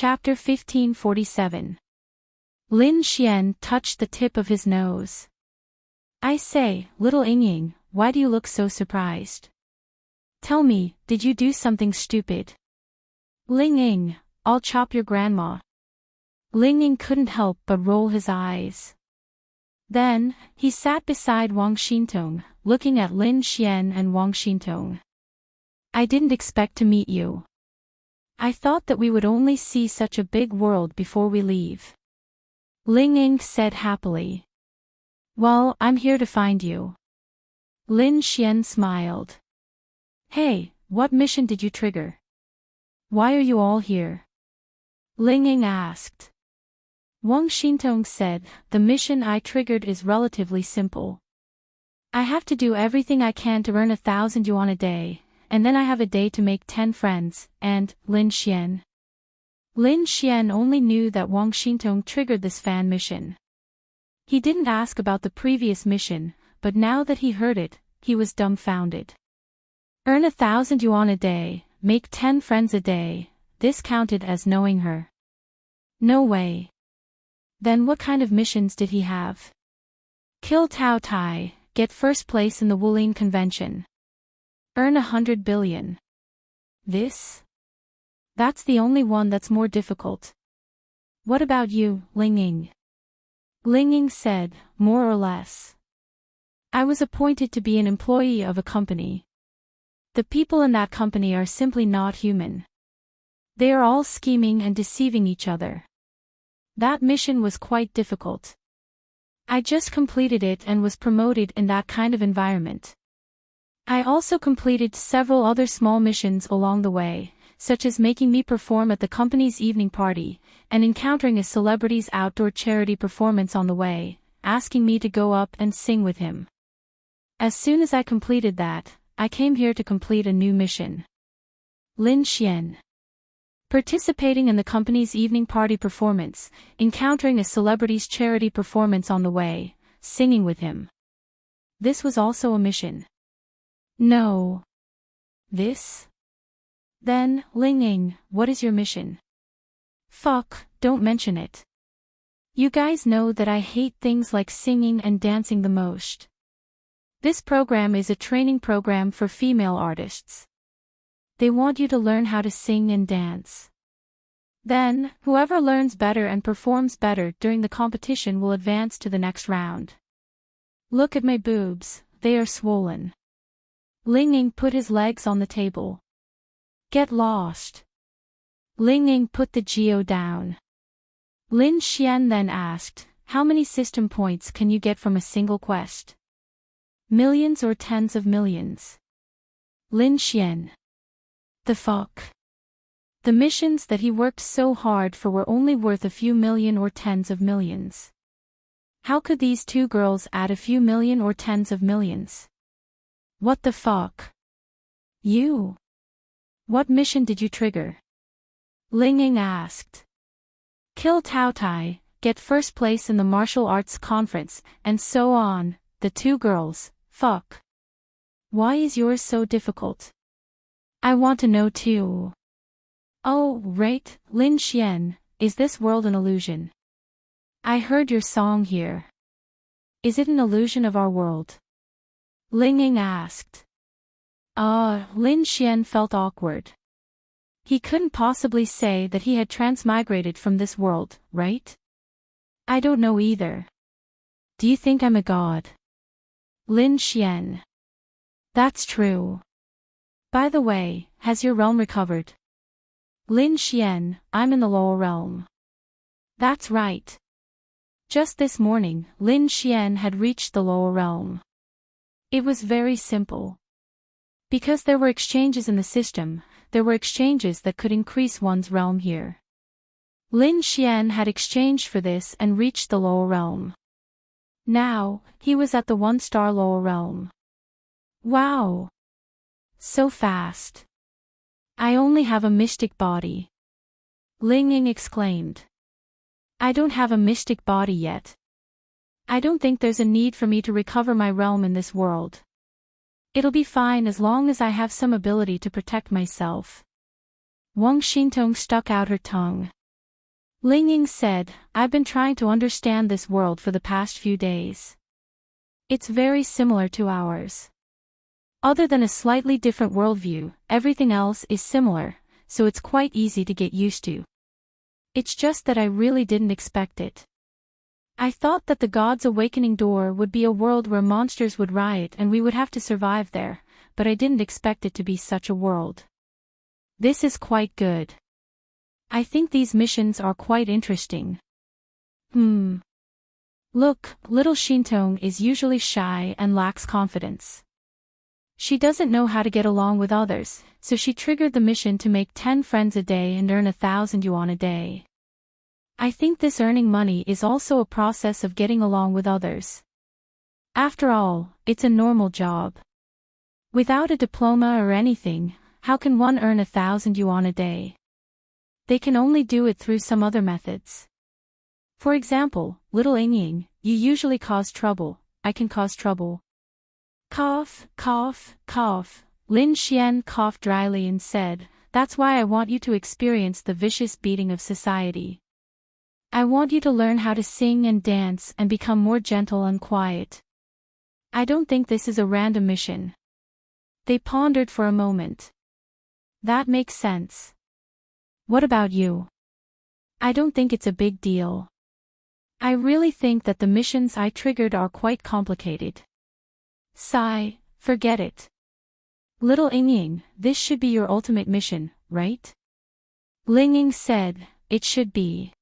Chapter 1547. Lin Xian touched the tip of his nose. I say, little Ying, why do you look so surprised? Tell me, did you do something stupid? Ling Ying, I'll chop your grandma. Ling Ying couldn't help but roll his eyes. Then, he sat beside Wang Xintong, looking at Lin Xian and Wang Xintong. I didn't expect to meet you. I thought that we would only see such a big world before we leave. Ling Ying said happily. Well, I'm here to find you. Lin Xian smiled. Hey, what mission did you trigger? Why are you all here? Ling Ying asked. Wang Xintong said, the mission I triggered is relatively simple. I have to do everything I can to earn 1,000 yuan a day, and then I have a day to make 10 friends, and, Lin Xian. Lin Xian only knew that Wang Xintong triggered this fan mission. He didn't ask about the previous mission, but now that he heard it, he was dumbfounded. Earn 1,000 yuan a day, make 10 friends a day, this counted as knowing her. No way. Then what kind of missions did he have? Kill Tao Tai, get first place in the Wulin Convention. Earn 100 billion. This? That's the only one that's more difficult. What about you, Ling Ying? Ling Ying said, more or less. I was appointed to be an employee of a company. The people in that company are simply not human. They are all scheming and deceiving each other. That mission was quite difficult. I just completed it and was promoted in that kind of environment. I also completed several other small missions along the way, such as making me perform at the company's evening party, and encountering a celebrity's outdoor charity performance on the way, asking me to go up and sing with him. As soon as I completed that, I came here to complete a new mission. Lin Xian. Participating in the company's evening party performance, encountering a celebrity's charity performance on the way, singing with him. This was also a mission. No. This? Then, Ling Ying, what is your mission? Fuck, don't mention it. You guys know that I hate things like singing and dancing the most. This program is a training program for female artists. They want you to learn how to sing and dance. Then, whoever learns better and performs better during the competition will advance to the next round. Look at my boobs, they are swollen. Ling Ying put his legs on the table. Get lost. Ling Ying put the geo down. Lin Xian then asked, how many system points can you get from a single quest? Millions or tens of millions? Lin Xian. The fuck? The missions that he worked so hard for were only worth a few million or tens of millions. How could these two girls add a few million or tens of millions? What the fuck? You? What mission did you trigger? Ling Ying asked. Kill Tao Tai, get first place in the martial arts conference, and so on, the two girls, fuck. Why is yours so difficult? I want to know too. Oh, right, Lin Xian, is this world an illusion? I heard your song here. Is it an illusion of our world? Ling Ying asked. Lin Xian felt awkward. He couldn't possibly say that he had transmigrated from this world, right? I don't know either. Do you think I'm a god? Lin Xian. That's true. By the way, has your realm recovered? Lin Xian, I'm in the lower realm. That's right. Just this morning, Lin Xian had reached the lower realm. It was very simple. Because there were exchanges in the system, there were exchanges that could increase one's realm here. Lin Xian had exchanged for this and reached the lower realm. Now, he was at the 1-star lower realm. Wow! So fast. I only have a mystic body. Ling Ying exclaimed. I don't have a mystic body yet. I don't think there's a need for me to recover my realm in this world. It'll be fine as long as I have some ability to protect myself. Wang Xintong stuck out her tongue. Ling Ying said, I've been trying to understand this world for the past few days. It's very similar to ours. Other than a slightly different worldview, everything else is similar, so it's quite easy to get used to. It's just that I really didn't expect it. I thought that the God's Awakening door would be a world where monsters would riot and we would have to survive there, but I didn't expect it to be such a world. This is quite good. I think these missions are quite interesting. Look, little Shintong is usually shy and lacks confidence. She doesn't know how to get along with others, so she triggered the mission to make 10 friends a day and earn 1,000 yuan a day. I think this earning money is also a process of getting along with others. After all, it's a normal job. Without a diploma or anything, how can one earn 1,000 yuan a day? They can only do it through some other methods. For example, little Ying, you usually cause trouble, I can cause trouble. Cough, cough, cough. Lin Xian coughed dryly and said, that's why I want you to experience the vicious beating of society. I want you to learn how to sing and dance and become more gentle and quiet. I don't think this is a random mission. They pondered for a moment. That makes sense. What about you? I don't think it's a big deal. I really think that the missions I triggered are quite complicated. Sigh, forget it. Little Ying, this should be your ultimate mission, right? Ling Ying said, it should be.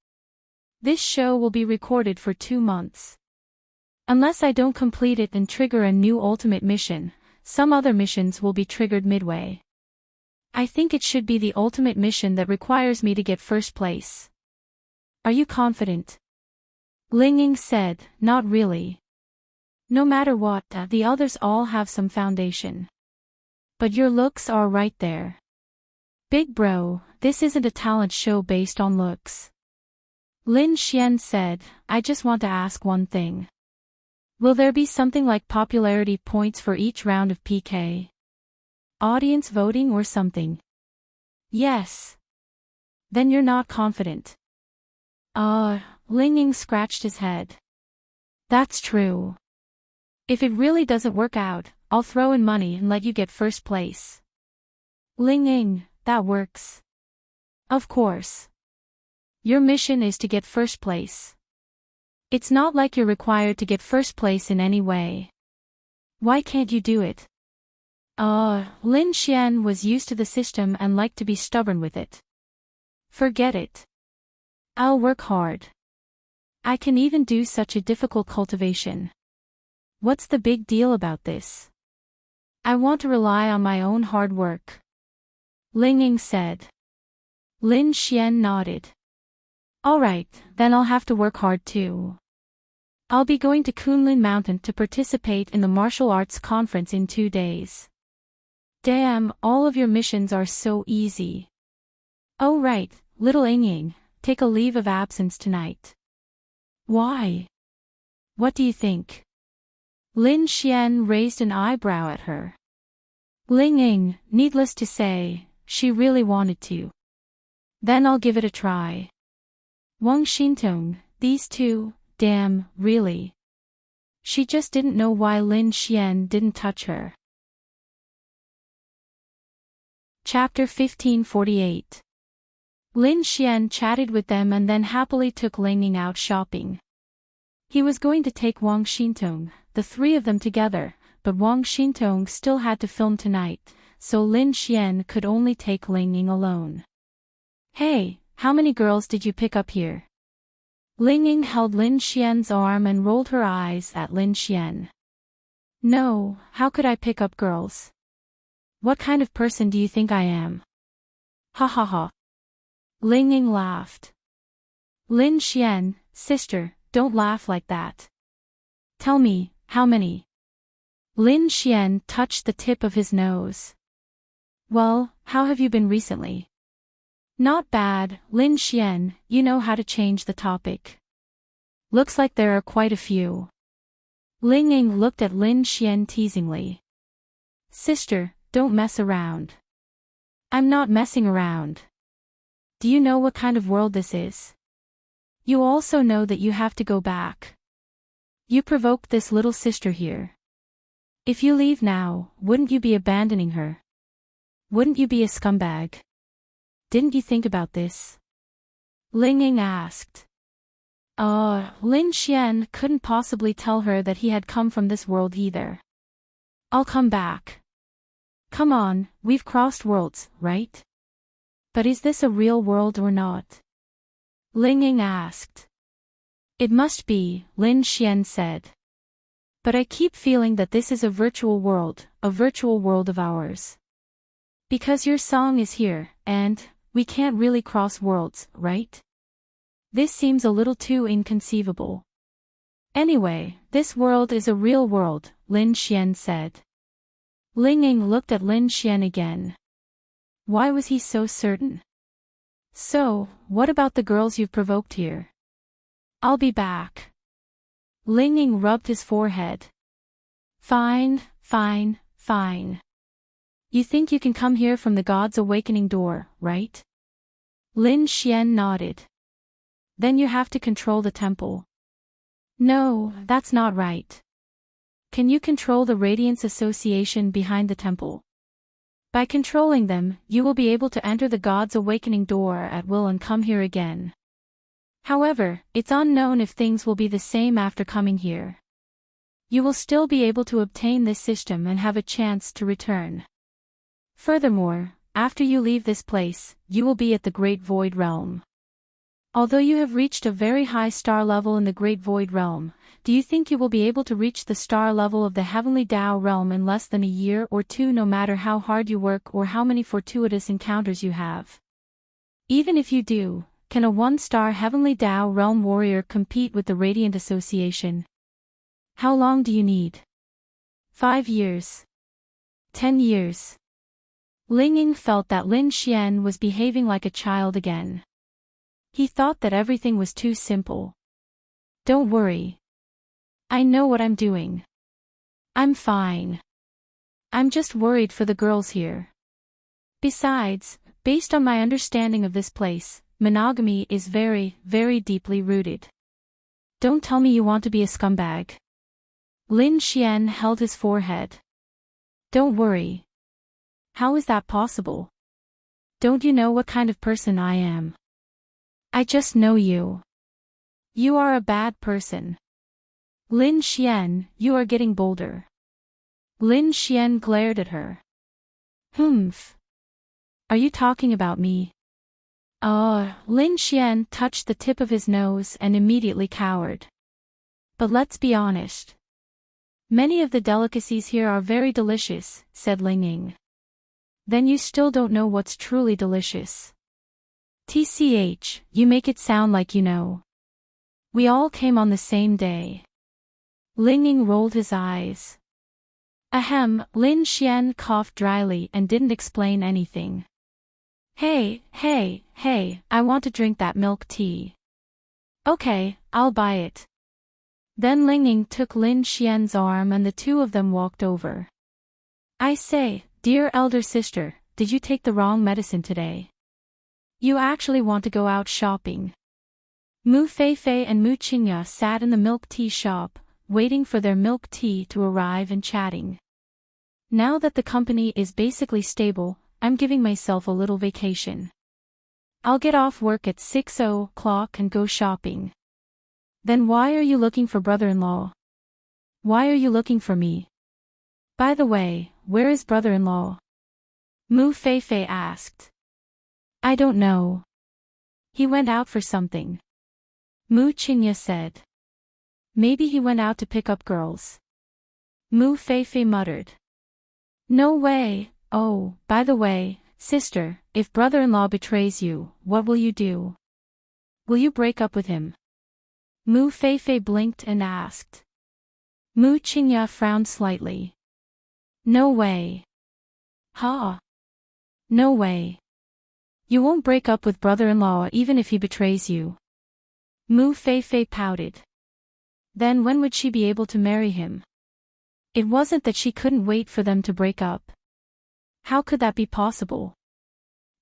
This show will be recorded for 2 months. Unless I don't complete it and trigger a new ultimate mission, some other missions will be triggered midway. I think it should be the ultimate mission that requires me to get first place. Are you confident? Ling Ying said, not really. No matter what, the others all have some foundation. But your looks are right there. Big bro, this isn't a talent show based on looks. Lin Xian said, I just want to ask one thing. Will there be something like popularity points for each round of PK? Audience voting or something? Yes. Then you're not confident. Ling Ying scratched his head. That's true. If it really doesn't work out, I'll throw in money and let you get first place. Ling Ying, that works. Of course. Your mission is to get first place. It's not like you're required to get first place in any way. Why can't you do it? Lin Xian was used to the system and liked to be stubborn with it. Forget it. I'll work hard. I can even do such a difficult cultivation. What's the big deal about this? I want to rely on my own hard work. Ling Ying said. Lin Xian nodded. Alright, then I'll have to work hard too. I'll be going to Kunlun Mountain to participate in the martial arts conference in 2 days. Damn, all of your missions are so easy. Oh right, little Ying, take a leave of absence tonight. Why? What do you think? Lin Xian raised an eyebrow at her. Ling Ying, needless to say, she really wanted to. Then I'll give it a try. Wang Xintong, these two, damn, really. She just didn't know why Lin Xian didn't touch her. Chapter 1548. Lin Xian chatted with them and then happily took Ling Ying out shopping. He was going to take Wang Xintong, the 3 of them together, but Wang Xintong still had to film tonight, so Lin Xian could only take Ling Ying alone. Hey, how many girls did you pick up here? Ling Ying held Lin Xian's arm and rolled her eyes at Lin Xian. No, how could I pick up girls? What kind of person do you think I am? Ha ha ha. Ling Ying laughed. Lin Xian, sister, don't laugh like that. Tell me, how many? Lin Xian touched the tip of his nose. Well, how have you been recently? Not bad, Lin Xian, you know how to change the topic. Looks like there are quite a few. Ling Ying looked at Lin Xian teasingly. Sister, don't mess around. I'm not messing around. Do you know what kind of world this is? You also know that you have to go back. You provoked this little sister here. If you leave now, wouldn't you be abandoning her? Wouldn't you be a scumbag? Didn't you think about this? Ling Ying asked. Lin Xian couldn't possibly tell her that he had come from this world either. I'll come back. Come on, we've crossed worlds, right? But is this a real world or not? Ling Ying asked. It must be, Lin Xian said. But I keep feeling that this is a virtual world of ours. Because your song is here, and we can't really cross worlds, right? This seems a little too inconceivable. Anyway, this world is a real world, Lin Xian said. Ling Ying looked at Lin Xian again. Why was he so certain? So, what about the girls you've provoked here? I'll be back. Ling Ying rubbed his forehead. Fine. You think you can come here from the God's Awakening door, right? Lin Xian nodded. Then you have to control the temple. No, that's not right. Can you control the Radiance Association behind the temple? By controlling them, you will be able to enter the God's Awakening door at will and come here again. However, it's unknown if things will be the same after coming here. You will still be able to obtain this system and have a chance to return. Furthermore, after you leave this place, you will be at the Great Void Realm. Although you have reached a very high star level in the Great Void Realm, do you think you will be able to reach the star level of the Heavenly Tao Realm in less than a year or two, no matter how hard you work or how many fortuitous encounters you have? Even if you do, can a one-star Heavenly Tao Realm warrior compete with the Radiant Association? How long do you need? 5 years. 10 years. Ling Ying felt that Lin Xian was behaving like a child again. He thought that everything was too simple. Don't worry. I know what I'm doing. I'm fine. I'm just worried for the girls here. Besides, based on my understanding of this place, monogamy is very deeply rooted. Don't tell me you want to be a scumbag. Lin Xian held his forehead. Don't worry. How is that possible? Don't you know what kind of person I am? I just know you. You are a bad person. Lin Xian, you are getting bolder. Lin Xian glared at her. Humph. Are you talking about me? Lin Xian touched the tip of his nose and immediately cowered. But let's be honest. Many of the delicacies here are very delicious, said Ling Ying. Then you still don't know what's truly delicious. TCH, you make it sound like you know. We all came on the same day. Ling Ying rolled his eyes. Ahem, Lin Xian coughed dryly and didn't explain anything. Hey, I want to drink that milk tea. Okay, I'll buy it. Then Ling Ying took Lin Xian's arm and the two of them walked over. I say, dear elder sister, did you take the wrong medicine today? You actually want to go out shopping. Mu Feifei and Mu Qingya sat in the milk tea shop, waiting for their milk tea to arrive and chatting. Now that the company is basically stable, I'm giving myself a little vacation. I'll get off work at 6 o'clock and go shopping. Then why are you looking for brother-in-law? Why are you looking for me? By the way, where is brother-in-law? Mu Feifei asked. I don't know. He went out for something. Mu Qingya said. Maybe he went out to pick up girls. Mu Feifei muttered. No way. Oh, by the way, sister, if brother-in-law betrays you, what will you do? Will you break up with him? Mu Feifei blinked and asked. Mu Qingya frowned slightly. No way. Ha. No way. You won't break up with brother-in-law even if he betrays you. Mu Feifei pouted. Then when would she be able to marry him? It wasn't that she couldn't wait for them to break up. How could that be possible?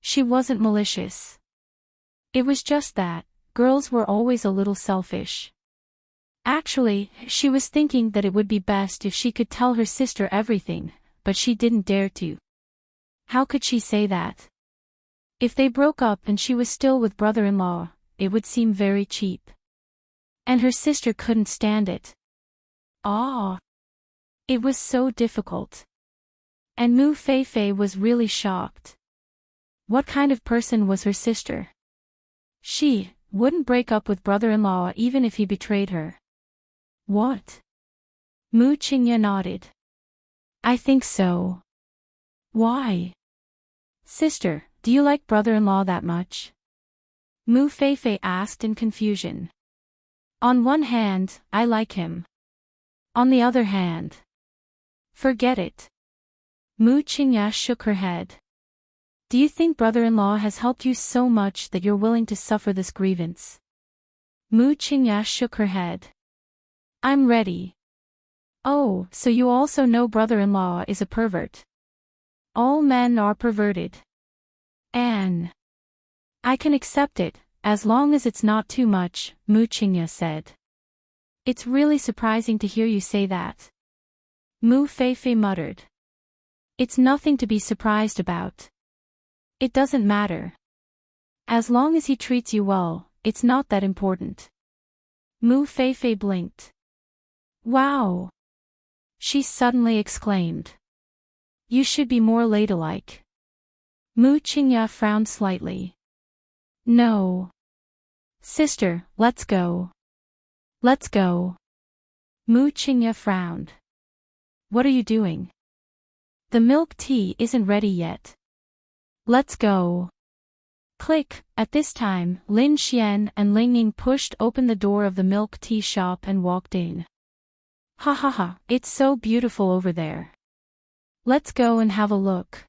She wasn't malicious. It was just that, girls were always a little selfish. Actually, she was thinking that it would be best if she could tell her sister everything, but she didn't dare to. How could she say that? If they broke up and she was still with brother-in-law, it would seem very cheap. And her sister couldn't stand it. Ah! It was so difficult. And Mu Feifei was really shocked. What kind of person was her sister? She wouldn't break up with brother-in-law even if he betrayed her. What? Mu Qingya nodded. I think so. Why? Sister, do you like brother-in-law that much? Mu Feifei asked in confusion. On one hand, I like him. On the other hand, forget it. Mu Qingya shook her head. Do you think brother-in-law has helped you so much that you're willing to suffer this grievance? Mu Qingya shook her head. I'm ready. Oh, so you also know brother-in-law is a pervert. All men are perverted. Anne. I can accept it, as long as it's not too much, Mu Qingya said. It's really surprising to hear you say that. Mu Feifei muttered. It's nothing to be surprised about. It doesn't matter. As long as he treats you well, it's not that important. Mu Feifei blinked. Wow! She suddenly exclaimed. You should be more ladylike. Mu Qingya frowned slightly. No. Sister, let's go. Let's go. Mu Qingya frowned. What are you doing? The milk tea isn't ready yet. Let's go. Click. At this time, Lin Xian and Ling Ying pushed open the door of the milk tea shop and walked in. Ha ha ha, it's so beautiful over there. Let's go and have a look.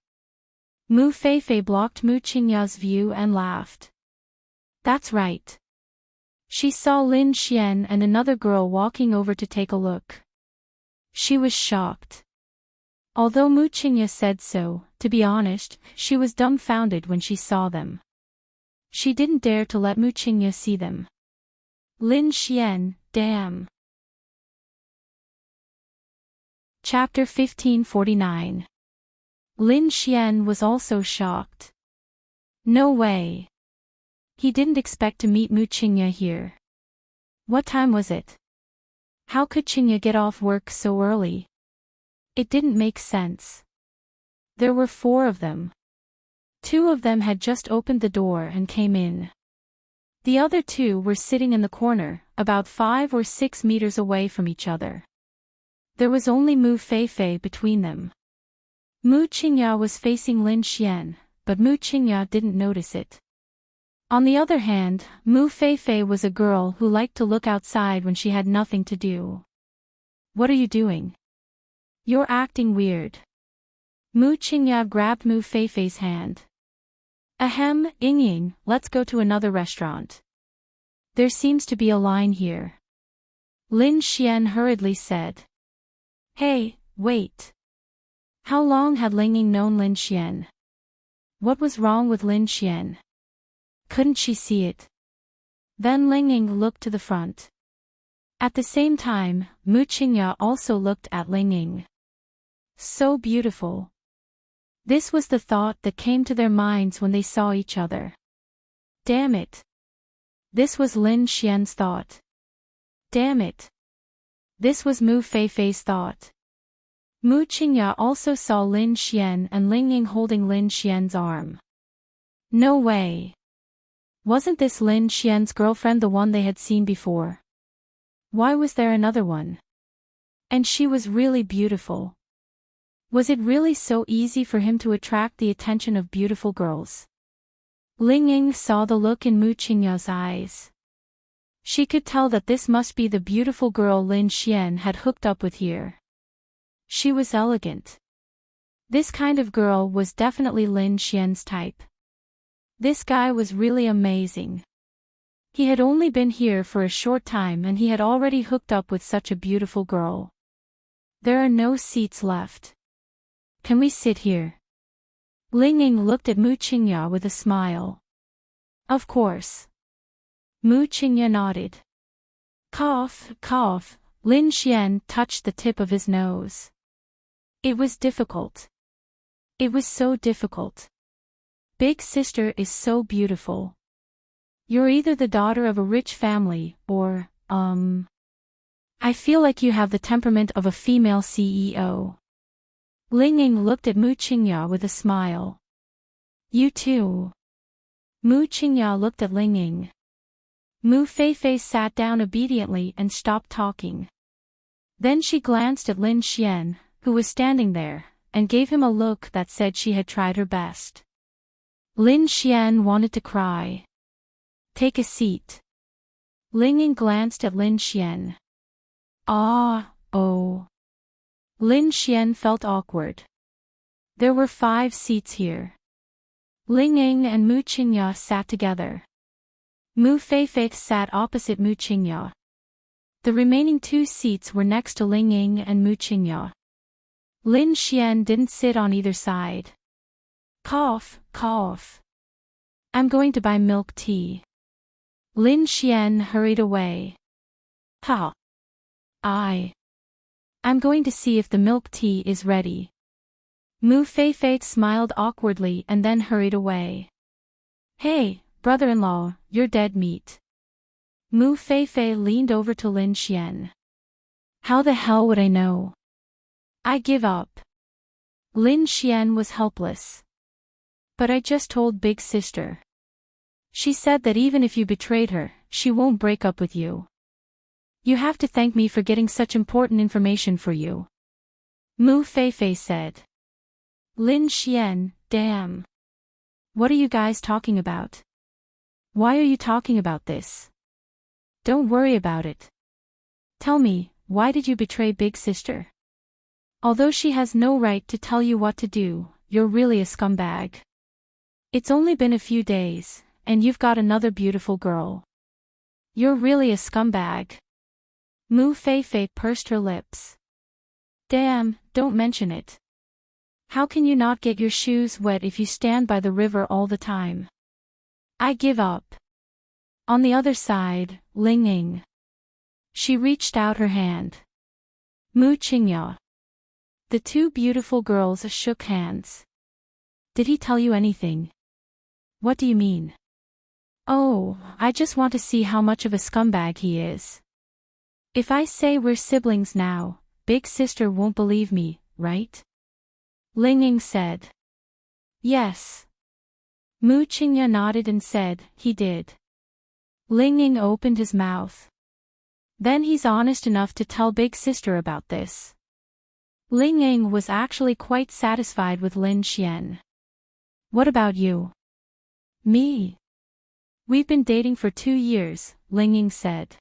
Mu Feifei blocked Mu Qingya's view and laughed. That's right. She saw Lin Xian and another girl walking over to take a look. She was shocked. Although Mu Qingya said so, to be honest, she was dumbfounded when she saw them. She didn't dare to let Mu Qingya see them. Lin Xian, damn. Chapter 1549. Lin Xian was also shocked. No way. He didn't expect to meet Mu Qingya here. What time was it? How could Qingya get off work so early? It didn't make sense. There were 4 of them. 2 of them had just opened the door and came in. The other 2 were sitting in the corner, about 5 or 6 meters away from each other. There was only Mu Feifei between them. Mu Qingya was facing Lin Xian, but Mu Qingya didn't notice it. On the other hand, Mu Feifei was a girl who liked to look outside when she had nothing to do. What are you doing? You're acting weird. Mu Qingya grabbed Mu Feifei's hand. Ahem, Ying, let's go to another restaurant. There seems to be a line here. Lin Xian hurriedly said. Hey, wait. How long had Ling Ying known Lin Xian? What was wrong with Lin Xian? Couldn't she see it? Then Ling Ying looked to the front. At the same time, Mu Qingya also looked at Ling Ying. So beautiful. This was the thought that came to their minds when they saw each other. Damn it. This was Lin Xian's thought. Damn it. This was Mu Feifei's thought. Mu Qingya also saw Lin Xian and Ling Ying holding Lin Xian's arm. No way. Wasn't this Lin Xian's girlfriend the one they had seen before? Why was there another one? And she was really beautiful. Was it really so easy for him to attract the attention of beautiful girls? Ling Ying saw the look in Mu Qingya's eyes. She could tell that this must be the beautiful girl Lin Xian had hooked up with here. She was elegant. This kind of girl was definitely Lin Xian's type. This guy was really amazing. He had only been here for a short time and he had already hooked up with such a beautiful girl. There are no seats left. Can we sit here? Ling Ying looked at Mu Qingya with a smile. Of course. Mu Qingya nodded. Cough, cough, Lin Xian touched the tip of his nose. It was difficult. It was so difficult. Big sister is so beautiful. You're either the daughter of a rich family, or, I feel like you have the temperament of a female CEO. Ling Ying looked at Mu Qingya with a smile. You too. Mu Qingya looked at Ling Ying. Mu Feifei sat down obediently and stopped talking. Then she glanced at Lin Xian, who was standing there, and gave him a look that said she had tried her best. Lin Xian wanted to cry. Take a seat. Ling Ying glanced at Lin Xian. Oh. Lin Xian felt awkward. There were 5 seats here. Ling Ying and Mu Qingya sat together. Mu Feifei sat opposite Mu Qingya. The remaining 2 seats were next to Ling Ying and Mu Qingya. Lin Xian didn't sit on either side. Cough, cough. I'm going to buy milk tea. Lin Xian hurried away. Ha. I'm going to see if the milk tea is ready. Mu Feifei smiled awkwardly and then hurried away. Hey, brother-in-law, you're dead meat. Mu Feifei leaned over to Lin Xian. How the hell would I know? I give up. Lin Xian was helpless. But I just told big sister. She said that even if you betrayed her, she won't break up with you. You have to thank me for getting such important information for you. Mu Feifei said. Lin Xian, damn. What are you guys talking about? Why are you talking about this? Don't worry about it. Tell me, why did you betray big sister? Although she has no right to tell you what to do, you're really a scumbag. It's only been a few days, and you've got another beautiful girl. You're really a scumbag. Mu Feifei pursed her lips. Damn, don't mention it. How can you not get your shoes wet if you stand by the river all the time? I give up. On the other side, Ling Ying. She reached out her hand. Mu Qingya. The 2 beautiful girls shook hands. Did he tell you anything? What do you mean? Oh, I just want to see how much of a scumbag he is. If I say we're siblings now, big sister won't believe me, right? Ling Ying said. Yes. Mu Qingya nodded and said, he did. Ling Ying opened his mouth. Then he's honest enough to tell big sister about this. Ling Ying was actually quite satisfied with Lin Xian. What about you? Me? We've been dating for 2 years, Ling Ying said.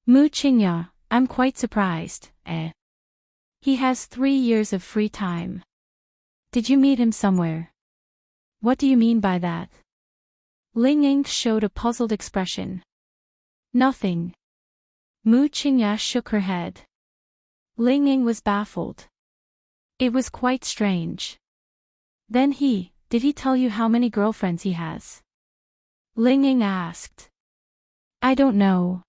Mu Qingya, I'm quite surprised, He has 3 years of free time. Did you meet him somewhere? What do you mean by that? Ling Ying showed a puzzled expression. Nothing. Mu Qingya shook her head. Ling Ying was baffled. It was quite strange. Then did he tell you how many girlfriends he has? Ling Ying asked. I don't know.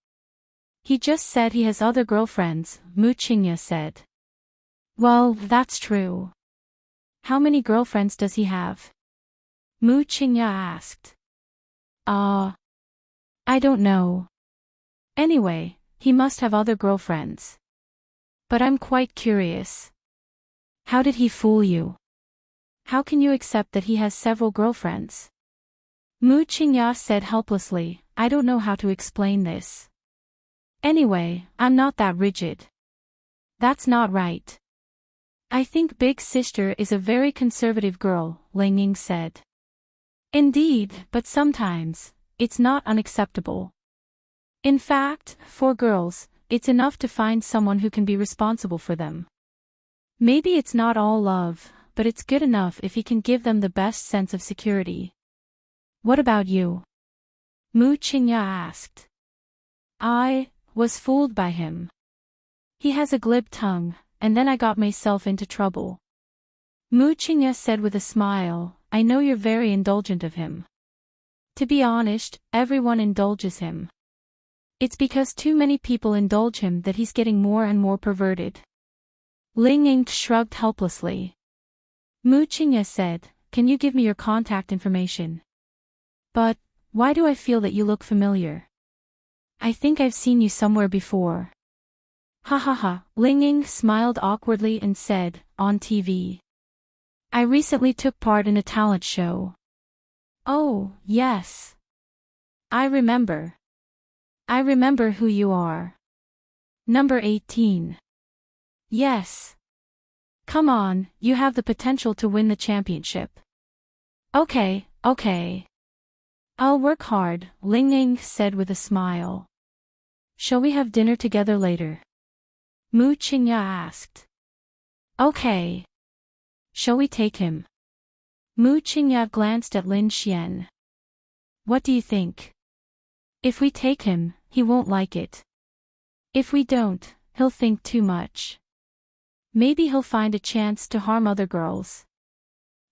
He just said he has other girlfriends, Mu Qingya said. Well, that's true. How many girlfriends does he have? Mu Qingya asked. I don't know. Anyway, he must have other girlfriends. But I'm quite curious. How did he fool you? How can you accept that he has several girlfriends? Mu Qingya said helplessly, I don't know how to explain this. Anyway, I'm not that rigid. That's not right. I think big sister is a very conservative girl, Ling Ying said. Indeed, but sometimes, it's not unacceptable. In fact, for girls, it's enough to find someone who can be responsible for them. Maybe it's not all love, but it's good enough if he can give them the best sense of security. What about you? Mu Qingya asked. I was fooled by him. He has a glib tongue, and then I got myself into trouble. Mu Qingya said with a smile, I know you're very indulgent of him. To be honest, everyone indulges him. It's because too many people indulge him that he's getting more and more perverted. Ling Ying shrugged helplessly. Mu Qingya said, "Can you give me your contact information?" "But, why do I feel that you look familiar? I think I've seen you somewhere before." "Ha ha ha," Ling Ying smiled awkwardly and said, "On TV. I recently took part in a talent show." "Oh, yes. I remember. I remember who you are. Number 18. Yes. Come on, you have the potential to win the championship." Okay. I'll work hard," Ling Ying said with a smile. "Shall we have dinner together later?" Mu Qingya asked. Okay. Shall we take him? Mu Qingya glanced at Lin Xian. What do you think? If we take him, he won't like it. If we don't, he'll think too much. Maybe he'll find a chance to harm other girls.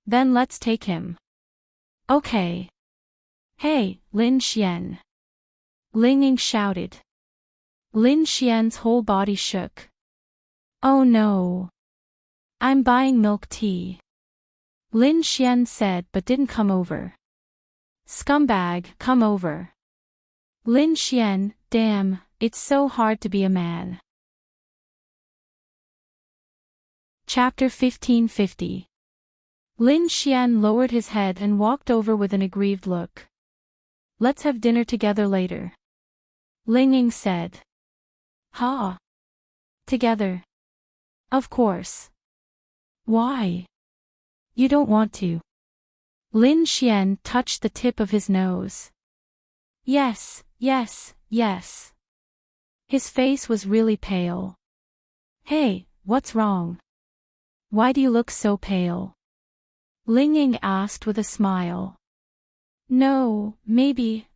Then let's take him. Okay. Hey, Lin Xian. Ling Ying shouted. Lin Xian's whole body shook. Oh no. I'm buying milk tea. Lin Xian said but didn't come over. Scumbag, come over. Lin Xian, damn, it's so hard to be a man. Chapter 1550. Lin Xian lowered his head and walked over with an aggrieved look. Let's have dinner together later. Ling Ying said. Ha. Together. Of course. Why? You don't want to. Lin Xian touched the tip of his nose. Yes. His face was really pale. Hey, what's wrong? Why do you look so pale? Ling Ying asked with a smile. No, maybe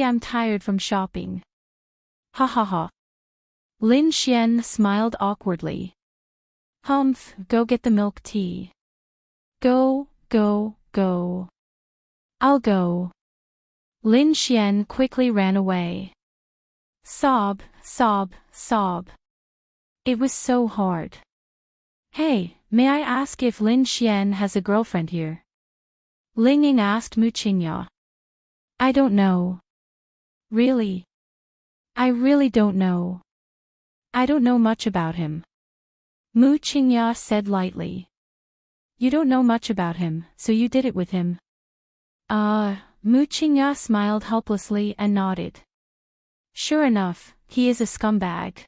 I'm tired from shopping. Ha ha ha. Lin Xian smiled awkwardly. Humph, go get the milk tea. Go. I'll go. Lin Xian quickly ran away. Sob. It was so hard. Hey, may I ask if Lin Xian has a girlfriend here? Ling Ying asked Mu Qingya. I don't know. Really? I really don't know. I don't know much about him. Mu Qingya said lightly. You don't know much about him, so you did it with him. Mu Qingya smiled helplessly and nodded. Sure enough, he is a scumbag.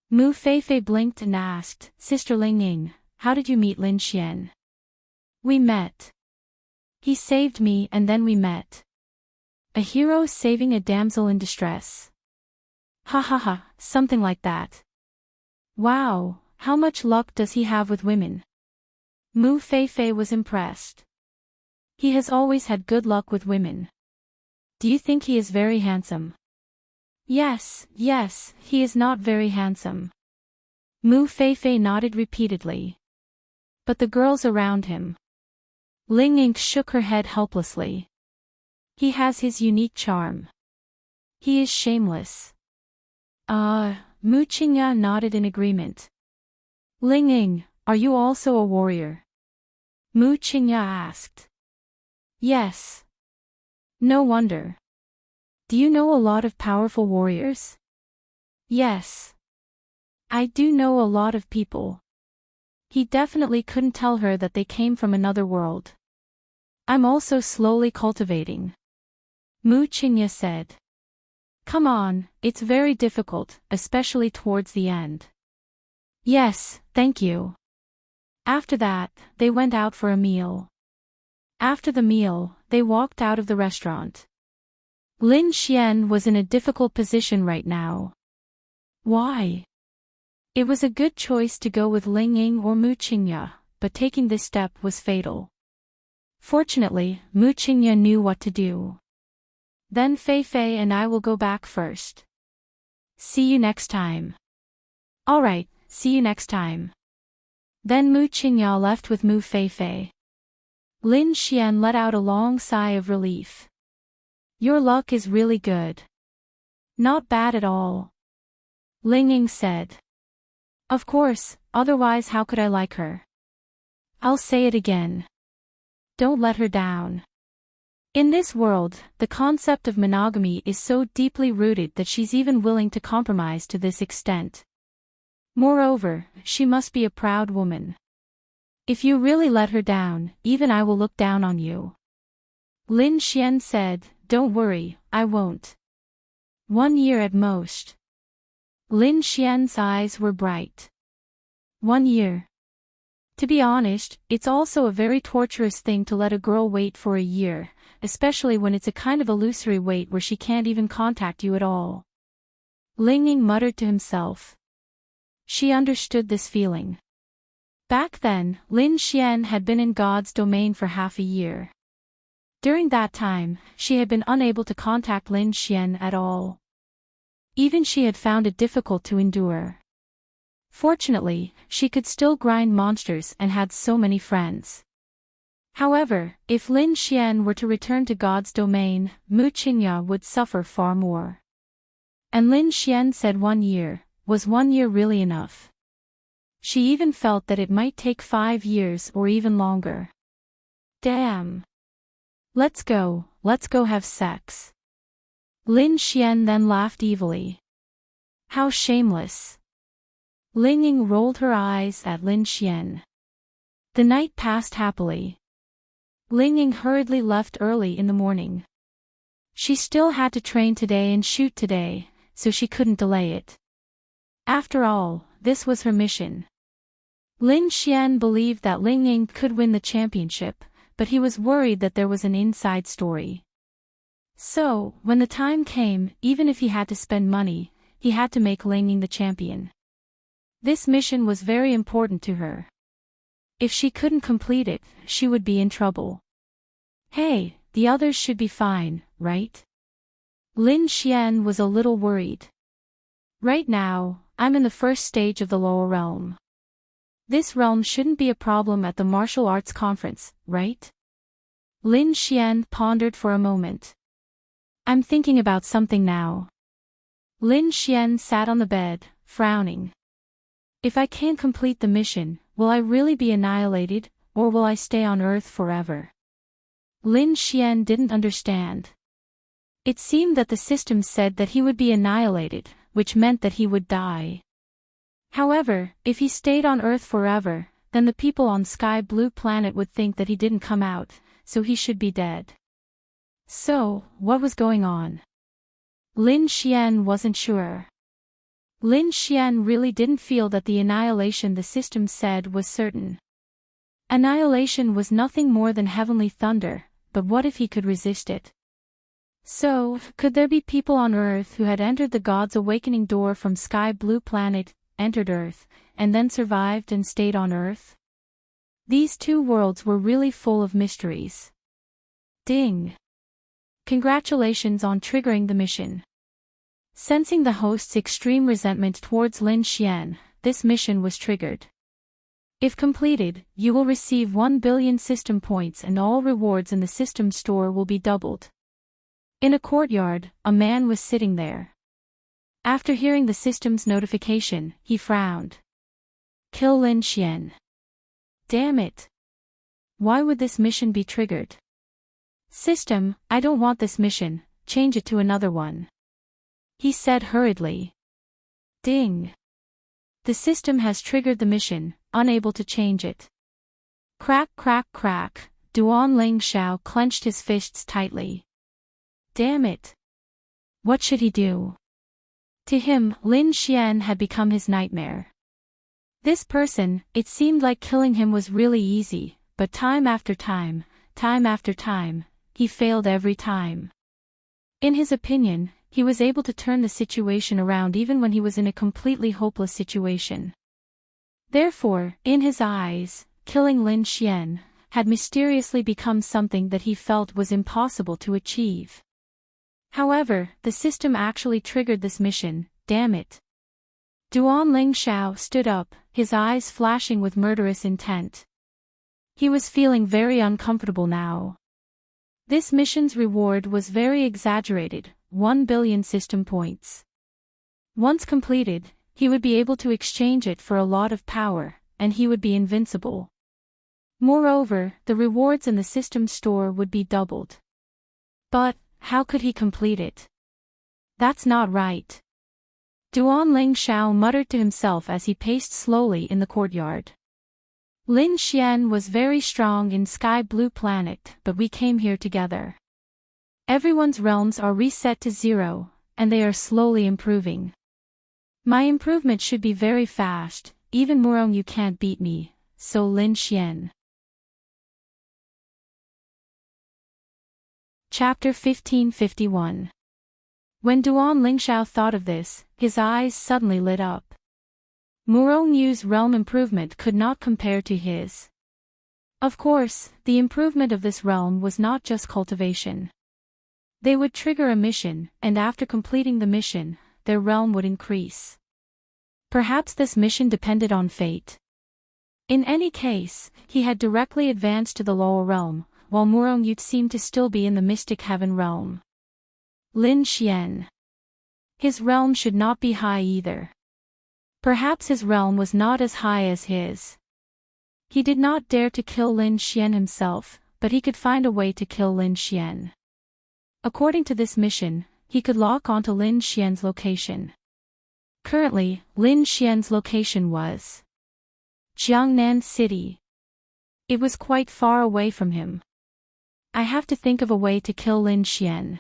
Mu Feifei blinked and asked, Sister Ling Ying, how did you meet Lin Xian? We met. He saved me and then we met. A hero saving a damsel in distress. Ha ha ha, something like that. Wow, how much luck does he have with women? Mu Feifei was impressed. He has always had good luck with women. Do you think he is very handsome? Yes, he is not very handsome. Mu Feifei nodded repeatedly. But the girls around him. Ling Ying shook her head helplessly. He has his unique charm. He is shameless. Mu Qingya nodded in agreement. Ling Ying, are you also a warrior? Mu Qingya asked. Yes. No wonder. Do you know a lot of powerful warriors? Yes. I do know a lot of people. He definitely couldn't tell her that they came from another world. I'm also slowly cultivating. Mu Qingya said. Come on, it's very difficult, especially towards the end. Yes, thank you. After that, they went out for a meal. After the meal, they walked out of the restaurant. Lin Xian was in a difficult position right now. Why? It was a good choice to go with Ling Ying or Mu Qingya, but taking this step was fatal. Fortunately, Mu Qingya knew what to do. Then Feifei and I will go back first. See you next time. Alright, see you next time. Then Mu Qingya left with Mu Feifei. Lin Xian let out a long sigh of relief. Your luck is really good. Not bad at all. Ling Ying said. Of course, otherwise how could I like her? I'll say it again. Don't let her down. In this world, the concept of monogamy is so deeply rooted that she's even willing to compromise to this extent. Moreover, she must be a proud woman. If you really let her down, even I will look down on you. Lin Xian said, Don't worry, I won't. 1 year at most. Lin Xian's eyes were bright. 1 year. To be honest, it's also a very torturous thing to let a girl wait for a year, especially when it's a kind of illusory wait where she can't even contact you at all. Ling Ying muttered to himself. She understood this feeling. Back then, Lin Xian had been in God's domain for half a year. During that time, she had been unable to contact Lin Xian at all. Even she had found it difficult to endure. Fortunately, she could still grind monsters and had so many friends. However, if Lin Xian were to return to God's domain, Mu Qingya would suffer far more. And Lin Xian said 1 year. Was 1 year really enough? She even felt that it might take 5 years or even longer. Damn. Let's go have sex. Lin Xian then laughed evilly. How shameless. Ling Ying rolled her eyes at Lin Xian. The night passed happily. Ling Ying hurriedly left early in the morning. She still had to train today and shoot today, so she couldn't delay it. After all, this was her mission. Lin Xian believed that Ling Ying could win the championship, but he was worried that there was an inside story. So, when the time came, even if he had to spend money, he had to make Ling Ying the champion. This mission was very important to her. If she couldn't complete it, she would be in trouble. Hey, the others should be fine, right? Lin Xian was a little worried. Right now, I'm in the first stage of the lower realm. This realm shouldn't be a problem at the martial arts conference, right? Lin Xian pondered for a moment. I'm thinking about something now. Lin Xian sat on the bed, frowning. If I can't complete the mission, will I really be annihilated, or will I stay on Earth forever? Lin Xian didn't understand. It seemed that the system said that he would be annihilated, which meant that he would die. However, if he stayed on Earth forever, then the people on Sky Blue Planet would think that he didn't come out, so he should be dead. So, what was going on? Lin Xian wasn't sure. Lin Xian really didn't feel that the annihilation the system said was certain. Annihilation was nothing more than heavenly thunder, but what if he could resist it? So, could there be people on Earth who had entered the God's awakening door from Sky Blue Planet, entered Earth, and then survived and stayed on Earth? These two worlds were really full of mysteries. Ding! Congratulations on triggering the mission. Sensing the host's extreme resentment towards Lin Xian, this mission was triggered. If completed, you will receive 1 billion system points and all rewards in the system store will be doubled. In a courtyard, a man was sitting there. After hearing the system's notification, he frowned. Kill Lin Xian. Damn it. Why would this mission be triggered? System, I don't want this mission, change it to another one. He said hurriedly. Ding. The system has triggered the mission, unable to change it. Crack crack crack, Duan Ling Xiao clenched his fists tightly. Damn it. What should he do? To him, Lin Xian had become his nightmare. This person, it seemed like killing him was really easy, but time after time, he failed every time. In his opinion, he was able to turn the situation around even when he was in a completely hopeless situation. Therefore, in his eyes, killing Lin Xian had mysteriously become something that he felt was impossible to achieve. However, the system actually triggered this mission, damn it. Duan Ling Xiao stood up, his eyes flashing with murderous intent. He was feeling very uncomfortable now. This mission's reward was very exaggerated, 1 billion system points. Once completed, he would be able to exchange it for a lot of power, and he would be invincible. Moreover, the rewards in the system store would be doubled. But, how could he complete it? That's not right. Duan Ling Xiao muttered to himself as he paced slowly in the courtyard. Lin Xian was very strong in Sky Blue Planet, but we came here together. Everyone's realms are reset to 0, and they are slowly improving. My improvement should be very fast, even Murong you can't beat me, so Lin Xian. Chapter 1551. When Duan Lingxiao thought of this, his eyes suddenly lit up. Murong Yu's realm improvement could not compare to his. Of course, the improvement of this realm was not just cultivation. They would trigger a mission, and after completing the mission, their realm would increase. Perhaps this mission depended on fate. In any case, he had directly advanced to the lower realm, while Murong Yu seemed to still be in the mystic heaven realm. Lin Xian. His realm should not be high either. Perhaps his realm was not as high as his. He did not dare to kill Lin Xian himself, but he could find a way to kill Lin Xian. According to this mission, he could lock onto Lin Xian's location. Currently, Lin Xian's location was Jiangnan City. It was quite far away from him. I have to think of a way to kill Lin Xian.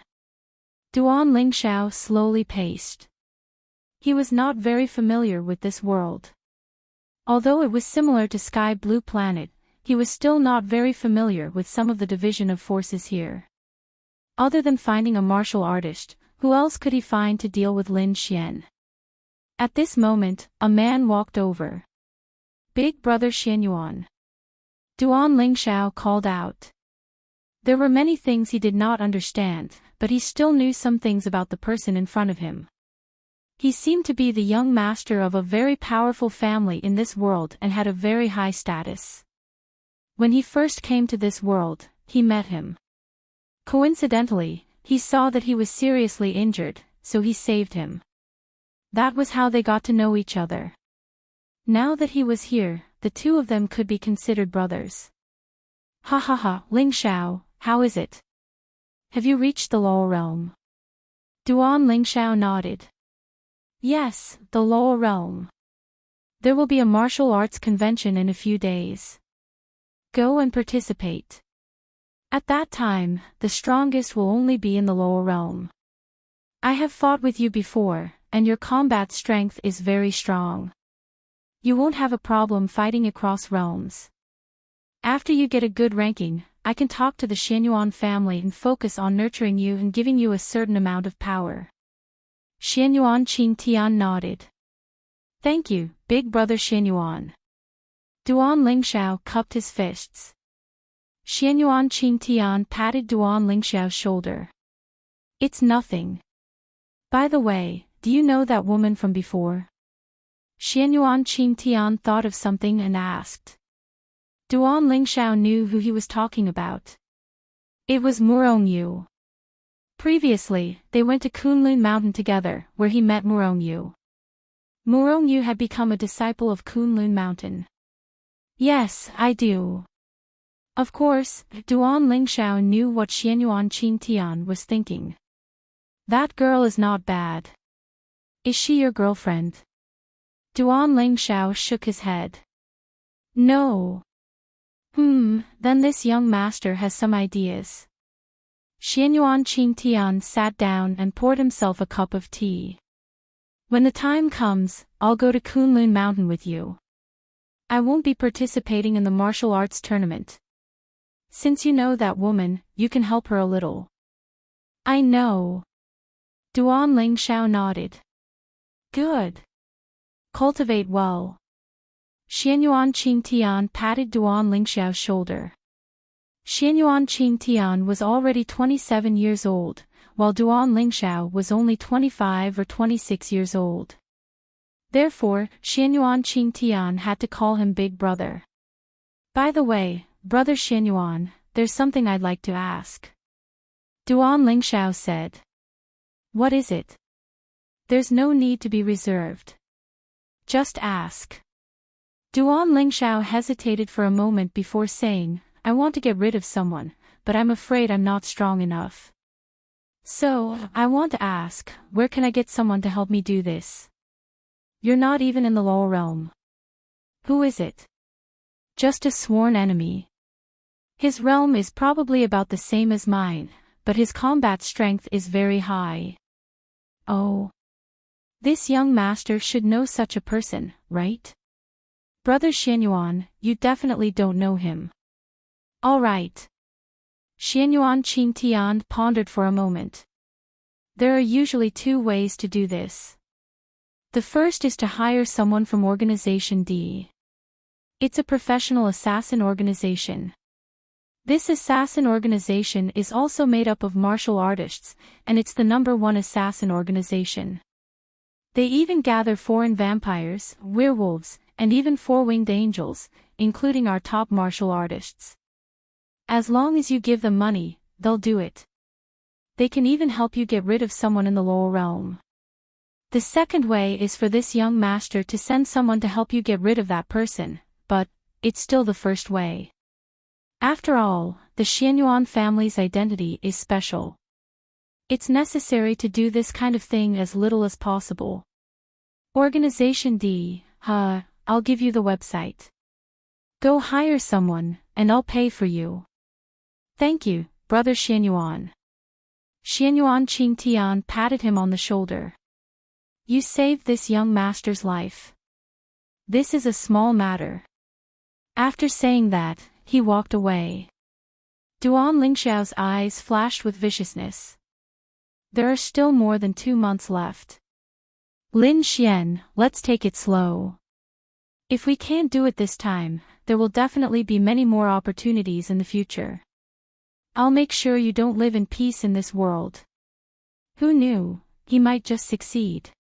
Duan Lingxiao slowly paced. He was not very familiar with this world. Although it was similar to Sky Blue Planet, he was still not very familiar with some of the division of forces here. Other than finding a martial artist, who else could he find to deal with Lin Xian? At this moment, a man walked over. Big Brother Xianyuan. Duan Lingxiao called out. There were many things he did not understand, but he still knew some things about the person in front of him. He seemed to be the young master of a very powerful family in this world and had a very high status. When he first came to this world, he met him. Coincidentally, he saw that he was seriously injured, so he saved him. That was how they got to know each other. Now that he was here, the two of them could be considered brothers. Ha ha ha, Ling Xiao, how is it? Have you reached the lower realm? Duan Lingxiao nodded. Yes, the lower realm. There will be a martial arts convention in a few days. Go and participate. At that time, the strongest will only be in the lower realm. I have fought with you before, and your combat strength is very strong. You won't have a problem fighting across realms. After you get a good ranking, I can talk to the Xianyuan family and focus on nurturing you and giving you a certain amount of power. Xianyuan Qingtian nodded. Thank you, Big Brother Xianyuan. Duan Lingxiao cupped his fists. Xianyuan Qingtian patted Duan Lingxiao's shoulder. It's nothing. By the way, do you know that woman from before? Xianyuan Qingtian thought of something and asked. Duan Lingxiao knew who he was talking about. It was Murong Yu. Previously, they went to Kunlun Mountain together, where he met Murong Yu. Murong Yu had become a disciple of Kunlun Mountain. Yes, I do. Of course, Duan Lingxiao knew what Xianyuan Qingtian was thinking. That girl is not bad. Is she your girlfriend? Duan Lingxiao shook his head. No. Then this young master has some ideas. Xianyuan Qingtian sat down and poured himself a cup of tea. When the time comes, I'll go to Kunlun Mountain with you. I won't be participating in the martial arts tournament. Since you know that woman, you can help her a little. I know. Duan Lingxiao nodded. Good. Cultivate well. Xianyuan Qingtian patted Duan Lingxiao's shoulder. Xianyuan Qingtian was already 27 years old, while Duan Lingxiao was only 25 or 26 years old. Therefore, Xianyuan Qingtian had to call him Big Brother. By the way, Brother Xianyuan, there's something I'd like to ask. Duan Lingxiao said. What is it? There's no need to be reserved. Just ask. Duan Lingxiao hesitated for a moment before saying, I want to get rid of someone, but I'm afraid I'm not strong enough. So, I want to ask, where can I get someone to help me do this? You're not even in the law realm. Who is it? Just a sworn enemy. His realm is probably about the same as mine, but his combat strength is very high. Oh. This young master should know such a person, right? Brother Xianyuan, you definitely don't know him. All right. Xianyuan Qingtian pondered for a moment. There are usually two ways to do this. The first is to hire someone from Organization D. It's a professional assassin organization. This assassin organization is also made up of martial artists, and it's the #1 assassin organization. They even gather foreign vampires, werewolves, and even four-winged angels, including our top martial artists. As long as you give them money, they'll do it. They can even help you get rid of someone in the lower realm. The second way is for this young master to send someone to help you get rid of that person, but it's still the first way. After all, the Xianyuan family's identity is special. It's necessary to do this kind of thing as little as possible. Organization D, I'll give you the website. Go hire someone, and I'll pay for you. Thank you, Brother Xianyuan. Xianyuan Qingtian patted him on the shoulder. You saved this young master's life. This is a small matter. After saying that, he walked away. Duan Lingxiao's eyes flashed with viciousness. There are still more than 2 months left. Lin Xian, let's take it slow. If we can't do it this time, there will definitely be many more opportunities in the future. I'll make sure you don't live in peace in this world. Who knew, he might just succeed.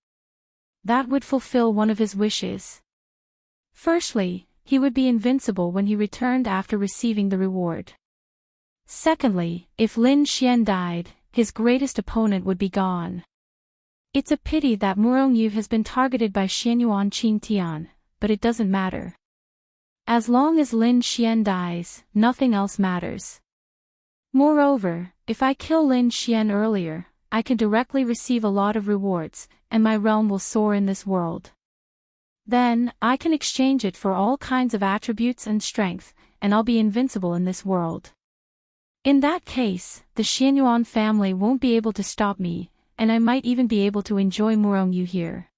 That would fulfill one of his wishes. Firstly, he would be invincible when he returned after receiving the reward. Secondly, if Lin Xian died, his greatest opponent would be gone. It's a pity that Murong Yu has been targeted by Xianyuan Qingtian, but it doesn't matter. As long as Lin Xian dies, nothing else matters. Moreover, if I kill Lin Xian earlier, I can directly receive a lot of rewards, and my realm will soar in this world. Then, I can exchange it for all kinds of attributes and strength, and I'll be invincible in this world. In that case, the Xianyuan family won't be able to stop me, and I might even be able to enjoy Murong Yu here.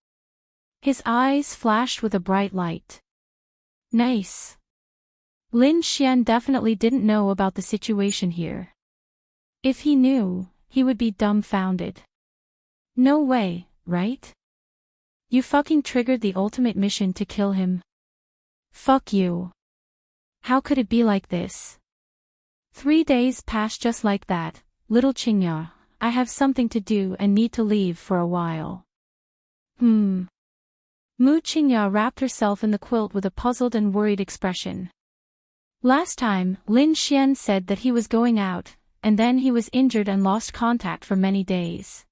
His eyes flashed with a bright light. Nice. Lin Xian definitely didn't know about the situation here. If he knew, he would be dumbfounded. No way, right? You fucking triggered the ultimate mission to kill him. Fuck you. How could it be like this? 3 days passed just like that. Little Qingya, I have something to do and need to leave for a while. Mu Qingya wrapped herself in the quilt with a puzzled and worried expression. Last time, Lin Xian said that he was going out, and then he was injured and lost contact for many days.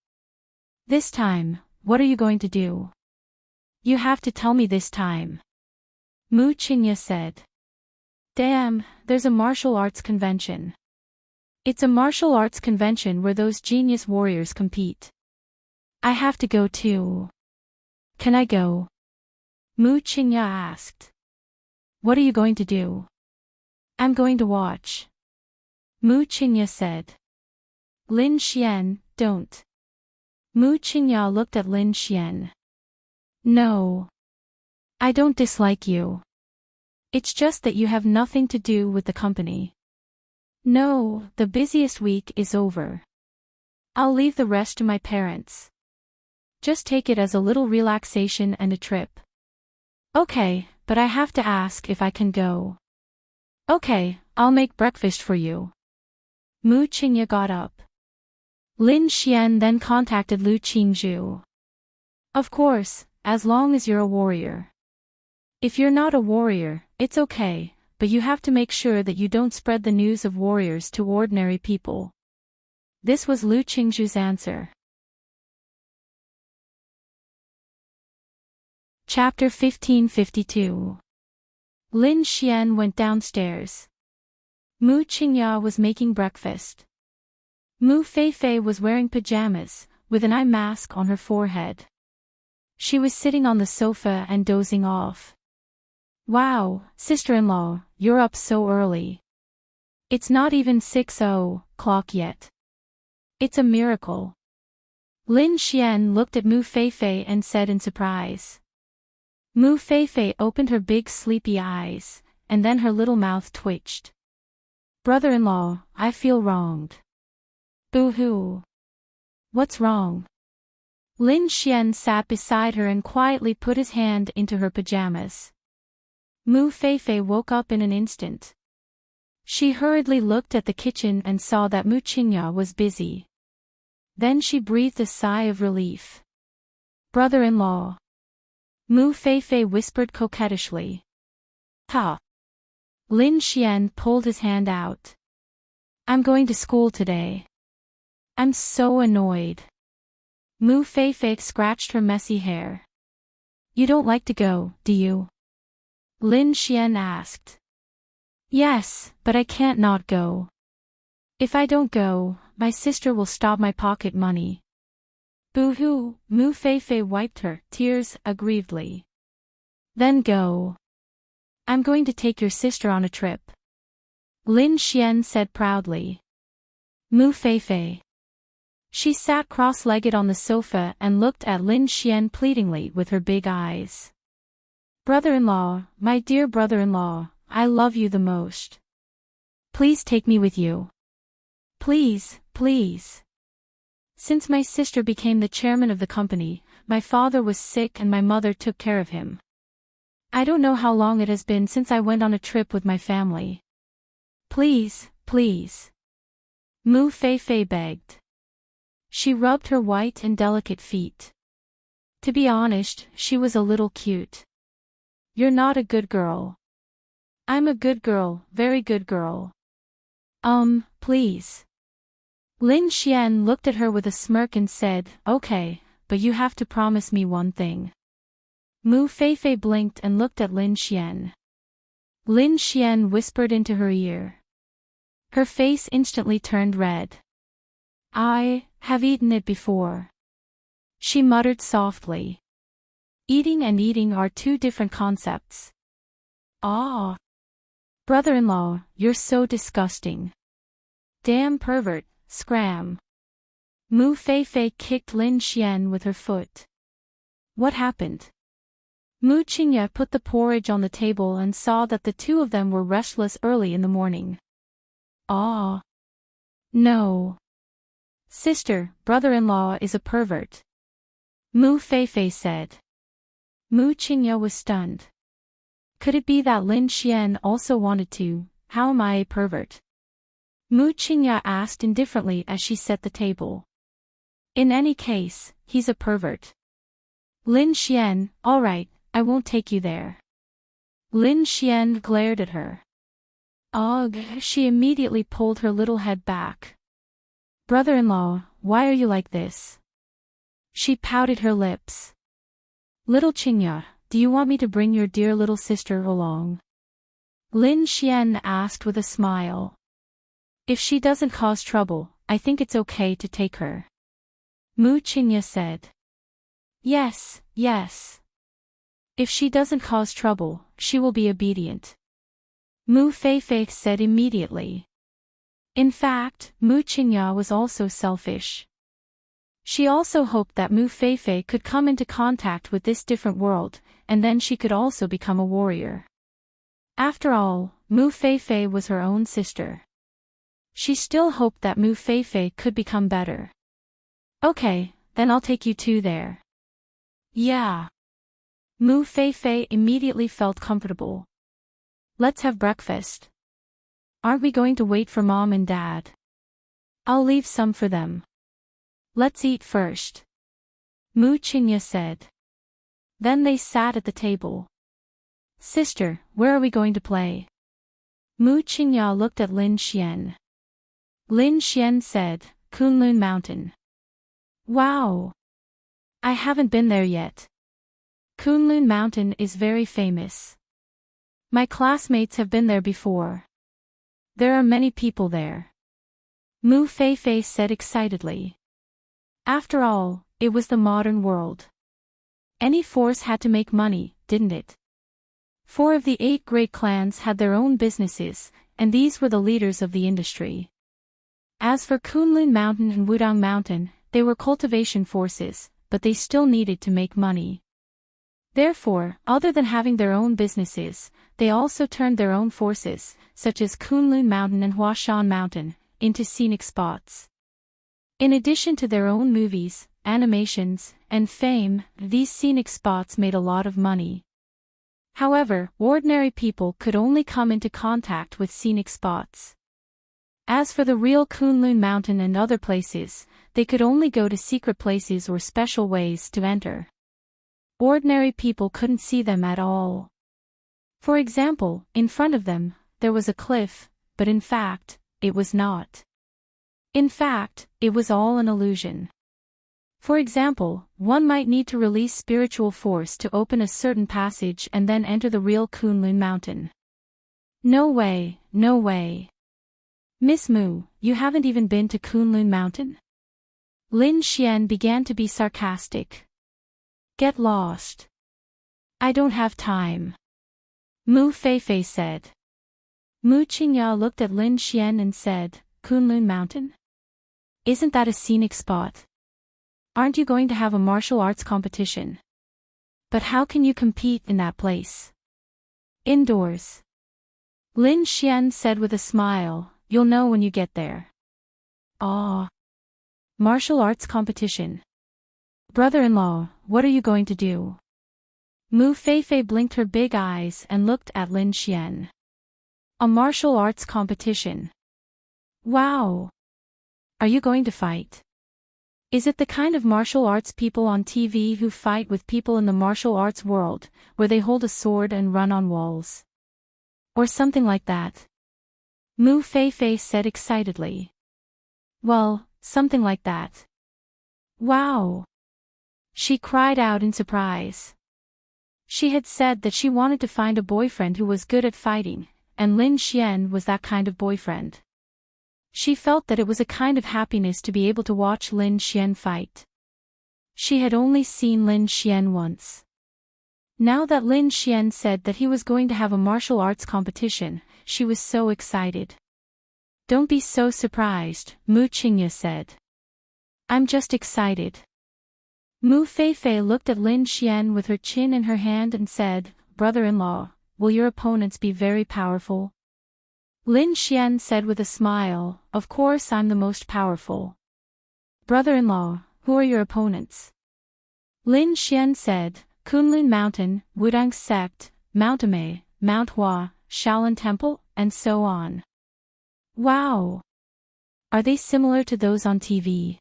This time, what are you going to do? You have to tell me this time. Mu Qingya said. Damn, there's a martial arts convention. It's a martial arts convention where those genius warriors compete. I have to go too. Can I go? Mu Qingya asked. What are you going to do? I'm going to watch. Mu Qingya said. Lin Xian, don't. Mu Qingya looked at Lin Xian. No. I don't dislike you. It's just that you have nothing to do with the company. No, the busiest week is over. I'll leave the rest to my parents. Just take it as a little relaxation and a trip. Okay, but I have to ask if I can go. Okay, I'll make breakfast for you. Mu Qingya got up. Lin Xian then contacted Lu Qingzhu. Of course, as long as you're a warrior. If you're not a warrior, it's okay, but you have to make sure that you don't spread the news of warriors to ordinary people. This was Lu Qingzhu's answer. Chapter 1552. Lin Xian went downstairs. Mu Qingya was making breakfast. Mu Feifei was wearing pajamas, with an eye mask on her forehead. She was sitting on the sofa and dozing off. Wow, sister-in-law, you're up so early. It's not even 6:00 yet. It's a miracle. Lin Xian looked at Mu Feifei and said in surprise. Mu Feifei opened her big sleepy eyes, and then her little mouth twitched. Brother-in-law, I feel wronged. Boo-hoo. What's wrong? Lin Xian sat beside her and quietly put his hand into her pajamas. Mu Feifei woke up in an instant. She hurriedly looked at the kitchen and saw that Mu Qingya was busy. Then she breathed a sigh of relief. Brother-in-law. Mu Feifei whispered coquettishly. Ha! Lin Xian pulled his hand out. I'm going to school today. I'm so annoyed. Mu Feifei scratched her messy hair. You don't like to go, do you? Lin Xian asked. Yes, but I can't not go. If I don't go, my sister will stop my pocket money. Boo-hoo, Mu Feifei wiped her tears aggrievedly. Then go. I'm going to take your sister on a trip. Lin Xian said proudly. Mu Feifei. She sat cross-legged on the sofa and looked at Lin Xian pleadingly with her big eyes. Brother-in-law, my dear brother-in-law, I love you the most. Please take me with you. Please, please. Since my sister became the chairman of the company, my father was sick and my mother took care of him. I don't know how long it has been since I went on a trip with my family. Please, please. Mu Feifei begged. She rubbed her white and delicate feet. To be honest, she was a little cute. You're not a good girl. I'm a good girl, very good girl. Please. Lin Xian looked at her with a smirk and said, Okay, but you have to promise me one thing. Mu Feifei blinked and looked at Lin Xian. Lin Xian whispered into her ear. Her face instantly turned red. I have eaten it before. She muttered softly. Eating and eating are two different concepts. Ah. Brother-in-law, you're so disgusting. Damn pervert, scram. Mu Feifei kicked Lin Xian with her foot. What happened? Mu Qingya put the porridge on the table and saw that the two of them were restless early in the morning. Ah. No. Sister, brother-in-law is a pervert. Mu Feifei said. Mu Qingya was stunned. Could it be that Lin Xian also wanted to? How am I a pervert? Mu Qingya asked indifferently as she set the table. In any case, he's a pervert. Lin Xian, all right, I won't take you there. Lin Xian glared at her. Ugh, she immediately pulled her little head back. Brother-in-law, why are you like this? She pouted her lips. Little Qingya, do you want me to bring your dear little sister along? Lin Xian asked with a smile. If she doesn't cause trouble, I think it's okay to take her. Mu Qingya said. Yes, yes. If she doesn't cause trouble, she will be obedient. Mu Feifei said immediately. In fact, Mu Qingya was also selfish. She also hoped that Mu Feifei could come into contact with this different world, and then she could also become a warrior. After all, Mu Feifei was her own sister. She still hoped that Mu Feifei could become better. Okay, then I'll take you two there. Yeah. Mu Feifei immediately felt comfortable. Let's have breakfast. Aren't we going to wait for Mom and Dad? I'll leave some for them. Let's eat first. Mu Qingya said. Then they sat at the table. Sister, where are we going to play? Mu Qingya looked at Lin Xian. Lin Xian said, Kunlun Mountain. Wow! I haven't been there yet. Kunlun Mountain is very famous. My classmates have been there before. There are many people there. Mu Feifei said excitedly. After all, it was the modern world. Any force had to make money, didn't it? 4 of the 8 great clans had their own businesses, and these were the leaders of the industry. As for Kunlun Mountain and Wudang Mountain, they were cultivation forces, but they still needed to make money. Therefore, other than having their own businesses, they also turned their own forces, such as Kunlun Mountain and Huashan Mountain, into scenic spots. In addition to their own movies, animations, and fame, these scenic spots made a lot of money. However, ordinary people could only come into contact with scenic spots. As for the real Kunlun Mountain and other places, they could only go to secret places or special ways to enter. Ordinary people couldn't see them at all. For example, in front of them, there was a cliff, but in fact, it was not. In fact, it was all an illusion. For example, one might need to release spiritual force to open a certain passage and then enter the real Kunlun Mountain. No way, no way. Miss Mu, you haven't even been to Kunlun Mountain? Lin Xian began to be sarcastic. Get lost. I don't have time. Mu Feifei said. Mu Qingya looked at Lin Xian and said, Kunlun Mountain? Isn't that a scenic spot? Aren't you going to have a martial arts competition? But how can you compete in that place? Indoors. Lin Xian said with a smile, you'll know when you get there. Ah. Martial arts competition. Brother-in-law, what are you going to do? Mu Feifei blinked her big eyes and looked at Lin Xian. A martial arts competition. Wow! Are you going to fight? Is it the kind of martial arts people on TV who fight with people in the martial arts world, where they hold a sword and run on walls? Or something like that? Mu Feifei said excitedly. Well, something like that. Wow! She cried out in surprise. She had said that she wanted to find a boyfriend who was good at fighting, and Lin Xian was that kind of boyfriend. She felt that it was a kind of happiness to be able to watch Lin Xian fight. She had only seen Lin Xian once. Now that Lin Xian said that he was going to have a martial arts competition, she was so excited. Don't be so surprised, Mu Qingya said. I'm just excited. Mu Feifei looked at Lin Xian with her chin in her hand and said, Brother-in-law, will your opponents be very powerful? Lin Xian said with a smile, Of course I'm the most powerful. Brother-in-law, who are your opponents? Lin Xian said, Kunlun Mountain, Wudang Sect, Mount Amei, Mount Hua, Shaolin Temple, and so on. Wow! Are they similar to those on TV?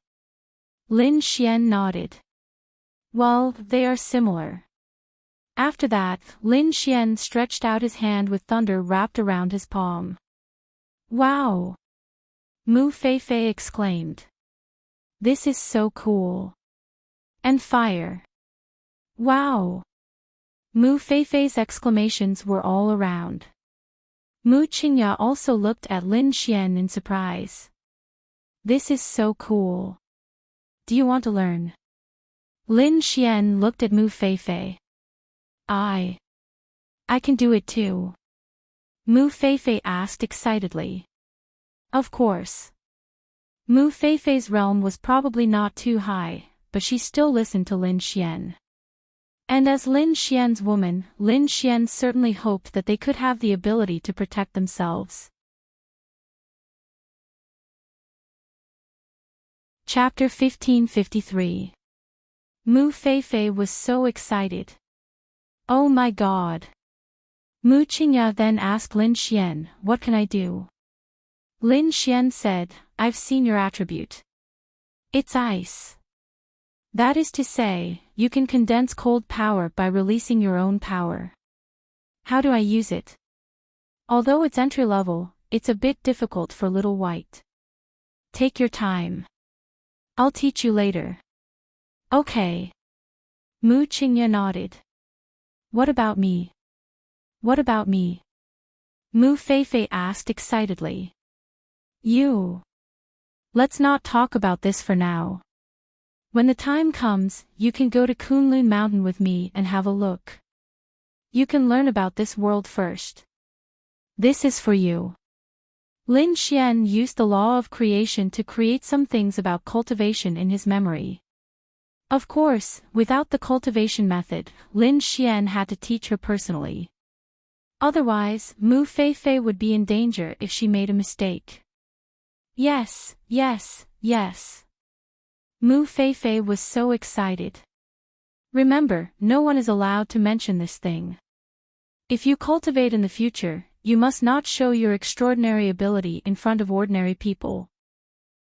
Lin Xian nodded. Well, they are similar. After that, Lin Xian stretched out his hand with thunder wrapped around his palm. Wow! Mu Feifei exclaimed. This is so cool. And fire. Wow! Mu Feifei's exclamations were all around. Mu Qingya also looked at Lin Xian in surprise. This is so cool. Do you want to learn? Lin Xian looked at Mu Feifei. I can do it too. Mu Feifei asked excitedly. Of course. Mu Feifei's realm was probably not too high, but she still listened to Lin Xian. And as Lin Xian's woman, Lin Xian certainly hoped that they could have the ability to protect themselves. Chapter 1553. Mu Feifei was so excited. Oh my god! Mu Qingya then asked Lin Xian, what can I do? Lin Xian said, I've seen your attribute. It's ice. That is to say, you can condense cold power by releasing your own power. How do I use it? Although it's entry level, it's a bit difficult for Little White. Take your time. I'll teach you later. Okay. Mu Qingya nodded. What about me? What about me? Mu Feifei asked excitedly. You. Let's not talk about this for now. When the time comes, you can go to Kunlun Mountain with me and have a look. You can learn about this world first. This is for you. Lin Xian used the law of creation to create some things about cultivation in his memory. Of course, without the cultivation method, Lin Xian had to teach her personally. Otherwise, Mu Feifei would be in danger if she made a mistake. Yes, yes, yes. Mu Feifei was so excited. Remember, no one is allowed to mention this thing. If you cultivate in the future, you must not show your extraordinary ability in front of ordinary people.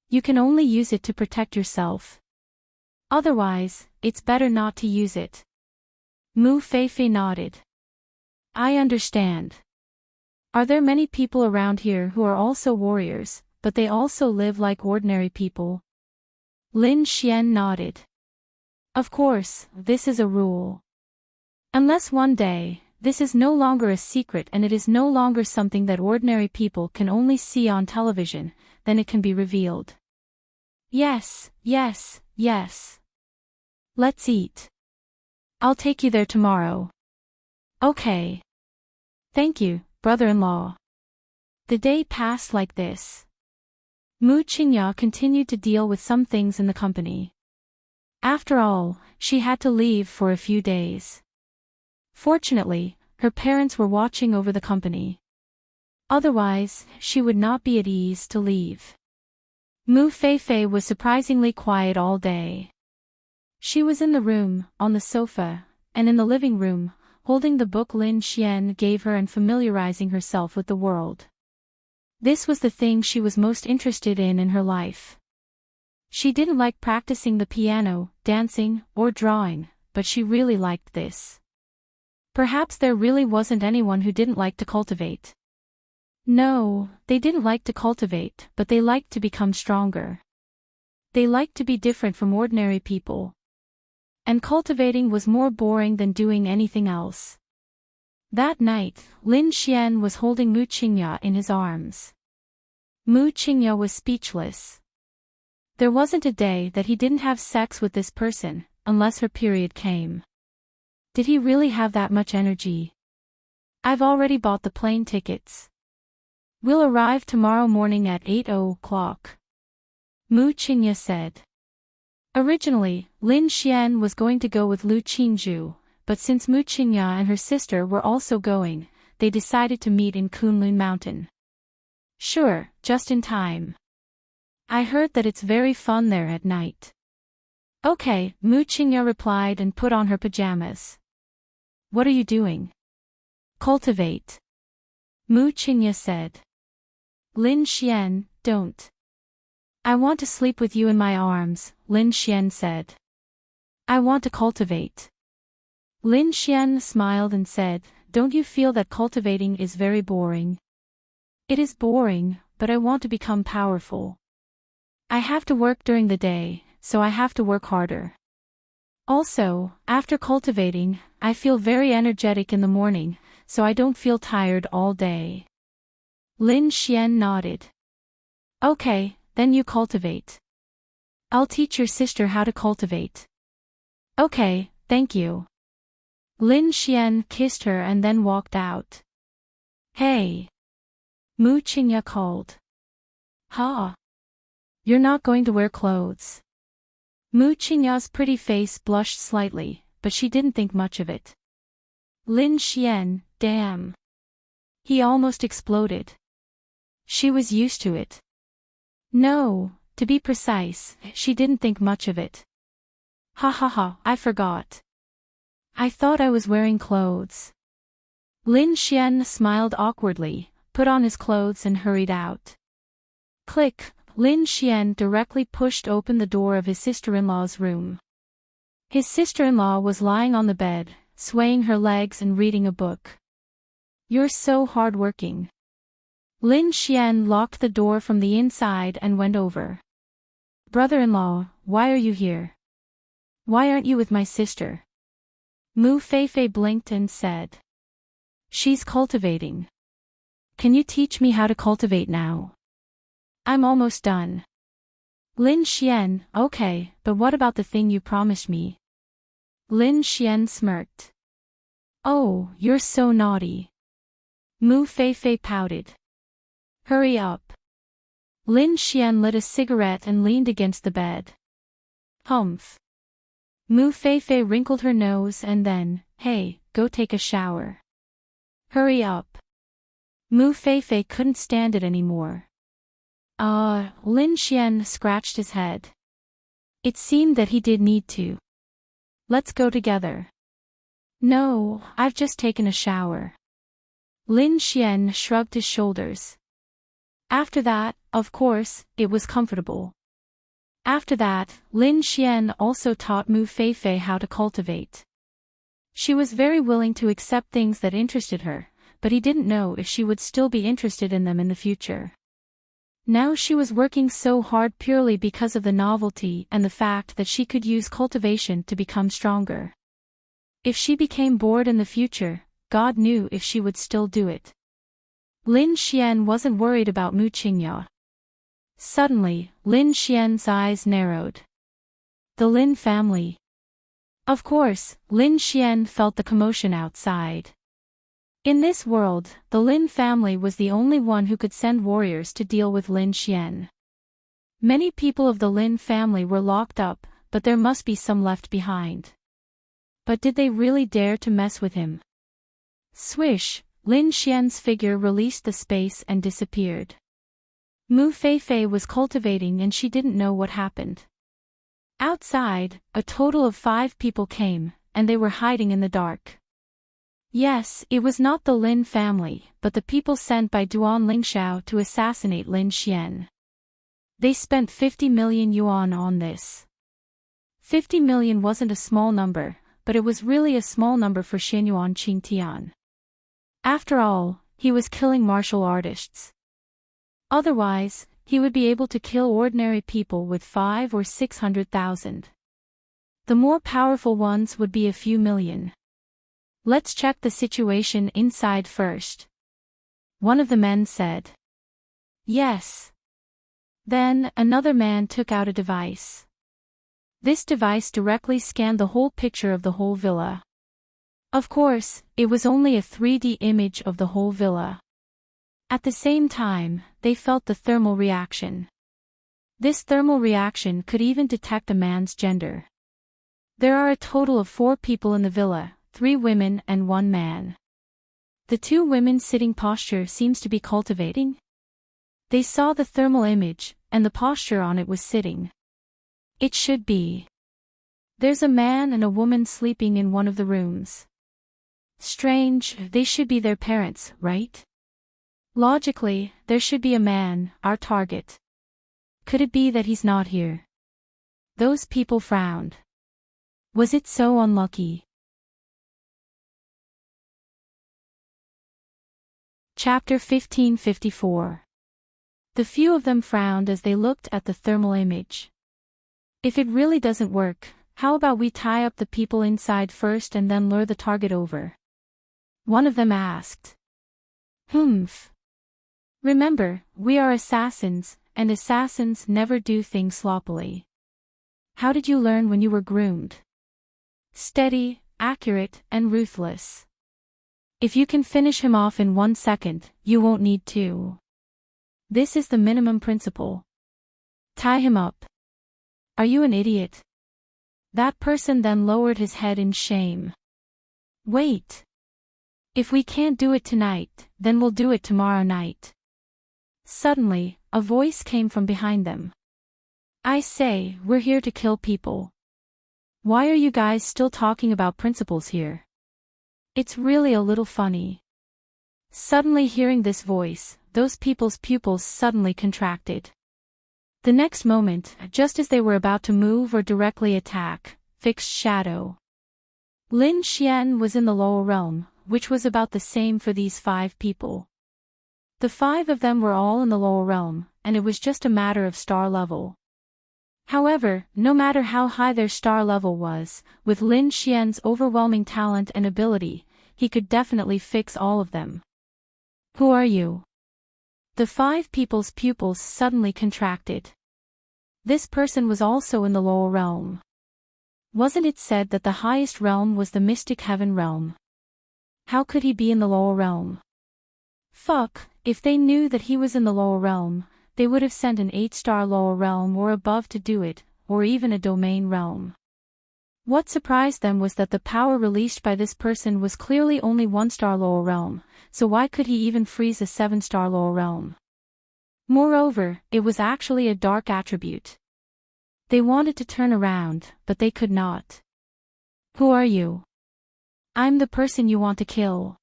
You can only use it to protect yourself. Otherwise, it's better not to use it. Mu Feifei nodded. I understand. Are there many people around here who are also warriors, but they also live like ordinary people? Lin Xian nodded. Of course, this is a rule. Unless one day, this is no longer a secret and it is no longer something that ordinary people can only see on television, then it can be revealed. Yes, yes, yes. Let's eat. I'll take you there tomorrow. Okay. Thank you, brother-in-law. The day passed like this. Mu Qingya continued to deal with some things in the company. After all, she had to leave for a few days. Fortunately, her parents were watching over the company. Otherwise, she would not be at ease to leave. Mu Feifei was surprisingly quiet all day. She was in the room, on the sofa, and in the living room, holding the book Lin Xian gave her and familiarizing herself with the world. This was the thing she was most interested in her life. She didn't like practicing the piano, dancing, or drawing, but she really liked this. Perhaps there really wasn't anyone who didn't like to cultivate. No, they didn't like to cultivate, but they liked to become stronger. They liked to be different from ordinary people. And cultivating was more boring than doing anything else. That night, Lin Xian was holding Mu Qingya in his arms. Mu Qingya was speechless. There wasn't a day that he didn't have sex with this person, unless her period came. Did he really have that much energy? I've already bought the plane tickets. We'll arrive tomorrow morning at 8:00. Mu Qingya said. Originally, Lin Xian was going to go with Lu Qingzhu, but since Mu Qingya and her sister were also going, they decided to meet in Kunlun Mountain. Sure, just in time. I heard that it's very fun there at night. Okay, Mu Qingya replied and put on her pajamas. What are you doing? Cultivate. Mu Qingya said. Lin Xian, don't. I want to sleep with you in my arms, Lin Xian said. I want to cultivate. Lin Xian smiled and said, don't you feel that cultivating is very boring? It is boring, but I want to become powerful. I have to work during the day, so I have to work harder. Also, after cultivating, I feel very energetic in the morning, so I don't feel tired all day. Lin Xian nodded. Okay, then you cultivate. I'll teach your sister how to cultivate. Okay, thank you. Lin Xian kissed her and then walked out. Hey! Mu Qingya called. Ha! You're not going to wear clothes. Mu Qingya's pretty face blushed slightly, but she didn't think much of it. Lin Xian, damn. He almost exploded. She was used to it. No, to be precise, she didn't think much of it. Ha ha ha, I forgot. I thought I was wearing clothes. Lin Xian smiled awkwardly, put on his clothes and hurried out. Click, Lin Xian directly pushed open the door of his sister-in-law's room. His sister-in-law was lying on the bed, swaying her legs and reading a book. You're so hard-working. Lin Xian locked the door from the inside and went over. Brother-in-law, why are you here? Why aren't you with my sister? Mu Feifei blinked and said. She's cultivating. Can you teach me how to cultivate now? I'm almost done. Lin Xian, okay, but what about the thing you promised me? Lin Xian smirked. Oh, you're so naughty. Mu Feifei pouted. Hurry up. Lin Xian lit a cigarette and leaned against the bed. Humph. Mu Feifei wrinkled her nose and then, hey, go take a shower. Hurry up. Mu Feifei couldn't stand it anymore. Lin Xian scratched his head. It seemed that he did need to. Let's go together. No, I've just taken a shower. Lin Xian shrugged his shoulders. After that, of course, it was comfortable. After that, Lin Xian also taught Mu Feifei how to cultivate. She was very willing to accept things that interested her, but he didn't know if she would still be interested in them in the future. Now she was working so hard purely because of the novelty and the fact that she could use cultivation to become stronger. If she became bored in the future, God knew if she would still do it. Lin Xian wasn't worried about Mu Qingya. Suddenly, Lin Xian's eyes narrowed. The Lin family. Of course, Lin Xian felt the commotion outside. In this world, the Lin family was the only one who could send warriors to deal with Lin Xian. Many people of the Lin family were locked up, but there must be some left behind. But did they really dare to mess with him? Swish, Lin Xian's figure released the space and disappeared. Mu Feifei was cultivating and she didn't know what happened. Outside, a total of 5 people came, and they were hiding in the dark. Yes, it was not the Lin family, but the people sent by Duan Lingxiao to assassinate Lin Xian. They spent 50 million yuan on this. 50 million wasn't a small number, but it was really a small number for Xinyuan Qingtian. After all, he was killing martial artists. Otherwise, he would be able to kill ordinary people with 5 or 600,000. The more powerful ones would be a few million. Let's check the situation inside first. One of the men said. Yes. Then, another man took out a device. This device directly scanned the whole picture of the whole villa. Of course, it was only a 3D image of the whole villa. At the same time, they felt the thermal reaction. This thermal reaction could even detect a man's gender. There are a total of 4 people in the villa, 3 women and 1 man. The 2 women's sitting posture seems to be cultivating. They saw the thermal image, and the posture on it was sitting. It should be. There's a man and a woman sleeping in one of the rooms. Strange, they should be their parents, right? Logically, there should be a man, our target. Could it be that he's not here? Those people frowned. Was it so unlucky? Chapter 1554. The few of them frowned as they looked at the thermal image. If it really doesn't work, how about we tie up the people inside first and then lure the target over? One of them asked. Humph. Remember, we are assassins, and assassins never do things sloppily. How did you learn when you were groomed? Steady, accurate, and ruthless. If you can finish him off in 1 second, you won't need to. This is the minimum principle. Tie him up. Are you an idiot? That person then lowered his head in shame. Wait. If we can't do it tonight, then we'll do it tomorrow night. Suddenly, a voice came from behind them. I say, we're here to kill people. Why are you guys still talking about principles here? It's really a little funny. Suddenly hearing this voice, those people's pupils suddenly contracted. The next moment, just as they were about to move or directly attack, fixed shadow. Lin Xian was in the lower realm, which was about the same for these 5 people. The 5 of them were all in the lower realm, and it was just a matter of star level. However, no matter how high their star level was, with Lin Xian's overwhelming talent and ability, he could definitely fix all of them. Who are you? The five people's pupils suddenly contracted. This person was also in the lower realm. Wasn't it said that the highest realm was the mystic heaven realm? How could he be in the lower realm? Fuck, if they knew that he was in the lower realm, they would have sent an 8-star lower realm or above to do it, or even a domain realm. What surprised them was that the power released by this person was clearly only 1-star lower realm, so why could he even freeze a 7-star lower realm? Moreover, it was actually a dark attribute. They wanted to turn around, but they could not. Who are you? I'm the person you want to kill.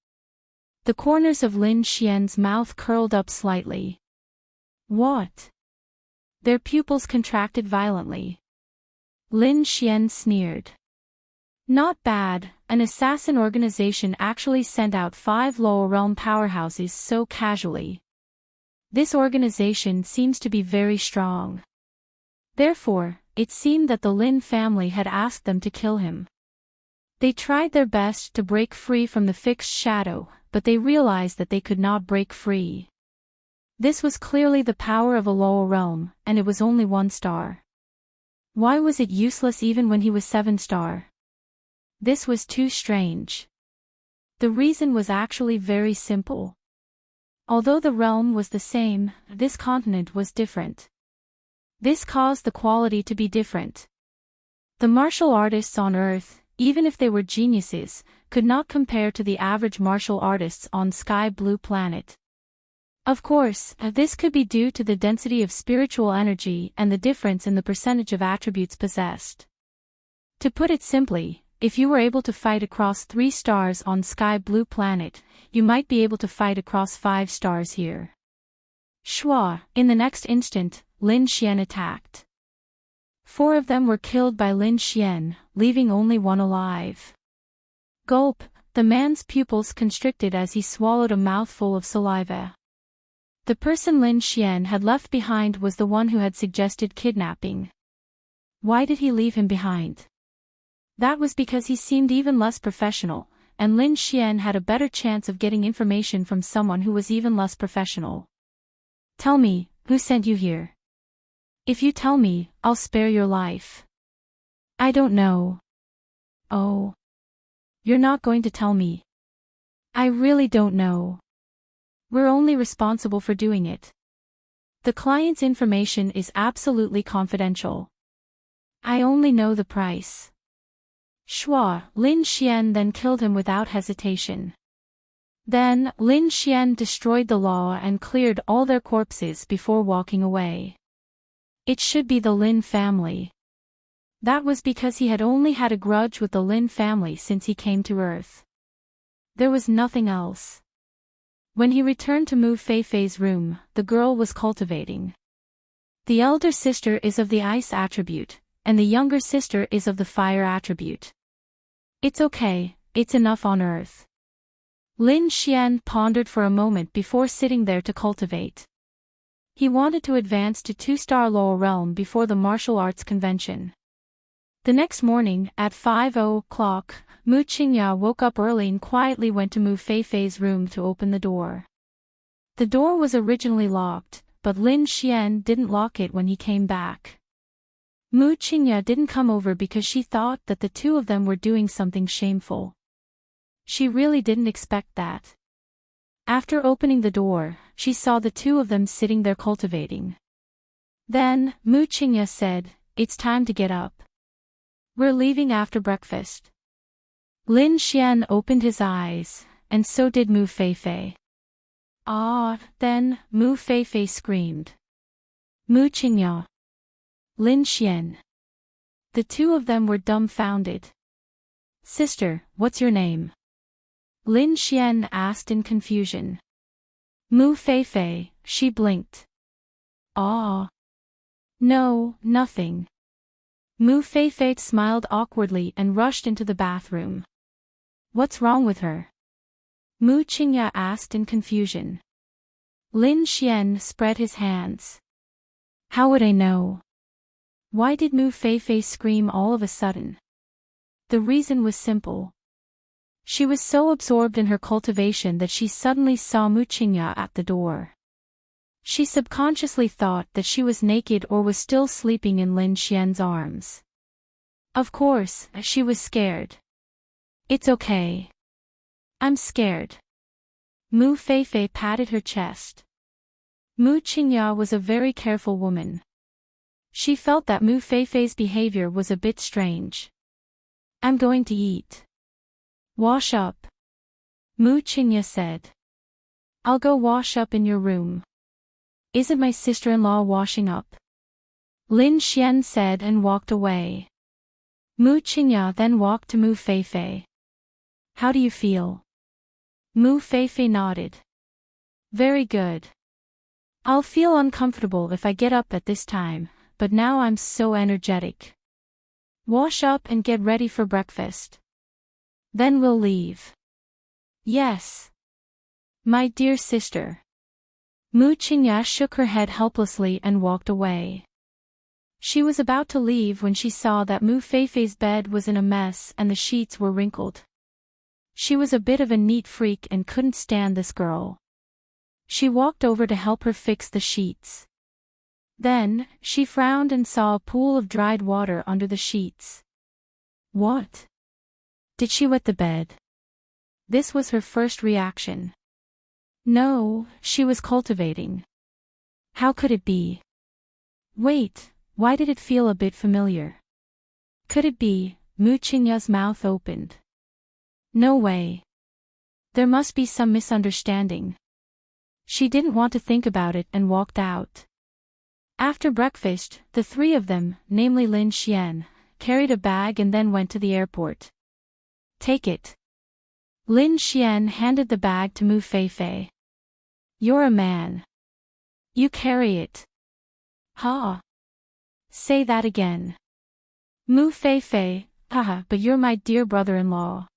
The corners of Lin Xian's mouth curled up slightly. What? Their pupils contracted violently. Lin Xian sneered. Not bad, an assassin organization actually sent out 5 lower realm powerhouses so casually. This organization seems to be very strong. Therefore, it seemed that the Lin family had asked them to kill him. They tried their best to break free from the fixed shadow, but they realized that they could not break free. This was clearly the power of a lower realm, and it was only 1 star. Why was it useless even when he was 7-star? This was too strange. The reason was actually very simple. Although the realm was the same, this continent was different. This caused the quality to be different. The martial artists on Earth, even if they were geniuses, could not compare to the average martial artists on Sky Blue Planet. Of course, this could be due to the density of spiritual energy and the difference in the percentage of attributes possessed. To put it simply, if you were able to fight across 3 stars on Sky Blue Planet, you might be able to fight across 5 stars here. Shua, in the next instant, Lin Xian attacked. 4 of them were killed by Lin Xian, leaving only 1 alive. Gulp, the man's pupils constricted as he swallowed a mouthful of saliva. The person Lin Xian had left behind was the one who had suggested kidnapping. Why did he leave him behind? That was because he seemed even less professional, and Lin Xian had a better chance of getting information from someone who was even less professional. Tell me, who sent you here? If you tell me, I'll spare your life. I don't know. Oh. You're not going to tell me. I really don't know. We're only responsible for doing it. The client's information is absolutely confidential. I only know the price. Shua, Lin Xian then killed him without hesitation. Then, Lin Xian destroyed the law and cleared all their corpses before walking away. It should be the Lin family. That was because he had only had a grudge with the Lin family since he came to Earth. There was nothing else. When he returned to Mu Feifei's room, the girl was cultivating. The elder sister is of the ice attribute, and the younger sister is of the fire attribute. It's okay, it's enough on Earth. Lin Xian pondered for a moment before sitting there to cultivate. He wanted to advance to 2-star lower realm before the martial arts convention. The next morning, at 5:00, Mu Qingya woke up early and quietly went to Mu Feifei's room to open the door. The door was originally locked, but Lin Xian didn't lock it when he came back. Mu Qingya didn't come over because she thought that the 2 of them were doing something shameful. She really didn't expect that. After opening the door, she saw the 2 of them sitting there cultivating. Then, Mu Qingya said, "It's time to get up. We're leaving after breakfast." Lin Xian opened his eyes, and so did Mu Feifei. Ah, then, Mu Feifei screamed. Mu Qingya. Lin Xian. The 2 of them were dumbfounded. "Sister, what's your name?" Lin Xian asked in confusion. Mu Feifei, she blinked. Ah. No, nothing. Mu Feifei smiled awkwardly and rushed into the bathroom. What's wrong with her? Mu Qingya asked in confusion. Lin Xian spread his hands. How would I know? Why did Mu Feifei scream all of a sudden? The reason was simple. She was so absorbed in her cultivation that she suddenly saw Mu Qingya at the door. She subconsciously thought that she was naked or was still sleeping in Lin Xian's arms. Of course, she was scared. It's okay. I'm scared. Mu Feifei patted her chest. Mu Qingya was a very careful woman. She felt that Mu Feifei's behavior was a bit strange. I'm going to eat. Wash up. Mu Qingya said. I'll go wash up in your room. Isn't my sister-in-law washing up? Lin Xian said and walked away. Mu Qingya then walked to Mu Feifei. How do you feel? Mu Feifei nodded. Very good. I'll feel uncomfortable if I get up at this time, but now I'm so energetic. Wash up and get ready for breakfast. Then we'll leave. Yes. My dear sister. Mu Qingya shook her head helplessly and walked away. She was about to leave when she saw that Mu Feifei's bed was in a mess and the sheets were wrinkled. She was a bit of a neat freak and couldn't stand this girl. She walked over to help her fix the sheets. Then, she frowned and saw a pool of dried water under the sheets. What? Did she wet the bed? This was her first reaction. No, she was cultivating. How could it be? Wait, why did it feel a bit familiar? Could it be? Mu Qingya's mouth opened. No way. There must be some misunderstanding. She didn't want to think about it and walked out. After breakfast, the three of them, namely Lin Xian, carried a bag and then went to the airport. Take it. Lin Xian handed the bag to Mu Feifei. You're a man. You carry it. Ha. Say that again. Mu Feifei, haha, but you're my dear brother-in-law.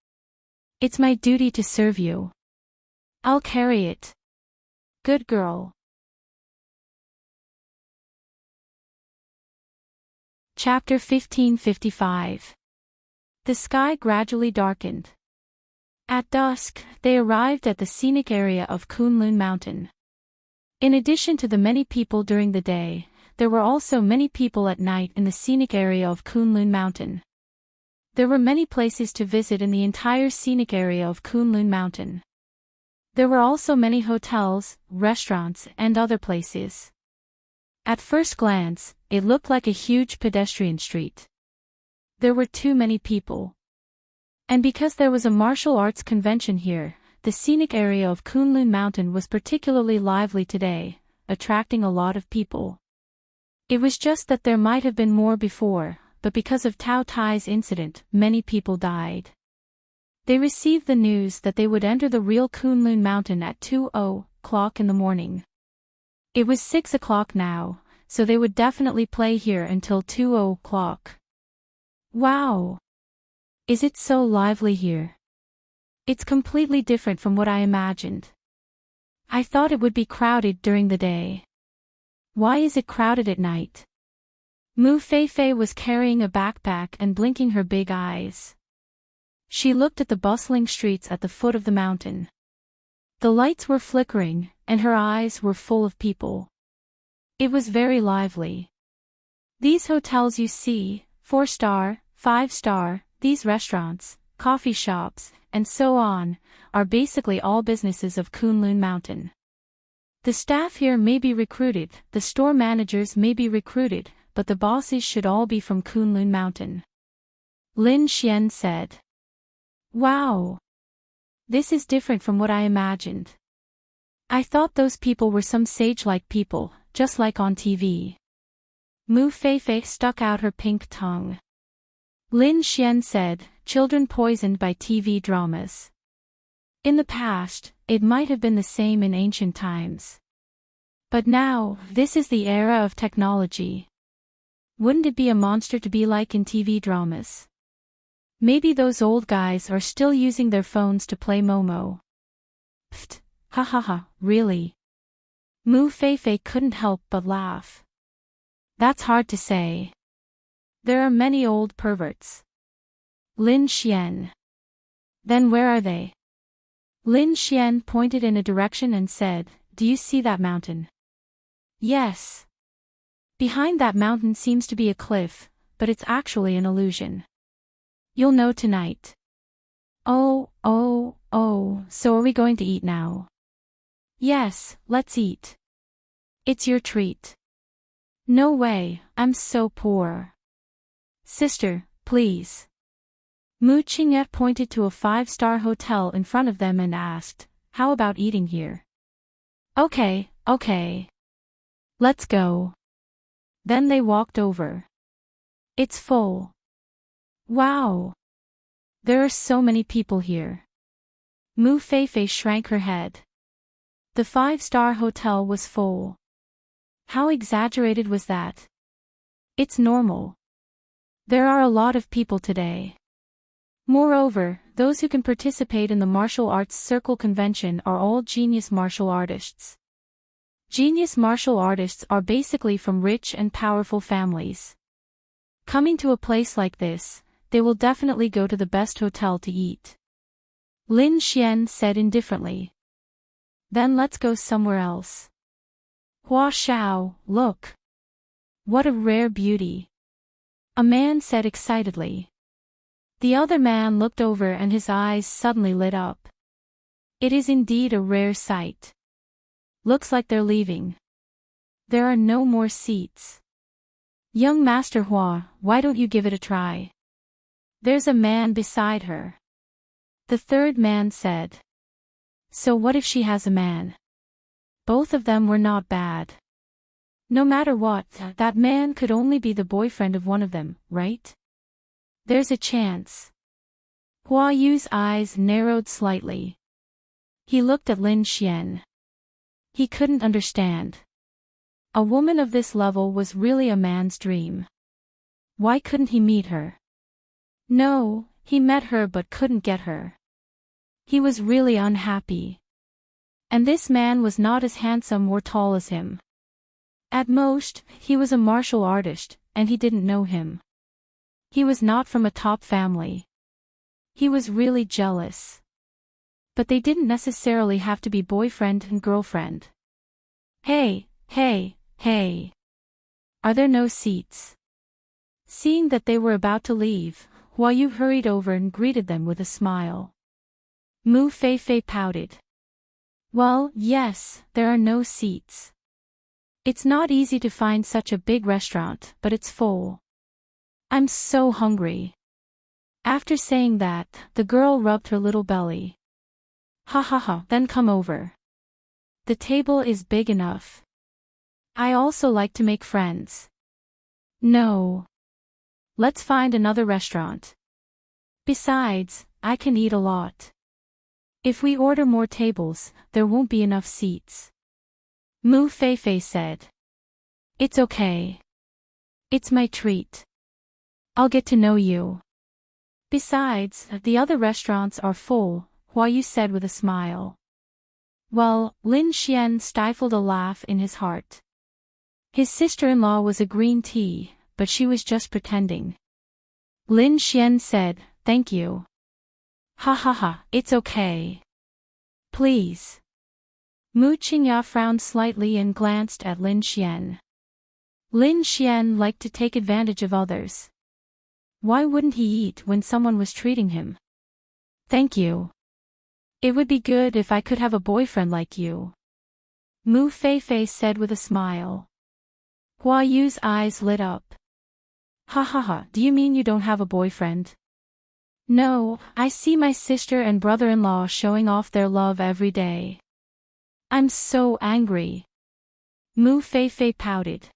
It's my duty to serve you. I'll carry it. Good girl. Chapter 1555. The sky gradually darkened. At dusk, they arrived at the scenic area of Kunlun Mountain. In addition to the many people during the day, there were also many people at night in the scenic area of Kunlun Mountain. There were many places to visit in the entire scenic area of Kunlun Mountain. There were also many hotels, restaurants, and other places. At first glance, it looked like a huge pedestrian street. There were too many people. And because there was a martial arts convention here, the scenic area of Kunlun Mountain was particularly lively today, attracting a lot of people. It was just that there might have been more before, but because of Tao Tai's incident, many people died. They received the news that they would enter the real Kunlun Mountain at 2:00 in the morning. It was 6 o'clock now, so they would definitely play here until 2:00. Wow! Is it so lively here? It's completely different from what I imagined. I thought it would be crowded during the day. Why is it crowded at night? Mu Feifei was carrying a backpack and blinking her big eyes. She looked at the bustling streets at the foot of the mountain. The lights were flickering, and her eyes were full of people. It was very lively. These hotels you see, 4-star, 5-star, these restaurants, coffee shops, and so on, are basically all businesses of Kunlun Mountain. The staff here may be recruited, the store managers may be recruited, but the bosses should all be from Kunlun Mountain. Lin Xian said. Wow! This is different from what I imagined. I thought those people were some sage-like people, just like on TV. Mu Feifei stuck out her pink tongue. Lin Xian said, children poisoned by TV dramas. In the past, it might have been the same in ancient times. But now, this is the era of technology. Wouldn't it be a monster to be like in TV dramas? Maybe those old guys are still using their phones to play Momo. Pfft, ha ha ha, really? Mu Feifei couldn't help but laugh. That's hard to say. There are many old perverts. Lin Xian. Then where are they? Lin Xian pointed in a direction and said, do you see that mountain? Yes. Behind that mountain seems to be a cliff, but it's actually an illusion. You'll know tonight. Oh, so are we going to eat now? Yes, let's eat. It's your treat. No way, I'm so poor. Sister, please. Mu Qingye pointed to a 5-star hotel in front of them and asked, how about eating here? Okay. Let's go. Then they walked over. It's full. Wow. There are so many people here. Mu Feifei shrank her head. The 5-star hotel was full. How exaggerated was that? It's normal. There are a lot of people today. Moreover, those who can participate in the martial arts circle convention are all genius martial artists. Genius martial artists are basically from rich and powerful families. Coming to a place like this, they will definitely go to the best hotel to eat. Lin Xian said indifferently. Then let's go somewhere else. Hua Xiao, look. What a rare beauty. A man said excitedly. The other man looked over and his eyes suddenly lit up. It is indeed a rare sight. Looks like they're leaving. There are no more seats. Young Master Hua, why don't you give it a try? There's a man beside her. The third man said. So what if she has a man? Both of them were not bad. No matter what, that man could only be the boyfriend of one of them, right? There's a chance. Hua Yu's eyes narrowed slightly. He looked at Lin Xian. He couldn't understand. A woman of this level was really a man's dream. Why couldn't he meet her? No, he met her but couldn't get her. He was really unhappy. And this man was not as handsome or tall as him. At most, he was a martial artist, and he didn't know him. He was not from a top family. He was really jealous. But they didn't necessarily have to be boyfriend and girlfriend. Hey. Are there no seats? Seeing that they were about to leave, Hua Yu hurried over and greeted them with a smile. Mu Feifei pouted. Well, yes, there are no seats. It's not easy to find such a big restaurant, but it's full. I'm so hungry. After saying that, the girl rubbed her little belly. Ha, then come over. The table is big enough. I also like to make friends. No. Let's find another restaurant. Besides, I can eat a lot. If we order more tables, there won't be enough seats. Mu Feifei said. It's okay. It's my treat. I'll get to know you. Besides, the other restaurants are full, Hua Yu said with a smile. Well, Lin Xian stifled a laugh in his heart. His sister-in-law was a green tea, but she was just pretending. Lin Xian said, thank you. Ha, it's okay. Please. Mu Qingye frowned slightly and glanced at Lin Xian. Lin Xian liked to take advantage of others. Why wouldn't he eat when someone was treating him? Thank you. It would be good if I could have a boyfriend like you. Mu Feifei said with a smile. Hua Yu's eyes lit up. Ha, do you mean you don't have a boyfriend? No, I see my sister and brother-in-law showing off their love every day. I'm so angry. Mu Feifei pouted.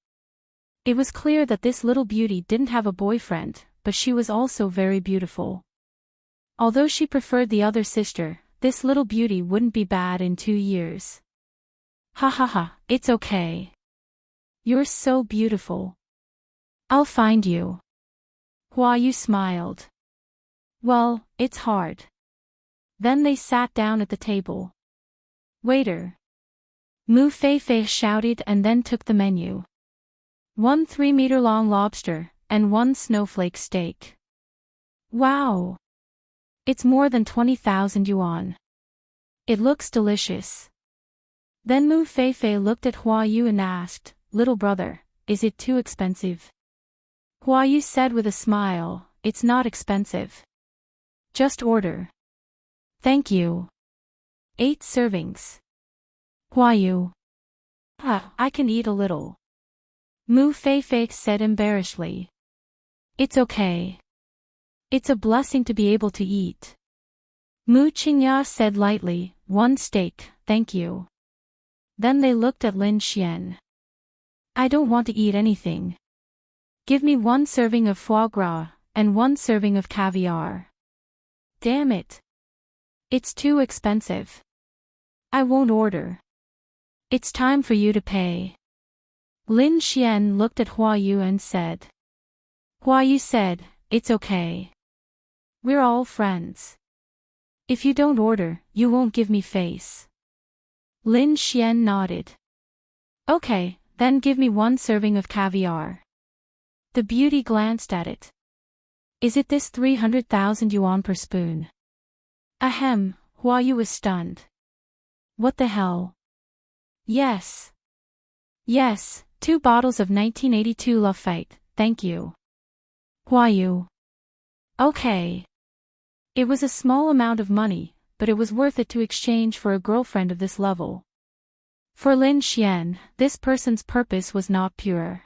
It was clear that this little beauty didn't have a boyfriend, but she was also very beautiful. Although she preferred the other sister, this little beauty wouldn't be bad in 2 years. Ha, it's okay. You're so beautiful. I'll find you. Hua Yu smiled. Well, it's hard. Then they sat down at the table. Waiter. Mu Feifei shouted and then took the menu. 1 3-meter-long lobster, and 1 snowflake steak. Wow! It's more than 20,000 yuan. It looks delicious. Then Mu Feifei looked at Hua Yu and asked, "Little brother, is it too expensive?" Hua Yu said with a smile, "It's not expensive. Just order." "Thank you." 8 servings. Hua Yu. I can eat a little." Mu Feifei said embarrassedly. "It's okay. It's a blessing to be able to eat." Mu Qingya said lightly, "1 steak, thank you." Then they looked at Lin Xian. "I don't want to eat anything. Give me 1 serving of foie gras, and 1 serving of caviar." "Damn it. It's too expensive. I won't order. It's time for you to pay." Lin Xian looked at Hua Yu and said. Hua Yu said, "It's okay. We're all friends. If you don't order, you won't give me face." Lin Xian nodded. "Okay, then give me 1 serving of caviar." The beauty glanced at it. "Is it this 300,000 yuan per spoon?" Ahem, Hua Yu was stunned. "What the hell?" Yes. Yes, 2 bottles of 1982 Lafite, thank you." Hua Yu. "Okay." It was a small amount of money, but it was worth it to exchange for a girlfriend of this level. For Lin Xian, this person's purpose was not pure.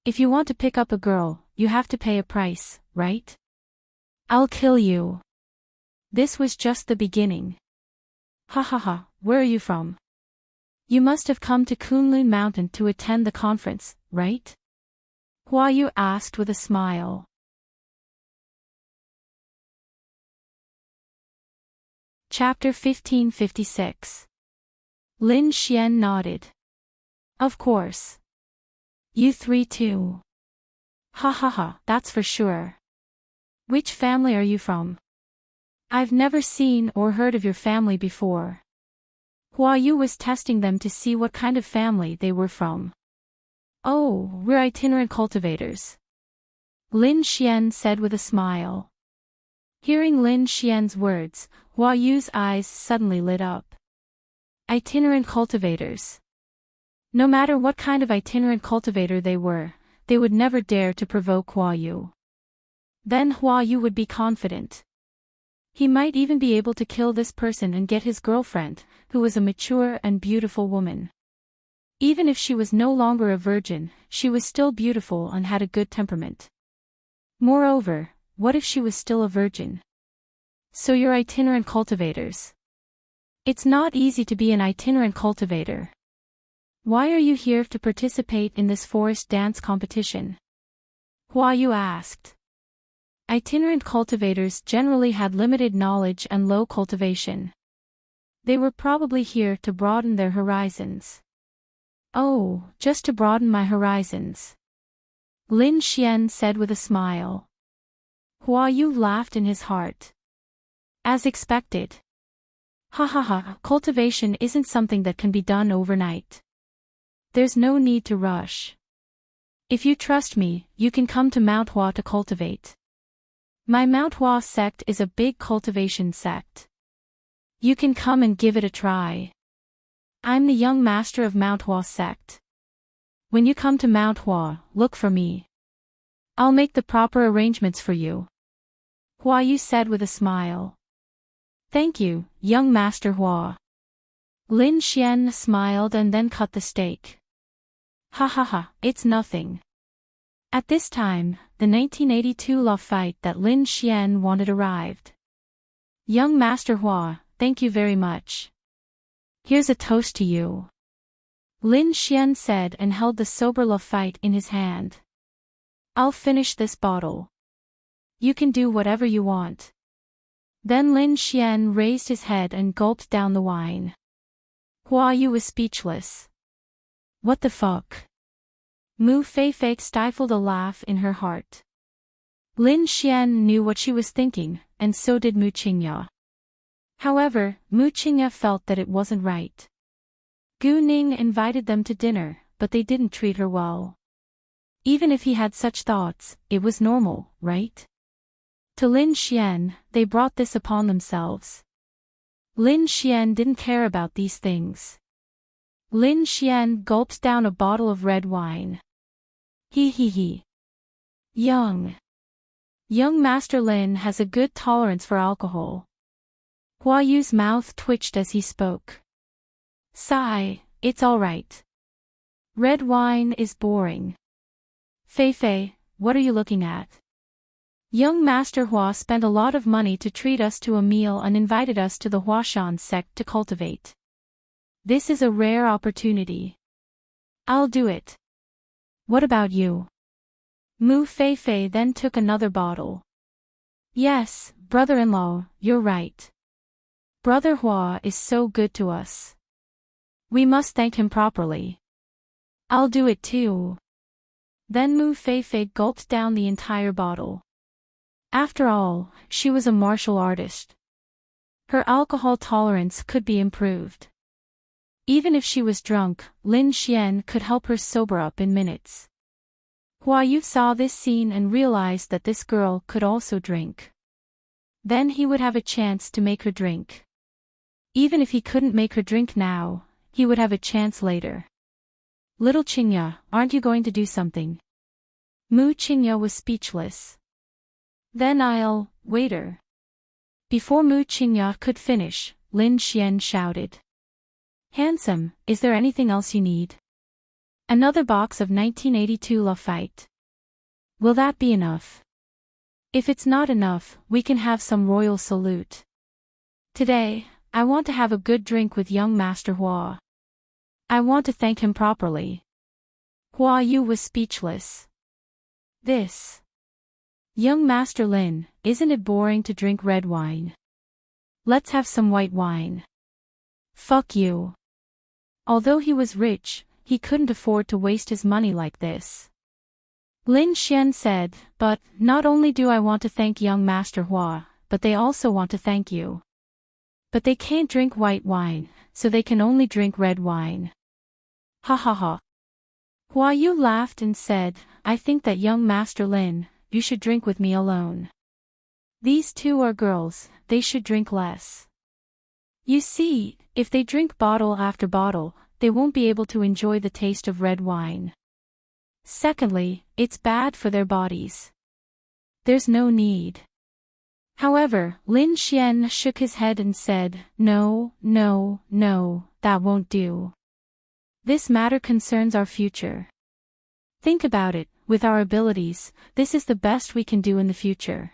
If you want to pick up a girl, you have to pay a price, right? "I'll kill you." This was just the beginning. "Ha ha ha, where are you from? You must have come to Kunlun Mountain to attend the conference, right?" Hua Yu asked with a smile. Chapter 1556. Lin Xian nodded. "Of course. You 3 too. Ha ha ha, that's for sure. Which family are you from? I've never seen or heard of your family before." Hua Yu was testing them to see what kind of family they were from. "Oh, we're itinerant cultivators," Lin Xian said with a smile. Hearing Lin Xian's words, Hua Yu's eyes suddenly lit up. Itinerant cultivators. No matter what kind of itinerant cultivator they were, they would never dare to provoke Hua Yu. Then Hua Yu would be confident. He might even be able to kill this person and get his girlfriend, who was a mature and beautiful woman. Even if she was no longer a virgin, she was still beautiful and had a good temperament. Moreover, what if she was still a virgin? "So you're itinerant cultivators. It's not easy to be an itinerant cultivator. Why are you here to participate in this forest dance competition?" Hua Yu asked. Itinerant cultivators generally had limited knowledge and low cultivation. They were probably here to broaden their horizons. "Oh, just to broaden my horizons," Lin Xian said with a smile. Hua Yu laughed in his heart. As expected. "Ha ha ha, cultivation isn't something that can be done overnight. There's no need to rush. If you trust me, you can come to Mount Hua to cultivate. My Mount Hua sect is a big cultivation sect. You can come and give it a try. I'm the young master of Mount Hua sect. When you come to Mount Hua, look for me. I'll make the proper arrangements for you," Hua Yu said with a smile. "Thank you, young Master Hua." Lin Xian smiled and then cut the steak. "Ha ha ha, it's nothing." At this time, the 1982 Lafite that Lin Xian wanted arrived. "Young Master Hua, thank you very much. Here's a toast to you," Lin Xian said and held the sober Lafite in his hand. "I'll finish this bottle. You can do whatever you want." Then Lin Xian raised his head and gulped down the wine. Hua Yu was speechless. What the fuck? Mu Feifei stifled a laugh in her heart. Lin Xian knew what she was thinking, and so did Mu Qingya. However, Mu Qingya felt that it wasn't right. Gu Ning invited them to dinner, but they didn't treat her well. Even if he had such thoughts, it was normal, right? To Lin Xian, they brought this upon themselves. Lin Xian didn't care about these things. Lin Xian gulped down a bottle of red wine. He. Young Master Lin has a good tolerance for alcohol. Hua Yu's mouth twitched as he spoke. Sigh, it's all right. Red wine is boring. Fei, what are you looking at? Young Master Hua spent a lot of money to treat us to a meal and invited us to the Huashan sect to cultivate. This is a rare opportunity. I'll do it. What about you? Mu Fei then took another bottle. Yes, brother-in-law, you're right. Brother Hua is so good to us. We must thank him properly. I'll do it too. Then Mu Fei gulped down the entire bottle. After all, she was a martial artist. Her alcohol tolerance could be improved. Even if she was drunk, Lin Xian could help her sober up in minutes. Hua Yu saw this scene and realized that this girl could also drink. Then he would have a chance to make her drink. Even if he couldn't make her drink now, he would have a chance later. Little Qingya, aren't you going to do something? Mu Qingya was speechless. Then waiter. Before Mu Qingya could finish, Lin Xian shouted. Handsome, is there anything else you need? Another box of 1982 Lafite. Will that be enough? If it's not enough, we can have some royal salute. Today, I want to have a good drink with young Master Hua. I want to thank him properly. Hua Yu was speechless. This. Young Master Lin, isn't it boring to drink red wine? Let's have some white wine. Fuck you. Although he was rich, he couldn't afford to waste his money like this. Lin Xian said, but, not only do I want to thank young Master Hua, but they also want to thank you. But they can't drink white wine, so they can only drink red wine. Ha. Hua Yu laughed and said, I think that young Master Lin, you should drink with me alone. These two are girls, they should drink less. You see, if they drink bottle after bottle, they won't be able to enjoy the taste of red wine. Secondly, it's bad for their bodies. There's no need. However, Lin Xian shook his head and said, No, that won't do. This matter concerns our future. Think about it, with our abilities, this is the best we can do in the future.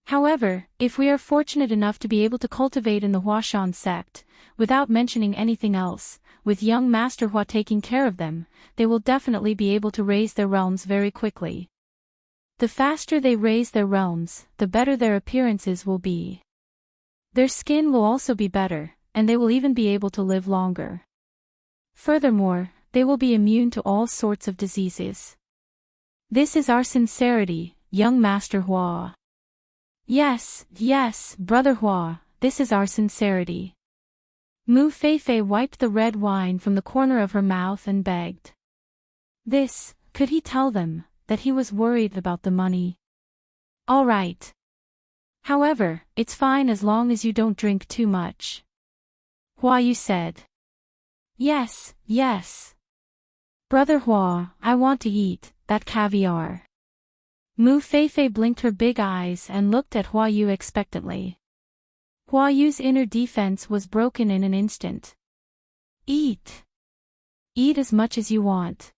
However, if we are fortunate enough to be able to cultivate in the Huashan sect, without mentioning anything else, with young Master Hua taking care of them, they will definitely be able to raise their realms very quickly. The faster they raise their realms, the better their appearances will be. Their skin will also be better, and they will even be able to live longer. Furthermore, they will be immune to all sorts of diseases. This is our sincerity, young Master Hua. Yes, brother Hua, this is our sincerity. Mu Fei wiped the red wine from the corner of her mouth and begged. Could he tell them, that he was worried about the money? All right. However, it's fine as long as you don't drink too much. Hua Yu said. Yes. Brother Hua, I want to eat that caviar. Mu Fei blinked her big eyes and looked at Hua Yu expectantly. Hua Yu's inner defense was broken in an instant. Eat. Eat as much as you want.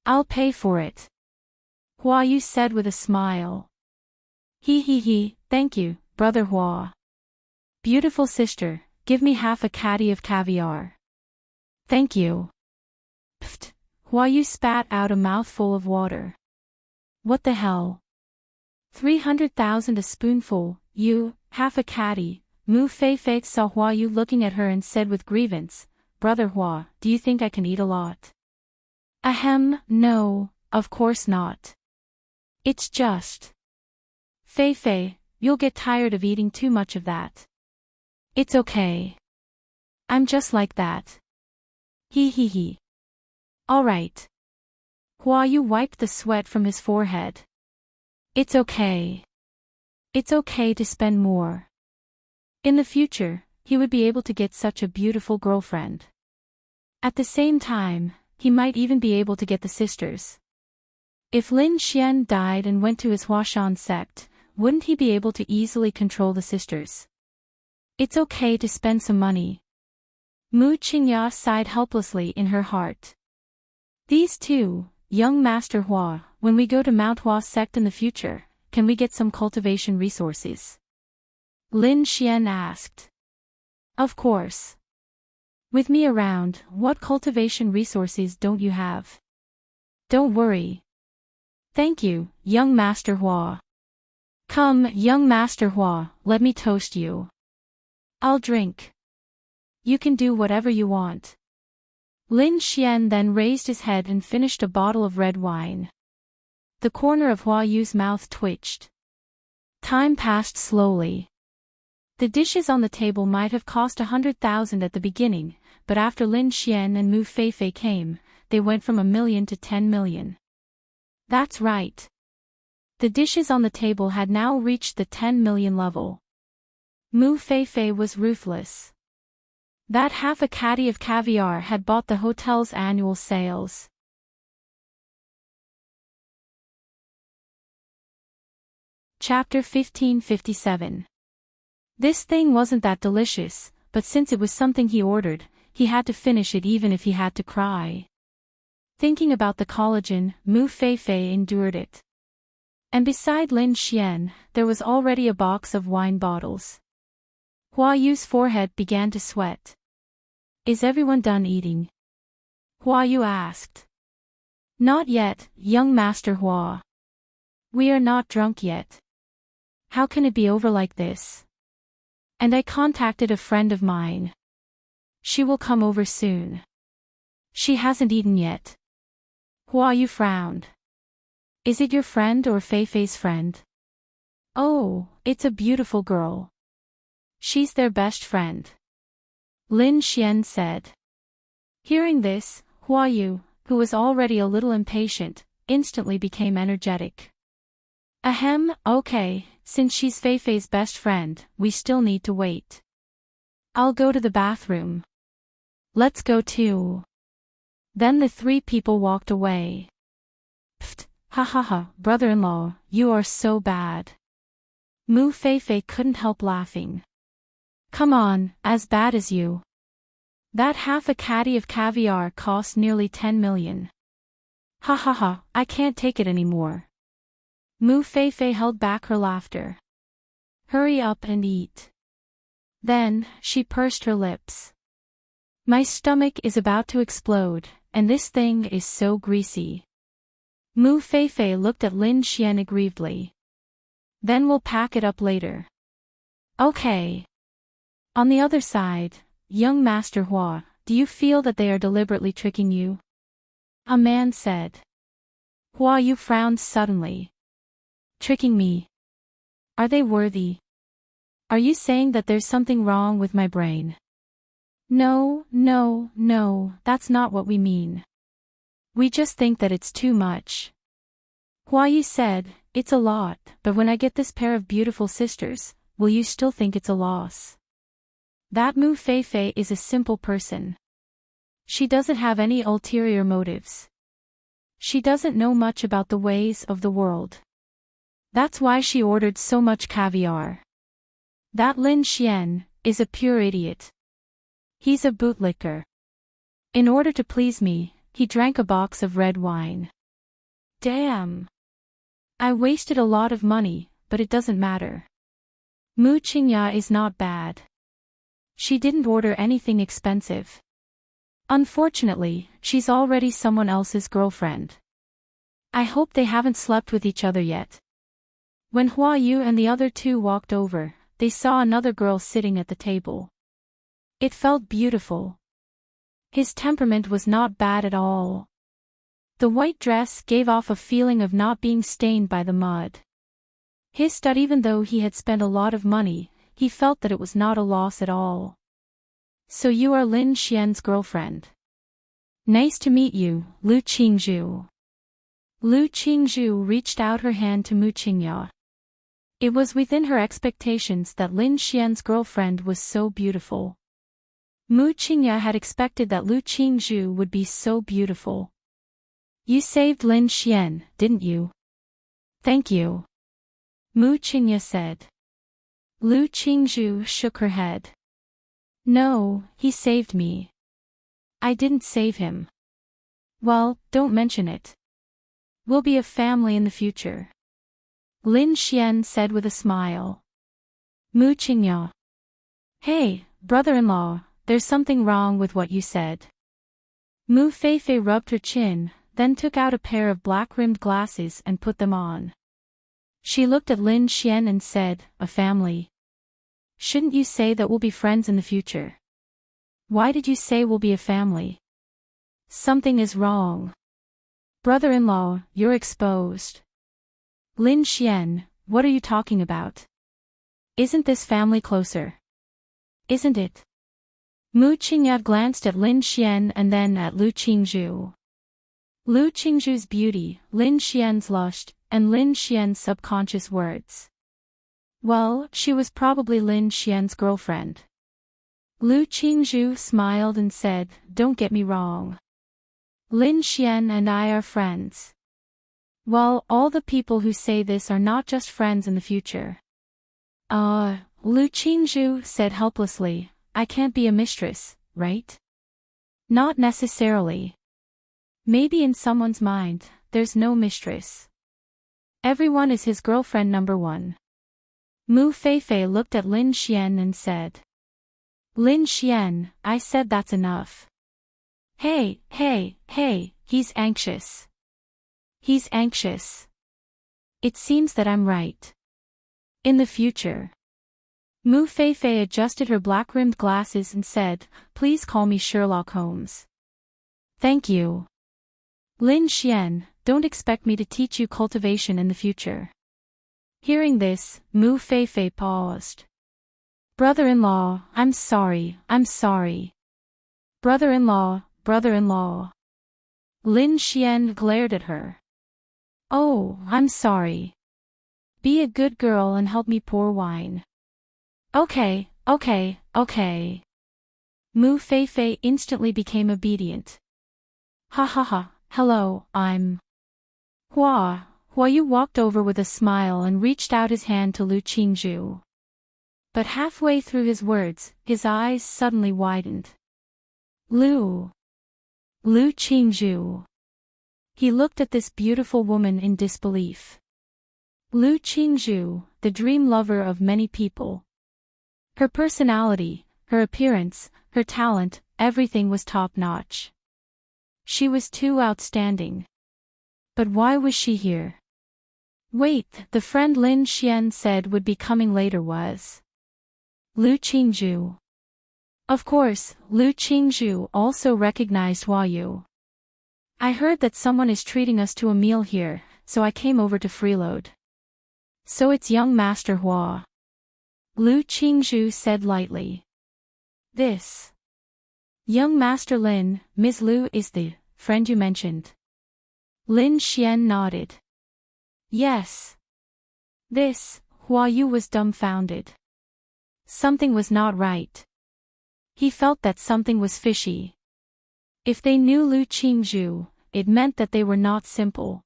I'll pay for it. Hua Yu said with a smile. He, thank you, brother Hua. Beautiful sister, give me half a caddy of caviar. Thank you. Pfft. Hua Yu spat out a mouthful of water. What the hell? 300,000 a spoonful, you, half a caddy. Mu Fei saw Hua Yu looking at her and said with grievance, Brother Hua, do you think I can eat a lot? Ahem, no, of course not. It's just. Fei, you'll get tired of eating too much of that. It's okay. I'm just like that. He. All right. Hua Yu wiped the sweat from his forehead. It's okay. It's okay to spend more. In the future, he would be able to get such a beautiful girlfriend. At the same time, he might even be able to get the sisters. If Lin Xian died and went to his Huashan sect, wouldn't he be able to easily control the sisters? It's okay to spend some money. Mu Qingya sighed helplessly in her heart. These two, young Master Hua, when we go to Mount Hua sect in the future, can we get some cultivation resources? Lin Xian asked. Of course. With me around, what cultivation resources don't you have? Don't worry. Thank you, young Master Hua. Come, young Master Hua, let me toast you. I'll drink. You can do whatever you want. Lin Xian then raised his head and finished a bottle of red wine. The corner of Hua Yu's mouth twitched. Time passed slowly. The dishes on the table might have cost 100,000 at the beginning, but after Lin Xian and Mu Feifei came, they went from 1 million to 10 million. That's right. The dishes on the table had now reached the 10 million level. Mu Feifei was ruthless. That half a caddy of caviar had bought the hotel's annual sales. Chapter 1557. This thing wasn't that delicious, but since it was something he ordered, he had to finish it even if he had to cry. Thinking about the collagen, Mu Feifei endured it. And beside Lin Xian, there was already a box of wine bottles. Hua Yu's forehead began to sweat. Is everyone done eating? Hua Yu asked. Not yet, young Master Hua. We are not drunk yet. How can it be over like this? And I contacted a friend of mine. She will come over soon. She hasn't eaten yet. Hua Yu frowned. Is it your friend or Feifei's friend? Oh, it's a beautiful girl. She's their best friend. Lin Xian said. Hearing this, Hua Yu, who was already a little impatient, instantly became energetic. Ahem, okay, since she's Feifei's best friend, we still need to wait. I'll go to the bathroom. Let's go too. Then the three people walked away. Pfft, ha ha ha, brother-in-law, you are so bad. Mu Feifei couldn't help laughing. Come on, as bad as you. That half a caddy of caviar cost nearly 10 million. Ha ha ha, I can't take it anymore. Mu Feifei held back her laughter. Hurry up and eat. Then, she pursed her lips. My stomach is about to explode, and this thing is so greasy. Mu Feifei looked at Lin Xian aggrievedly. Then we'll pack it up later. Okay. On the other side, young Master Hua, do you feel that they are deliberately tricking you? A man said. Hua Yu frowned suddenly. Tricking me? Are they worthy? Are you saying that there's something wrong with my brain? No, that's not what we mean. We just think that it's too much. Hua Yu said, it's a lot, but when I get this pair of beautiful sisters, will you still think it's a loss? That Mu Feifei is a simple person. She doesn't have any ulterior motives. She doesn't know much about the ways of the world. That's why she ordered so much caviar. That Lin Xian is a pure idiot. He's a bootlicker. In order to please me, he drank a box of red wine. Damn. I wasted a lot of money, but it doesn't matter. Mu Qingya is not bad. She didn't order anything expensive. Unfortunately, she's already someone else's girlfriend. I hope they haven't slept with each other yet. When Hua Yu and the other two walked over, they saw another girl sitting at the table. It felt beautiful. His temperament was not bad at all. The white dress gave off a feeling of not being stained by the mud. Even though he had spent a lot of money, he felt that it was not a loss at all. So you are Lin Xian's girlfriend. Nice to meet you, Lu Qingzhu. Lu Qingzhu reached out her hand to Mu Qingya. It was within her expectations that Lin Xian's girlfriend was so beautiful. Mu Qingya had expected that Lu Qingzhu would be so beautiful. You saved Lin Xian, didn't you? Thank you. Mu Qingya said. Lu Qingzhu shook her head. No, he saved me. I didn't save him. Well, don't mention it. We'll be a family in the future. Lin Xian said with a smile. Mu Qingya. Hey, brother-in-law, there's something wrong with what you said. Mu Feifei rubbed her chin, then took out a pair of black-rimmed glasses and put them on. She looked at Lin Xian and said, a family. Shouldn't you say that we'll be friends in the future? Why did you say we'll be a family? Something is wrong. Brother-in-law, you're exposed. Lin Xian, what are you talking about? Isn't this family closer? Isn't it? Mu Qingya glanced at Lin Xian and then at Lu Qingzhu. Lu Qingzhu's beauty, Lin Xian's lust, and Lin Xian's subconscious words. Well, she was probably Lin Xian's girlfriend. Lu Qingzhu smiled and said, don't get me wrong. Lin Xian and I are friends. Well, all the people who say this are not just friends in the future. Lu Qingzhu said helplessly, I can't be a mistress, right? Not necessarily. Maybe in someone's mind, there's no mistress. Everyone is his girlfriend number one. Mu Feifei looked at Lin Xian and said. Lin Xian, I said that's enough. Hey, he's anxious. He's anxious. It seems that I'm right. In the future. Mu Feifei adjusted her black-rimmed glasses and said, please call me Sherlock Holmes. Thank you. Lin Xian, don't expect me to teach you cultivation in the future. Hearing this, Mu Feifei paused. Brother-in-law, I'm sorry. Brother-in-law. Lin Xian glared at her. Oh, I'm sorry. Be a good girl and help me pour wine. Okay. Mu Feifei instantly became obedient. Ha, hello, I'm Hua. Yu walked over with a smile and reached out his hand to Lu Qingzhu. But halfway through his words, his eyes suddenly widened. Lu Qingzhu. He looked at this beautiful woman in disbelief. Lu Qingzhu, the dream lover of many people. Her personality, her appearance, her talent, everything was top-notch. She was too outstanding. But why was she here? Wait, the friend Lin Xian said would be coming later was Lu Qingzhu. Of course, Lu Qingzhu also recognized Hua Yu. I heard that someone is treating us to a meal here, so I came over to freeload. So it's young Master Hua. Lu Qingzhu said lightly. This young Master Lin, Ms. Lu is the friend you mentioned. Lin Xian nodded. Yes. This, Hua Yu was dumbfounded. Something was not right. He felt that something was fishy. If they knew Lu Qingzhu, it meant that they were not simple.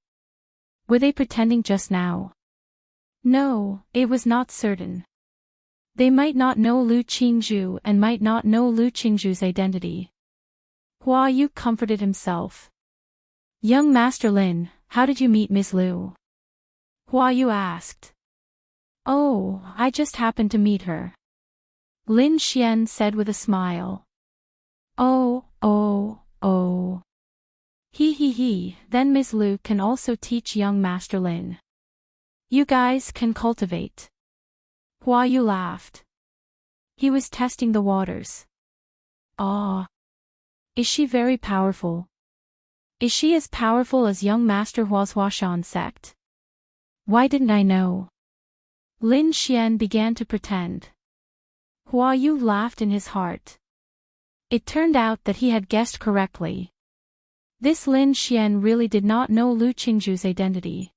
Were they pretending just now? No, it was not certain. They might not know Lu Qingzhu and might not know Lu Qingzhu's identity. Hua Yu comforted himself. Young Master Lin, how did you meet Ms. Lu? Hua Yu asked. Oh, I just happened to meet her. Lin Xian said with a smile. Oh. He, then Ms. Lu can also teach young Master Lin. You guys can cultivate. Hua Yu laughed. He was testing the waters. Is she very powerful? Is she as powerful as young Master Hua's Huashan sect? Why didn't I know? Lin Xian began to pretend. Hua Yu laughed in his heart. It turned out that he had guessed correctly. This Lin Xian really did not know Lu Qingzhu's identity.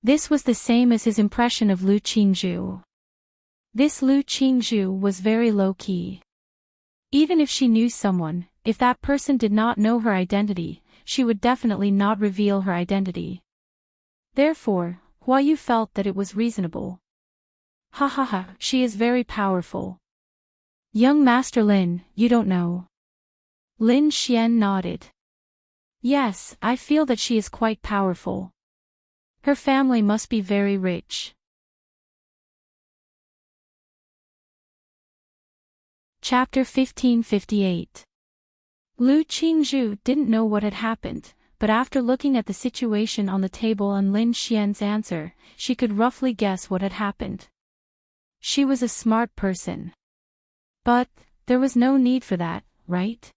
This was the same as his impression of Lu Qingzhu. This Lu Qingzhu was very low-key. Even if she knew someone, if that person did not know her identity, she would definitely not reveal her identity. Therefore, Hua Yu felt that it was reasonable. Ha ha ha, she is very powerful. Young Master Lin, you don't know. Lin Xian nodded. Yes, I feel that she is quite powerful. Her family must be very rich. Chapter 1558. Lu Qingzhu didn't know what had happened, but after looking at the situation on the table and Lin Xian's answer, she could roughly guess what had happened. She was a smart person. But, there was no need for that, right?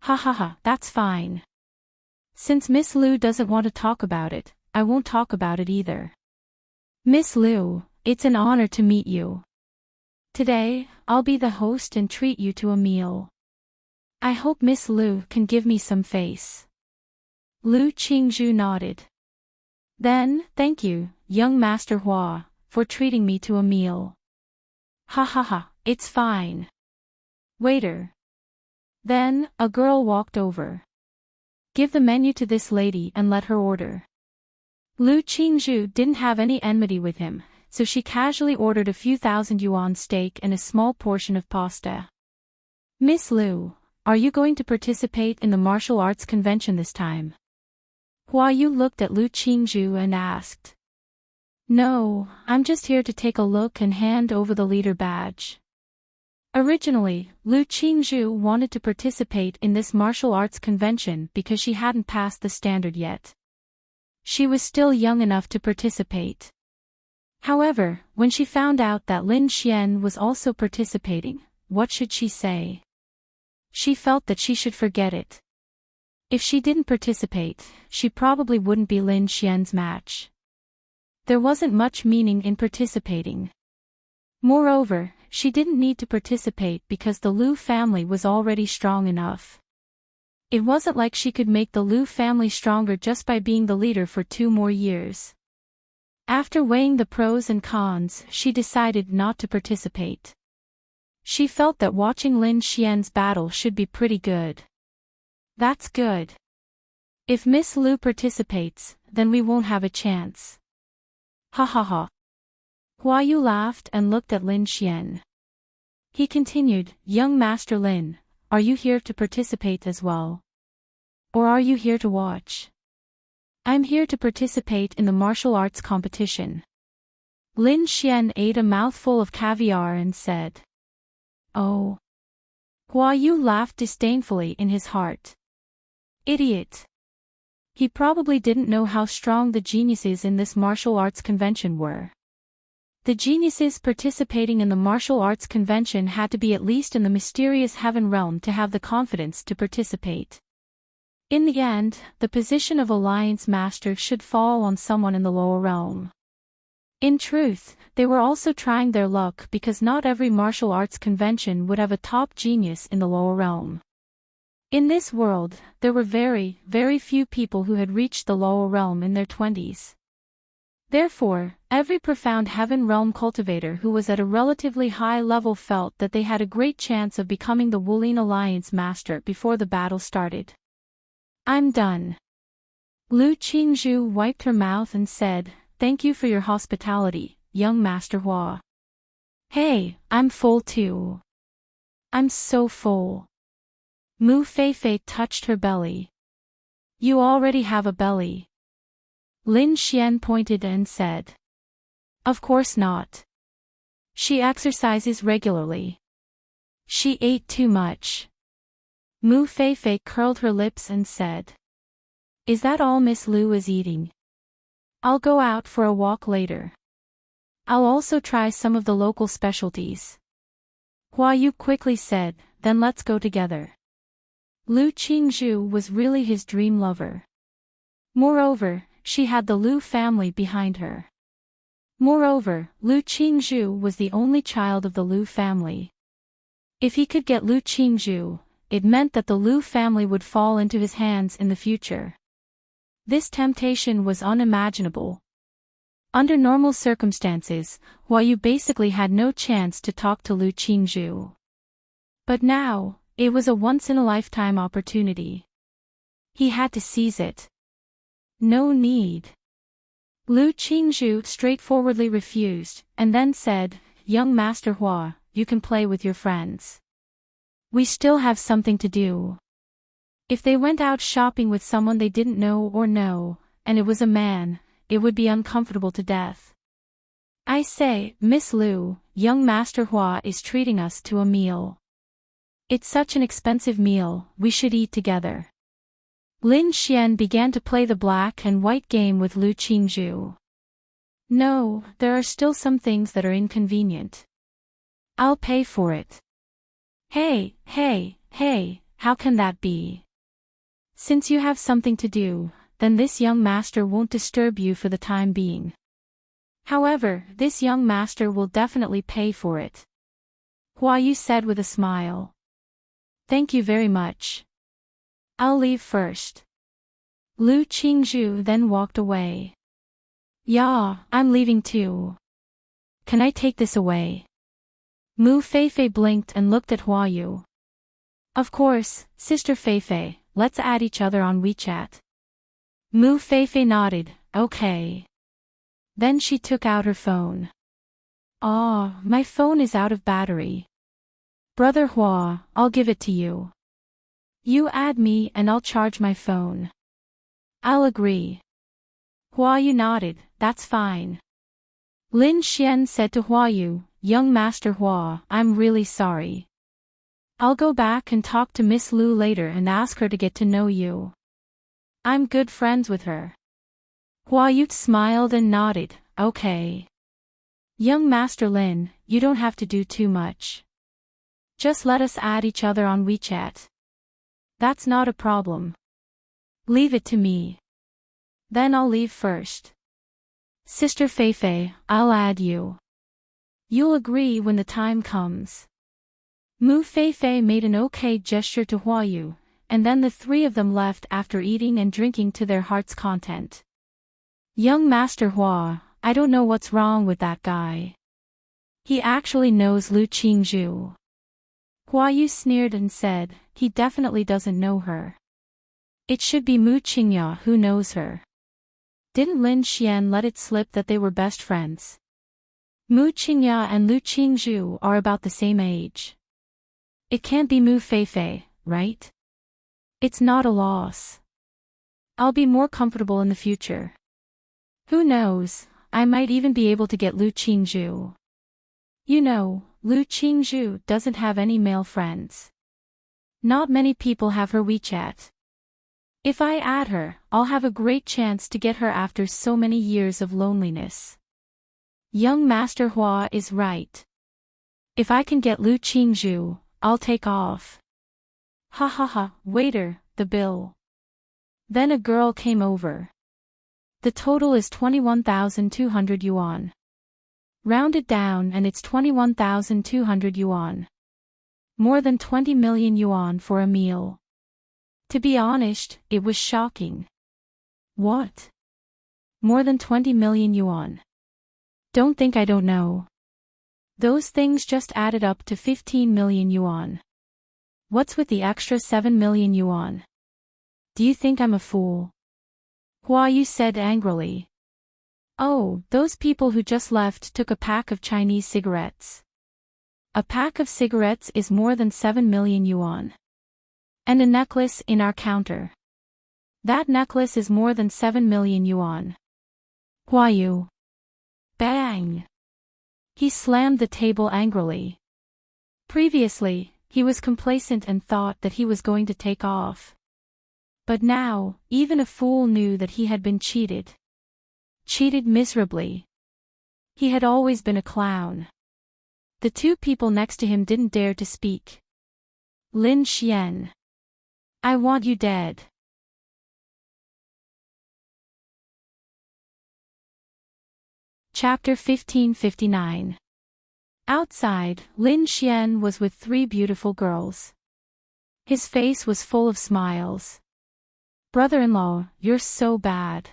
Ha ha ha, that's fine. Since Miss Lu doesn't want to talk about it, I won't talk about it either. Miss Lu, it's an honor to meet you. Today, I'll be the host and treat you to a meal. I hope Miss Lu can give me some face. Lu Qingzhu nodded. Then, thank you, young Master Hua, for treating me to a meal. Ha ha ha, it's fine. Waiter. Then, a girl walked over. Give the menu to this lady and let her order. Lu Qingzhu didn't have any enmity with him, so she casually ordered a few thousand yuan steak and a small portion of pasta. Miss Lu, are you going to participate in the martial arts convention this time? Hua Yu looked at Lu Qingzhu and asked. No, I'm just here to take a look and hand over the leader badge. Originally, Lu Qingzhu wanted to participate in this martial arts convention because she hadn't passed the standard yet. She was still young enough to participate. However, when she found out that Lin Xian was also participating, what should she say? She felt that she should forget it. If she didn't participate, she probably wouldn't be Lin Xian's match. There wasn't much meaning in participating. Moreover, she didn't need to participate because the Lu family was already strong enough. It wasn't like she could make the Lu family stronger just by being the leader for 2 more years. After weighing the pros and cons, she decided not to participate. She felt that watching Lin Xian's battle should be pretty good. That's good. If Miss Lu participates, then we won't have a chance. Ha ha ha. Hua Yu laughed and looked at Lin Xian. He continued, Young Master Lin, are you here to participate as well? Or are you here to watch? I'm here to participate in the martial arts competition. Lin Xian ate a mouthful of caviar and said. Oh. Hua Yu laughed disdainfully in his heart. Idiot. He probably didn't know how strong the geniuses in this martial arts convention were. The geniuses participating in the martial arts convention had to be at least in the mysterious heaven realm to have the confidence to participate. In the end, the position of Alliance Master should fall on someone in the lower realm. In truth, they were also trying their luck because not every martial arts convention would have a top genius in the lower realm. In this world, there were very, very few people who had reached the lower realm in their 20s. Therefore, every profound heaven realm cultivator who was at a relatively high level felt that they had a great chance of becoming the Wulin Alliance Master before the battle started. I'm done. Lu Qingzhu wiped her mouth and said, Thank you for your hospitality, young Master Hua. Hey, I'm full too. I'm so full. Mu Feifei touched her belly. You already have a belly. Lin Xian pointed and said. Of course not. She exercises regularly. She ate too much. Mu Feifei curled her lips and said. Is that all Miss Lu is eating? I'll go out for a walk later. I'll also try some of the local specialties. Hua Yu quickly said, then let's go together. Lu Qingzhu was really his dream lover. Moreover, she had the Lu family behind her. Moreover, Lu Qingzhu was the only child of the Lu family. If he could get Lu Qingzhu, it meant that the Lu family would fall into his hands in the future. This temptation was unimaginable. Under normal circumstances, Hua Yu basically had no chance to talk to Lu Qingzhu. But now, it was a once-in-a-lifetime opportunity. He had to seize it. No need. Lu Qingzhu straightforwardly refused, and then said, "Young Master Hua, you can play with your friends. We still have something to do." If they went out shopping with someone they didn't know, and it was a man, it would be uncomfortable to death. "I say, Miss Lu, young Master Hua is treating us to a meal. It's such an expensive meal, we should eat together." Lin Xian began to play the black and white game with Lu Qingzhu. "No, there are still some things that are inconvenient. I'll pay for it." Hey, how can that be? Since you have something to do, then this young master won't disturb you for the time being. However, this young master will definitely pay for it," Hua Yu said with a smile. "Thank you very much. I'll leave first." Lu Qingzhu then walked away. "Yeah, I'm leaving too. Can I take this away?" Mu Feifei blinked and looked at Hua Yu. "Of course, Sister Feifei, let's add each other on WeChat." Mu Feifei nodded, "Okay." Then she took out her phone. "Aw, my phone is out of battery. Brother Hua, I'll give it to you. You add me and I'll charge my phone." "I'll agree." Hua Yu nodded, "That's fine." Lin Xian said to Hua Yu, "Young Master Hua, I'm really sorry. I'll go back and talk to Miss Lu later and ask her to get to know you. I'm good friends with her." Hua Yu smiled and nodded, "Okay. Young Master Lin, you don't have to do too much. Just let us add each other on WeChat. That's not a problem. Leave it to me. Then I'll leave first. Sister Feifei, I'll add you. You'll agree when the time comes." Mu Feifei made an okay gesture to Hua Yu, and then the three of them left after eating and drinking to their heart's content. "Young Master Hua, I don't know what's wrong with that guy. He actually knows Lu Qingzhu." Hua Yu sneered and said, "He definitely doesn't know her. It should be Mu Qingya who knows her. Didn't Lin Xian let it slip that they were best friends? Mu Qingya and Lu Qingzhu are about the same age. It can't be Mu Feifei, right? It's not a loss. I'll be more comfortable in the future. Who knows, I might even be able to get Lu Qingzhu. You know, Lu Qingzhu doesn't have any male friends. Not many people have her WeChat. If I add her, I'll have a great chance to get her after so many years of loneliness. Young Master Hua is right. If I can get Lu Qingzhu, I'll take off." "Ha ha ha, waiter, the bill." Then a girl came over. "The total is 21,200 yuan. Round it down and it's 21,200 yuan. More than 20 million yuan for a meal." To be honest, it was shocking. What? More than 20 million yuan? Don't think I don't know. Those things just added up to 15 million yuan. What's with the extra 7 million yuan? Do you think I'm a fool?" Hua Yu said angrily. "Oh, those people who just left took a pack of Chinese cigarettes. A pack of cigarettes is more than 7 million yuan. And a necklace in our counter. That necklace is more than 7 million yuan. Hua Yu." Bang! He slammed the table angrily. Previously, he was complacent and thought that he was going to take off. But now, even a fool knew that he had been cheated. Cheated miserably. He had always been a clown. The two people next to him didn't dare to speak. Lin Xian. "I want you dead." Chapter 1559. Outside, Lin Xian was with three beautiful girls. His face was full of smiles. Brother-in-law, you're so bad.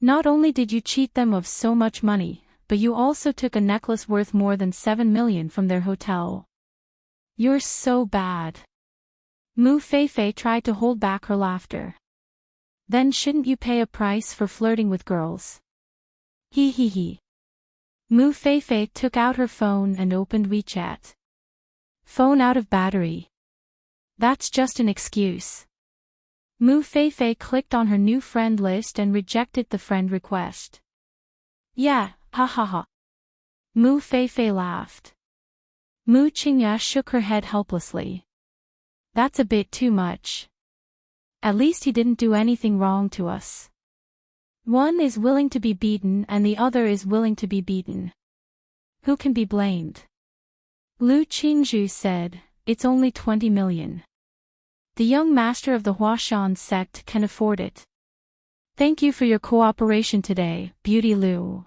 Not only did you cheat them of so much money, but you also took a necklace worth more than 7 million from their hotel. You're so bad. Mu Feifei tried to hold back her laughter. Then shouldn't you pay a price for flirting with girls? He he he. Mu Feifei took out her phone and opened WeChat. Phone out of battery. That's just an excuse. Mu Feifei clicked on her new friend list and rejected the friend request. Yeah, ha ha ha. Mu Feifei laughed. Mu Qingya shook her head helplessly. That's a bit too much. At least he didn't do anything wrong to us. One is willing to be beaten and the other is willing to be beaten. Who can be blamed? Lu Qingzhu said, it's only 20 million. The young master of the Huashan sect can afford it. Thank you for your cooperation today, Beauty Lu.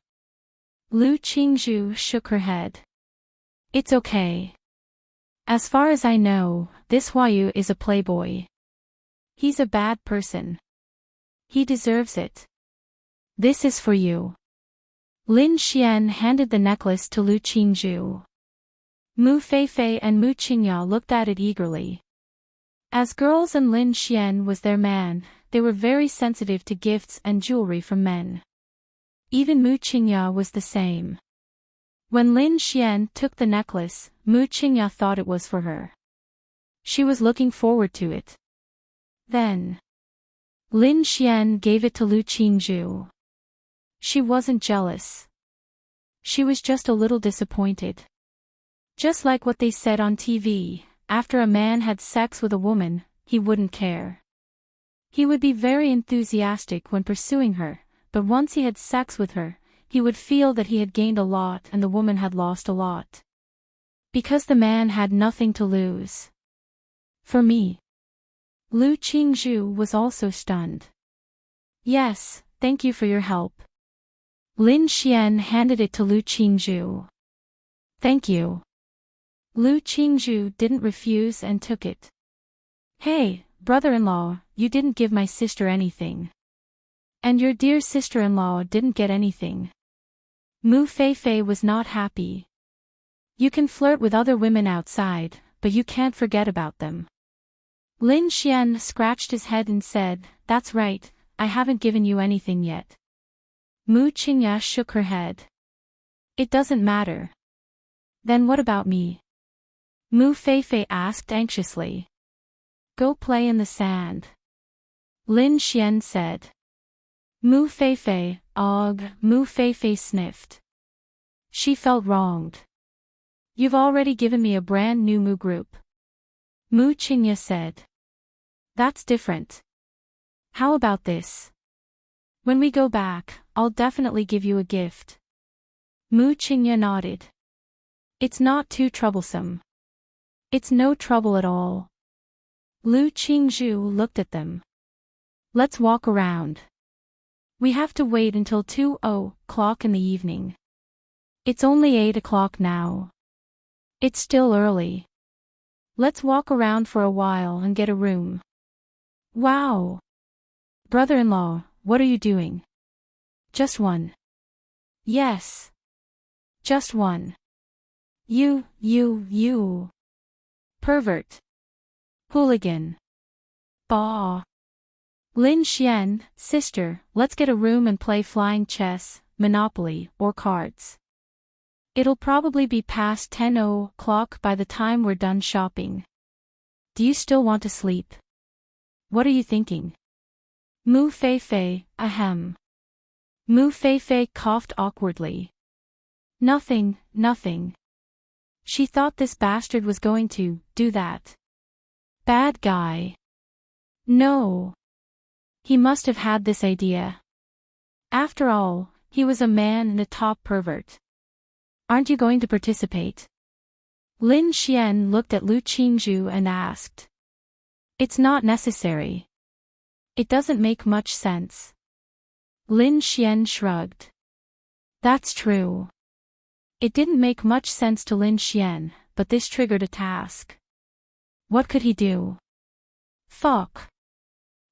Lu Qingzhu shook her head. It's okay. As far as I know, this Huayu is a playboy. He's a bad person. He deserves it. This is for you. Lin Xian handed the necklace to Lu Qingzhu. Mu Feifei and Mu Qingya looked at it eagerly. As girls and Lin Xian was their man, they were very sensitive to gifts and jewelry from men. Even Mu Qingya was the same. When Lin Xian took the necklace, Mu Qingya thought it was for her. She was looking forward to it. Then, Lin Xian gave it to Lu Qingzhu. She wasn't jealous. She was just a little disappointed. Just like what they said on TV, after a man had sex with a woman, he wouldn't care. He would be very enthusiastic when pursuing her, but once he had sex with her, he would feel that he had gained a lot and the woman had lost a lot. Because the man had nothing to lose. For me. Lu Qingzhu was also stunned. Yes, thank you for your help. Lin Xian handed it to Lu Qingzhu. Thank you. Lu Qingzhu didn't refuse and took it. Hey, brother-in-law, you didn't give my sister anything. And your dear sister-in-law didn't get anything. Mu Feifei was not happy. You can flirt with other women outside, but you can't forget about them. Lin Xian scratched his head and said, that's right, I haven't given you anything yet. Mu Qingya shook her head. It doesn't matter. Then what about me? Mu Feifei asked anxiously. Go play in the sand. Lin Xian said. Mu Feifei, Mu Feifei sniffed. She felt wronged. You've already given me a brand new Mu group. Mu Qingya said. That's different. How about this? When we go back, I'll definitely give you a gift. Mu Qingya nodded. It's not too troublesome. It's no trouble at all. Lu Qingzhu looked at them. Let's walk around. We have to wait until 2:00 in the evening. It's only 8 o'clock now. It's still early. Let's walk around for a while and get a room. Wow! Brother-in-law, what are you doing? Just one. Yes. Just one. You. Pervert. Hooligan. Bah. Lin Xian, sister, let's get a room and play flying chess, Monopoly, or cards. It'll probably be past 10:00 by the time we're done shopping. Do you still want to sleep? What are you thinking? Mu Feifei, ahem. Mu Feifei coughed awkwardly. Nothing. She thought this bastard was going to do that. Bad guy. No. He must have had this idea. After all, he was a man and a top pervert. Aren't you going to participate? Lin Xian looked at Lu Qingzhu and asked. It's not necessary. It doesn't make much sense. Lin Xian shrugged. That's true. It didn't make much sense to Lin Xian, but this triggered a task. What could he do? Fuck.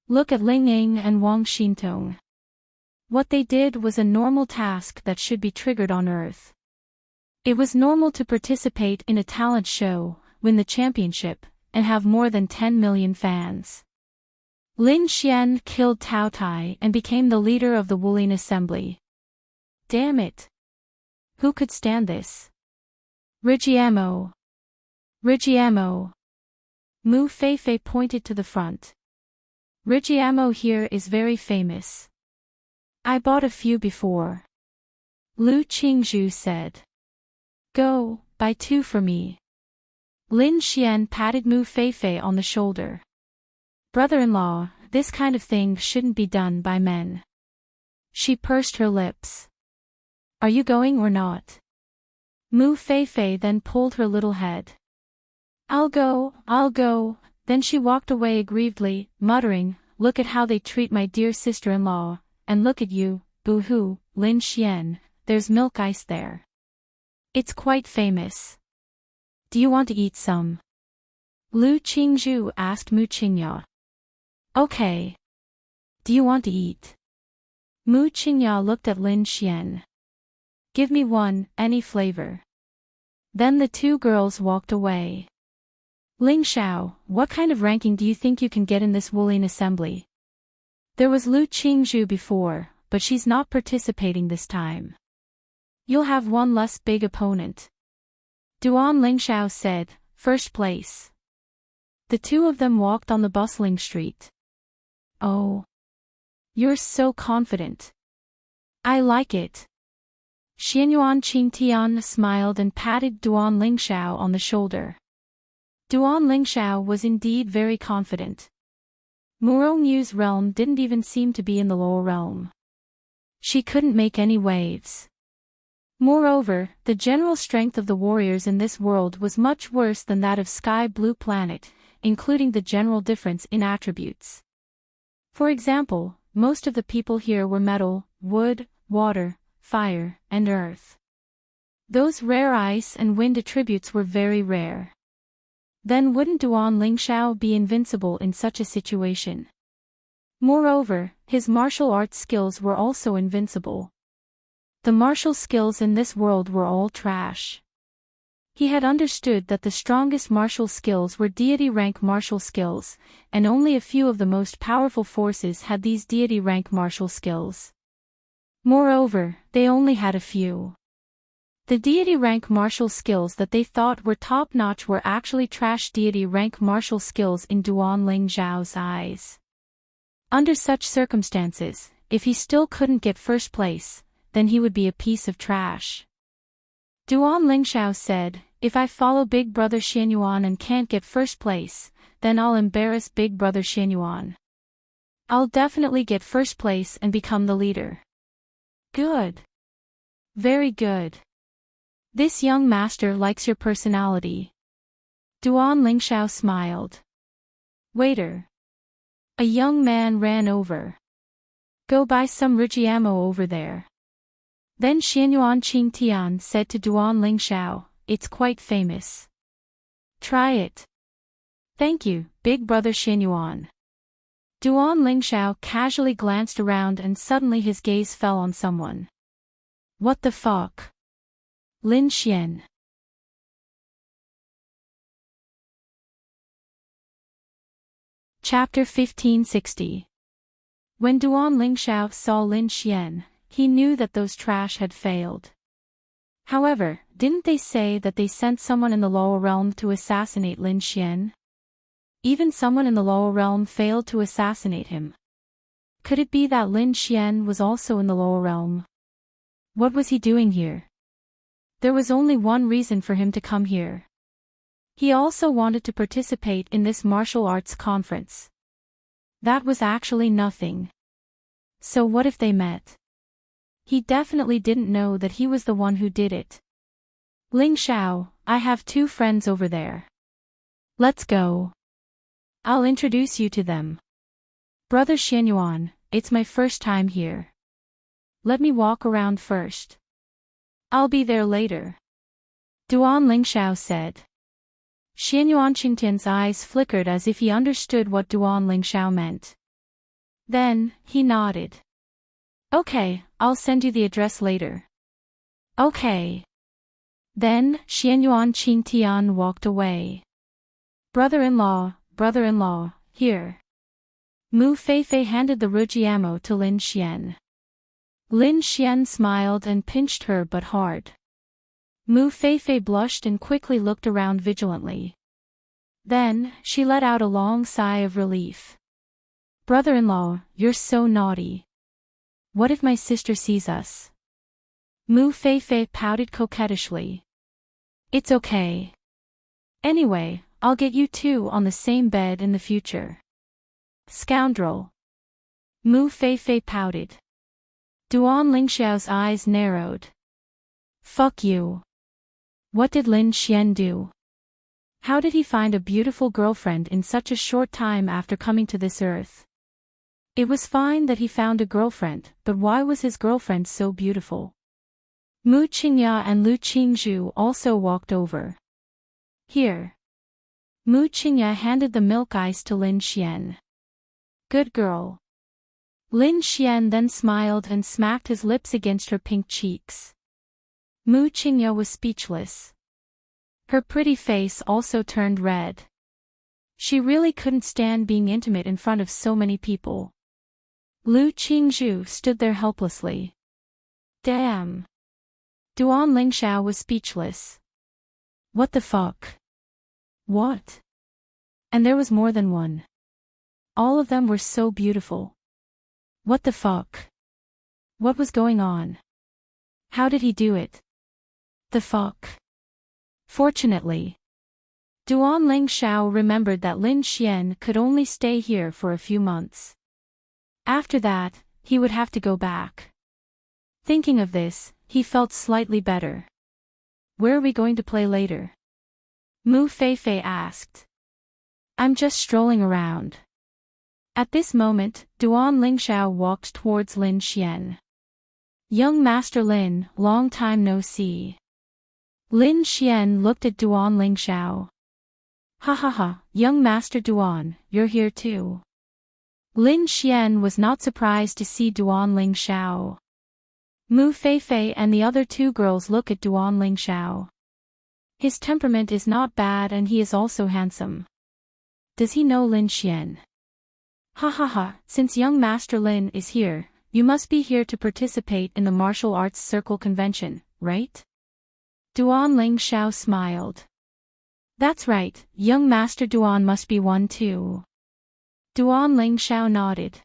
Look at Ling Ying and Wang Xintong. What they did was a normal task that should be triggered on Earth. It was normal to participate in a talent show, win the championship, and have more than 10 million fans. Lin Xian killed Tao Tai and became the leader of the Wuling Assembly. Damn it. Who could stand this? Rigiamo. Rigiamo. Mu Feifei pointed to the front. Rigiamo here is very famous. I bought a few before. Lu Qingzhu said. Go, buy 2 for me. Lin Xian patted Mu Feifei on the shoulder. Brother-in-law, this kind of thing shouldn't be done by men. She pursed her lips. Are you going or not? Mu Feifei then pulled her little head. I'll go, then she walked away aggrievedly, muttering, look at how they treat my dear sister-in-law, and look at you, boo-hoo, Lin Xian, there's milk ice there. It's quite famous. Do you want to eat some? Lu Qingzhu asked Mu Qingya. Okay. Do you want to eat? Mu Qingya looked at Lin Xian. Give me one, any flavor. Then the 2 girls walked away. Ling Xiao, what kind of ranking do you think you can get in this Wuling Assembly? There was Lu Qingzhu before, but she's not participating this time. You'll have one less big opponent. Duan Lingxiao said, first place. The 2 of them walked on the bustling street. Oh. You're so confident. I like it. Xianyuan Qingtian smiled and patted Duan Lingxiao on the shoulder. Duan Lingxiao was indeed very confident. Murong Yu's realm didn't even seem to be in the lower realm. She couldn't make any waves. Moreover, the general strength of the warriors in this world was much worse than that of Sky Blue Planet, including the general difference in attributes. For example, most of the people here were metal, wood, water, fire, and earth. Those rare ice and wind attributes were very rare. Then wouldn't Duan Lingxiao be invincible in such a situation? Moreover, his martial arts skills were also invincible. The martial skills in this world were all trash. He had understood that the strongest martial skills were deity rank martial skills, and only a few of the most powerful forces had these deity rank martial skills. Moreover, they only had a few. The deity rank martial skills that they thought were top-notch were actually trash deity rank martial skills in Duan Lingxiao's eyes. Under such circumstances, if he still couldn't get first place, then he would be a piece of trash. Duan Lingxiao said, if I follow Big Brother Xianyuan and can't get first place, then I'll embarrass Big Brother Xianyuan. I'll definitely get first place and become the leader. Good. Very good. This young master likes your personality. Duan Lingxiao smiled. Waiter. A young man ran over. Go buy some Rigiamo over there. Then Xianyuan Qingtian said to Duan Lingxiao, it's quite famous. Try it. Thank you, Big Brother Xianyuan. Duan Lingxiao casually glanced around and suddenly his gaze fell on someone. What the fuck? Lin Xian. Chapter 1560. When Duan Lingxiao saw Lin Xian, he knew that those trash had failed. However, didn't they say that they sent someone in the lower realm to assassinate Lin Xian? Even someone in the lower realm failed to assassinate him. Could it be that Lin Xian was also in the lower realm? What was he doing here? There was only one reason for him to come here. He also wanted to participate in this martial arts conference. That was actually nothing. So what if they met? He definitely didn't know that he was the one who did it. Ling Xiao, I have 2 friends over there. Let's go. I'll introduce you to them. Brother Xianyuan, it's my first time here. Let me walk around first. I'll be there later. Duan Lingxiao said. Xianyuan Qingtian's eyes flickered as if he understood what Duan Lingxiao meant. Then, he nodded. Okay, I'll send you the address later. Okay. Then, Xianyuan Qingtian walked away. Brother-in-law, here. Mu Feifei handed the Rujiamo to Lin Xian. Lin Xian smiled and pinched her butt hard. Mu Feifei blushed and quickly looked around vigilantly. Then, she let out a long sigh of relief. Brother-in-law, you're so naughty. What if my sister sees us? Mu Feifei pouted coquettishly. It's okay. Anyway, I'll get you two on the same bed in the future. Scoundrel. Mu Feifei pouted. Duan Lingxiao's eyes narrowed. Fuck you. What did Lin Xian do? How did he find a beautiful girlfriend in such a short time after coming to this earth? It was fine that he found a girlfriend, but why was his girlfriend so beautiful? Mu Qingya and Lu Qingzhu also walked over. Here. Mu Qingya handed the milk ice to Lin Xian. Good girl. Lin Xian then smiled and smacked his lips against her pink cheeks. Mu Qingya was speechless. Her pretty face also turned red. She really couldn't stand being intimate in front of so many people. Lu Qingzhu stood there helplessly. Damn. Duan Lingxiao was speechless. What the fuck? What? And there was more than one. All of them were so beautiful. What the fuck? What was going on? How did he do it? The fuck? Fortunately, Duan Lingxiao remembered that Lin Xian could only stay here for a few months. After that, he would have to go back. Thinking of this, he felt slightly better. Where are we going to play later? Mu Feifei asked. I'm just strolling around. At this moment, Duan Lingxiao walked towards Lin Xian. Young Master Lin, long time no see. Lin Xian looked at Duan Lingxiao. Ha ha ha, young Master Duan, you're here too. Lin Xian was not surprised to see Duan Lingxiao. Mu Feifei and the other two girls look at Duan Lingxiao. His temperament is not bad and he is also handsome. Does he know Lin Xian? Ha ha ha, since young Master Lin is here, you must be here to participate in the martial arts circle convention, right? Duan Lingxiao smiled. That's right, young Master Duan must be one too. Duan Lingxiao nodded.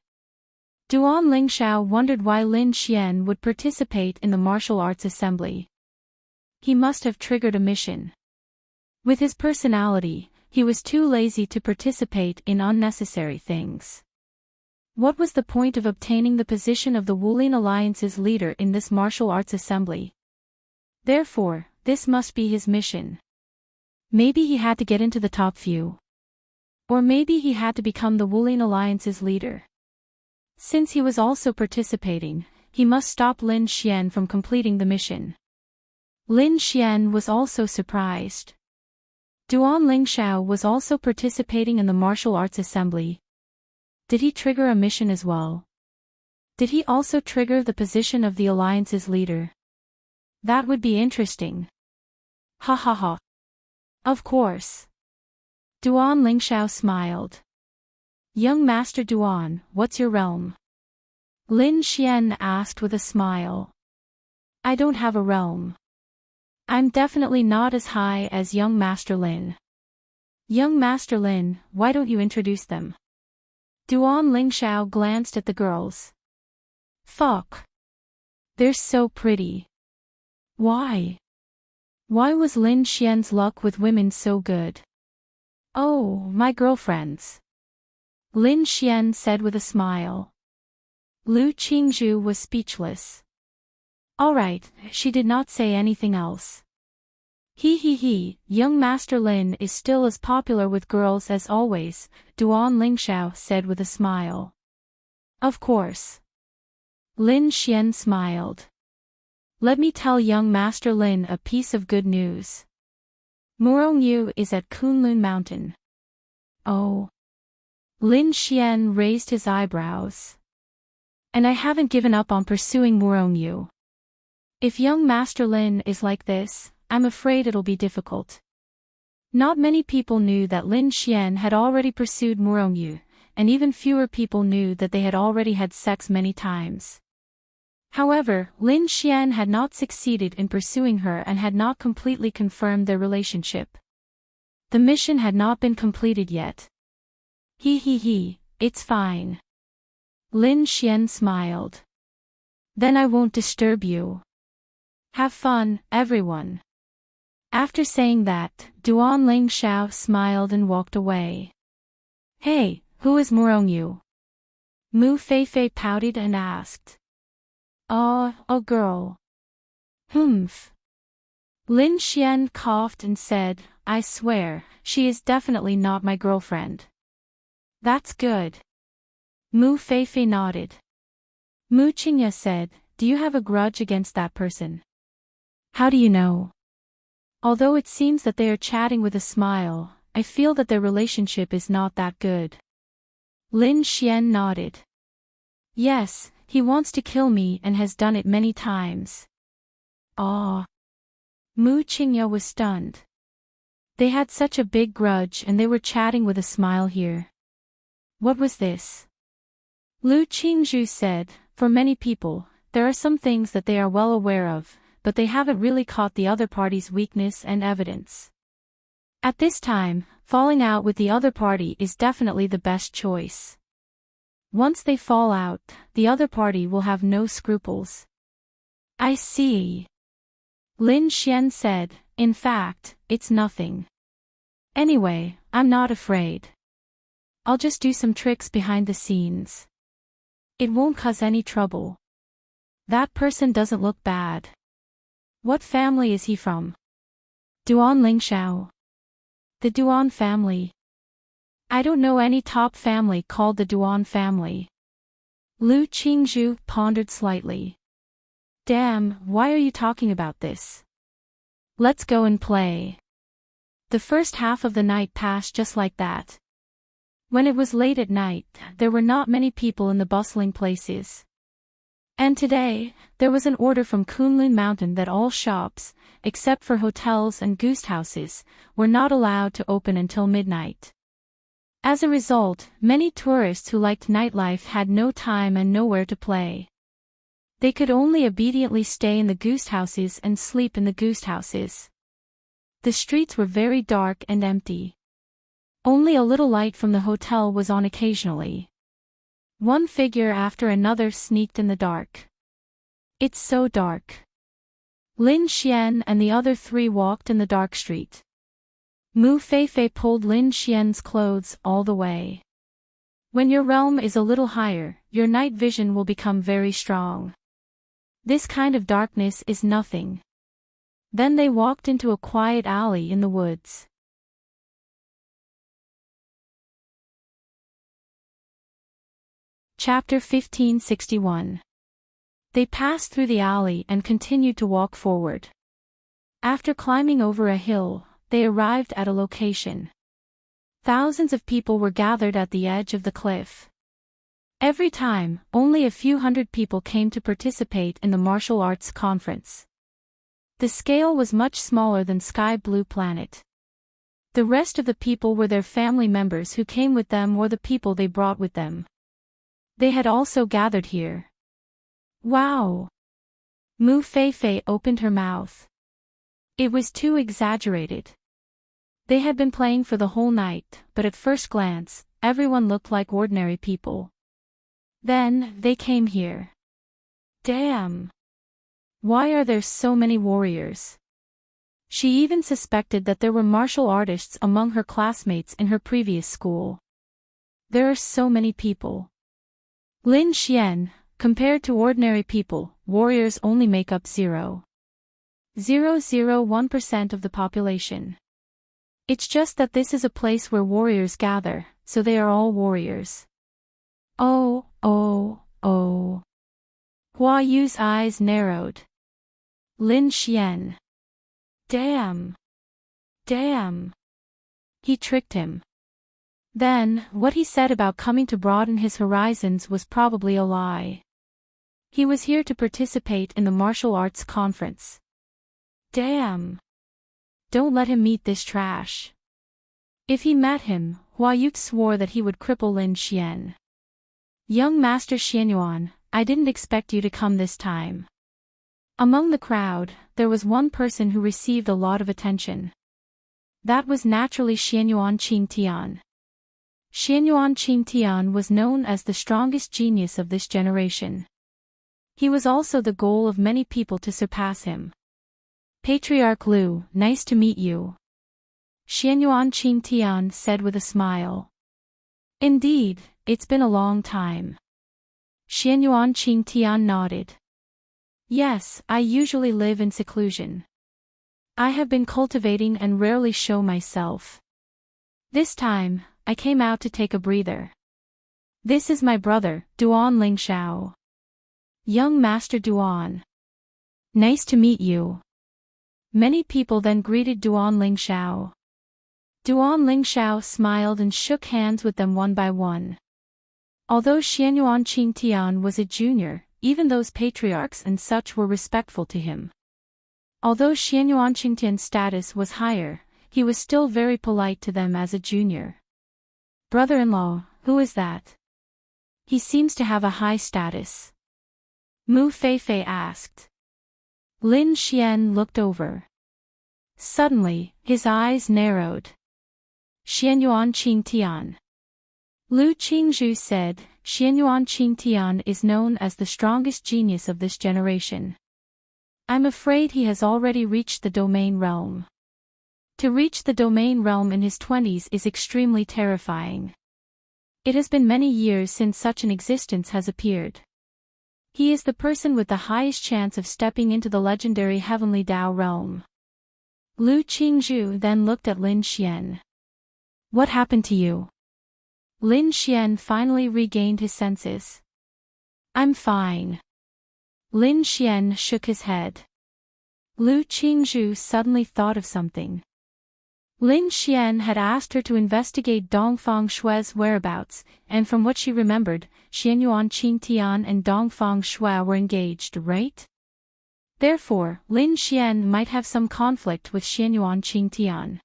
Duan Lingxiao wondered why Lin Xian would participate in the martial arts assembly. He must have triggered a mission. With his personality, he was too lazy to participate in unnecessary things. What was the point of obtaining the position of the Wulin Alliance's leader in this martial arts assembly? Therefore, this must be his mission. Maybe he had to get into the top few. Or maybe he had to become the Wulin Alliance's leader. Since he was also participating, he must stop Lin Xian from completing the mission. Lin Xian was also surprised. Duan Lingxiao was also participating in the martial arts assembly. Did he trigger a mission as well? Did he also trigger the position of the Alliance's leader? That would be interesting. Ha ha ha. Of course. Duan Lingxiao smiled. Young Master Duan, what's your realm? Lin Xian asked with a smile. I don't have a realm. I'm definitely not as high as young Master Lin. Young Master Lin, why don't you introduce them? Duan Lingxiao glanced at the girls. Fuck. They're so pretty. Why? Why was Lin Xian's luck with women so good? Oh, my girlfriends. Lin Xian said with a smile. Lu Qingzhu was speechless. Alright, she did not say anything else. He, young Master Lin is still as popular with girls as always, Duan Lingxiao said with a smile. Of course. Lin Xian smiled. Let me tell young Master Lin a piece of good news. Morongyu is at Kunlun Mountain. Oh. Lin Xian raised his eyebrows. And I haven't given up on pursuing Morongyu. If young Master Lin is like this, I'm afraid it'll be difficult. Not many people knew that Lin Xian had already pursued Morongyu, and even fewer people knew that they had already had sex many times. However, Lin Xian had not succeeded in pursuing her and had not completely confirmed their relationship. The mission had not been completed yet. It's fine. Lin Xian smiled. Then I won't disturb you. Have fun, everyone. After saying that, Duan Lingxiao smiled and walked away. Hey, who is Morongyu? Mu Feifei pouted and asked. A girl. Humph. Lin Xian coughed and said, I swear, she is definitely not my girlfriend. That's good. Mu Feifei nodded. Mu Qingya said, do you have a grudge against that person? How do you know? Although it seems that they are chatting with a smile, I feel that their relationship is not that good. Lin Xian nodded. Yes, he wants to kill me and has done it many times. Ah. Mu Qingya was stunned. They had such a big grudge and they were chatting with a smile here. What was this? Lu Qingzhu said, for many people, there are some things that they are well aware of, but they haven't really caught the other party's weakness and evidence. At this time, falling out with the other party is definitely the best choice. Once they fall out, the other party will have no scruples. I see. Lin Xian said, in fact, it's nothing. Anyway, I'm not afraid. I'll just do some tricks behind the scenes. It won't cause any trouble. That person doesn't look bad. What family is he from? Duan Lingxiao. The Duan family. I don't know any top family called the Duan family. Lu Qingzhu pondered slightly. Damn, why are you talking about this? Let's go and play. The first half of the night passed just like that. When it was late at night, there were not many people in the bustling places. And today, there was an order from Kunlun Mountain that all shops, except for hotels and ghost houses, were not allowed to open until midnight. As a result, many tourists who liked nightlife had no time and nowhere to play. They could only obediently stay in the ghost houses and sleep in the ghost houses. The streets were very dark and empty. Only a little light from the hotel was on occasionally. One figure after another sneaked in the dark. It's so dark. Lin Xian and the other three walked in the dark street. Mu Feifei pulled Lin Xian's clothes all the way. When your realm is a little higher, your night vision will become very strong. This kind of darkness is nothing. Then they walked into a quiet alley in the woods. Chapter 1561. They passed through the alley and continued to walk forward. After climbing over a hill, they arrived at a location. Thousands of people were gathered at the edge of the cliff. Every time, only a few hundred people came to participate in the martial arts conference. The scale was much smaller than Sky Blue Planet. The rest of the people were their family members who came with them or the people they brought with them. They had also gathered here. Wow! Mu Feifei opened her mouth. It was too exaggerated. They had been playing for the whole night, but at first glance, everyone looked like ordinary people. Then, they came here. Damn! Why are there so many warriors? She even suspected that there were martial artists among her classmates in her previous school. There are so many people. Lin Xian, compared to ordinary people, warriors only make up 0.001% of the population. It's just that this is a place where warriors gather, so they are all warriors. Oh. Hua Yu's eyes narrowed. Lin Xian. Damn. Damn. He tricked him. Then, what he said about coming to broaden his horizons was probably a lie. He was here to participate in the martial arts conference. Damn. Don't let him meet this trash. If he met him, Hua Yute swore that he would cripple Lin Xian. Young Master Xianyuan, I didn't expect you to come this time. Among the crowd, there was one person who received a lot of attention. That was naturally Xianyuan Qingtian. Xianyuan Qingtian was known as the strongest genius of this generation. He was also the goal of many people to surpass him. Patriarch Lu, nice to meet you. Xianyuan Qingtian said with a smile. Indeed, it's been a long time. Xianyuan Qingtian nodded. Yes, I usually live in seclusion. I have been cultivating and rarely show myself. This time, I came out to take a breather. This is my brother, Duan Lingshao. Young Master Duan. Nice to meet you. Many people then greeted Duan Lingshao. Duan Lingshao smiled and shook hands with them one by one. Although Xianyuan Qingtian was a junior, even those patriarchs and such were respectful to him. Although Xianyuan Qingtian's status was higher, he was still very polite to them as a junior. Brother-in-law, who is that? He seems to have a high status. Mu Feifei asked. Lin Xian looked over. Suddenly, his eyes narrowed. Xianyuan Qingtian. Lu Qingzhu said, Xianyuan Qingtian is known as the strongest genius of this generation. I'm afraid he has already reached the domain realm. To reach the domain realm in his 20s is extremely terrifying. It has been many years since such an existence has appeared. He is the person with the highest chance of stepping into the legendary heavenly Dao realm. Lu Qingzhu then looked at Lin Xian. What happened to you? Lin Xian finally regained his senses. I'm fine. Lin Xian shook his head. Lu Qingzhu suddenly thought of something. Lin Xian had asked her to investigate Dongfang Shui's whereabouts, and from what she remembered, Xianyuan Qingtian and Dongfang Shui were engaged, right? Therefore, Lin Xian might have some conflict with Xianyuan Qingtian.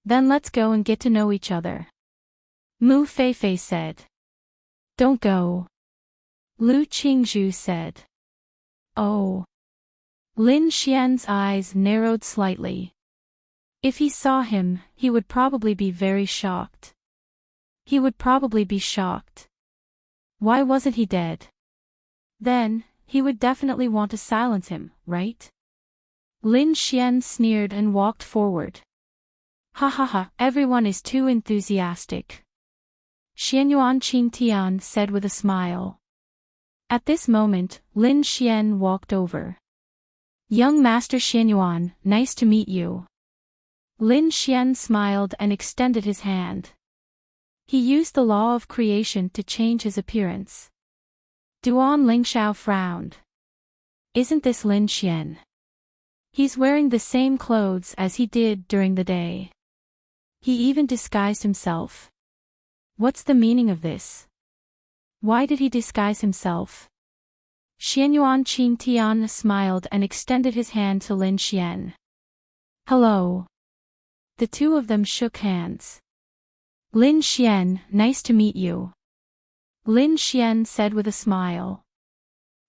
Then let's go and get to know each other. Mu Feifei said. Don't go. Lu Qingzhu said. Oh. Lin Xian's eyes narrowed slightly. If he saw him, he would probably be very shocked. He would probably be shocked. Why wasn't he dead? Then, he would definitely want to silence him, right? Lin Xian sneered and walked forward. Ha ha ha, everyone is too enthusiastic. Xianyuan Qingtian said with a smile. At this moment, Lin Xian walked over. Young Master Xianyuan, nice to meet you. Lin Xian smiled and extended his hand. He used the law of creation to change his appearance. Duan Lingshao frowned. Isn't this Lin Xian? He's wearing the same clothes as he did during the day. He even disguised himself. What's the meaning of this? Why did he disguise himself? Xianyuan Qingtian smiled and extended his hand to Lin Xian. Hello. The two of them shook hands. Lin Xian, nice to meet you. Lin Xian said with a smile.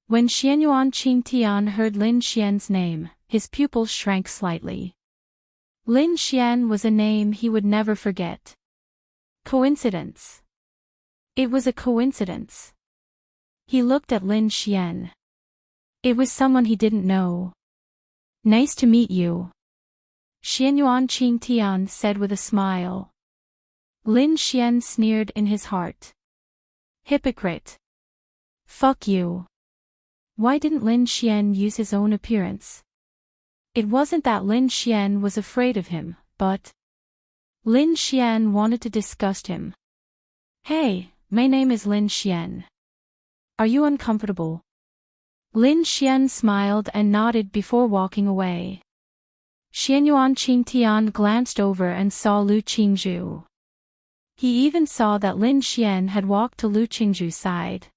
When Xianyuan Qingtian heard Lin Xian's name, his pupils shrank slightly. Lin Xian was a name he would never forget. Coincidence. It was a coincidence. He looked at Lin Xian. It was someone he didn't know. Nice to meet you. Xianyuan Qingtian said with a smile. Lin Xian sneered in his heart. Hypocrite. Fuck you. Why didn't Lin Xian use his own appearance? It wasn't that Lin Xian was afraid of him, but Lin Xian wanted to disgust him. Hey, my name is Lin Xian. Are you uncomfortable? Lin Xian smiled and nodded before walking away. Xianyuan Qingtian glanced over and saw Lu Qingzhu. He even saw that Lin Xian had walked to Lu Qingzhu's side.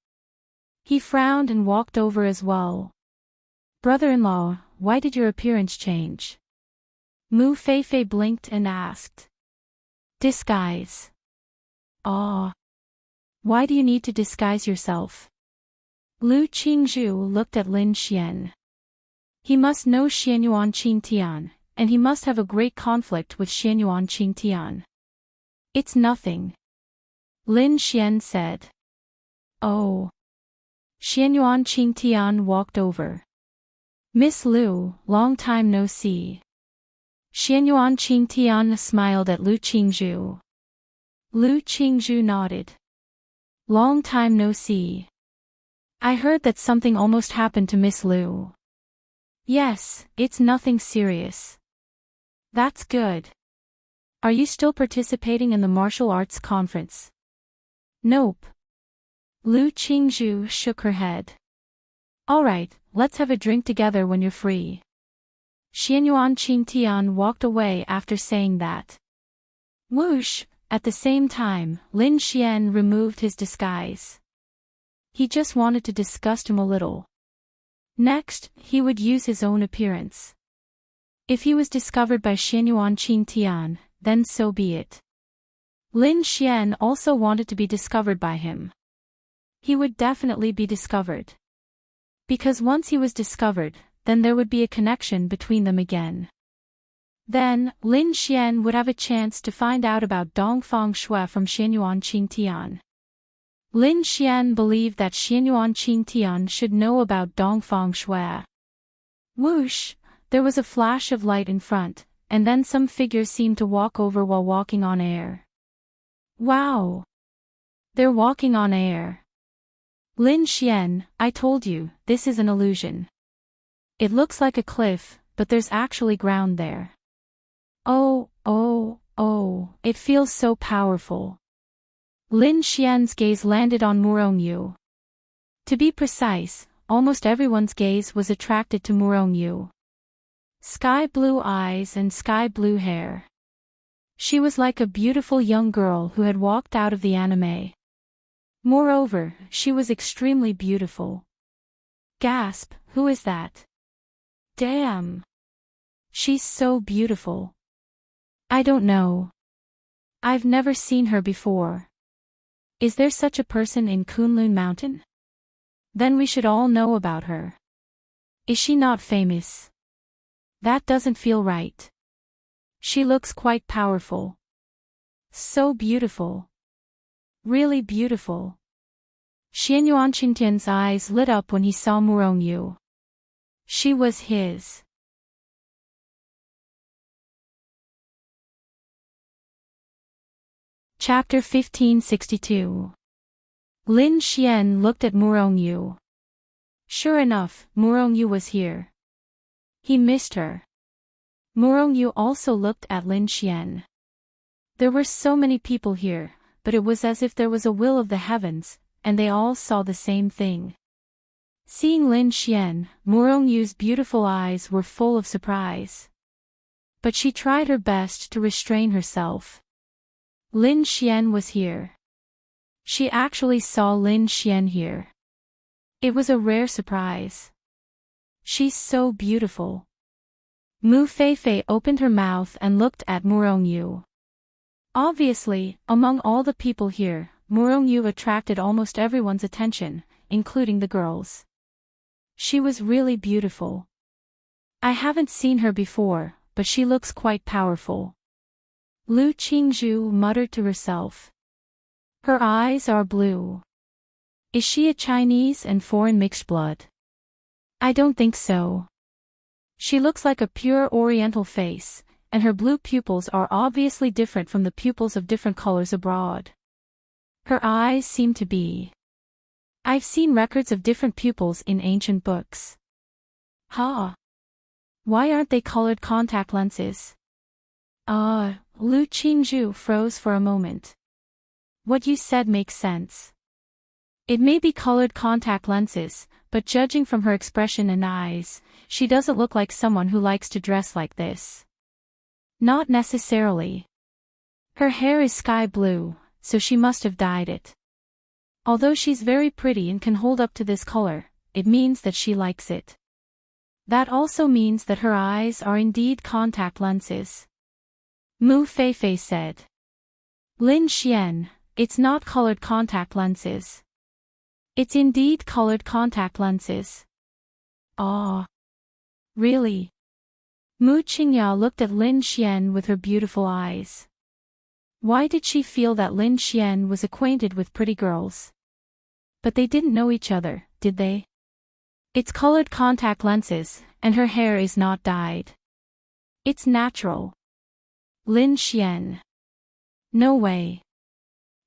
He frowned and walked over as well. Brother-in-law, why did your appearance change? Mu Feifei blinked and asked. Disguise. Ah. Why do you need to disguise yourself? Lu Qingzhu looked at Lin Xian. He must know Xianyuan Qingtian, and he must have a great conflict with Xianyuan Qingtian. It's nothing. Lin Xian said. Oh. Xianyuan Qingtian walked over. Miss Lu, long time no see. Xianyuan Qingtian smiled at Lu Qingzhu. Lu Qingzhu nodded. Long time no see. I heard that something almost happened to Miss Lu. Yes, it's nothing serious. That's good. Are you still participating in the martial arts conference? Nope. Lu Qingzhu shook her head. Alright, let's have a drink together when you're free. Xianyuan Qingtian walked away after saying that. Whoosh, at the same time, Lin Xian removed his disguise. He just wanted to disgust him a little. Next, he would use his own appearance. If he was discovered by Xianyuan Qingtian, then so be it. Lin Xian also wanted to be discovered by him. He would definitely be discovered. Because once he was discovered, then there would be a connection between them again. Then, Lin Xian would have a chance to find out about Dongfang Shui from Xianyuan Qingtian. Lin Xian believed that Xianyuan Qingtian should know about Dongfang Shui. Whoosh, there was a flash of light in front, and then some figure seemed to walk over while walking on air. Wow! They're walking on air. Lin Xian, I told you, this is an illusion. It looks like a cliff, but there's actually ground there. Oh, it feels so powerful. Lin Xian's gaze landed on Murongyu. To be precise, almost everyone's gaze was attracted to Murongyu. Sky blue eyes and sky blue hair. She was like a beautiful young girl who had walked out of the anime. Moreover, she was extremely beautiful. Gasp, who is that? Damn! She's so beautiful. I don't know. I've never seen her before. Is there such a person in Kunlun Mountain? Then we should all know about her. Is she not famous? That doesn't feel right. She looks quite powerful. So beautiful. Really beautiful. Xianyuan Qingtian's eyes lit up when he saw Murongyu. She was his. Chapter 1562. Lin Xian looked at Murongyu. Sure enough, Murongyu was here. He missed her. Murongyu also looked at Lin Xian. There were so many people here, but it was as if there was a will of the heavens, and they all saw the same thing. Seeing Lin Xian, Murongyu's beautiful eyes were full of surprise. But she tried her best to restrain herself. Lin Xian was here. She actually saw Lin Xian here. It was a rare surprise. She's so beautiful. Mu Feifei opened her mouth and looked at Murongyu. Obviously, among all the people here, Murongyu attracted almost everyone's attention, including the girls. She was really beautiful. I haven't seen her before, but she looks quite powerful. Lu Qingzhu muttered to herself. Her eyes are blue. Is she a Chinese and foreign mixed blood? I don't think so. She looks like a pure Oriental face, and her blue pupils are obviously different from the pupils of different colors abroad. Her eyes seem to be. I've seen records of different pupils in ancient books. Huh? Why aren't they colored contact lenses? Lu Qingzhu froze for a moment. What you said makes sense. It may be colored contact lenses, but judging from her expression and eyes, she doesn't look like someone who likes to dress like this. Not necessarily. Her hair is sky blue, so she must have dyed it. Although she's very pretty and can hold up to this color, it means that she likes it. That also means that her eyes are indeed contact lenses. Mu Feifei said. Lin Xian, it's not colored contact lenses. It's indeed colored contact lenses. Ah. Really? Mu Qingya looked at Lin Xian with her beautiful eyes. Why did she feel that Lin Xian was acquainted with pretty girls? But they didn't know each other, did they? It's colored contact lenses, and her hair is not dyed. It's natural. Lin Xian. No way.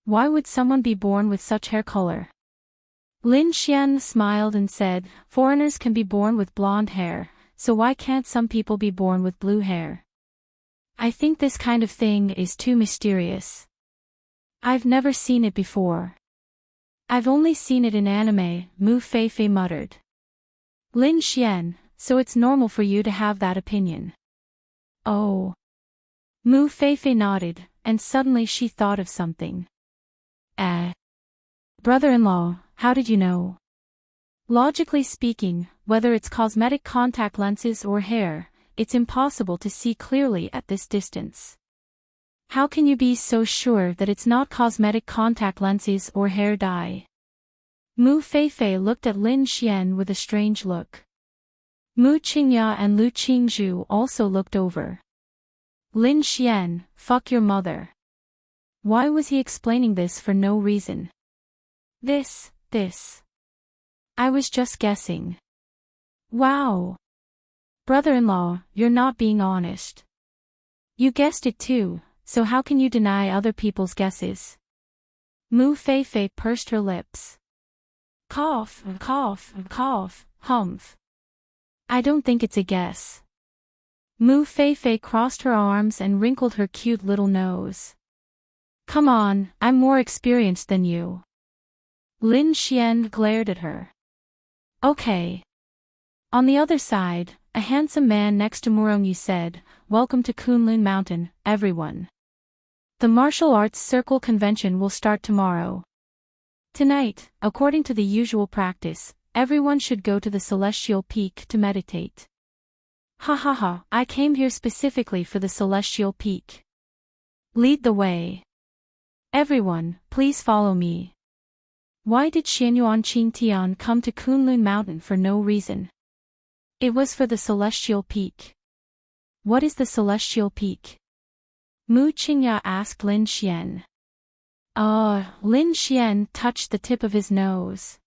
Why would someone be born with such hair color? Lin Xian smiled and said, foreigners can be born with blonde hair, so why can't some people be born with blue hair? I think this kind of thing is too mysterious. I've never seen it before. I've only seen it in anime, Mu Feifei muttered. Lin Xian, so it's normal for you to have that opinion. Oh. Mu Feifei nodded, and suddenly she thought of something. Brother-in-law, how did you know? Logically speaking, whether it's cosmetic contact lenses or hair, it's impossible to see clearly at this distance. How can you be so sure that it's not cosmetic contact lenses or hair dye? Mu Feifei looked at Lin Xian with a strange look. Mu Qingya and Lu Qingzhu also looked over. Lin Xian, fuck your mother. Why was he explaining this for no reason? This. I was just guessing. Wow. Brother-in-law, you're not being honest. You guessed it too, so how can you deny other people's guesses? Mu Feifei pursed her lips. Cough, humph. I don't think it's a guess. Mu Feifei crossed her arms and wrinkled her cute little nose. Come on, I'm more experienced than you. Lin Xian glared at her. Okay. On the other side, a handsome man next to Murongyu said, welcome to Kunlun Mountain, everyone. The martial arts circle convention will start tomorrow. Tonight, according to the usual practice, everyone should go to the celestial peak to meditate. Ha, I came here specifically for the celestial peak. Lead the way. Everyone, please follow me. Why did Xianyuan Qingtian come to Kunlun Mountain for no reason? It was for the celestial peak. What is the celestial peak? Mu Qingya asked Lin Xian. Lin Xian touched the tip of his nose.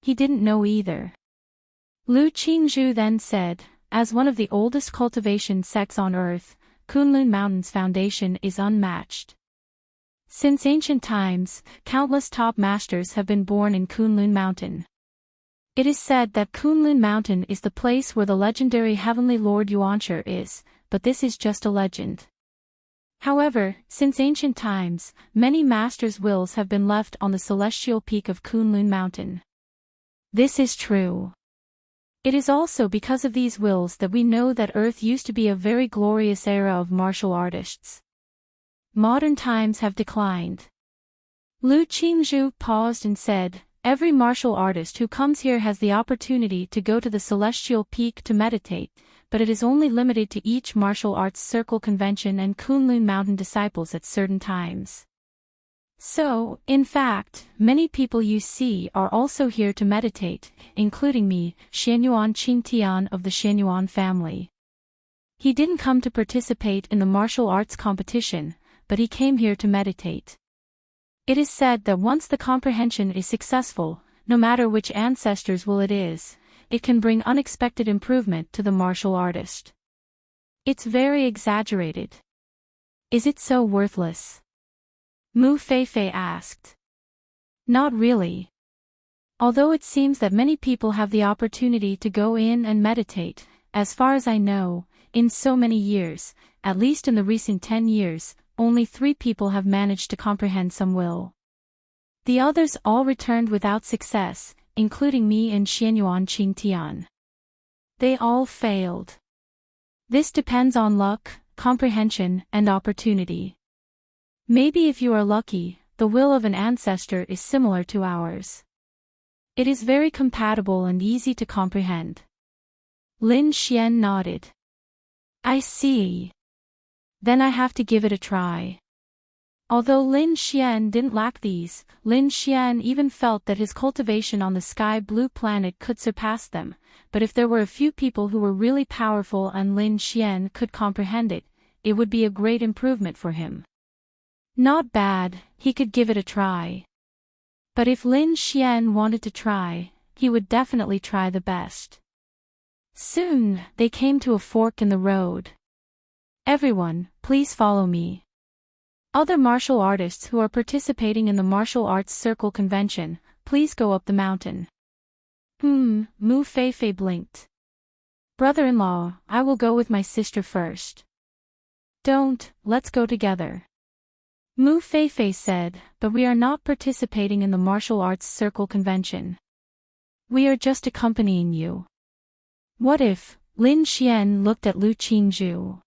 He didn't know either. Lu Qingzhu then said, as one of the oldest cultivation sects on earth, Kunlun Mountain's foundation is unmatched. Since ancient times, countless top masters have been born in Kunlun Mountain. It is said that Kunlun Mountain is the place where the legendary Heavenly Lord Yuanshi is, but this is just a legend. However, since ancient times, many masters' wills have been left on the celestial peak of Kunlun Mountain. This is true. It is also because of these wills that we know that Earth used to be a very glorious era of martial artists. Modern times have declined. Lu Qingzhu paused and said, every martial artist who comes here has the opportunity to go to the celestial peak to meditate, but it is only limited to each martial arts circle convention and Kunlun Mountain disciples at certain times. So, in fact, many people you see are also here to meditate, including me, Xianyuan Qingtian of the Xianyuan family. He didn't come to participate in the martial arts competition, but he came here to meditate. It is said that once the comprehension is successful, no matter which ancestors' will it is, it can bring unexpected improvement to the martial artist. It's very exaggerated. Is it so worthless? Mu Feifei asked. Not really. Although it seems that many people have the opportunity to go in and meditate, as far as I know, in so many years, at least in the recent 10 years, only 3 people have managed to comprehend some will. The others all returned without success, including me and Xianyuan Qingtian. They all failed. This depends on luck, comprehension, and opportunity. Maybe if you are lucky, the will of an ancestor is similar to ours. It is very compatible and easy to comprehend. Lin Xian nodded. I see. Then I have to give it a try. Although Lin Xian didn't lack these, Lin Xian even felt that his cultivation on the sky blue planet could surpass them, but if there were a few people who were really powerful and Lin Xian could comprehend it, it would be a great improvement for him. Not bad, he could give it a try. But if Lin Xian wanted to try, he would definitely try the best. Soon, they came to a fork in the road. Everyone, please follow me. Other martial artists who are participating in the martial arts circle convention, please go up the mountain. Mu Feifei blinked. Brother-in-law, I will go with my sister first. Don't, let's go together. Mu Feifei said, but we are not participating in the martial arts circle convention. We are just accompanying you. What if? Lin Xian looked at Lu Qingzhu.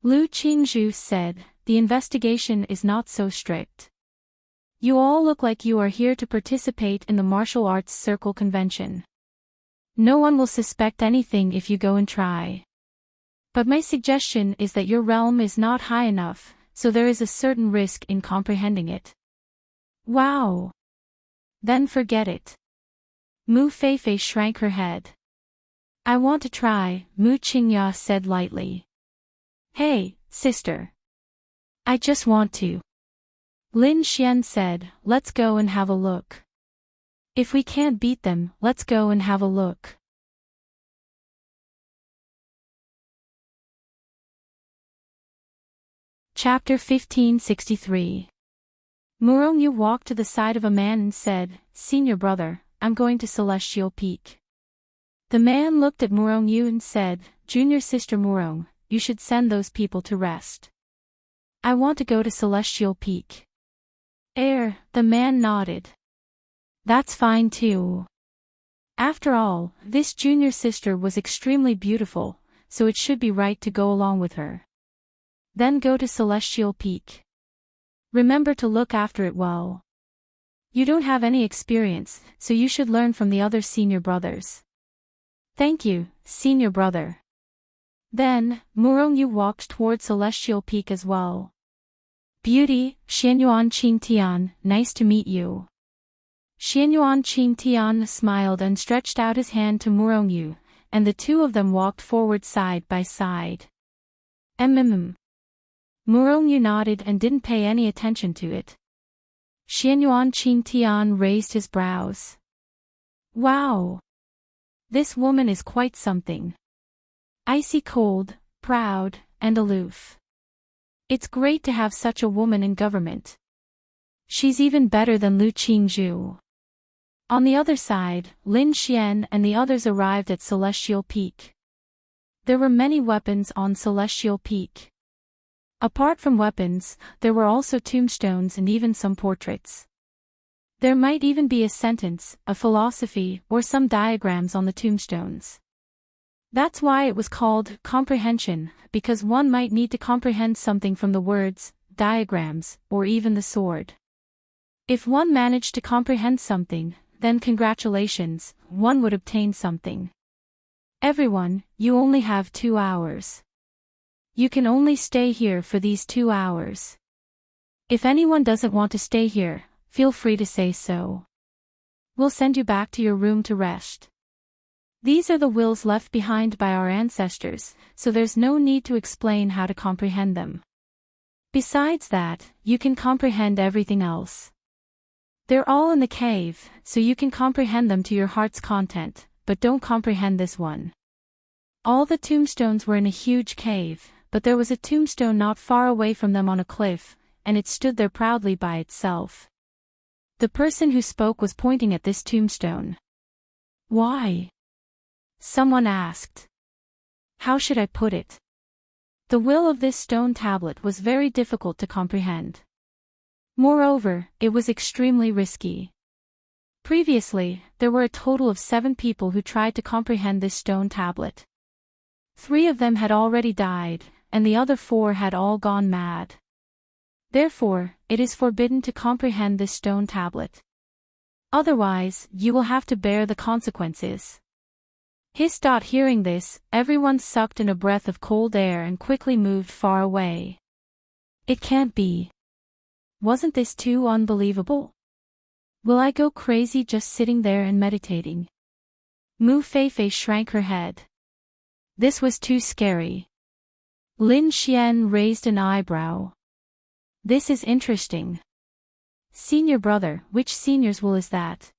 Lu Qingzhu said, the investigation is not so strict. You all look like you are here to participate in the martial arts circle convention. No one will suspect anything if you go and try. But my suggestion is that your realm is not high enough, so there is a certain risk in comprehending it. Wow! Then forget it. Mu Feifei shrank her head. I want to try, Mu Qingya said lightly. Hey, sister. I just want to. Lin Xian said, let's go and have a look. If we can't beat them, let's go and have a look. Chapter 1563. Murongyu walked to the side of a man and said, Senior brother, I'm going to Celestial Peak. The man looked at Murongyu and said, Junior sister Murong, you should send those people to rest. I want to go to Celestial Peak. The man nodded. That's fine too. After all, this junior sister was extremely beautiful, so it should be right to go along with her. Then go to Celestial Peak. Remember to look after it well. You don't have any experience, so you should learn from the other senior brothers. Thank you, senior brother. Then, Murongyu walked toward Celestial Peak as well. Beauty, Xianyuan Qingtian, nice to meet you. Xianyuan Qingtian smiled and stretched out his hand to Murongyu, and the two of them walked forward side by side. Murongyu nodded and didn't pay any attention to it. Xianyuan Qingtian raised his brows. Wow! This woman is quite something. Icy cold, proud, and aloof. It's great to have such a woman in government. She's even better than Lu Qingzhu. On the other side, Lin Xian and the others arrived at Celestial Peak. There were many weapons on Celestial Peak. Apart from weapons, there were also tombstones and even some portraits. There might even be a sentence, a philosophy, or some diagrams on the tombstones. That's why it was called comprehension, because one might need to comprehend something from the words, diagrams, or even the sword. If one managed to comprehend something, then congratulations, one would obtain something. Everyone, you only have 2 hours. You can only stay here for these 2 hours. If anyone doesn't want to stay here, feel free to say so. We'll send you back to your room to rest. These are the wills left behind by our ancestors, so there's no need to explain how to comprehend them. Besides that, you can comprehend everything else. They're all in the cave, so you can comprehend them to your heart's content, but don't comprehend this one. All the tombstones were in a huge cave, but there was a tombstone not far away from them on a cliff, and it stood there proudly by itself. The person who spoke was pointing at this tombstone. Why? Someone asked. How should I put it? The will of this stone tablet was very difficult to comprehend. Moreover, it was extremely risky. Previously, there were a total of 7 people who tried to comprehend this stone tablet. 3 of them had already died, and the other 4 had all gone mad. Therefore, it is forbidden to comprehend this stone tablet. Otherwise, you will have to bear the consequences. Hearing this, everyone sucked in a breath of cold air and quickly moved far away. It can't be. Wasn't this too unbelievable? Will I go crazy just sitting there and meditating? Mu Feifei shrank her head. This was too scary. Lin Xian raised an eyebrow. This is interesting. Senior brother, which senior's will is that?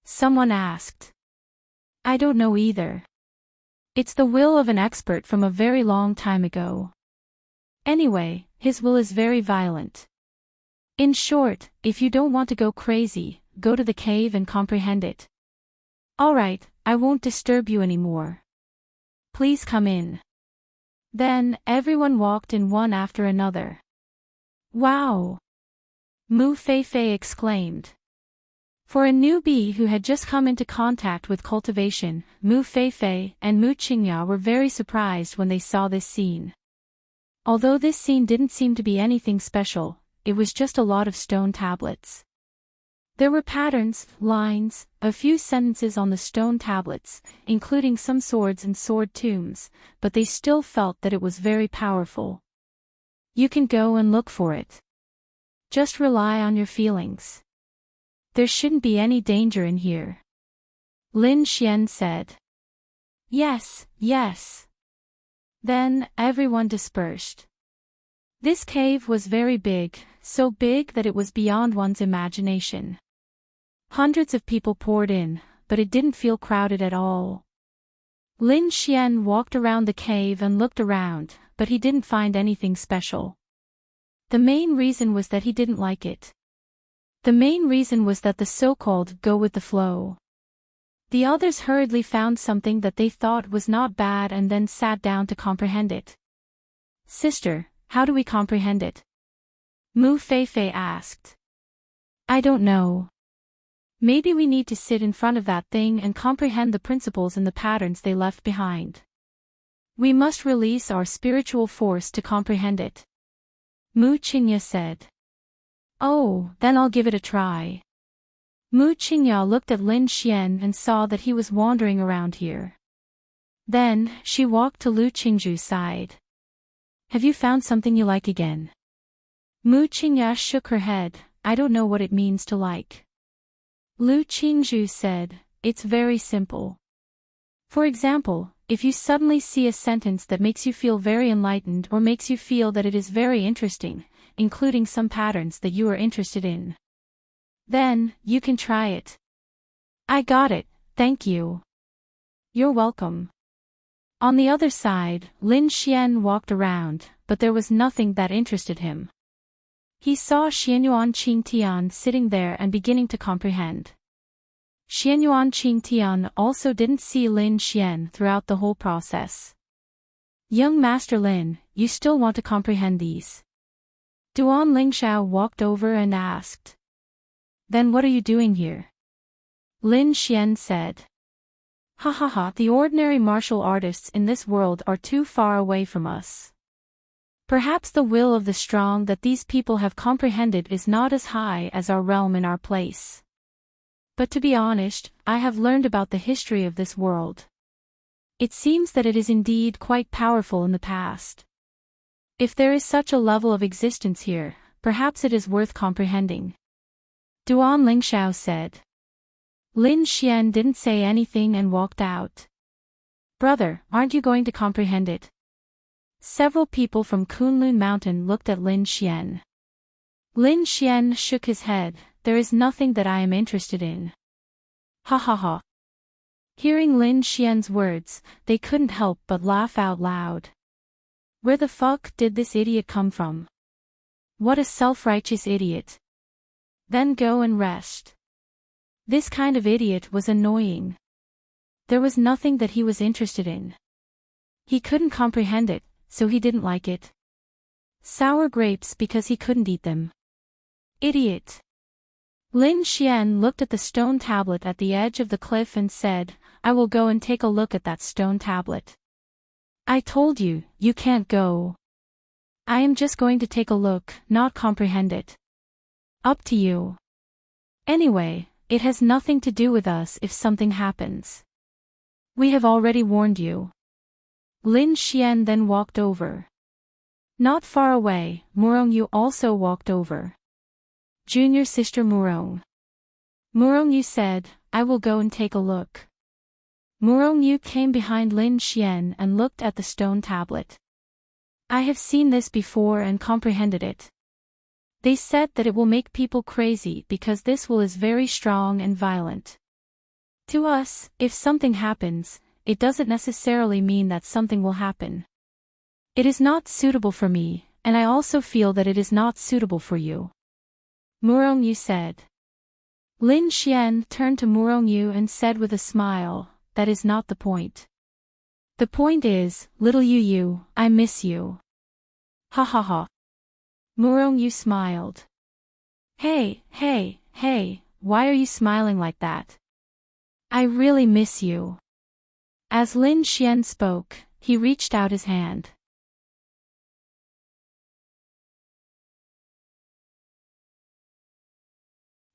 Someone asked. I don't know either. It's the will of an expert from a very long time ago. Anyway, his will is very violent. In short, if you don't want to go crazy, go to the cave and comprehend it. Alright, I won't disturb you anymore. Please come in. Then, everyone walked in one after another. Wow! Mu Feifei exclaimed. For a newbie who had just come into contact with cultivation, Mu Feifei and Mu Qingya were very surprised when they saw this scene. Although this scene didn't seem to be anything special, it was just a lot of stone tablets. There were patterns, lines, a few sentences on the stone tablets, including some swords and sword tombs, but they still felt that it was very powerful. You can go and look for it. Just rely on your feelings. There shouldn't be any danger in here. Lin Xian said. Yes, yes. Then, everyone dispersed. This cave was very big, so big that it was beyond one's imagination. Hundreds of people poured in, but it didn't feel crowded at all. Lin Xian walked around the cave and looked around, but he didn't find anything special. The main reason was that he didn't like it. The main reason was that the so-called go with the flow. The others hurriedly found something that they thought was not bad and then sat down to comprehend it. Sister, how do we comprehend it? Mu Feifei asked. I don't know. Maybe we need to sit in front of that thing and comprehend the principles and the patterns they left behind. We must release our spiritual force to comprehend it. Mu Qingya said. Oh, then I'll give it a try. Mu Qingya looked at Lin Xian and saw that he was wandering around here. Then, she walked to Lu Qingju's side. Have you found something you like again? Mu Qingya shook her head. I don't know what it means to like. Lu Qingju said, it's very simple. For example, if you suddenly see a sentence that makes you feel very enlightened or makes you feel that it is very interesting, including some patterns that you are interested in, then, you can try it. I got it, thank you. You're welcome. On the other side, Lin Xian walked around, but there was nothing that interested him. He saw Xianyuan Qingtian sitting there and beginning to comprehend. Xianyuan Qingtian also didn't see Lin Xian throughout the whole process. Young Master Lin, you still want to comprehend these? Duan Lingxiao walked over and asked. Then what are you doing here? Lin Xian said. Ha ha ha, the ordinary martial artists in this world are too far away from us. Perhaps the will of the strong that these people have comprehended is not as high as our realm in our place. But to be honest, I have learned about the history of this world. It seems that it is indeed quite powerful in the past. If there is such a level of existence here, perhaps it is worth comprehending. Duan Lingxiao said. Lin Xian didn't say anything and walked out. Brother, aren't you going to comprehend it? Several people from Kunlun Mountain looked at Lin Xian. Lin Xian shook his head. There is nothing that I am interested in. Ha ha ha. Hearing Lin Xian's words, they couldn't help but laugh out loud. Where the fuck did this idiot come from? What a self-righteous idiot. Then go and rest. This kind of idiot was annoying. There was nothing that he was interested in. He couldn't comprehend it, so he didn't like it. Sour grapes because he couldn't eat them. Idiot. Lin Xian looked at the stone tablet at the edge of the cliff and said, I will go and take a look at that stone tablet. I told you, you can't go. I am just going to take a look, not comprehend it. Up to you. Anyway, it has nothing to do with us if something happens. We have already warned you. Lin Xian then walked over. Not far away, Murong also walked over. Junior sister Murong. Murong said, I will go and take a look. Murong came behind Lin Xian and looked at the stone tablet. I have seen this before and comprehended it. They said that it will make people crazy because this will is very strong and violent. To us, if something happens, it doesn't necessarily mean that something will happen. It is not suitable for me, and I also feel that it is not suitable for you. Murong said. Lin Xian turned to Murong and said with a smile, that is not the point. The point is, little Yu, I miss you. Ha ha ha. Murong smiled. Hey, why are you smiling like that? I really miss you. As Lin Xian spoke, he reached out his hand.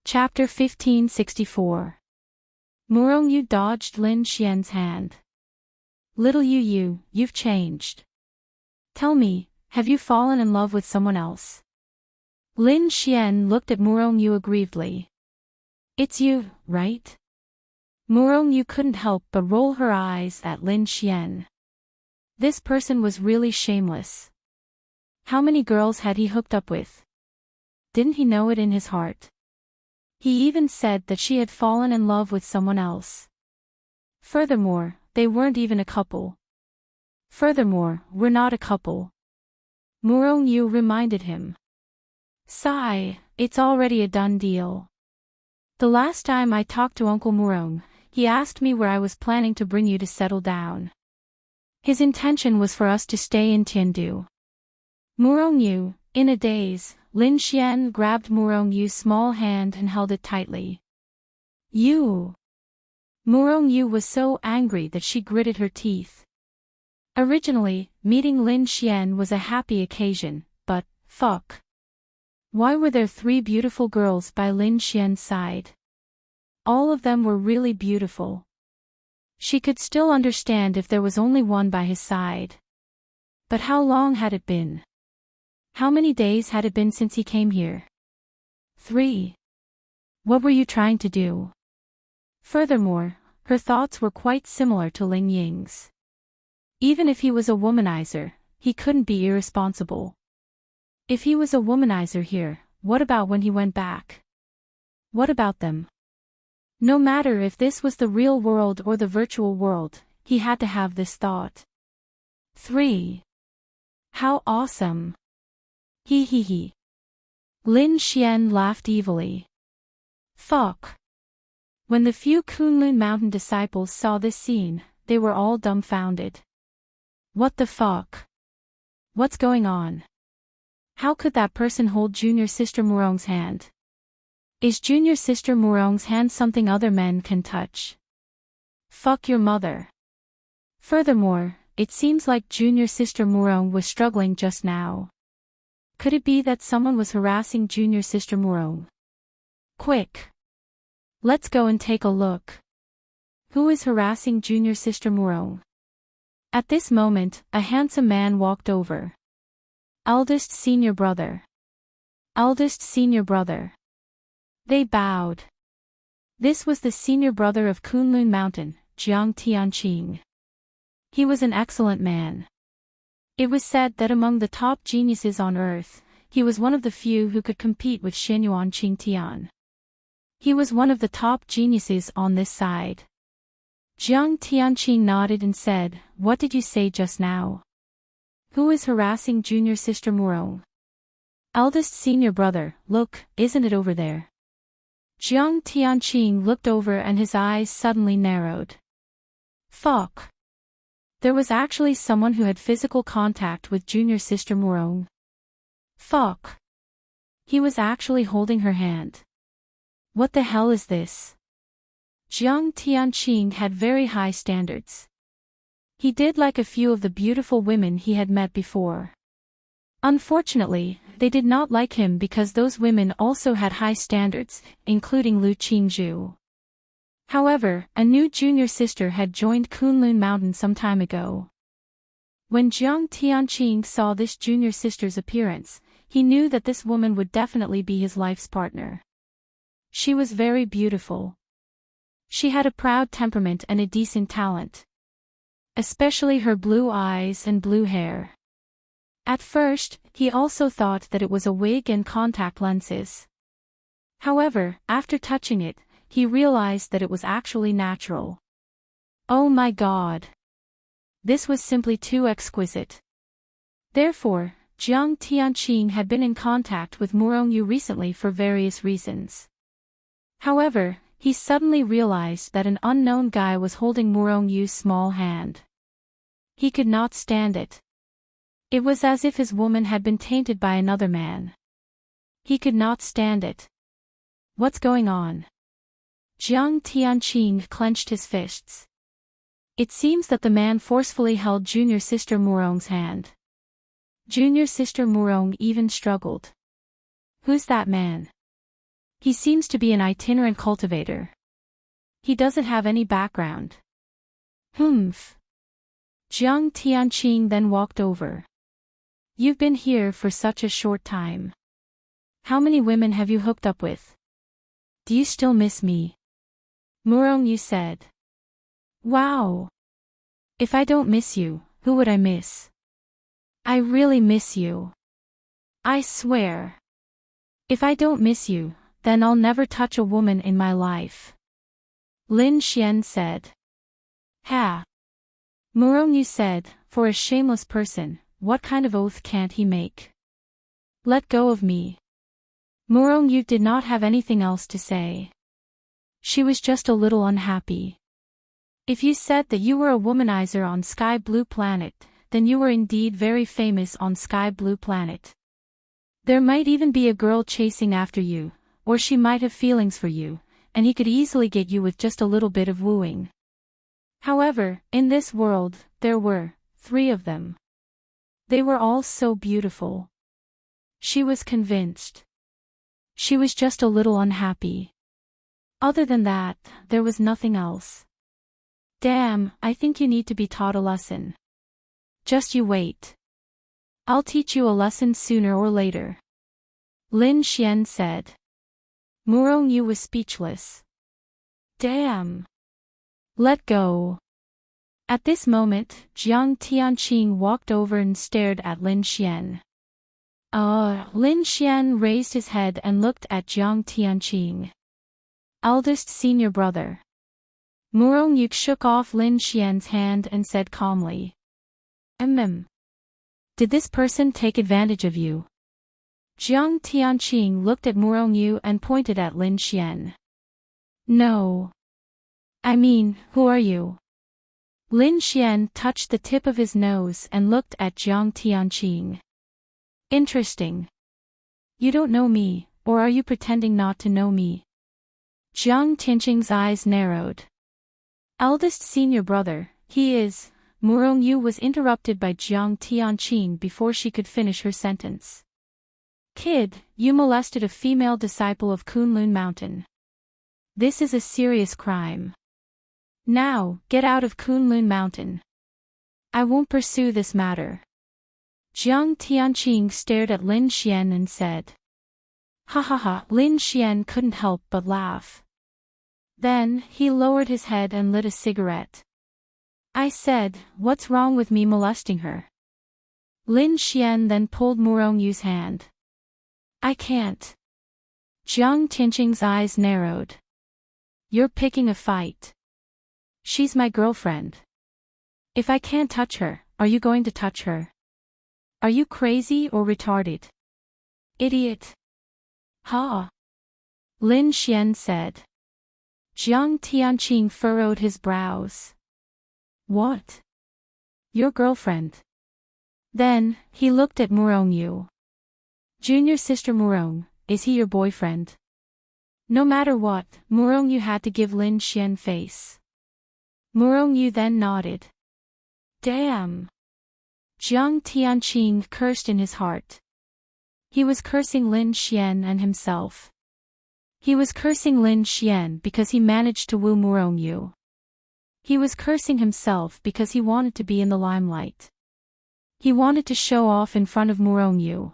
Chapter 1564. Murong dodged Lin Xian's hand. Little Yu, you've changed. Tell me, have you fallen in love with someone else? Lin Xian looked at Murong aggrievedly. It's you, right? Murong couldn't help but roll her eyes at Lin Xian. This person was really shameless. How many girls had he hooked up with? Didn't he know it in his heart? He even said that she had fallen in love with someone else. Furthermore, they weren't even a couple. Furthermore, we're not a couple. Murong reminded him. Sigh, it's already a done deal. The last time I talked to Uncle Murong, he asked me where I was planning to bring you to settle down. His intention was for us to stay in Tiandu. Murong in a daze, Lin Xian grabbed Murong small hand and held it tightly. You! Murong was so angry that she gritted her teeth. Originally, meeting Lin Xian was a happy occasion, but, fuck. Why were there 3 beautiful girls by Lin Xian's side? All of them were really beautiful. She could still understand if there was only one by his side. But how long had it been? How many days had it been since he came here? 3. What were you trying to do? Furthermore, her thoughts were quite similar to Ling Ying's. Even if he was a womanizer, he couldn't be irresponsible. If he was a womanizer here, what about when he went back? What about them? No matter if this was the real world or the virtual world, he had to have this thought. 3. How awesome! He. Lin Xian laughed evilly. Fuck. When the few Kunlun Mountain disciples saw this scene, they were all dumbfounded. What the fuck? What's going on? How could that person hold Junior Sister Murong's hand? Is Junior Sister Murong's hand something other men can touch? Fuck your mother. Furthermore, it seems like Junior Sister Murong was struggling just now. Could it be that someone was harassing Junior Sister Murong? Quick! Let's go and take a look. Who is harassing Junior Sister Murong? At this moment, a handsome man walked over. Eldest senior brother. Eldest senior brother. They bowed. This was the senior brother of Kunlun Mountain, Jiang Tianqing. He was an excellent man. It was said that among the top geniuses on earth, he was one of the few who could compete with Xinyuan Qingtian. He was one of the top geniuses on this side. Jiang Tianqing nodded and said, "What did you say just now? Who is harassing Junior Sister Murong?" Eldest senior brother, look, isn't it over there? Jiang Tianqing looked over and his eyes suddenly narrowed. Fuck. There was actually someone who had physical contact with Junior Sister Murong. Fuck. He was actually holding her hand. What the hell is this? Jiang Tianqing had very high standards. He did like a few of the beautiful women he had met before. Unfortunately, they did not like him because those women also had high standards, including Lu Qingzhu. However, a new junior sister had joined Kunlun Mountain some time ago. When Jiang Tianqing saw this junior sister's appearance, he knew that this woman would definitely be his life's partner. She was very beautiful. She had a proud temperament and a decent talent. Especially her blue eyes and blue hair. At first, he also thought that it was a wig and contact lenses. However, after touching it, he realized that it was actually natural. Oh my God! This was simply too exquisite. Therefore, Jiang Tianqing had been in contact with Murongyu recently for various reasons. However, he suddenly realized that an unknown guy was holding Murongyu's small hand. He could not stand it. It was as if his woman had been tainted by another man. He could not stand it. What's going on? Jiang Tianqing clenched his fists. It seems that the man forcefully held junior sister Murong's hand. Junior sister Murong even struggled. Who's that man? He seems to be an itinerant cultivator. He doesn't have any background. Humph. Jiang Tianqing then walked over. You've been here for such a short time. How many women have you hooked up with? Do you still miss me? Murongyu said. Wow. If I don't miss you, who would I miss? I really miss you. I swear. If I don't miss you, then I'll never touch a woman in my life. Lin Xian said. Ha. Murongyu said, for a shameless person, what kind of oath can't he make? Let go of me. Murongyu did not have anything else to say. She was just a little unhappy. If you said that you were a womanizer on Sky Blue Planet, then you were indeed very famous on Sky Blue Planet. There might even be a girl chasing after you, or she might have feelings for you, and he could easily get you with just a little bit of wooing. However, in this world, there were 3 of them. They were all so beautiful. She was convinced. She was just a little unhappy. Other than that, there was nothing else. Damn, I think you need to be taught a lesson. Just you wait. I'll teach you a lesson sooner or later. Lin Xian said. Murongyu was speechless. Damn. Let go. At this moment, Jiang Tianqing walked over and stared at Lin Xian. Lin Xian raised his head and looked at Jiang Tianqing. Eldest senior brother. Murongyu shook off Lin Xian's hand and said calmly. Did this person take advantage of you? Jiang Tianqing looked at Murongyu and pointed at Lin Xian. No. I mean, who are you? Lin Xian touched the tip of his nose and looked at Jiang Tianqing. Interesting. You don't know me, or are you pretending not to know me? Jiang Tianqing's eyes narrowed. Eldest senior brother, he is. Murongyu was interrupted by Jiang Tianqing before she could finish her sentence. Kid, you molested a female disciple of Kunlun Mountain. This is a serious crime. Now, get out of Kunlun Mountain. I won't pursue this matter. Jiang Tianqing stared at Lin Xian and said. Ha ha ha, Lin Xian couldn't help but laugh. Then, he lowered his head and lit a cigarette. I said, what's wrong with me molesting her? Lin Xian then pulled Murongyu's hand. I can't. Jiang Tianqing's eyes narrowed. You're picking a fight. She's my girlfriend. If I can't touch her, are you going to touch her? Are you crazy or retarded? Idiot. Ha. Lin Xian said. Jiang Tianqing furrowed his brows. What? Your girlfriend? Then, he looked at Murongyu. Junior sister Murong, is he your boyfriend? No matter what, Murongyu had to give Lin Xian face. Murongyu then nodded. Damn. Jiang Tianqing cursed in his heart. He was cursing Lin Xian and himself. He was cursing Lin Xian because he managed to woo Murongyu. He was cursing himself because he wanted to be in the limelight. He wanted to show off in front of Murongyu.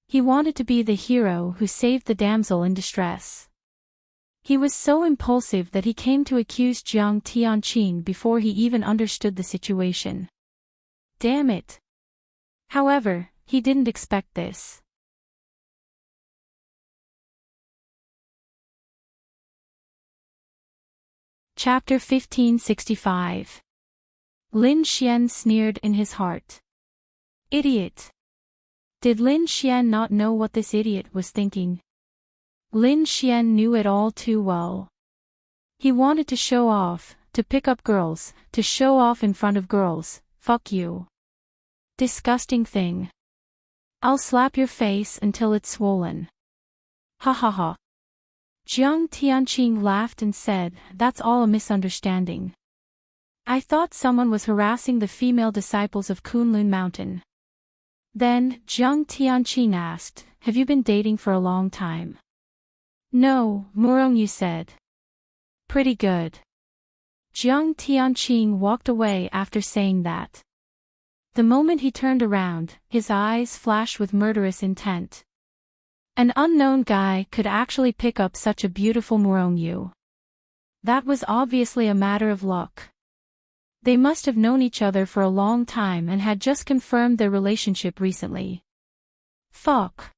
He wanted to be the hero who saved the damsel in distress. He was so impulsive that he came to accuse Jiang Tianqing before he even understood the situation. Damn it. However, he didn't expect this. Chapter 1565. Lin Xian sneered in his heart. Idiot. Did Lin Xian not know what this idiot was thinking? Lin Xian knew it all too well. He wanted to show off, to pick up girls, to show off in front of girls. Fuck you. Disgusting thing. I'll slap your face until it's swollen. Ha ha ha. Jiang Tianqing laughed and said, that's all a misunderstanding. I thought someone was harassing the female disciples of Kunlun Mountain. Then, Jiang Tianqing asked, have you been dating for a long time? No, Murongyu said. Pretty good. Jiang Tianqing walked away after saying that. The moment he turned around, his eyes flashed with murderous intent. An unknown guy could actually pick up such a beautiful Murongyu. That was obviously a matter of luck. They must have known each other for a long time and had just confirmed their relationship recently. Fuck.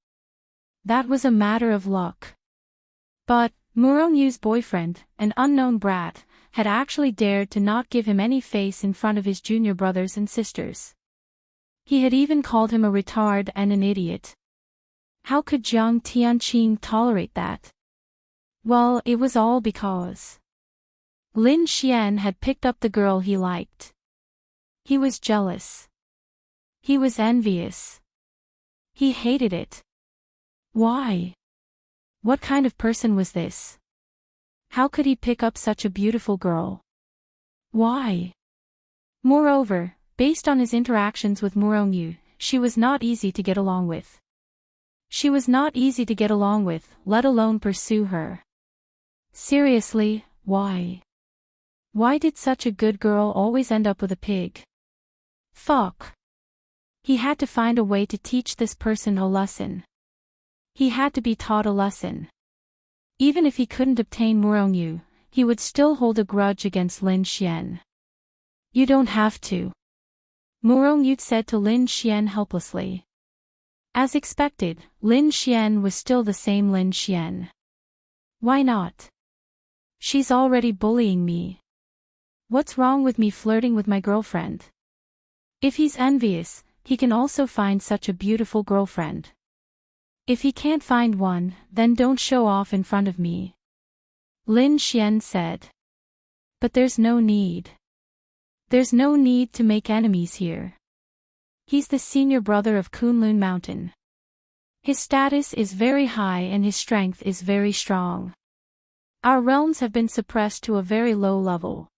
That was a matter of luck. But, Murongyu's boyfriend, an unknown brat, had actually dared to not give him any face in front of his junior brothers and sisters. He had even called him a retard and an idiot. How could Jiang Tianqing tolerate that? Well, it was all because Lin Xian had picked up the girl he liked. He was jealous. He was envious. He hated it. Why? What kind of person was this? How could he pick up such a beautiful girl? Why? Moreover, based on his interactions with Murongyu, she was not easy to get along with. She was not easy to get along with, let alone pursue her. Seriously, why? Why did such a good girl always end up with a pig? Fuck. He had to find a way to teach this person a lesson. He had to be taught a lesson. Even if he couldn't obtain Murongyu, he would still hold a grudge against Lin Xian. You don't have to. Murongyu said to Lin Xian helplessly. As expected, Lin Xian was still the same Lin Xian. Why not? She's already bullying me. What's wrong with me flirting with my girlfriend? If he's envious, he can also find such a beautiful girlfriend. If he can't find one, then don't show off in front of me. Lin Xian said. But there's no need. There's no need to make enemies here. He's the senior brother of Kunlun Mountain. His status is very high and his strength is very strong. Our realms have been suppressed to a very low level.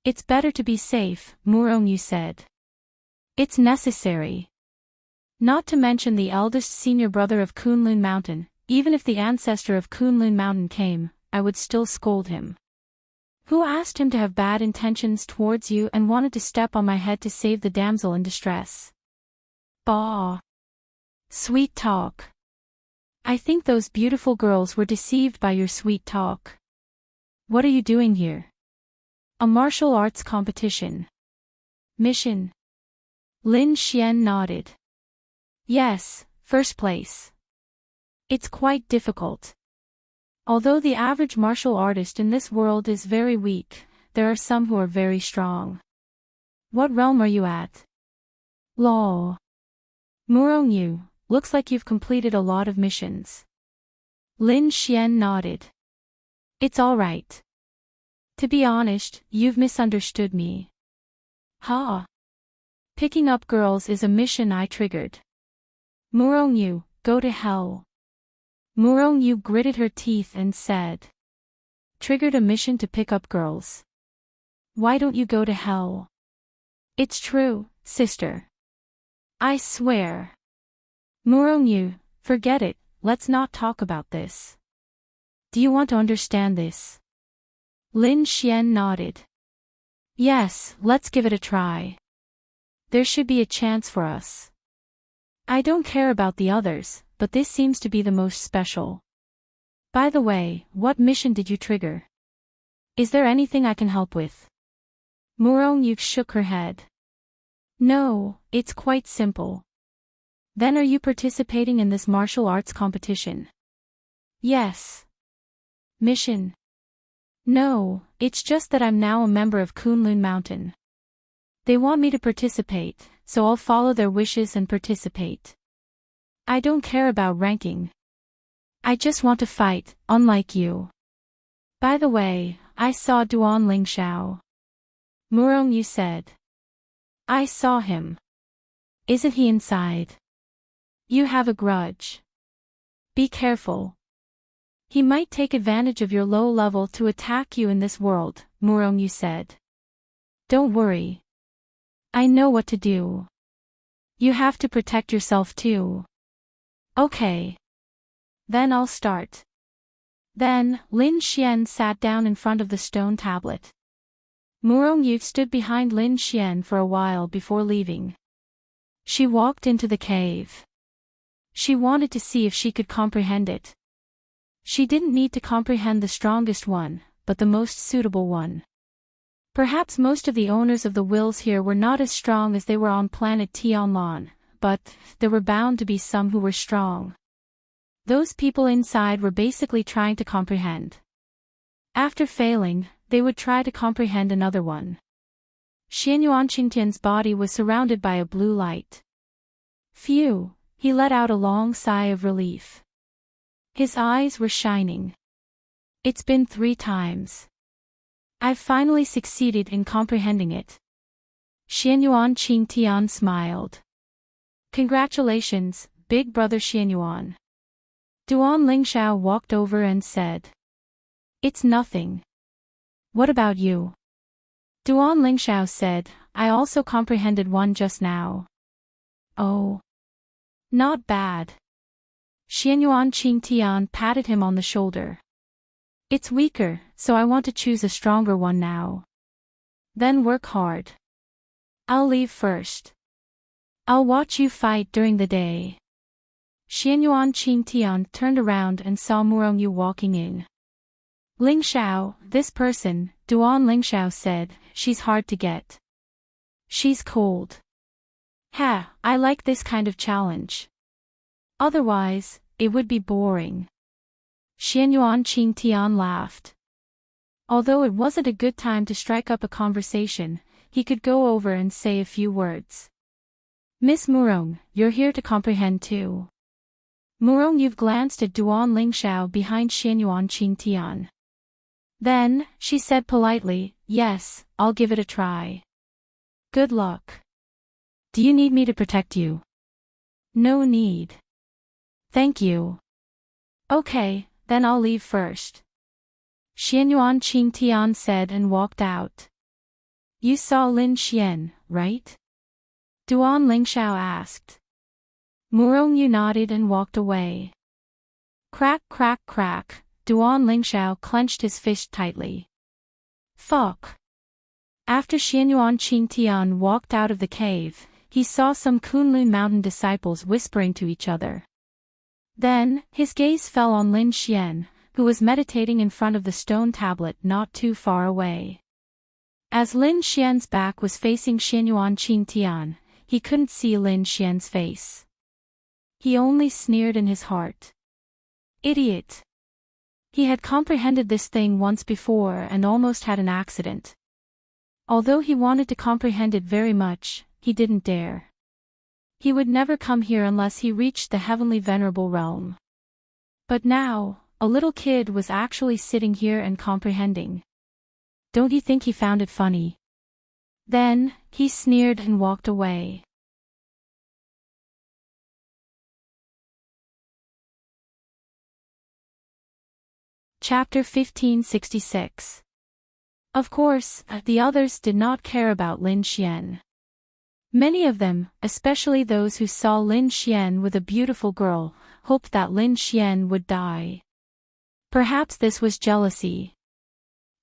It's better to be safe, Murongyu said. It's necessary. Not to mention the eldest senior brother of Kunlun Mountain, even if the ancestor of Kunlun Mountain came, I would still scold him. Who asked him to have bad intentions towards you and wanted to step on my head to save the damsel in distress? Bah. Sweet talk. I think those beautiful girls were deceived by your sweet talk. What are you doing here? A martial arts competition. Mission. Lin Xian nodded. Yes, first place. It's quite difficult. Although the average martial artist in this world is very weak, there are some who are very strong. What realm are you at? Lol. Murongyu, looks like you've completed a lot of missions. Lin Xian nodded. It's alright. To be honest, you've misunderstood me. Ha. Picking up girls is a mission I triggered. Murongyu, go to hell. Murongyu gritted her teeth and said. Triggered a mission to pick up girls. Why don't you go to hell? It's true, sister. I swear. Murongyu, forget it, let's not talk about this. Do you want to understand this? Lin Xian nodded. Yes, let's give it a try. There should be a chance for us. I don't care about the others, but this seems to be the most special. By the way, what mission did you trigger? Is there anything I can help with? Murongyu shook her head. No, it's quite simple. Then are you participating in this martial arts competition? Yes. Mission? No, it's just that I'm now a member of Kunlun Mountain. They want me to participate, so I'll follow their wishes and participate. I don't care about ranking. I just want to fight, unlike you. By the way, I saw Duan Lingxiao. Murongyu said. I saw him. Isn't he inside? You have a grudge. Be careful. He might take advantage of your low level to attack you in this world, Murongyu said. Don't worry. I know what to do. You have to protect yourself too. Okay. Then I'll start. Then, Lin Xian sat down in front of the stone tablet. Murongyu stood behind Lin Xian for a while before leaving. She walked into the cave. She wanted to see if she could comprehend it. She didn't need to comprehend the strongest one, but the most suitable one. Perhaps most of the owners of the wills here were not as strong as they were on planet Tianlan, but there were bound to be some who were strong. Those people inside were basically trying to comprehend. After failing, they would try to comprehend another one. Xianyuan Qingtian's body was surrounded by a blue light. Phew, he let out a long sigh of relief. His eyes were shining. It's been 3 times. I've finally succeeded in comprehending it. Xianyuan Qingtian smiled. Congratulations, big brother Xianyuan. Duan Lingxiao walked over and said. It's nothing. What about you? Duan Lingxiao said, I also comprehended one just now. Oh. Not bad. Xianyuan Qingtian patted him on the shoulder. It's weaker, so I want to choose a stronger one now. Then work hard. I'll leave first. I'll watch you fight during the day. Xianyuan Qingtian turned around and saw Murongyu walking in. Lingxiao, this person, Duan Lingxiao said, she's hard to get. She's cold. Ha, I like this kind of challenge. Otherwise, it would be boring. Xianyuan Qingtian laughed. Although it wasn't a good time to strike up a conversation, he could go over and say a few words. Miss Murong, you're here to comprehend too. Murongyu glanced at Duan Lingxiao behind Xianyuan Qingtian. Then, she said politely, yes, I'll give it a try. Good luck. Do you need me to protect you? No need. Thank you. Okay, then I'll leave first. Xianyuan Qingtian said and walked out. You saw Lin Xian, right? Duan Lingxiao asked. Murongyu nodded and walked away. Crack crack crack, Duan Lingxiao clenched his fist tightly. Fuck. After Xianyuan Qingtian walked out of the cave, he saw some Kunlun Mountain disciples whispering to each other. Then, his gaze fell on Lin Xian, who was meditating in front of the stone tablet not too far away. As Lin Xian's back was facing Xianyuan Qingtian, he couldn't see Lin Xian's face. He only sneered in his heart. Idiot. He had comprehended this thing once before and almost had an accident. Although he wanted to comprehend it very much, he didn't dare. He would never come here unless he reached the heavenly venerable realm. But now, a little kid was actually sitting here and comprehending. Don't you think he found it funny? Then, he sneered and walked away. Chapter 1566. Of course, the others did not care about Lin Xian. Many of them, especially those who saw Lin Xian with a beautiful girl, hoped that Lin Xian would die. Perhaps this was jealousy.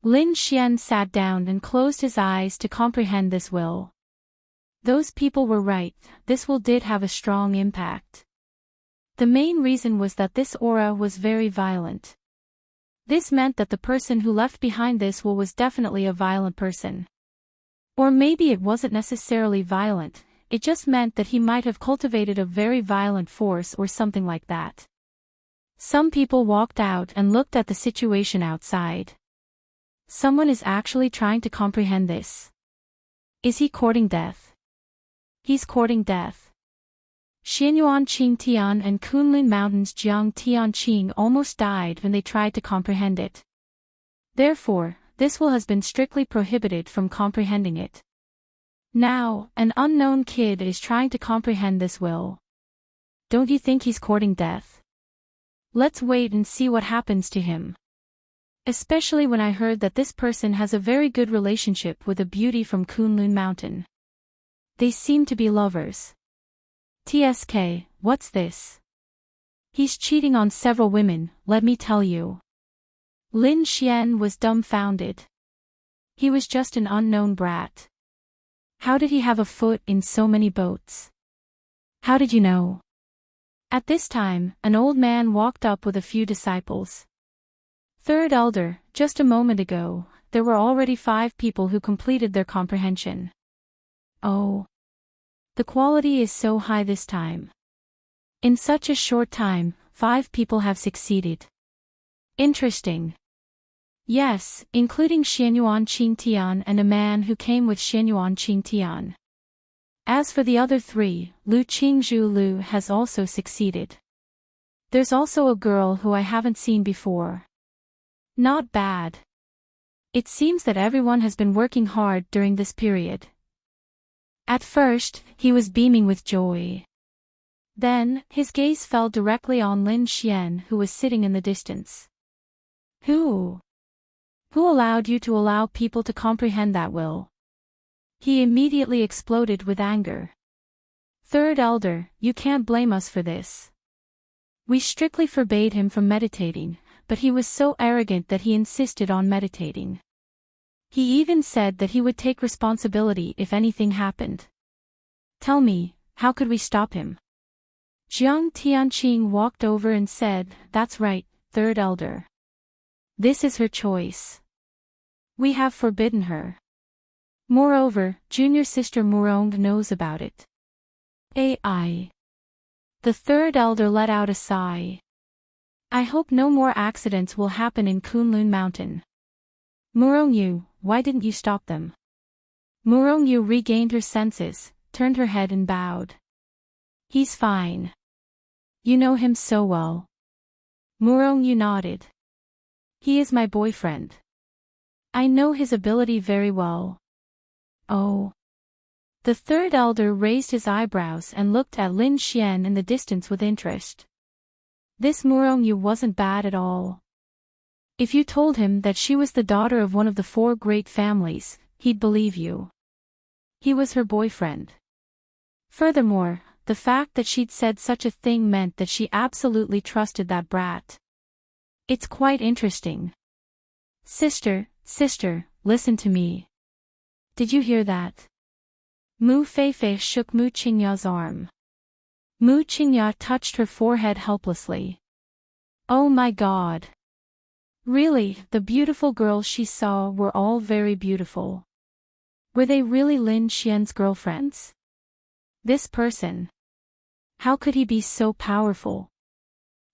Lin Xian sat down and closed his eyes to comprehend this will. Those people were right, this will did have a strong impact. The main reason was that this aura was very violent. This meant that the person who left behind this will was definitely a violent person. Or maybe it wasn't necessarily violent, it just meant that he might have cultivated a very violent force or something like that. Some people walked out and looked at the situation outside. Someone is actually trying to comprehend this. Is he courting death? He's courting death. Xianyuan Qingtian and Kunlun Mountain's Jiang Tianqing almost died when they tried to comprehend it. Therefore, this will has been strictly prohibited from comprehending it. Now, an unknown kid is trying to comprehend this will. Don't you think he's courting death? Let's wait and see what happens to him. Especially when I heard that this person has a very good relationship with a beauty from Kunlun Mountain. They seem to be lovers. TSK, what's this? He's cheating on several women, let me tell you. Lin Xian was dumbfounded. He was just an unknown brat. How did he have a foot in so many boats? How did you know? At this time, an old man walked up with a few disciples. Third elder, just a moment ago, there were already 5 people who completed their comprehension. Oh. The quality is so high this time. In such a short time, 5 people have succeeded. Interesting. Yes, including Xianyuan Qingtian and a man who came with Xianyuan Qingtian. As for the other 3, Lu Qingzhu Lu has also succeeded. There's also a girl who I haven't seen before. Not bad. It seems that everyone has been working hard during this period. At first, he was beaming with joy. Then, his gaze fell directly on Lin Xian who was sitting in the distance. Who allowed you to allow people to comprehend that will? He immediately exploded with anger. Third elder, you can't blame us for this. We strictly forbade him from meditating, but he was so arrogant that he insisted on meditating. He even said that he would take responsibility if anything happened. Tell me, how could we stop him? Jiang Tianqing walked over and said, that's right, third elder. This is her choice. We have forbidden her. Moreover, junior sister Murong knows about it. AI. The third elder let out a sigh. I hope no more accidents will happen in Kunlun Mountain. Murongyu, why didn't you stop them? Murongyu regained her senses, turned her head and bowed. He's fine. You know him so well. Murongyu nodded. He is my boyfriend. I know his ability very well. Oh. The third elder raised his eyebrows and looked at Lin Xian in the distance with interest. This Murongyu wasn't bad at all. If you told him that she was the daughter of one of the 4 great families, he'd believe you. He was her boyfriend. Furthermore, the fact that she'd said such a thing meant that she absolutely trusted that brat. It's quite interesting. Sister, listen to me. Did you hear that? Mu Feifei shook Mu Qingya's arm. Mu Qingya touched her forehead helplessly. Oh my God. Really, the beautiful girls she saw were all very beautiful. Were they really Lin Xian's girlfriends? This person. How could he be so powerful?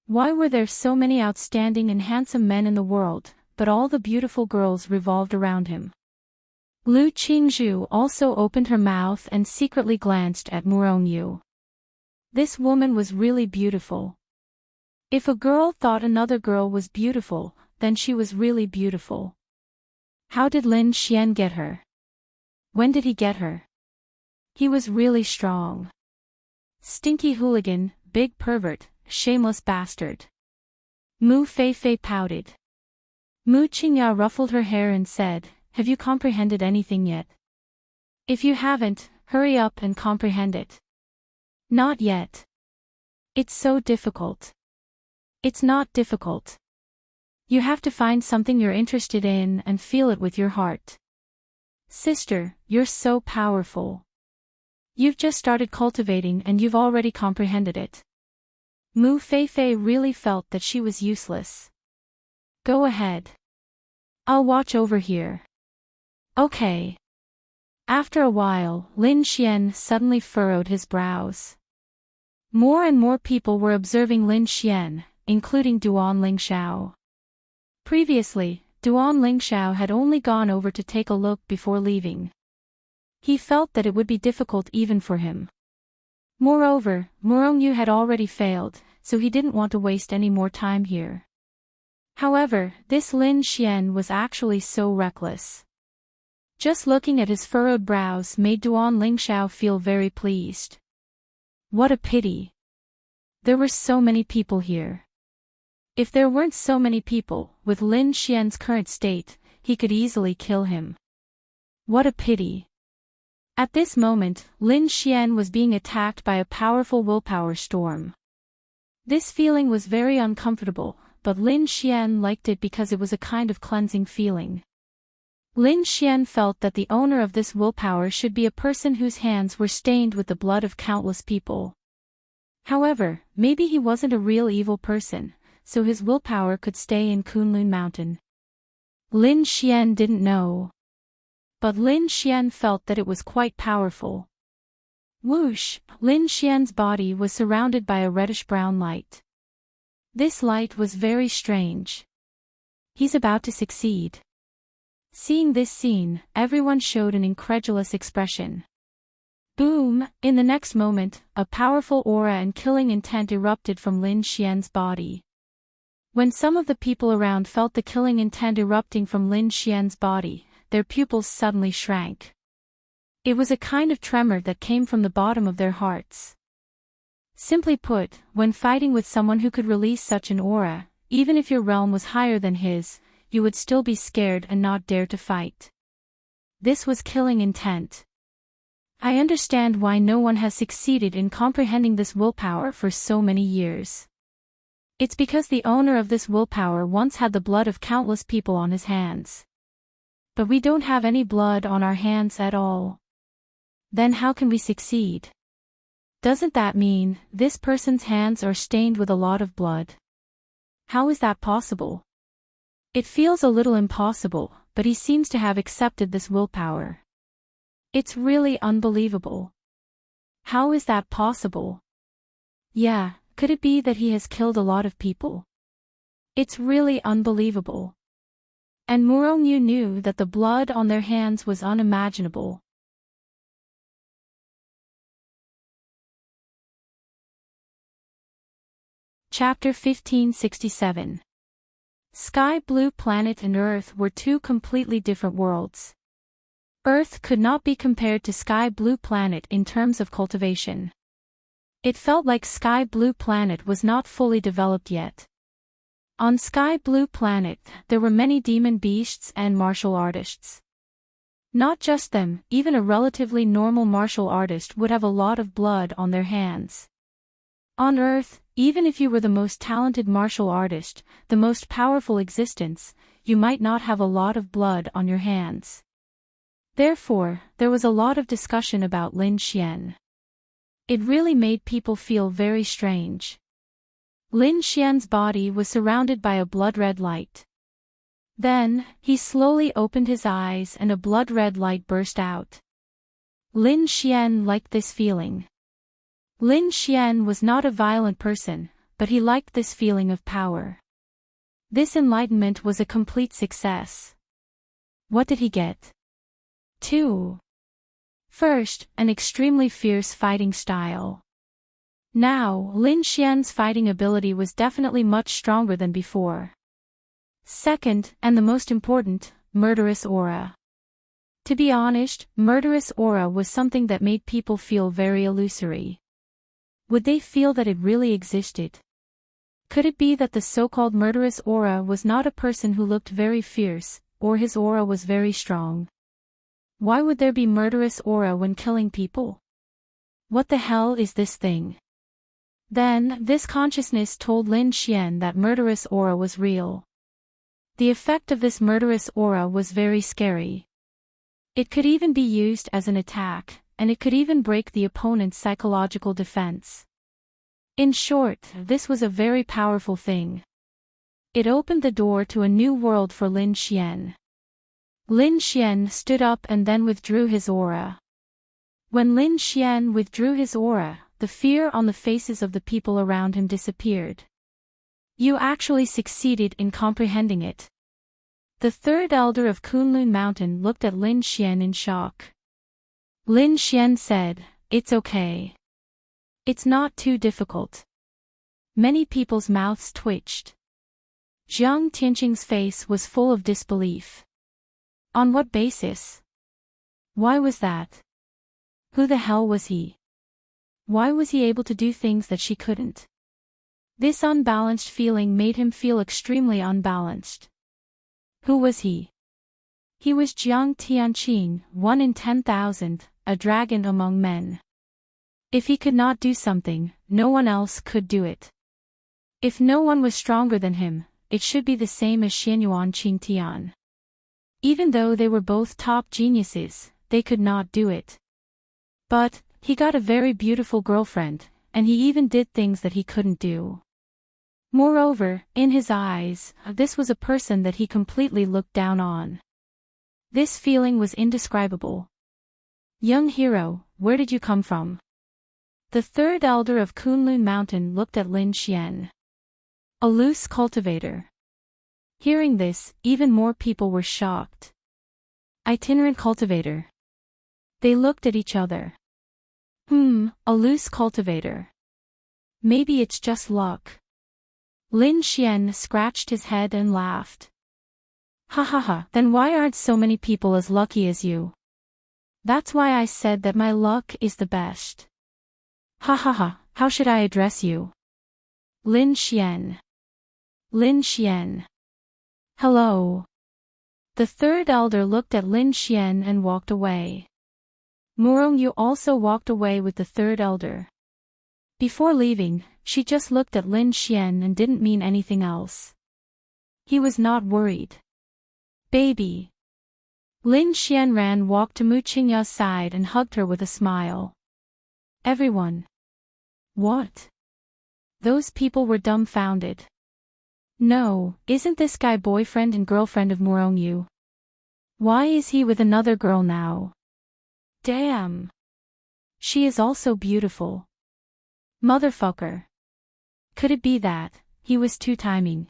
Why were there so many outstanding and handsome men in the world, but all the beautiful girls revolved around him? Lu Qingzhu also opened her mouth and secretly glanced at Murongyu. This woman was really beautiful. If a girl thought another girl was beautiful, then she was really beautiful. How did Lin Xian get her? When did he get her? He was really strong. Stinky hooligan, big pervert, shameless bastard. Mu Feifei pouted. Mu Qingya ruffled her hair and said, have you comprehended anything yet? If you haven't, hurry up and comprehend it. Not yet. It's so difficult. It's not difficult. You have to find something you're interested in and feel it with your heart. Sister, you're so powerful. You've just started cultivating and you've already comprehended it. Mu Feifei really felt that she was useless. Go ahead. I'll watch over here. Okay. After a while, Lin Xian suddenly furrowed his brows. More and more people were observing Lin Xian, including Duan Lingxiao. Previously, Duan Lingxiao had only gone over to take a look before leaving. He felt that it would be difficult even for him. Moreover, Murongyu had already failed, so he didn't want to waste any more time here. However, this Lin Xian was actually so reckless. Just looking at his furrowed brows made Duan Lingxiao feel very pleased. What a pity. There were so many people here. If there weren't so many people, with Lin Xian's current state, he could easily kill him. What a pity. At this moment, Lin Xian was being attacked by a powerful willpower storm. This feeling was very uncomfortable, but Lin Xian liked it because it was a kind of cleansing feeling. Lin Xian felt that the owner of this willpower should be a person whose hands were stained with the blood of countless people. However, maybe he wasn't a real evil person, so his willpower could stay in Kunlun Mountain. Lin Xian didn't know. But Lin Xian felt that it was quite powerful. Whoosh! Lin Xian's body was surrounded by a reddish-brown light. This light was very strange. He's about to succeed. Seeing this scene, everyone showed an incredulous expression. Boom! In the next moment, a powerful aura and killing intent erupted from Lin Xian's body. When some of the people around felt the killing intent erupting from Lin Xian's body, their pupils suddenly shrank. It was a kind of tremor that came from the bottom of their hearts. Simply put, when fighting with someone who could release such an aura, even if your realm was higher than his, you would still be scared and not dare to fight. This was killing intent. I understand why no one has succeeded in comprehending this willpower for so many years. It's because the owner of this willpower once had the blood of countless people on his hands. But we don't have any blood on our hands at all. Then how can we succeed? Doesn't that mean this person's hands are stained with a lot of blood? How is that possible? It feels a little impossible, but he seems to have accepted this willpower. It's really unbelievable. How is that possible? Yeah, could it be that he has killed a lot of people? It's really unbelievable. And Murongyu knew that the blood on their hands was unimaginable. Chapter 1567. Sky Blue Planet and Earth were two completely different worlds. Earth could not be compared to Sky Blue Planet in terms of cultivation. It felt like Sky Blue Planet was not fully developed yet. On Sky Blue Planet, there were many demon beasts and martial artists. Not just them, even a relatively normal martial artist would have a lot of blood on their hands. On Earth, even if you were the most talented martial artist, the most powerful existence, you might not have a lot of blood on your hands. Therefore, there was a lot of discussion about Lin Xian. It really made people feel very strange. Lin Xian's body was surrounded by a blood-red light. Then, he slowly opened his eyes and a blood-red light burst out. Lin Xian liked this feeling. Lin Xian was not a violent person, but he liked this feeling of power. This enlightenment was a complete success. What did he get? 2. First, an extremely fierce fighting style. Now, Lin Xian's fighting ability was definitely much stronger than before. Second, and the most important, murderous aura. To be honest, murderous aura was something that made people feel very illusory. Would they feel that it really existed? Could it be that the so-called murderous aura was not a person who looked very fierce, or his aura was very strong? Why would there be murderous aura when killing people? What the hell is this thing? Then, this consciousness told Lin Xian that murderous aura was real. The effect of this murderous aura was very scary. It could even be used as an attack, and it could even break the opponent's psychological defense. In short, this was a very powerful thing. It opened the door to a new world for Lin Xian. Lin Xian stood up and then withdrew his aura. When Lin Xian withdrew his aura, the fear on the faces of the people around him disappeared. You actually succeeded in comprehending it. The third elder of Kunlun Mountain looked at Lin Xian in shock. Lin Xian said, "It's okay. It's not too difficult." Many people's mouths twitched. Jiang Tianqing's face was full of disbelief. On what basis? Why was that? Who the hell was he? Why was he able to do things that she couldn't? This unbalanced feeling made him feel extremely unbalanced. Who was he? He was Jiang Tianqing, 1 in 10,000, a dragon among men. If he could not do something, no one else could do it. If no one was stronger than him, it should be the same as Xianyuan Qingtian. Even though they were both top geniuses, they could not do it. But, he got a very beautiful girlfriend, and he even did things that he couldn't do. Moreover, in his eyes, this was a person that he completely looked down on. This feeling was indescribable. Young hero, where did you come from? The third elder of Kunlun Mountain looked at Lin Xian. A loose cultivator. Hearing this, even more people were shocked. Itinerant cultivator. They looked at each other. A loose cultivator. Maybe it's just luck. Lin Xian scratched his head and laughed. Ha ha ha, then why aren't so many people as lucky as you? That's why I said that my luck is the best. Ha ha ha, how should I address you? Lin Xian. Lin Xian. Hello. The third elder looked at Lin Xian and walked away. Murongyu also walked away with the third elder. Before leaving, she just looked at Lin Xian and didn't mean anything else. He was not worried. Baby. Lin Xianran walked to Mu Qingya's side and hugged her with a smile. Everyone. What? Those people were dumbfounded. No, isn't this guy boyfriend and girlfriend of Murongyu? Why is he with another girl now? Damn. She is also beautiful. Motherfucker. Could it be that he was two-timing?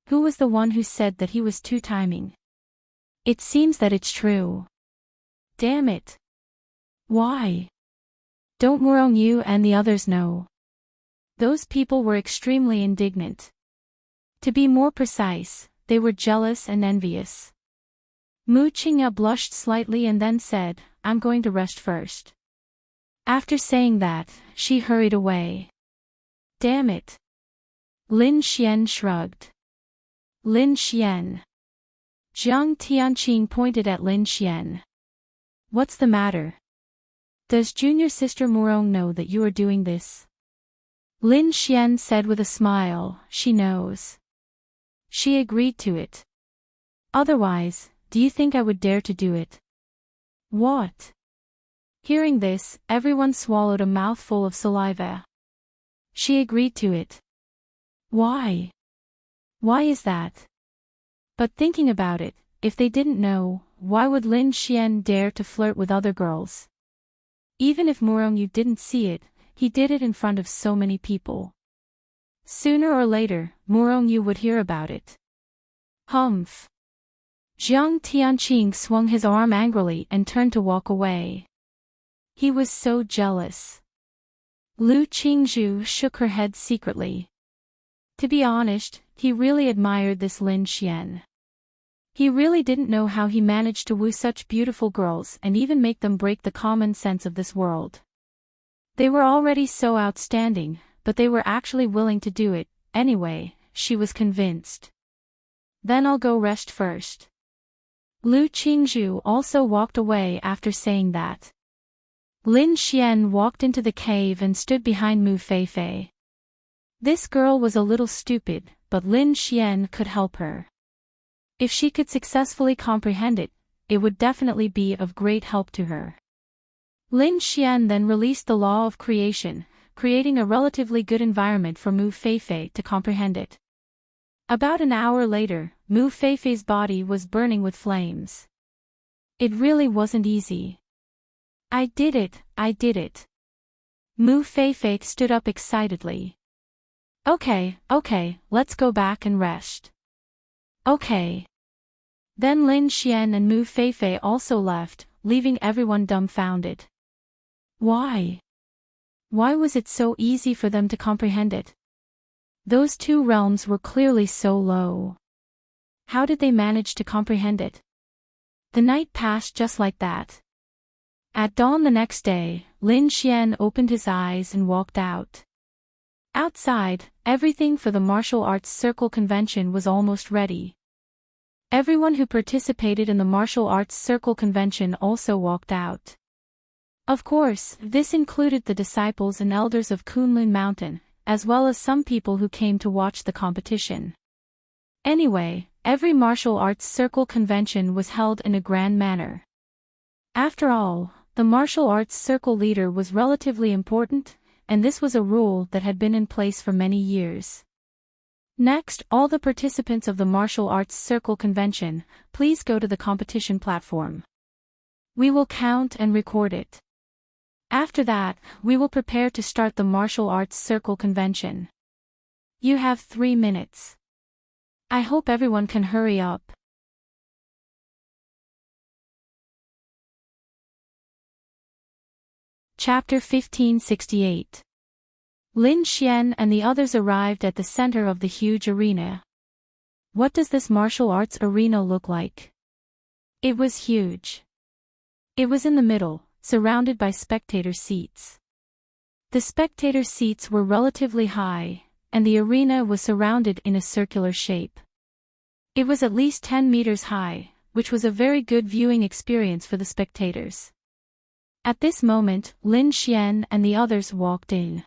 Who was the one who said that he was two-timing? It seems that it's true. Damn it. Why? Don't Murongyu and the others know? Those people were extremely indignant. To be more precise, they were jealous and envious. Mu Qingya blushed slightly and then said, "I'm going to rest first." After saying that, she hurried away. Damn it. Lin Xian shrugged. Lin Xian. Jiang Tianqing pointed at Lin Xian. What's the matter? Does junior sister Murong know that you are doing this? Lin Xian said with a smile, she knows. She agreed to it. Otherwise, do you think I would dare to do it? What? Hearing this, everyone swallowed a mouthful of saliva. She agreed to it. Why? Why is that? But thinking about it, if they didn't know, why would Lin Xian dare to flirt with other girls? Even if Murongyu didn't see it, he did it in front of so many people. Sooner or later, Murongyu would hear about it. Humph. Jiang Tianqing swung his arm angrily and turned to walk away. He was so jealous. Lu Qingzhu shook her head secretly. To be honest, he really admired this Lin Xian. He really didn't know how he managed to woo such beautiful girls and even make them break the common sense of this world. They were already so outstanding, but they were actually willing to do it. Anyway, she was convinced. Then I'll go rest first. Lu Qingzhu also walked away after saying that. Lin Xian walked into the cave and stood behind Mu Feifei. This girl was a little stupid, but Lin Xian could help her. If she could successfully comprehend it, it would definitely be of great help to her. Lin Xian then released the law of creation, creating a relatively good environment for Mu Feifei to comprehend it. About an hour later, Mu Feifei's body was burning with flames. It really wasn't easy. I did it, I did it. Mu Feifei stood up excitedly. Okay, let's go back and rest. Okay. Then Lin Xian and Mu Feifei also left, leaving everyone dumbfounded. Why? Why was it so easy for them to comprehend it? Those two realms were clearly so low. How did they manage to comprehend it? The night passed just like that. At dawn the next day, Lin Xian opened his eyes and walked out. Outside, everything for the martial arts circle convention was almost ready. Everyone who participated in the martial arts circle convention also walked out. Of course, this included the disciples and elders of Kunlun Mountain, as well as some people who came to watch the competition. Anyway, every martial arts circle convention was held in a grand manner. After all, the martial arts circle leader was relatively important, and this was a rule that had been in place for many years. Next, all the participants of the martial arts circle convention, please go to the competition platform. We will count and record it. After that, we will prepare to start the martial arts circle convention. You have 3 minutes. I hope everyone can hurry up. Chapter 1568. Lin Xian and the others arrived at the center of the huge arena. What does this martial arts arena look like? It was huge. It was in the middle, surrounded by spectator seats. The spectator seats were relatively high, and the arena was surrounded in a circular shape. It was at least 10 meters high, which was a very good viewing experience for the spectators. At this moment, Lin Xian and the others walked in.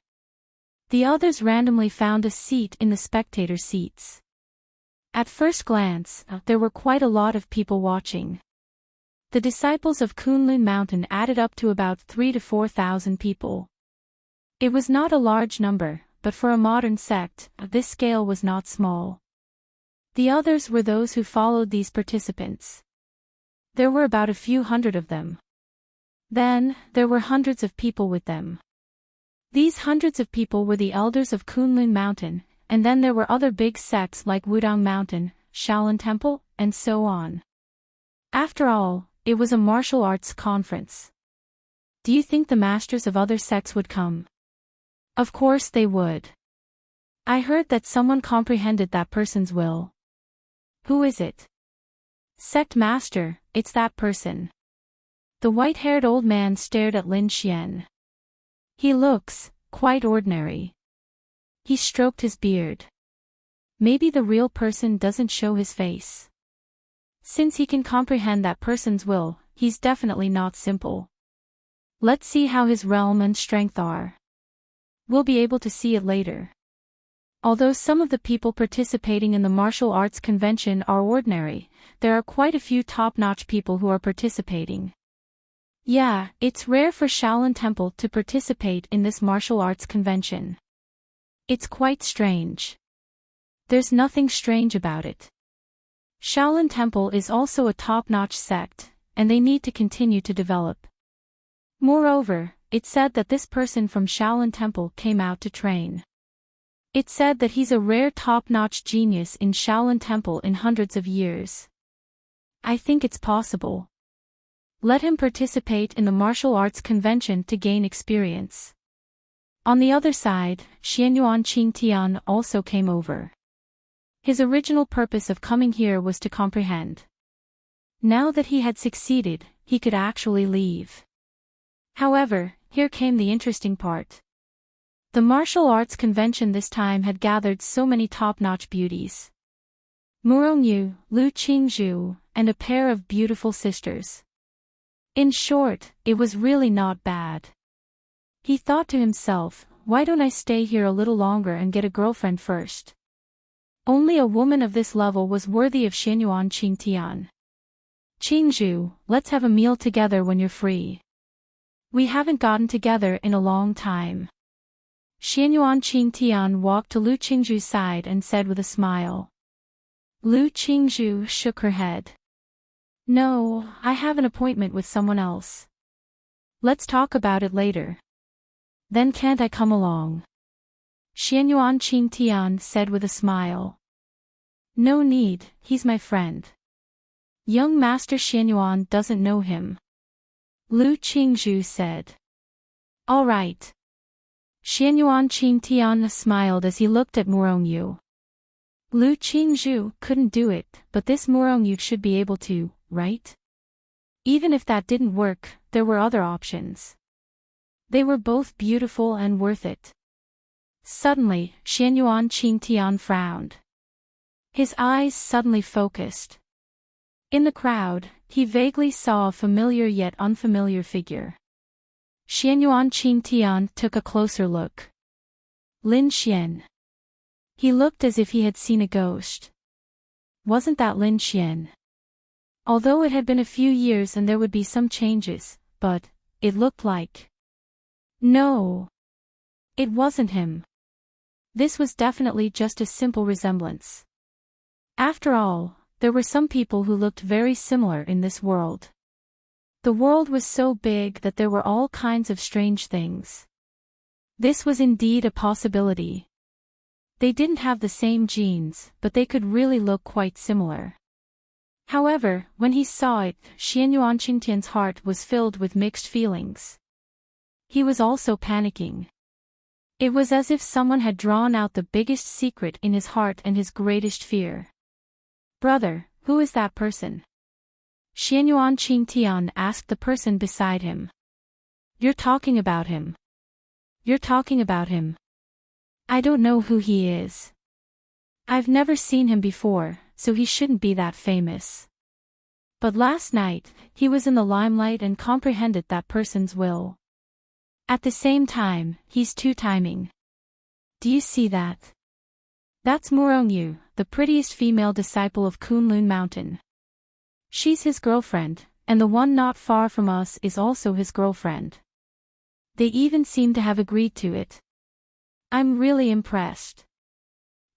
The others randomly found a seat in the spectator seats. At first glance, there were quite a lot of people watching. The disciples of Kunlun Mountain added up to about 3,000 to 4,000 people. It was not a large number, but for a modern sect, this scale was not small. The others were those who followed these participants. There were about a few hundred of them. Then, there were hundreds of people with them. These hundreds of people were the elders of Kunlun Mountain, and then there were other big sects like Wudang Mountain, Shaolin Temple, and so on. After all, it was a martial arts conference. Do you think the masters of other sects would come? Of course they would. I heard that someone comprehended that person's will. Who is it? Sect master, it's that person. The white-haired old man stared at Lin Xian. He looks quite ordinary. He stroked his beard. Maybe the real person doesn't show his face. Since he can comprehend that person's will, he's definitely not simple. Let's see how his realm and strength are. We'll be able to see it later. Although some of the people participating in the martial arts convention are ordinary, there are quite a few top-notch people who are participating. Yeah, it's rare for Shaolin Temple to participate in this martial arts convention. It's quite strange. There's nothing strange about it. Shaolin Temple is also a top-notch sect, and they need to continue to develop. Moreover, it said that this person from Shaolin Temple came out to train. It said that he's a rare top-notch genius in Shaolin Temple in hundreds of years. I think it's possible. Let him participate in the martial arts convention to gain experience. On the other side, Xianyuan Qingtian also came over. His original purpose of coming here was to comprehend. Now that he had succeeded, he could actually leave. However, here came the interesting part. The martial arts convention this time had gathered so many top-notch beauties. Murongyu, Lu Qingzhu, and a pair of beautiful sisters. In short, it was really not bad. He thought to himself, why don't I stay here a little longer and get a girlfriend first? Only a woman of this level was worthy of Xianyuan Qingtian. Qingzhu, let's have a meal together when you're free. We haven't gotten together in a long time. Xianyuan Qingtian walked to Lu Qingzhu's side and said with a smile. Lu Qingzhu shook her head. No, I have an appointment with someone else. Let's talk about it later. Then can't I come along? Xianyuan Qingtian said with a smile. No need, he's my friend. Young Master Xianyuan doesn't know him. Lu Qingzhu said. All right. Xianyuan Qingtian smiled as he looked at Murongyu. Lu Qingzhu couldn't do it, but this Murongyu should be able to, right? Even if that didn't work, there were other options. They were both beautiful and worth it. Suddenly, Xianyuan Qingtian frowned. His eyes suddenly focused. In the crowd, he vaguely saw a familiar yet unfamiliar figure. Xianyuan Qingtian took a closer look. Lin Xian. He looked as if he had seen a ghost. Wasn't that Lin Xian? Although it had been a few years and there would be some changes, but it looked like. No. It wasn't him. This was definitely just a simple resemblance. After all, there were some people who looked very similar in this world. The world was so big that there were all kinds of strange things. This was indeed a possibility. They didn't have the same genes, but they could really look quite similar. However, when he saw it, Xianyuan Qingtian's heart was filled with mixed feelings. He was also panicking. It was as if someone had drawn out the biggest secret in his heart and his greatest fear. Brother, who is that person? Xianyuan Qingtian asked the person beside him. You're talking about him. You're talking about him. I don't know who he is. I've never seen him before, so he shouldn't be that famous. But last night, he was in the limelight and comprehended that person's will. At the same time, he's two-timing. Do you see that? That's Murongyu, the prettiest female disciple of Kunlun Mountain. She's his girlfriend, and the one not far from us is also his girlfriend. They even seem to have agreed to it. I'm really impressed.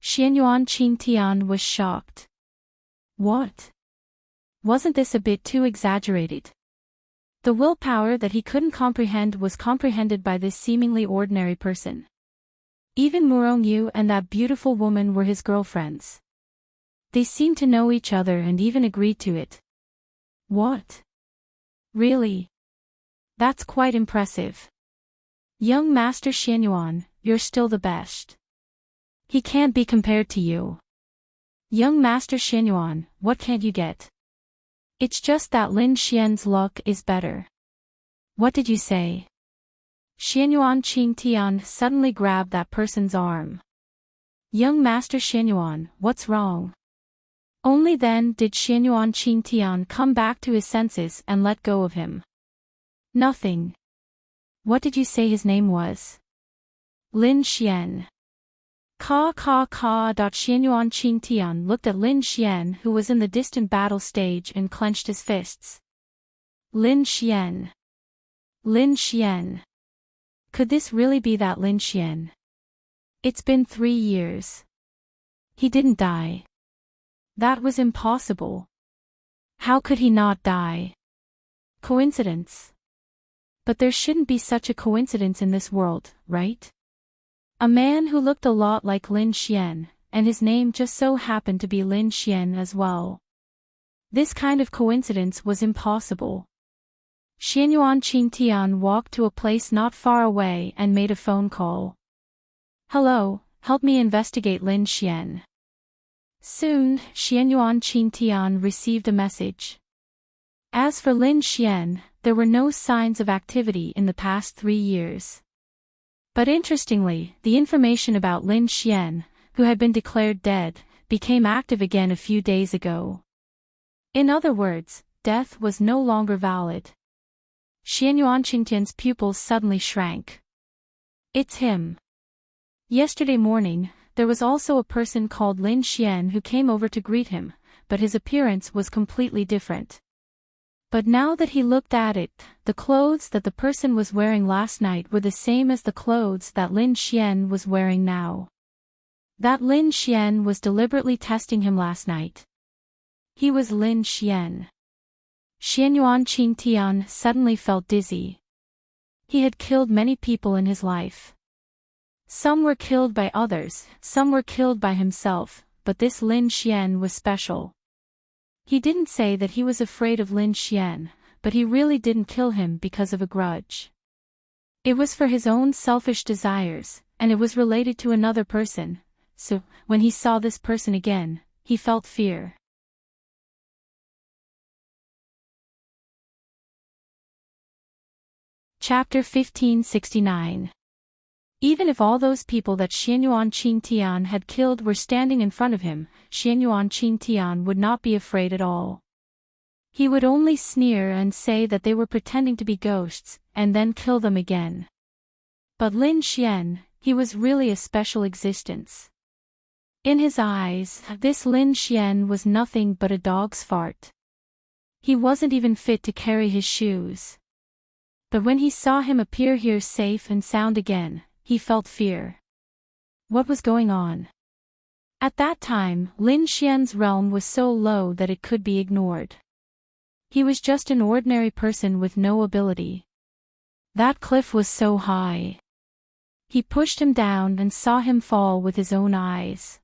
Xianyuan Qingtian was shocked. What? Wasn't this a bit too exaggerated? The willpower that he couldn't comprehend was comprehended by this seemingly ordinary person. Even Murongyu and that beautiful woman were his girlfriends. They seemed to know each other and even agreed to it. What? Really? That's quite impressive. Young Master Xianyuan, you're still the best. He can't be compared to you. Young Master Xianyuan, what can't you get? It's just that Lin Xian's luck is better. What did you say? Xianyuan Qingtian suddenly grabbed that person's arm. Young Master Xianyuan, what's wrong? Only then did Xianyuan Qingtian come back to his senses and let go of him. Nothing. What did you say his name was? Lin Xian. Xianyuan Qingtian looked at Lin Xian, who was in the distant battle stage, and clenched his fists. Lin Xian. Lin Xian. Could this really be that Lin Xian? It's been 3 years. He didn't die. That was impossible. How could he not die? Coincidence. But there shouldn't be such a coincidence in this world, right? A man who looked a lot like Lin Xian, and his name just so happened to be Lin Xian as well. This kind of coincidence was impossible. Xianyuan Qingtian walked to a place not far away and made a phone call. Hello, help me investigate Lin Xian. Soon, Xianyuan Qingtian received a message. As for Lin Xian, there were no signs of activity in the past 3 years. But interestingly, the information about Lin Xian, who had been declared dead, became active again a few days ago. In other words, death was no longer valid. Xianyuan Qingtian's pupils suddenly shrank. It's him. Yesterday morning, there was also a person called Lin Xian who came over to greet him, but his appearance was completely different. But now that he looked at it, the clothes that the person was wearing last night were the same as the clothes that Lin Xian was wearing now. That Lin Xian was deliberately testing him last night. He was Lin Xian. Xianyuan Qingtian suddenly felt dizzy. He had killed many people in his life. Some were killed by others, some were killed by himself, but this Lin Xian was special. He didn't say that he was afraid of Lin Xian, but he really didn't kill him because of a grudge. It was for his own selfish desires, and it was related to another person, so, when he saw this person again, he felt fear. Chapter 1569. Even if all those people that Xianyuan Qingtian had killed were standing in front of him, Xianyuan Qingtian would not be afraid at all. He would only sneer and say that they were pretending to be ghosts, and then kill them again. But Lin Xian, he was really a special existence. In his eyes, this Lin Xian was nothing but a dog's fart. He wasn't even fit to carry his shoes. But when he saw him appear here safe and sound again, he felt fear. What was going on? At that time, Lin Xian's realm was so low that it could be ignored. He was just an ordinary person with no ability. That cliff was so high. He pushed him down and saw him fall with his own eyes.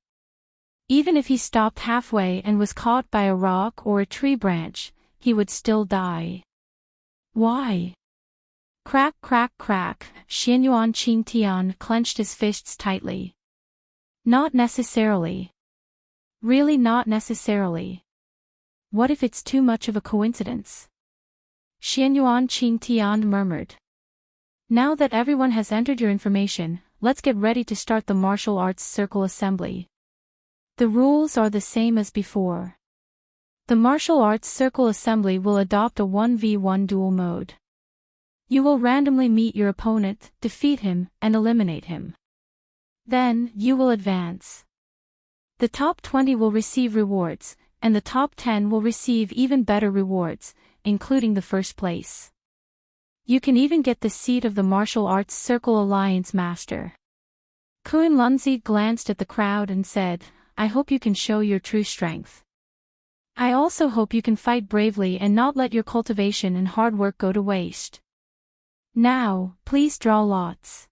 Even if he stopped halfway and was caught by a rock or a tree branch, he would still die. Why? Crack, crack, crack, Xianyuan Qingtian clenched his fists tightly. Not necessarily. Really not necessarily. What if it's too much of a coincidence? Xianyuan Qingtian murmured. Now that everyone has entered your information, let's get ready to start the martial arts circle assembly. The rules are the same as before. The martial arts circle assembly will adopt a 1v1 duel mode. You will randomly meet your opponent, defeat him, and eliminate him. Then, you will advance. The top 20 will receive rewards, and the top 10 will receive even better rewards, including the first place. You can even get the seat of the Martial Arts Circle Alliance Master. Kun Lunzi glanced at the crowd and said, I hope you can show your true strength. I also hope you can fight bravely and not let your cultivation and hard work go to waste. Now, please draw lots.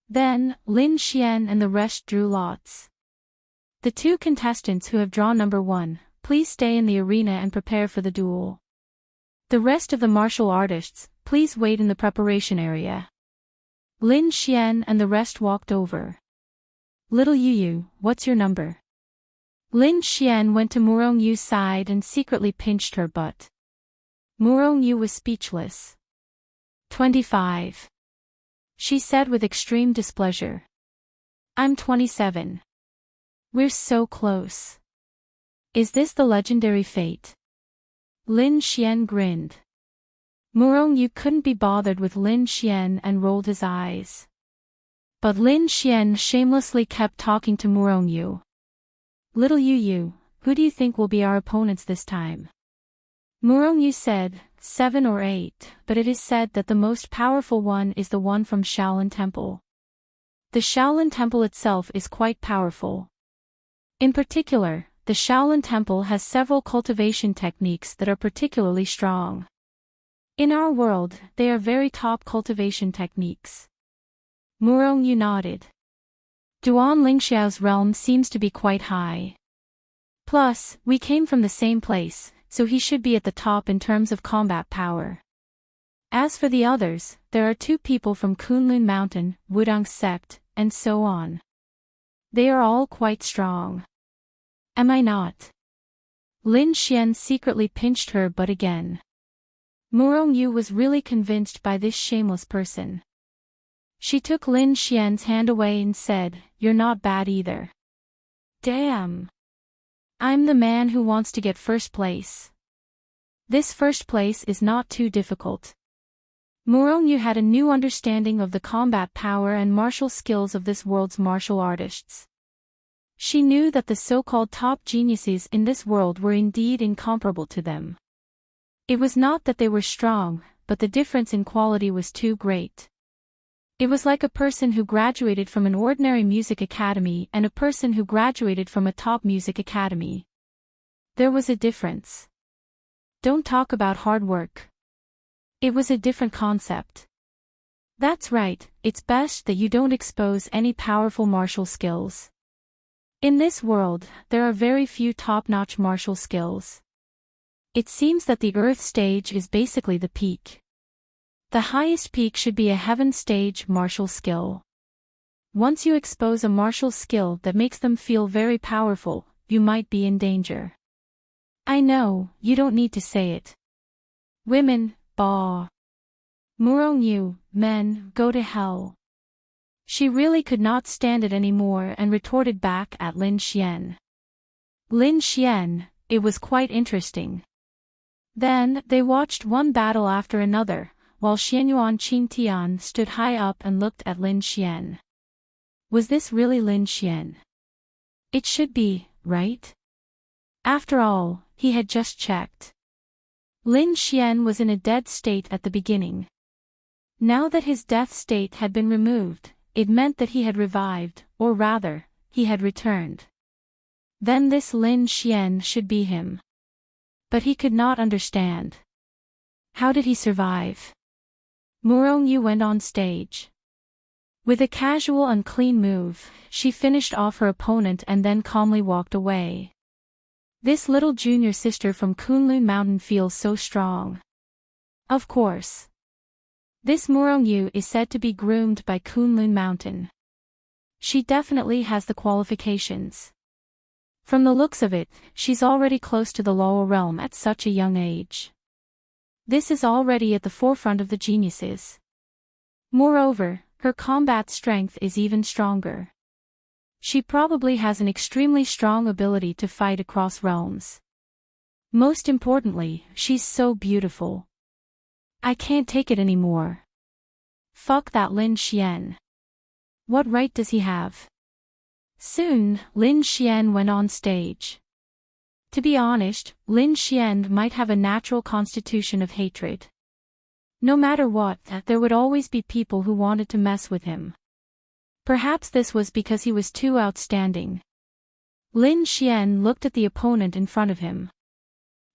Then, Lin Xian and the rest drew lots. The two contestants who have drawn number 1, please stay in the arena and prepare for the duel. The rest of the martial artists, please wait in the preparation area. Lin Xian and the rest walked over. Little Yu, what's your number? Lin Xian went to Murong Yu's side and secretly pinched her butt. Murong Yu was speechless. 25. She said with extreme displeasure. I'm 27. We're so close. Is this the legendary fate? Lin Xian grinned. Murong Yu couldn't be bothered with Lin Xian and rolled his eyes. But Lin Xian shamelessly kept talking to Murong Yu. Little Yu, who do you think will be our opponents this time? Murong Yu said, 7 or 8, but it is said that the most powerful one is the one from Shaolin Temple. The Shaolin Temple itself is quite powerful. In particular, the Shaolin Temple has several cultivation techniques that are particularly strong. In our world, they are very top cultivation techniques. Murong Yu nodded. Duan Lingxiao's realm seems to be quite high. Plus, we came from the same place, so he should be at the top in terms of combat power. As for the others, there are 2 people from Kunlun Mountain, Wudang Sect, and so on. They are all quite strong. Am I not? Lin Xian secretly pinched her butt again. Murong Yu was really convinced by this shameless person. She took Lin Xian's hand away and said, You're not bad either. Damn. I'm the man who wants to get first place. This first place is not too difficult. Murongyu had a new understanding of the combat power and martial skills of this world's martial artists. She knew that the so-called top geniuses in this world were indeed incomparable to them. It was not that they were strong, but the difference in quality was too great. It was like a person who graduated from an ordinary music academy and a person who graduated from a top music academy. There was a difference. Don't talk about hard work. It was a different concept. That's right, it's best that you don't expose any powerful martial skills. In this world, there are very few top-notch martial skills. It seems that the Earth stage is basically the peak. The highest peak should be a heaven stage martial skill. Once you expose a martial skill that makes them feel very powerful, you might be in danger. I know, you don't need to say it. Women, bah. Murongyu, men, go to hell. She really could not stand it anymore and retorted back at Lin Xian. Lin Xian, it was quite interesting. Then, they watched one battle after another, while Xianyuan Qingtian stood high up and looked at Lin Xian. Was this really Lin Xian? It should be, right? After all, he had just checked. Lin Xian was in a dead state at the beginning. Now that his death state had been removed, it meant that he had revived, or rather, he had returned. Then this Lin Xian should be him. But he could not understand. How did he survive? Murongyu went on stage. With a casual and clean move, she finished off her opponent and then calmly walked away. This little junior sister from Kunlun Mountain feels so strong. Of course. This Murongyu is said to be groomed by Kunlun Mountain. She definitely has the qualifications. From the looks of it, she's already close to the lower realm at such a young age. This is already at the forefront of the geniuses. Moreover, her combat strength is even stronger. She probably has an extremely strong ability to fight across realms. Most importantly, she's so beautiful. I can't take it anymore. Fuck that Lin Xian. What right does he have? Soon, Lin Xian went on stage. To be honest, Lin Xian might have a natural constitution of hatred. No matter what, there would always be people who wanted to mess with him. Perhaps this was because he was too outstanding. Lin Xian looked at the opponent in front of him.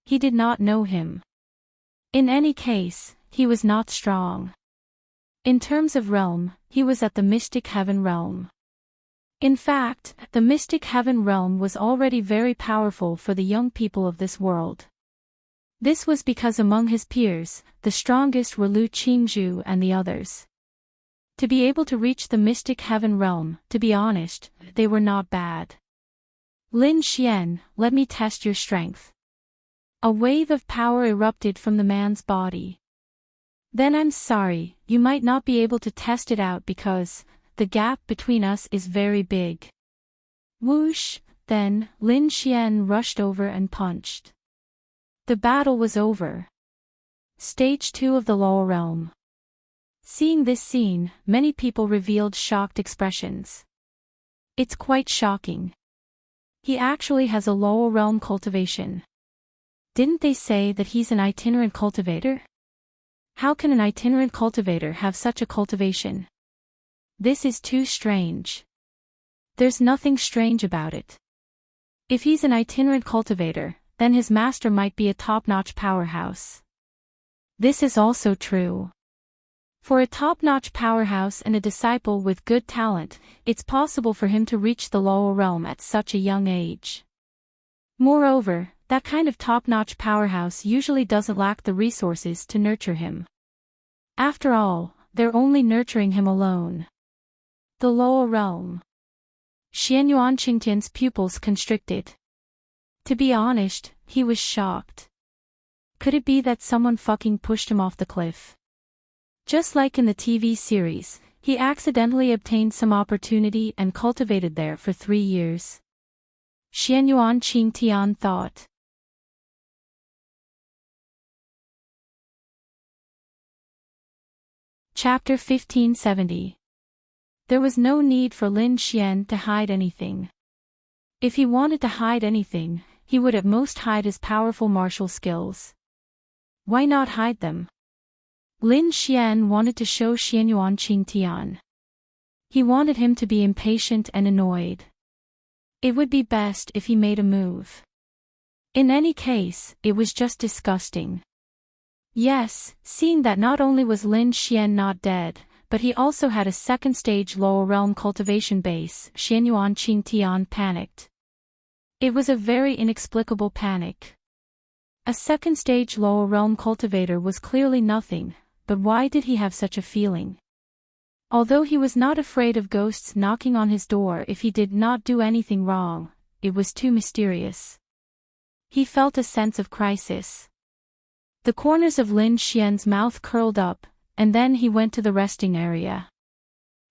He did not know him. In any case, he was not strong. In terms of realm, he was at the Mystic Heaven realm. In fact, the Mystic Heaven realm was already very powerful for the young people of this world. This was because among his peers, the strongest were Lu Qingzhu and the others. To be able to reach the Mystic Heaven realm, to be honest, they were not bad. Lin Xian, let me test your strength. A wave of power erupted from the man's body. Then I'm sorry, you might not be able to test it out because the gap between us is very big. Whoosh, then, Lin Xian rushed over and punched. The battle was over. Stage 2 of the lower realm. Seeing this scene, many people revealed shocked expressions. It's quite shocking. He actually has a lower realm cultivation. Didn't they say that he's an itinerant cultivator? How can an itinerant cultivator have such a cultivation? This is too strange. There's nothing strange about it. If he's an itinerant cultivator, then his master might be a top-notch powerhouse. This is also true. For a top-notch powerhouse and a disciple with good talent, it's possible for him to reach the lower realm at such a young age. Moreover, that kind of top-notch powerhouse usually doesn't lack the resources to nurture him. After all, they're only nurturing him alone. The lower realm. Xianyuan Qingtian's pupils constricted. To be honest, he was shocked. Could it be that someone fucking pushed him off the cliff? Just like in the TV series, he accidentally obtained some opportunity and cultivated there for 3 years. Xianyuan Qingtian thought. Chapter 1570. There was no need for Lin Xian to hide anything. If he wanted to hide anything, he would at most hide his powerful martial skills. Why not hide them? Lin Xian wanted to show Xianyuan Qingtian. He wanted him to be impatient and annoyed. It would be best if he made a move. In any case, it was just disgusting. Yes, seeing that not only was Lin Xian not dead, but he also had a second-stage lower realm cultivation base, Xianyuan Qingtian panicked. It was a very inexplicable panic. A second-stage lower realm cultivator was clearly nothing, but why did he have such a feeling? Although he was not afraid of ghosts knocking on his door if he did not do anything wrong, it was too mysterious. He felt a sense of crisis. The corners of Lin Xian's mouth curled up, and then he went to the resting area.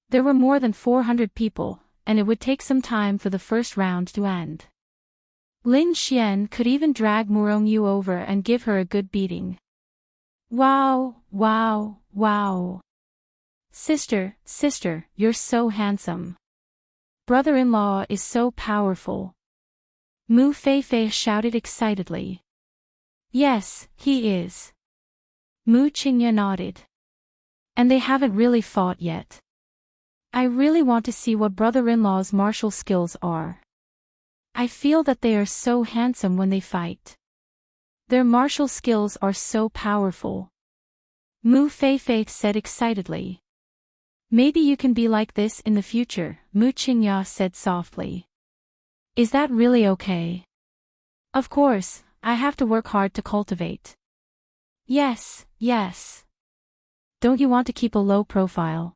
There were more than 400 people, and it would take some time for the first round to end. Lin Xian could even drag Murongyu over and give her a good beating. Wow, wow, wow. Sister, you're so handsome. Brother-in-law is so powerful. Mu Feifei shouted excitedly. Yes, he is. Mu Qingya nodded. And they haven't really fought yet. I really want to see what brother-in-law's martial skills are. I feel that they are so handsome when they fight. Their martial skills are so powerful. Mu Feifei said excitedly. Maybe you can be like this in the future, Mu Qingya said softly. Is that really okay? Of course, I have to work hard to cultivate. Yes. Don't you want to keep a low profile?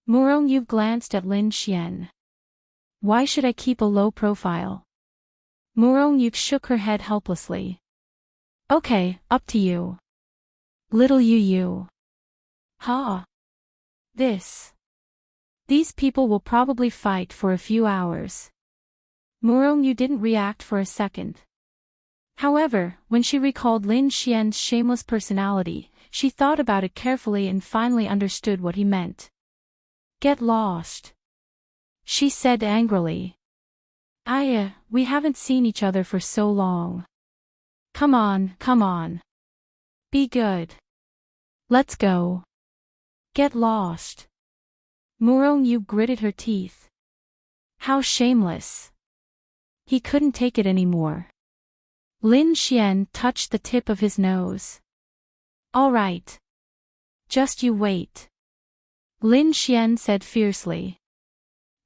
Murongyu glanced at Lin Xian. Why should I keep a low profile? Murongyu shook her head helplessly. Okay, up to you. Little you. Ha. These people will probably fight for a few hours. Murongyu didn't react for a second. However, when she recalled Lin Xian's shameless personality, she thought about it carefully and finally understood what he meant. Get lost. She said angrily. We haven't seen each other for so long. Come on. Be good. Let's go. Get lost. Murongyu gritted her teeth. How shameless. He couldn't take it anymore. Lin Xian touched the tip of his nose. All right. Just you wait. Lin Xian said fiercely.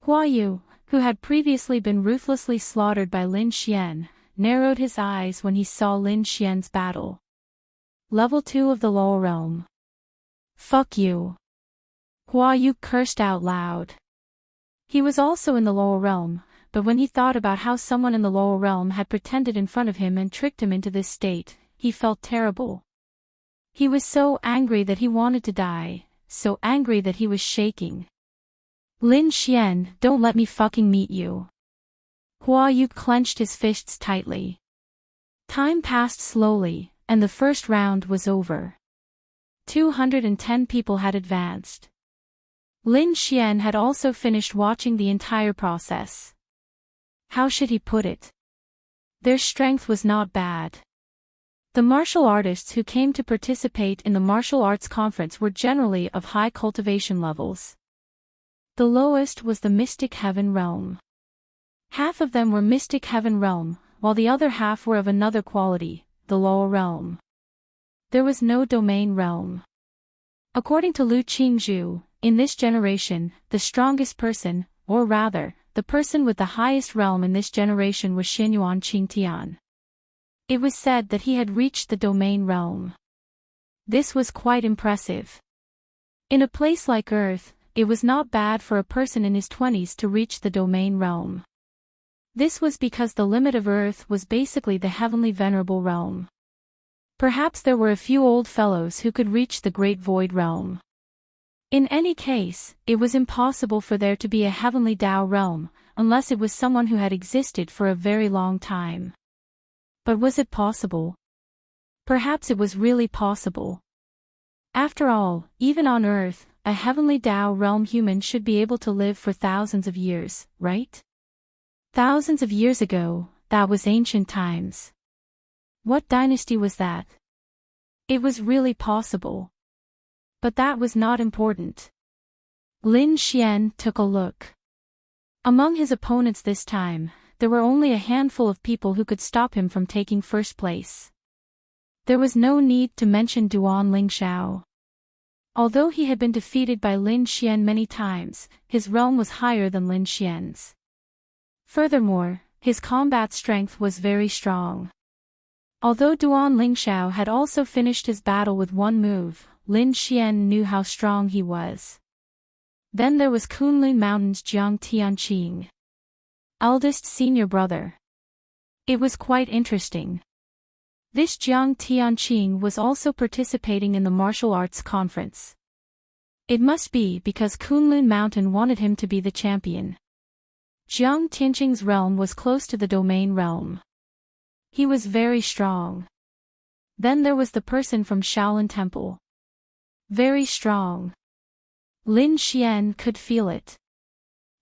Hua Yu, who had previously been ruthlessly slaughtered by Lin Xian, narrowed his eyes when he saw Lin Xian's battle. Level 2 of the lower realm. Fuck you. Hua Yu cursed out loud. He was also in the lower realm, but when he thought about how someone in the lower realm had pretended in front of him and tricked him into this state, he felt terrible. He was so angry that he wanted to die, so angry that he was shaking. Lin Xian, don't let me fucking meet you. Hua Yu clenched his fists tightly. Time passed slowly, and the first round was over. 210 people had advanced. Lin Xian had also finished watching the entire process. How should he put it? Their strength was not bad. The martial artists who came to participate in the martial arts conference were generally of high cultivation levels. The lowest was the Mystic Heaven Realm. Half of them were Mystic Heaven Realm, while the other half were of another quality, the Lower Realm. There was no Domain Realm. According to Lu Qingzhu, in this generation, the strongest person, or rather, the person with the highest realm in this generation was Xianyuan Qingtian. It was said that he had reached the Domain Realm. This was quite impressive. In a place like Earth, it was not bad for a person in his 20s to reach the Domain Realm. This was because the limit of Earth was basically the Heavenly Venerable Realm. Perhaps there were a few old fellows who could reach the Great Void Realm. In any case, it was impossible for there to be a Heavenly Tao Realm, unless it was someone who had existed for a very long time. But was it possible? Perhaps it was really possible. After all, even on Earth, a heavenly Tao realm human should be able to live for thousands of years, right? Thousands of years ago, that was ancient times. What dynasty was that? It was really possible. But that was not important. Lin Xian took a look. Among his opponents this time, there were only a handful of people who could stop him from taking first place. There was no need to mention Duan Lingxiao. Although he had been defeated by Lin Xian many times, his realm was higher than Lin Xian's. Furthermore, his combat strength was very strong. Although Duan Lingxiao had also finished his battle with one move, Lin Xian knew how strong he was. Then there was Kunlun Mountain's Jiang Tianqing, eldest senior brother. It was quite interesting. This Jiang Tianqing was also participating in the martial arts conference. It must be because Kunlun Mountain wanted him to be the champion. Jiang Tianqing's realm was close to the domain realm. He was very strong. Then there was the person from Shaolin Temple. Very strong. Lin Xian could feel it.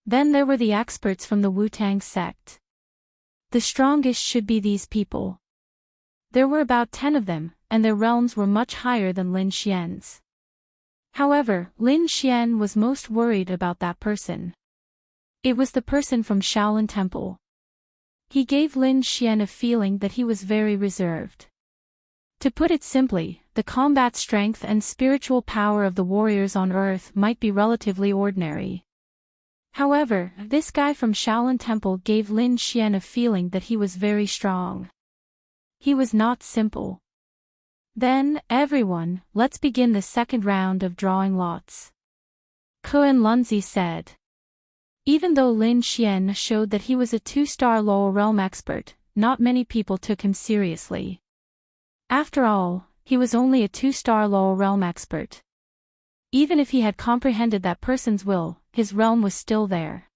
Then there were the experts from the Wu-Tang sect. The strongest should be these people. There were about 10 of them, and their realms were much higher than Lin Xian's. However, Lin Xian was most worried about that person. It was the person from Shaolin Temple. He gave Lin Xian a feeling that he was very reserved. To put it simply, the combat strength and spiritual power of the warriors on Earth might be relatively ordinary. However, this guy from Shaolin Temple gave Lin Xian a feeling that he was very strong. He was not simple. Then, everyone, let's begin the second round of drawing lots. Kuan Lunzi said. Even though Lin Xian showed that he was a 2-star lower realm expert, not many people took him seriously. After all, he was only a 2-star lower realm expert. Even if he had comprehended that person's will, his realm was still there.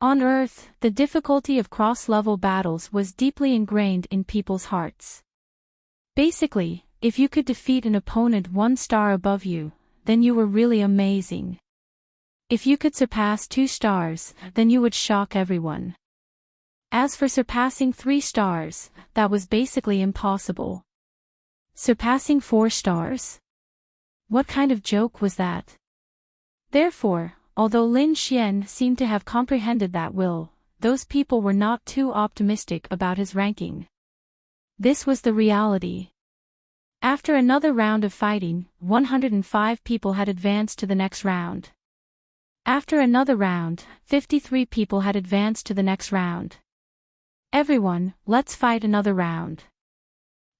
On Earth, the difficulty of cross-level battles was deeply ingrained in people's hearts. Basically, if you could defeat an opponent 1 star above you, then you were really amazing. If you could surpass 2 stars, then you would shock everyone. As for surpassing 3 stars, that was basically impossible. Surpassing 4 stars? What kind of joke was that? Therefore, although Lin Xian seemed to have comprehended that will, those people were not too optimistic about his ranking. This was the reality. After another round of fighting, 105 people had advanced to the next round. After another round, 53 people had advanced to the next round. Everyone, let's fight another round.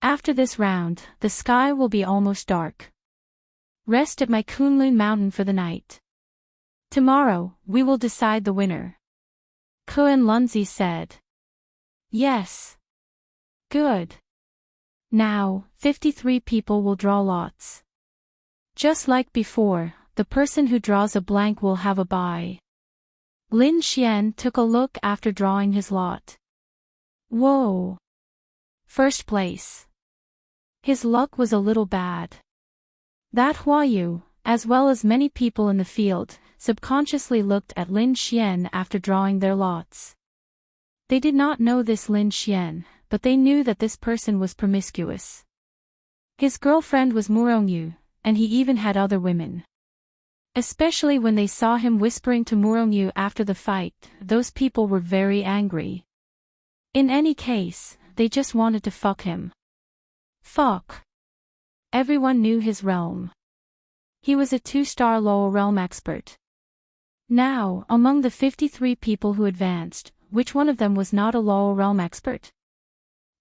After this round, the sky will be almost dark. Rest at my Kunlun Mountain for the night. Tomorrow, we will decide the winner. Kuan Lunzi said. Yes. Good. Now, 53 people will draw lots. Just like before, the person who draws a blank will have a bye. Lin Xian took a look after drawing his lot. Whoa. First place. His luck was a little bad. That Huayu, as well as many people in the field, subconsciously looked at Lin Xian after drawing their lots. They did not know this Lin Xian, but they knew that this person was promiscuous. His girlfriend was Murongyu, and he even had other women. Especially when they saw him whispering to Murongyu after the fight, those people were very angry. In any case, they just wanted to fuck him. Fuck. Everyone knew his realm. He was a 2-star lower realm expert. Now, among the 53 people who advanced, which one of them was not a lower realm expert?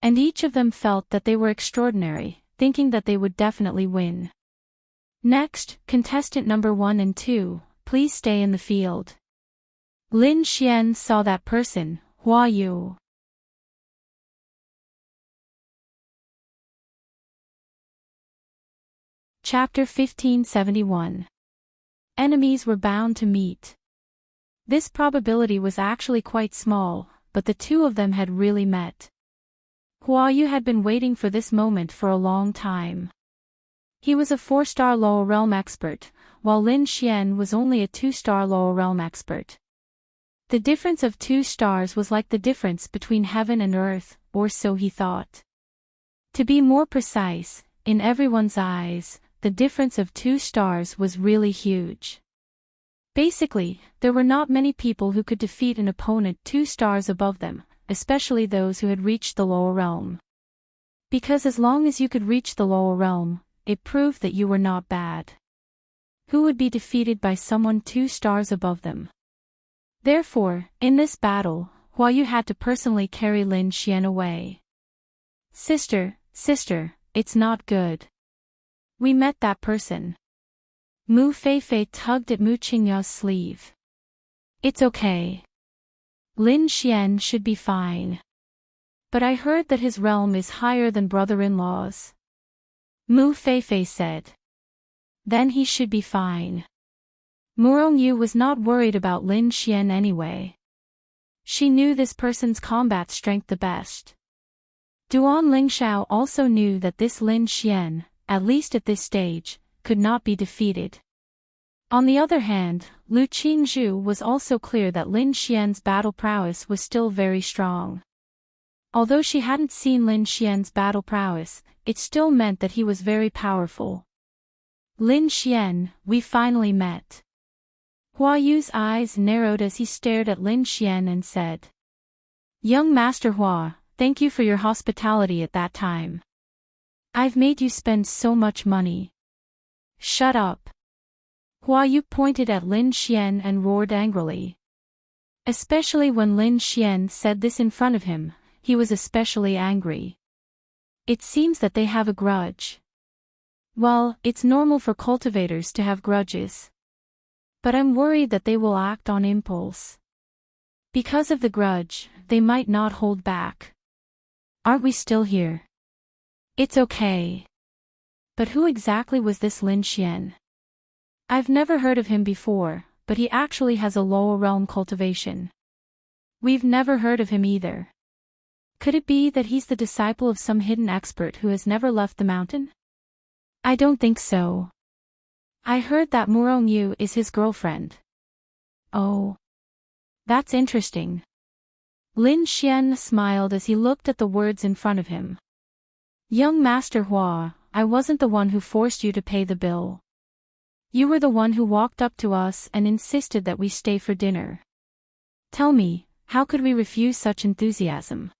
And each of them felt that they were extraordinary, thinking that they would definitely win. Next, contestant number 1 and 2, please stay in the field. Lin Xian saw that person, Huayu. Chapter 1571. Enemies were bound to meet. This probability was actually quite small, but the two of them had really met. Hua Yu had been waiting for this moment for a long time. He was a 4-star lower realm expert, while Lin Xian was only a 2-star lower realm expert. The difference of 2 stars was like the difference between heaven and earth, or so he thought. To be more precise, in everyone's eyes, the difference of 2 stars was really huge. Basically, there were not many people who could defeat an opponent 2 stars above them, especially those who had reached the lower realm. Because as long as you could reach the lower realm, it proved that you were not bad. Who would be defeated by someone 2 stars above them? Therefore, in this battle, Hua Yu had to personally carry Lin Xian away. Sister, it's not good. We met that person. Mu Feifei tugged at Mu Qingyao's sleeve. It's okay. Lin Xian should be fine. But I heard that his realm is higher than brother-in-law's. Mu Feifei said. Then he should be fine. Murong was not worried about Lin Xian anyway. She knew this person's combat strength the best. Duan Lingxiao also knew that this Lin Xian, at least at this stage, could not be defeated. On the other hand, Lu Qingzhu was also clear that Lin Xian's battle prowess was still very strong. Although she hadn't seen Lin Xian's battle prowess, it still meant that he was very powerful. Lin Xian, we finally met. Hua Yu's eyes narrowed as he stared at Lin Xian and said. Young Master Hua, thank you for your hospitality at that time. I've made you spend so much money. Shut up. Hua Yu pointed at Lin Xian and roared angrily. Especially when Lin Xian said this in front of him, he was especially angry. It seems that they have a grudge. Well, it's normal for cultivators to have grudges. But I'm worried that they will act on impulse. Because of the grudge, they might not hold back. Aren't we still here? It's okay. But who exactly was this Lin Xian? I've never heard of him before, but he actually has a lower realm cultivation. We've never heard of him either. Could it be that he's the disciple of some hidden expert who has never left the mountain? I don't think so. I heard that Murong Yu is his girlfriend. Oh. That's interesting. Lin Xian smiled as he looked at the words in front of him. Young Master Hua, I wasn't the one who forced you to pay the bill. You were the one who walked up to us and insisted that we stay for dinner. Tell me, how could we refuse such enthusiasm?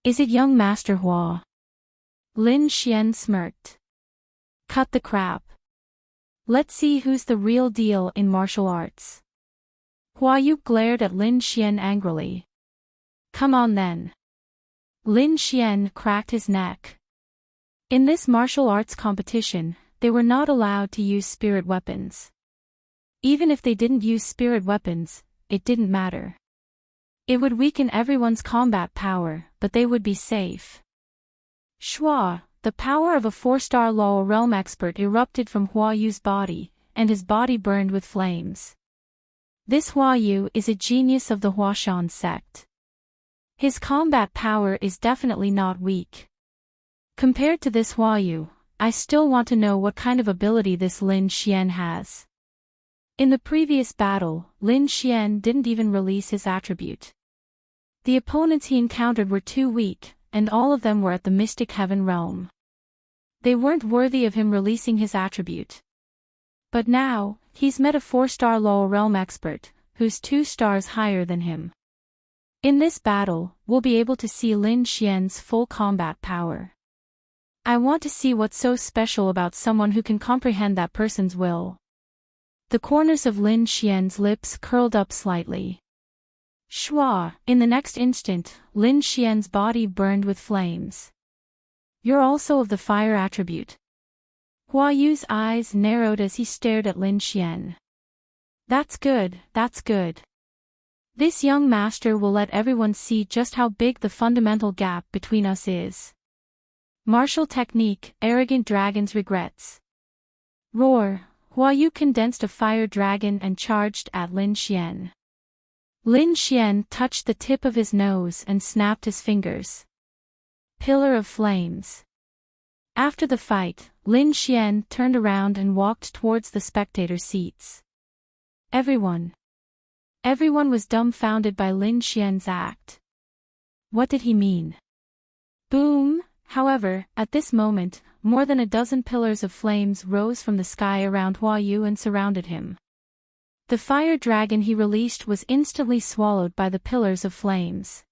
Is it young Master Hua? Lin Xian smirked. Cut the crap. Let's see who's the real deal in martial arts. Hua Yu glared at Lin Xian angrily. Come on then. Lin Xian cracked his neck. In this martial arts competition, they were not allowed to use spirit weapons. Even if they didn't use spirit weapons, it didn't matter. It would weaken everyone's combat power, but they would be safe. Shua, the power of a 4-star lower realm expert erupted from Hua Yu's body, and his body burned with flames. This Hua Yu is a genius of the Huashan sect. His combat power is definitely not weak. Compared to this Hua Yu, I still want to know what kind of ability this Lin Xian has. In the previous battle, Lin Xian didn't even release his attribute. The opponents he encountered were too weak, and all of them were at the Mystic Heaven realm. They weren't worthy of him releasing his attribute. But now, he's met a 4-star lower realm expert, who's 2 stars higher than him. In this battle, we'll be able to see Lin Xian's full combat power. I want to see what's so special about someone who can comprehend that person's will. The corners of Lin Xian's lips curled up slightly. Shua, in the next instant, Lin Xian's body burned with flames. You're also of the fire attribute. Hua Yu's eyes narrowed as he stared at Lin Xian. That's good, that's good. This young master will let everyone see just how big the fundamental gap between us is. Martial technique, arrogant dragon's regrets. Roar, Hua Yu condensed a fire dragon and charged at Lin Xian. Lin Xian touched the tip of his nose and snapped his fingers. Pillar of flames. After the fight, Lin Xian turned around and walked towards the spectator seats. Everyone was dumbfounded by Lin Xian's act. What did he mean? Boom! However, at this moment, more than a dozen pillars of flames rose from the sky around Hua Yu and surrounded him. The fire dragon he released was instantly swallowed by the pillars of flames.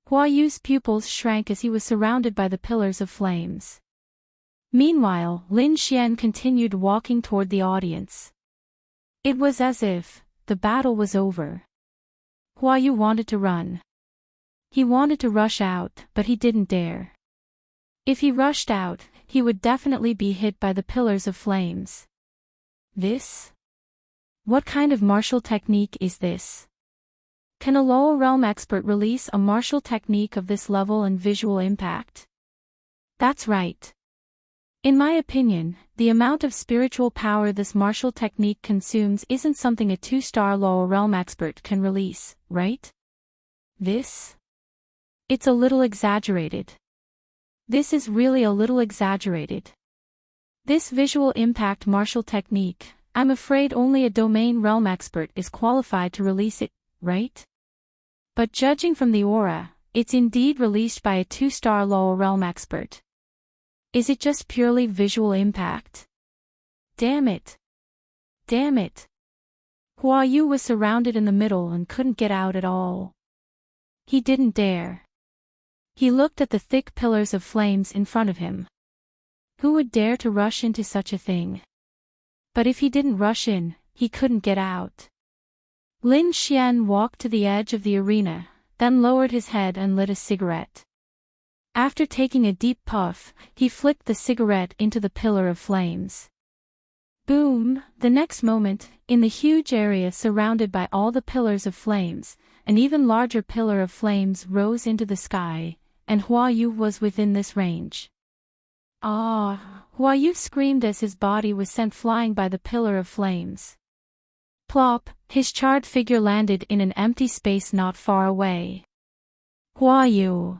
Hua Yu's pupils shrank as he was surrounded by the pillars of flames. Meanwhile, Lin Xian continued walking toward the audience. It was as if the battle was over. Hua Yu wanted to run. He wanted to rush out, but he didn't dare. If he rushed out, he would definitely be hit by the pillars of flames. This? What kind of martial technique is this? Can a lower realm expert release a martial technique of this level and visual impact? That's right. In my opinion, the amount of spiritual power this martial technique consumes isn't something a 2-star lower realm expert can release, right? This? It's a little exaggerated. This is really a little exaggerated. This visual impact martial technique, I'm afraid only a domain realm expert is qualified to release it, right? But judging from the aura, it's indeed released by a 2-star lower realm expert. Is it just purely visual impact? Damn it. Damn it. Hua Yu was surrounded in the middle and couldn't get out at all. He didn't dare. He looked at the thick pillars of flames in front of him. Who would dare to rush into such a thing? But if he didn't rush in, he couldn't get out. Lin Xian walked to the edge of the arena, then lowered his head and lit a cigarette. After taking a deep puff, he flicked the cigarette into the pillar of flames. Boom! The next moment, in the huge area surrounded by all the pillars of flames, an even larger pillar of flames rose into the sky, and Hua Yu was within this range. Ah! Hua Yu screamed as his body was sent flying by the pillar of flames. Plop! His charred figure landed in an empty space not far away. Hua Yu!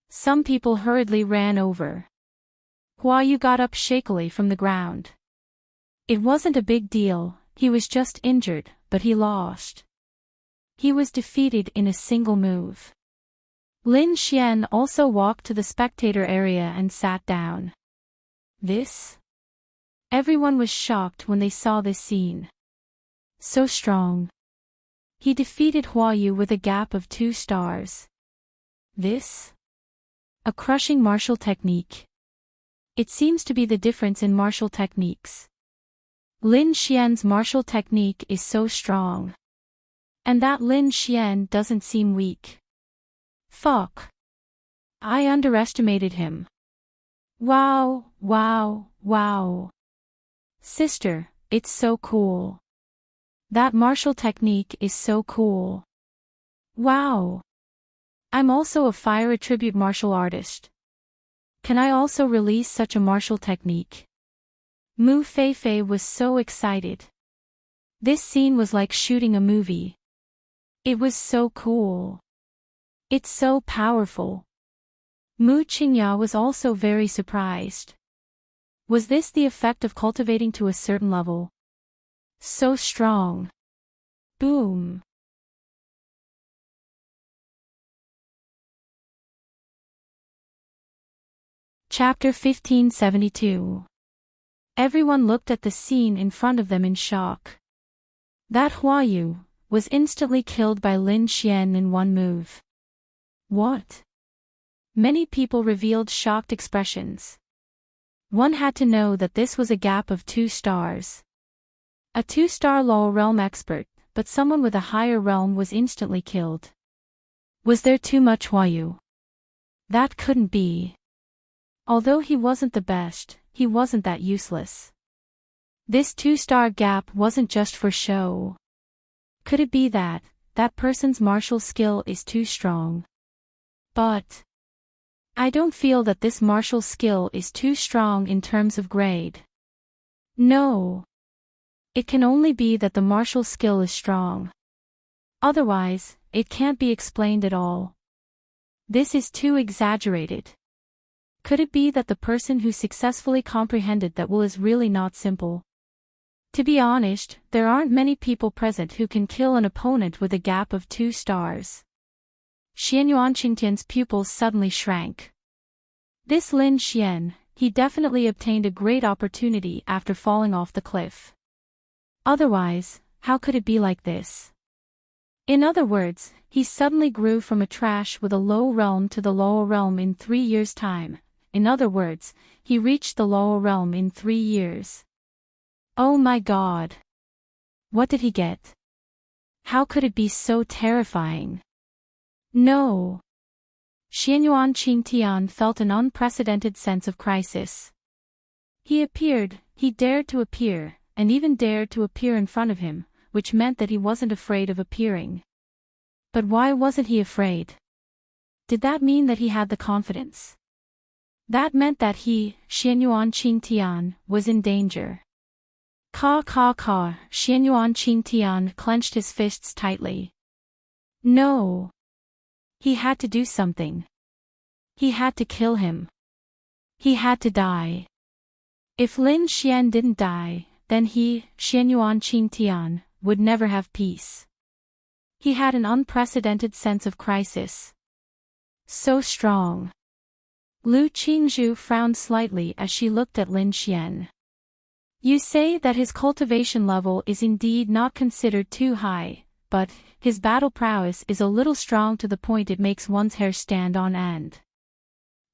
Some people hurriedly ran over. Hua Yu got up shakily from the ground. It wasn't a big deal, he was just injured, but he lost. He was defeated in a single move. Lin Xian also walked to the spectator area and sat down. This? Everyone was shocked when they saw this scene. So strong. He defeated Hua Yu with a gap of 2 stars. This? A crushing martial technique. It seems to be the difference in martial techniques. Lin Xian's martial technique is so strong. And that Lin Xian doesn't seem weak. Fuck. I underestimated him. Wow, wow, wow. Sister, it's so cool. That martial technique is so cool. Wow. I'm also a fire attribute martial artist. Can I also release such a martial technique? Mu Feifei was so excited. This scene was like shooting a movie. It was so cool. It's so powerful. Mu Qingya was also very surprised. Was this the effect of cultivating to a certain level? So strong. Boom. Chapter 1572. Everyone looked at the scene in front of them in shock. That Hua Yu was instantly killed by Lin Xian in one move. What? Many people revealed shocked expressions. One had to know that this was a gap of 2 stars. A 2-star lower realm expert, but someone with a higher realm was instantly killed. Was there too much Hua Yu? That couldn't be. Although he wasn't the best, he wasn't that useless. This 2-star gap wasn't just for show. Could it be that that person's martial skill is too strong? But I don't feel that this martial skill is too strong in terms of grade. No. It can only be that the martial skill is strong. Otherwise, it can't be explained at all. This is too exaggerated. Could it be that the person who successfully comprehended that will is really not simple? To be honest, there aren't many people present who can kill an opponent with a gap of 2 stars. Xianyuan Qingtian's pupils suddenly shrank. This Lin Xian, he definitely obtained a great opportunity after falling off the cliff. Otherwise, how could it be like this? In other words, he suddenly grew from a trash with a low realm to the lower realm in 3 years' time. In other words, he reached the lower realm in 3 years. Oh my God! What did he get? How could it be so terrifying? No! Xianyuan Qingtian felt an unprecedented sense of crisis. He dared to appear, and even dared to appear in front of him, which meant that he wasn't afraid of appearing. But why wasn't he afraid? Did that mean that he had the confidence? That meant that he, Xianyuan Qingtian, was in danger. Xianyuan Qingtian clenched his fists tightly. No! He had to do something. He had to kill him. He had to die. If Lin Xian didn't die, then he, Xianyuan Qingtian, would never have peace. He had an unprecedented sense of crisis. So strong. Lu Qingzhu frowned slightly as she looked at Lin Xian. You say that his cultivation level is indeed not considered too high, but his battle prowess is a little strong to the point it makes one's hair stand on end.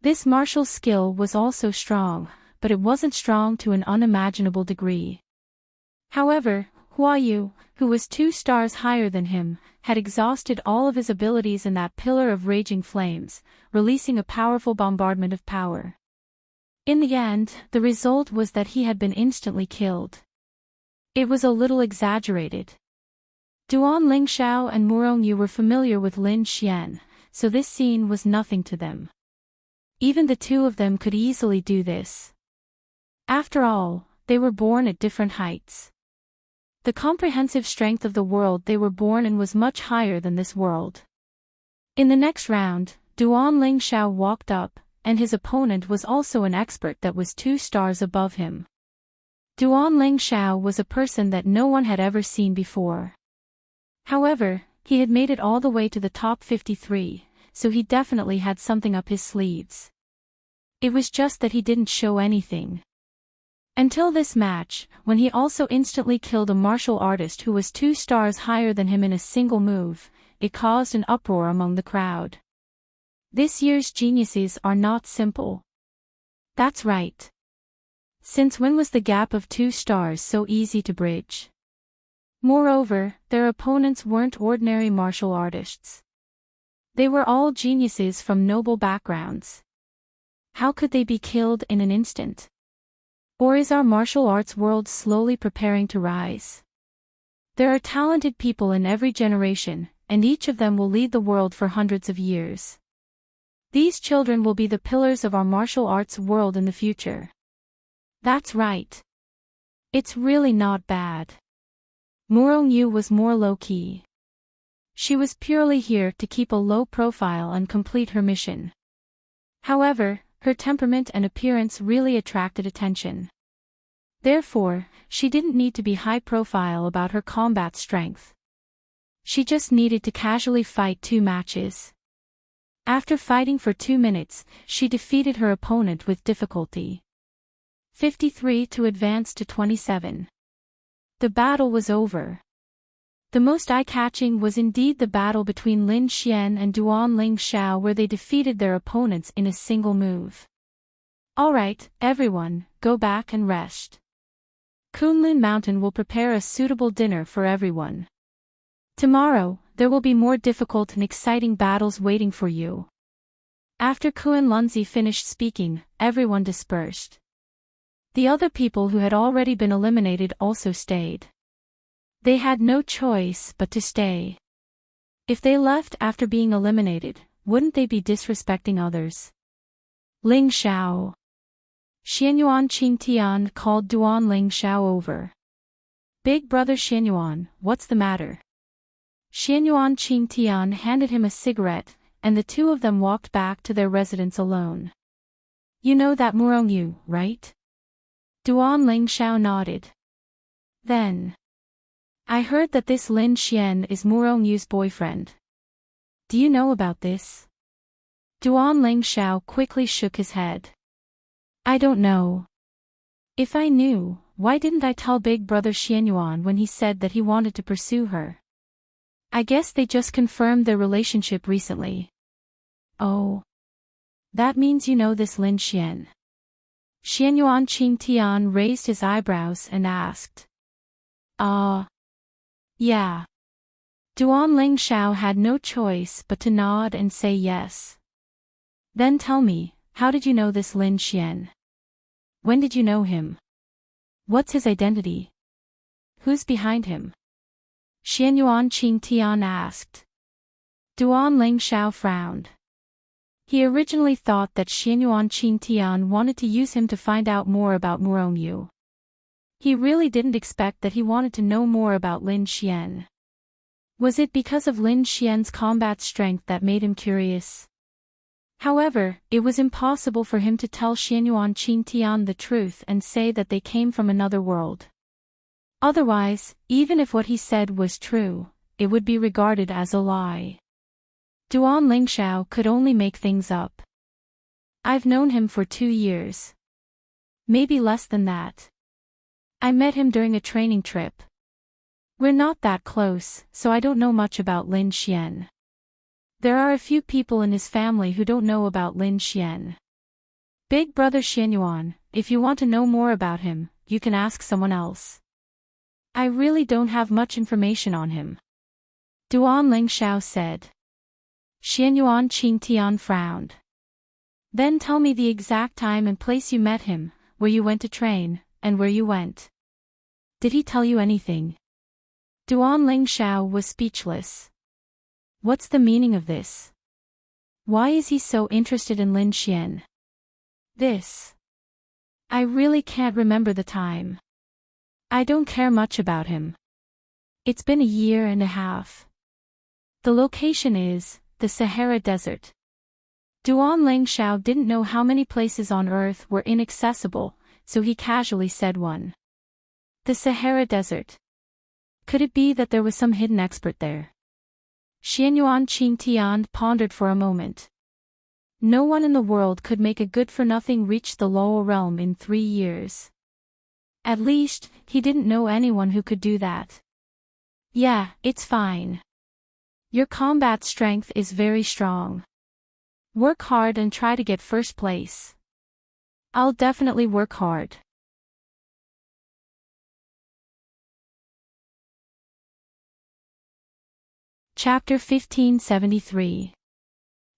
This martial skill was also strong, but it wasn't strong to an unimaginable degree. However, Hua Yu, who was 2 stars higher than him, had exhausted all of his abilities in that pillar of raging flames, releasing a powerful bombardment of power. In the end, the result was that he had been instantly killed. It was a little exaggerated. Duan Lingxiao and Murong Yu were familiar with Lin Xian, so this scene was nothing to them. Even the 2 of them could easily do this. After all, they were born at different heights. The comprehensive strength of the world they were born in was much higher than this world. In the next round, Duan Lingxiao walked up, and his opponent was also an expert that was 2 stars above him. Duan Lingxiao was a person that no one had ever seen before. However, he had made it all the way to the top 53, so he definitely had something up his sleeves. It was just that he didn't show anything. Until this match, when he also instantly killed a martial artist who was 2 stars higher than him in a single move, it caused an uproar among the crowd. This year's geniuses are not simple. That's right. Since when was the gap of 2 stars so easy to bridge? Moreover, their opponents weren't ordinary martial artists. They were all geniuses from noble backgrounds. How could they be killed in an instant? Or is our martial arts world slowly preparing to rise? There are talented people in every generation, and each of them will lead the world for hundreds of years. These children will be the pillars of our martial arts world in the future. That's right. It's really not bad. Murong Yu was more low-key. She was purely here to keep a low profile and complete her mission. However, her temperament and appearance really attracted attention. Therefore, she didn't need to be high profile about her combat strength. She just needed to casually fight 2 matches. After fighting for 2 minutes, she defeated her opponent with difficulty. 53 to advance to 27. The battle was over. The most eye-catching was indeed the battle between Lin Xian and Duan Lingxiao, where they defeated their opponents in a single move. Alright, everyone, go back and rest. Kunlun Mountain will prepare a suitable dinner for everyone. Tomorrow, there will be more difficult and exciting battles waiting for you. After Kuan Lunzi finished speaking, everyone dispersed. The other people who had already been eliminated also stayed. They had no choice but to stay. If they left after being eliminated, wouldn't they be disrespecting others? Ling Xiao. Xianyuan Qingtian called Duan Lingxiao over. Big brother Xianyuan, what's the matter? Xianyuan Qingtian handed him a cigarette, and the two of them walked back to their residence alone. You know that Murongyu, right? Duan Lingxiao nodded. Then. I heard that this Lin Xian is Murongyu's boyfriend. Do you know about this? Duan Lingxiao quickly shook his head. I don't know. If I knew, why didn't I tell Big Brother Xianyuan when he said that he wanted to pursue her? I guess they just confirmed their relationship recently. Oh. That means you know this Lin Xian. Xianyuan Qingtian raised his eyebrows and asked. Yeah. Duan Lingxiao had no choice but to nod and say yes. Then tell me, how did you know this Lin Xian? When did you know him? What's his identity? Who's behind him? Xianyuan Qingtian asked. Duan Lingxiao frowned. He originally thought that Xianyuan Qingtian wanted to use him to find out more about Murongyu. He really didn't expect that he wanted to know more about Lin Xian. Was it because of Lin Xian's combat strength that made him curious? However, it was impossible for him to tell Xianyuan Qingtian the truth and say that they came from another world. Otherwise, even if what he said was true, it would be regarded as a lie. Duan Lingxiao could only make things up. I've known him for 2 years. Maybe less than that. I met him during a training trip. We're not that close, so I don't know much about Lin Xian. There are a few people in his family who don't know about Lin Xian. Big Brother Xianyuan, if you want to know more about him, you can ask someone else. I really don't have much information on him. Duan Lingxiao said. Xianyuan Qingtian frowned. Then tell me the exact time and place you met him, where you went to train, and where you went. Did he tell you anything? Duan Lingxiao was speechless. What's the meaning of this? Why is he so interested in Lin Xian? This. I really can't remember the time. I don't care much about him. It's been a year and a half. The location is the Sahara Desert. Duan Lingxiao didn't know how many places on Earth were inaccessible, so he casually said one. The Sahara Desert. Could it be that there was some hidden expert there? Xianyuan Qingtian pondered for a moment. No one in the world could make a good-for-nothing reach the Lower Realm in 3 years. At least, he didn't know anyone who could do that. Yeah, it's fine. Your combat strength is very strong. Work hard and try to get first place. I'll definitely work hard. Chapter 1573.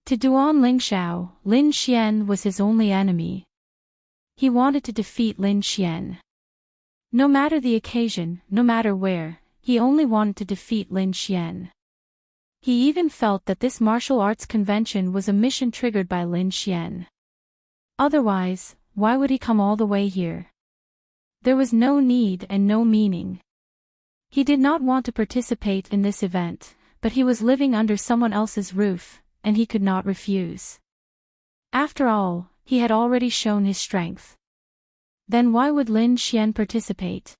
To Duan Lingxiao, Lin Xian was his only enemy. He wanted to defeat Lin Xian. No matter the occasion, no matter where, he only wanted to defeat Lin Xian. He even felt that this martial arts convention was a mission triggered by Lin Xian. Otherwise, why would he come all the way here? There was no need and no meaning. He did not want to participate in this event, but he was living under someone else's roof, and he could not refuse. After all, he had already shown his strength. Then why would Lin Xian participate?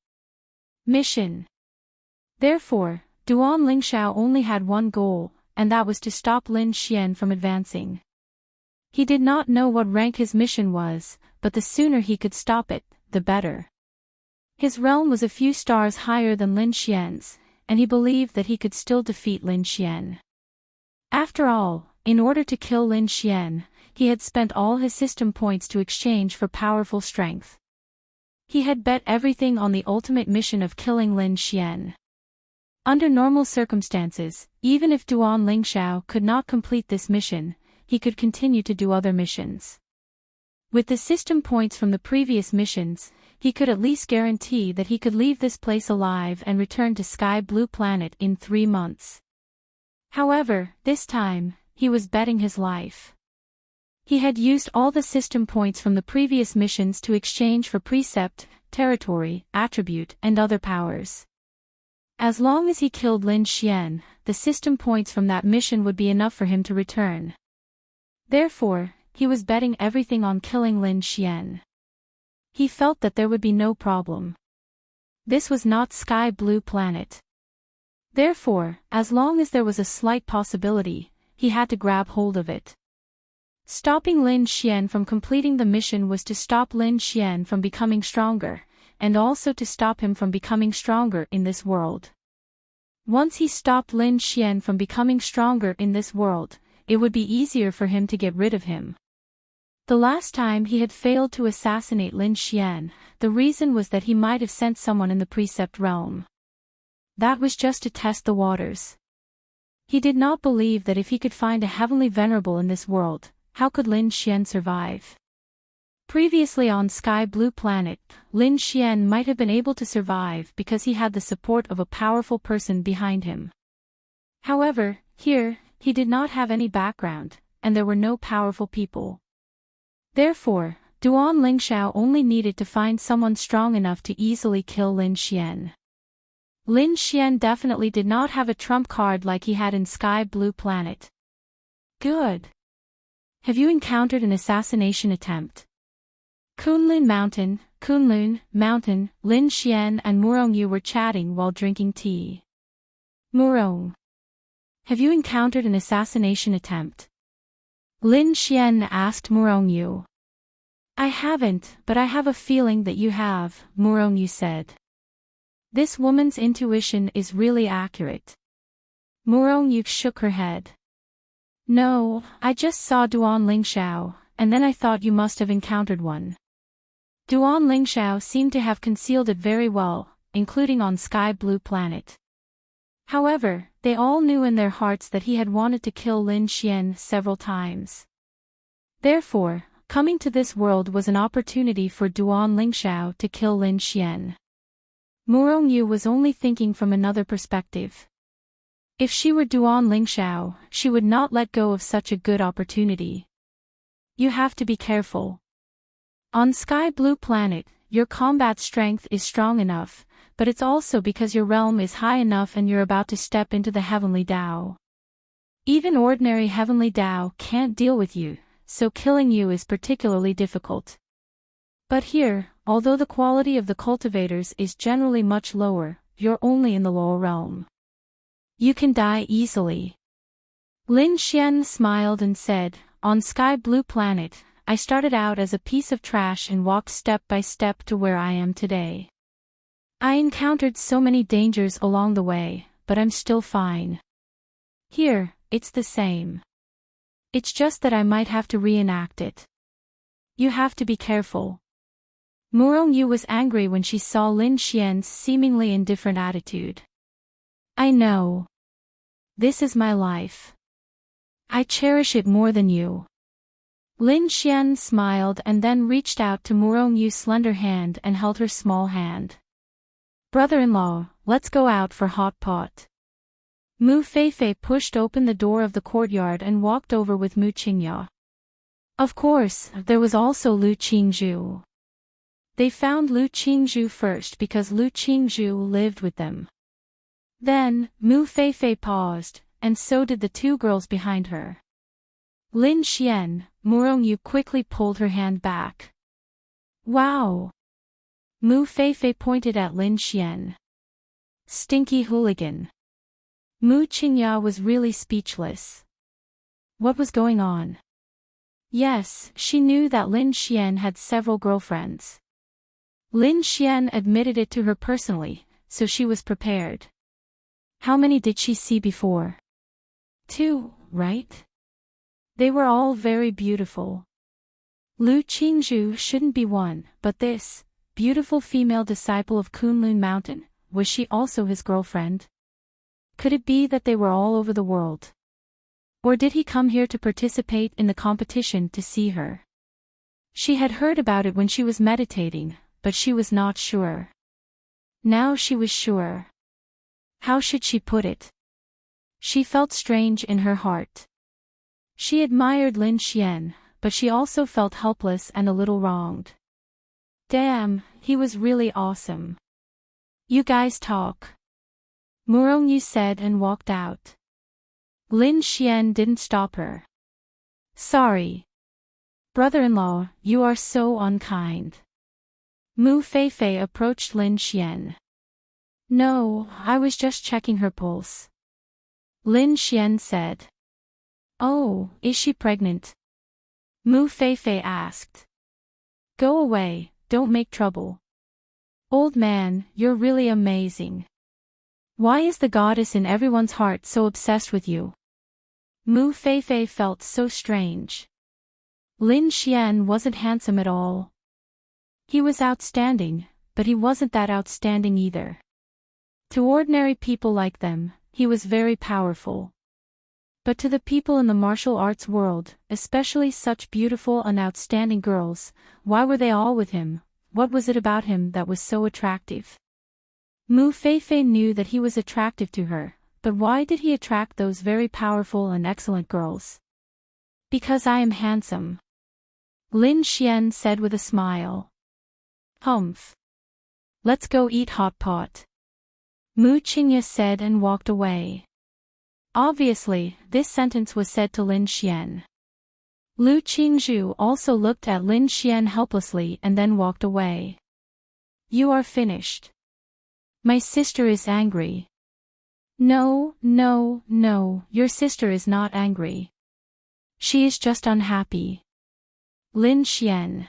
Mission. Therefore, Duan Lingxiao only had one goal, and that was to stop Lin Xian from advancing. He did not know what rank his mission was, but the sooner he could stop it, the better. His realm was a few stars higher than Lin Xian's, and he believed that he could still defeat Lin Xian. After all, in order to kill Lin Xian, he had spent all his system points to exchange for powerful strength. He had bet everything on the ultimate mission of killing Lin Xian. Under normal circumstances, even if Duan Lingxiao could not complete this mission, he could continue to do other missions. With the system points from the previous missions, he could at least guarantee that he could leave this place alive and return to Sky Blue Planet in 3 months. However, this time, he was betting his life. He had used all the system points from the previous missions to exchange for precept, territory, attribute, and other powers. As long as he killed Lin Xian, the system points from that mission would be enough for him to return. Therefore, he was betting everything on killing Lin Xian. He felt that there would be no problem. This was not Sky Blue Planet. Therefore, as long as there was a slight possibility, he had to grab hold of it. Stopping Lin Xian from completing the mission was to stop Lin Xian from becoming stronger, and also to stop him from becoming stronger in this world. Once he stopped Lin Xian from becoming stronger in this world, it would be easier for him to get rid of him. The last time he had failed to assassinate Lin Xian, the reason was that he might have sent someone in the Precept realm. That was just to test the waters. He did not believe that if he could find a heavenly venerable in this world, how could Lin Xian survive? Previously on Sky Blue Planet, Lin Xian might have been able to survive because he had the support of a powerful person behind him. However, here, he did not have any background, and there were no powerful people. Therefore, Duan Lingxiao only needed to find someone strong enough to easily kill Lin Xian. Lin Xian definitely did not have a trump card like he had in Sky Blue Planet. Good. Have you encountered an assassination attempt? Kunlun Mountain, Lin Xian and Murongyu were chatting while drinking tea. Murong. Have you encountered an assassination attempt? Lin Xian asked Murongyu. I haven't, but I have a feeling that you have, Murongyu said. This woman's intuition is really accurate. Murongyu shook her head. No, I just saw Duan Lingxiao, and then I thought you must have encountered one. Duan Lingxiao seemed to have concealed it very well, including on Sky Blue Planet. However, they all knew in their hearts that he had wanted to kill Lin Xian several times. Therefore, coming to this world was an opportunity for Duan Lingxiao to kill Lin Xian. Murongyu was only thinking from another perspective. If she were Duan Lingxiao, she would not let go of such a good opportunity. You have to be careful. On Sky Blue Planet, your combat strength is strong enough, but it's also because your realm is high enough and you're about to step into the Heavenly Tao. Even ordinary Heavenly Tao can't deal with you, so killing you is particularly difficult. But here, although the quality of the cultivators is generally much lower, you're only in the lower realm. You can die easily. Lin Xian smiled and said, on Sky Blue Planet, I started out as a piece of trash and walked step by step to where I am today. I encountered so many dangers along the way, but I'm still fine. Here, it's the same. It's just that I might have to reenact it. You have to be careful. Murongyu was angry when she saw Lin Xian's seemingly indifferent attitude. I know. This is my life. I cherish it more than you. Lin Xian smiled and then reached out to Murongyu's slender hand and held her small hand. Brother-in-law, let's go out for hot pot. Mu Feifei pushed open the door of the courtyard and walked over with Mu Qingya. Of course, there was also Lu Qingzhu. They found Lu Qingzhu first because Lu Qingzhu lived with them. Then, Mu Feifei paused, and so did the two girls behind her. Lin Xian, Murongyu quickly pulled her hand back. Wow! Mu Feifei pointed at Lin Xian. Stinky hooligan. Mu Qingya was really speechless. What was going on? Yes, she knew that Lin Xian had several girlfriends. Lin Xian admitted it to her personally, so she was prepared. How many did she see before? 2, right? They were all very beautiful. Lu Qingzhu shouldn't be one, but this beautiful female disciple of Kunlun Mountain, was she also his girlfriend? Could it be that they were all over the world? Or did he come here to participate in the competition to see her? She had heard about it when she was meditating, but she was not sure. Now she was sure. How should she put it? She felt strange in her heart. She admired Lin Xian, but she also felt helpless and a little wronged. Damn, he was really awesome. You guys talk. Murongyu said and walked out. Lin Xian didn't stop her. Sorry. Brother-in-law, you are so unkind. Mu Feifei approached Lin Xian. No, I was just checking her pulse. Lin Xian said. Oh, is she pregnant? Mu Feifei asked. Go away, don't make trouble. Old man, you're really amazing. Why is the goddess in everyone's heart so obsessed with you? Mu Feifei felt so strange. Lin Xian wasn't handsome at all. He was outstanding, but he wasn't that outstanding either. To ordinary people like them, he was very powerful. But to the people in the martial arts world, especially such beautiful and outstanding girls, why were they all with him? What was it about him that was so attractive? Mu Feifei knew that he was attractive to her, but why did he attract those very powerful and excellent girls? Because I am handsome. Lin Xian said with a smile. Humph. Let's go eat hot pot. Mu Qingye said and walked away. Obviously, this sentence was said to Lin Xian. Lu Qingzhu also looked at Lin Xian helplessly and then walked away. You are finished. My sister is angry. No, no, no, your sister is not angry. She is just unhappy. Lin Xian.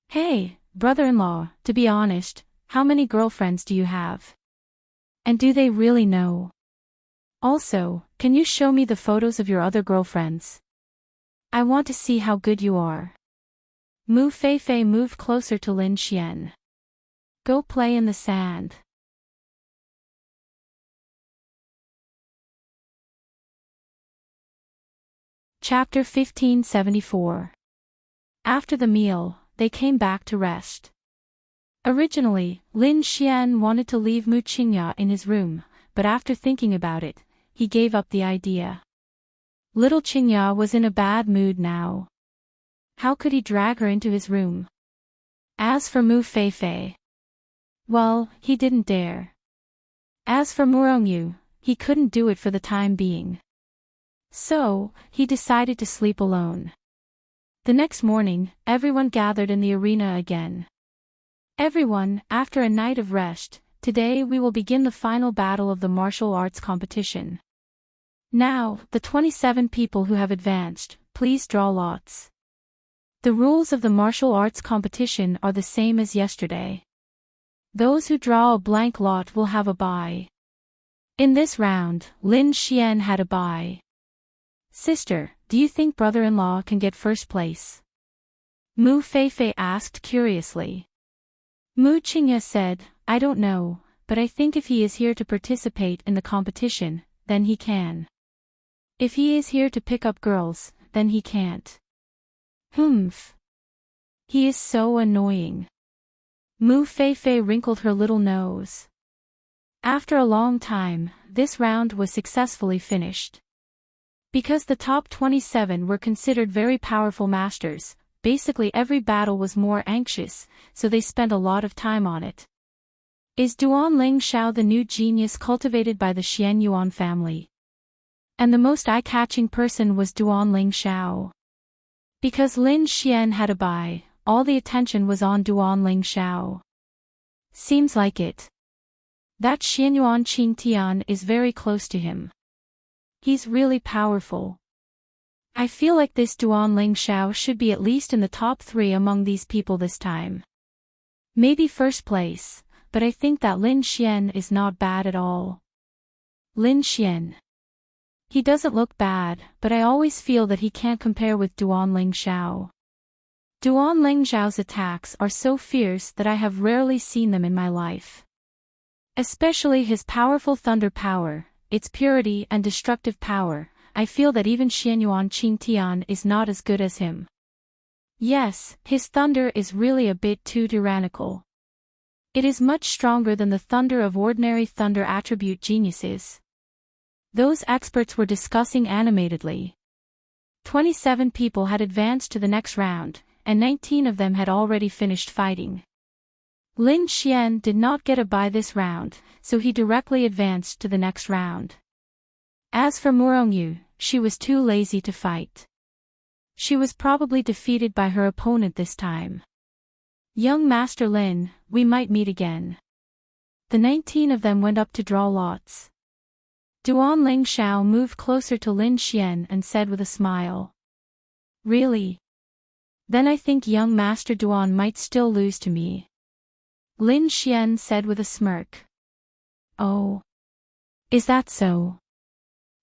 Hey, brother-in-law, to be honest, how many girlfriends do you have? And do they really know? Also, can you show me the photos of your other girlfriends? I want to see how good you are. Mu Feifei moved closer to Lin Xian. Go play in the sand. Chapter 1574. After the meal, they came back to rest. Originally, Lin Xian wanted to leave Mu Qingya in his room, but after thinking about it, he gave up the idea. Little Qingya was in a bad mood now. How could he drag her into his room? As for Mu Feifei, well, he didn't dare. As for Murongyu, he couldn't do it for the time being. So, he decided to sleep alone. The next morning, everyone gathered in the arena again. Everyone, after a night of rest, today we will begin the final battle of the martial arts competition. Now, the 27 people who have advanced, please draw lots. The rules of the martial arts competition are the same as yesterday. Those who draw a blank lot will have a bye. In this round, Lin Xian had a bye. Sister, do you think brother-in-law can get first place? Mu Feifei asked curiously. Mu Qingye said, I don't know, but I think if he is here to participate in the competition, then he can. If he is here to pick up girls, then he can't. Humph. He is so annoying. Mu Feifei wrinkled her little nose. After a long time, this round was successfully finished. Because the top 27 were considered very powerful masters, basically every battle was more anxious, so they spent a lot of time on it. Is Duan Ling Shao the new genius cultivated by the Xian Yuan family? And the most eye-catching person was Duan Ling Shao. Because Lin Xian had a bye, all the attention was on Duan Ling Shao. Seems like it. That Xianyuan Qing Tian is very close to him. He's really powerful. I feel like this Duan Ling Shao should be at least in the top 3 among these people this time. Maybe first place, but I think that Lin Xian is not bad at all. Lin Xian. He doesn't look bad, but I always feel that he can't compare with Duan Ling Shao. Duan Ling Shao's attacks are so fierce that I have rarely seen them in my life. Especially his powerful thunder power, its purity and destructive power, I feel that even Xianyuan Qing Tian is not as good as him. Yes, his thunder is really a bit too tyrannical. It is much stronger than the thunder of ordinary thunder attribute geniuses. Those experts were discussing animatedly. 27 people had advanced to the next round, and 19 of them had already finished fighting. Lin Xian did not get a bye this round, so he directly advanced to the next round. As for Murongyu, she was too lazy to fight. She was probably defeated by her opponent this time. Young Master Lin, we might meet again. The 19 of them went up to draw lots. Duan Ling Xiao moved closer to Lin Xian and said with a smile. Really? Then I think young Master Duan might still lose to me. Lin Xian said with a smirk. Oh. Is that so?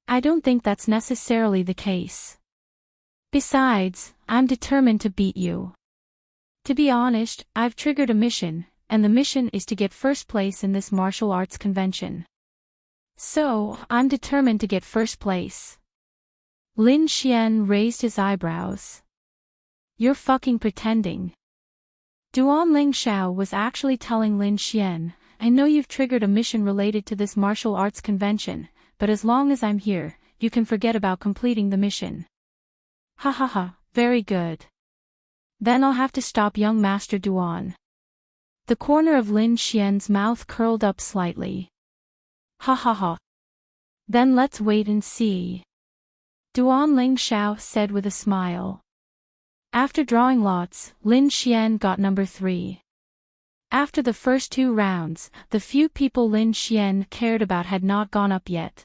I don't think that's necessarily the case. Besides, I'm determined to beat you. To be honest, I've triggered a mission, and the mission is to get first place in this martial arts convention. So, I'm determined to get first place. Lin Xian raised his eyebrows. You're fucking pretending. Duan Ling Xiao was actually telling Lin Xian, I know you've triggered a mission related to this martial arts convention, but as long as I'm here, you can forget about completing the mission. Ha ha ha, very good. Then I'll have to stop young Master Duan. The corner of Lin Xian's mouth curled up slightly. Ha ha ha. Then let's wait and see. Duan Ling Xiao said with a smile. After drawing lots, Lin Xian got number 3. After the first 2 rounds, the few people Lin Xian cared about had not gone up yet.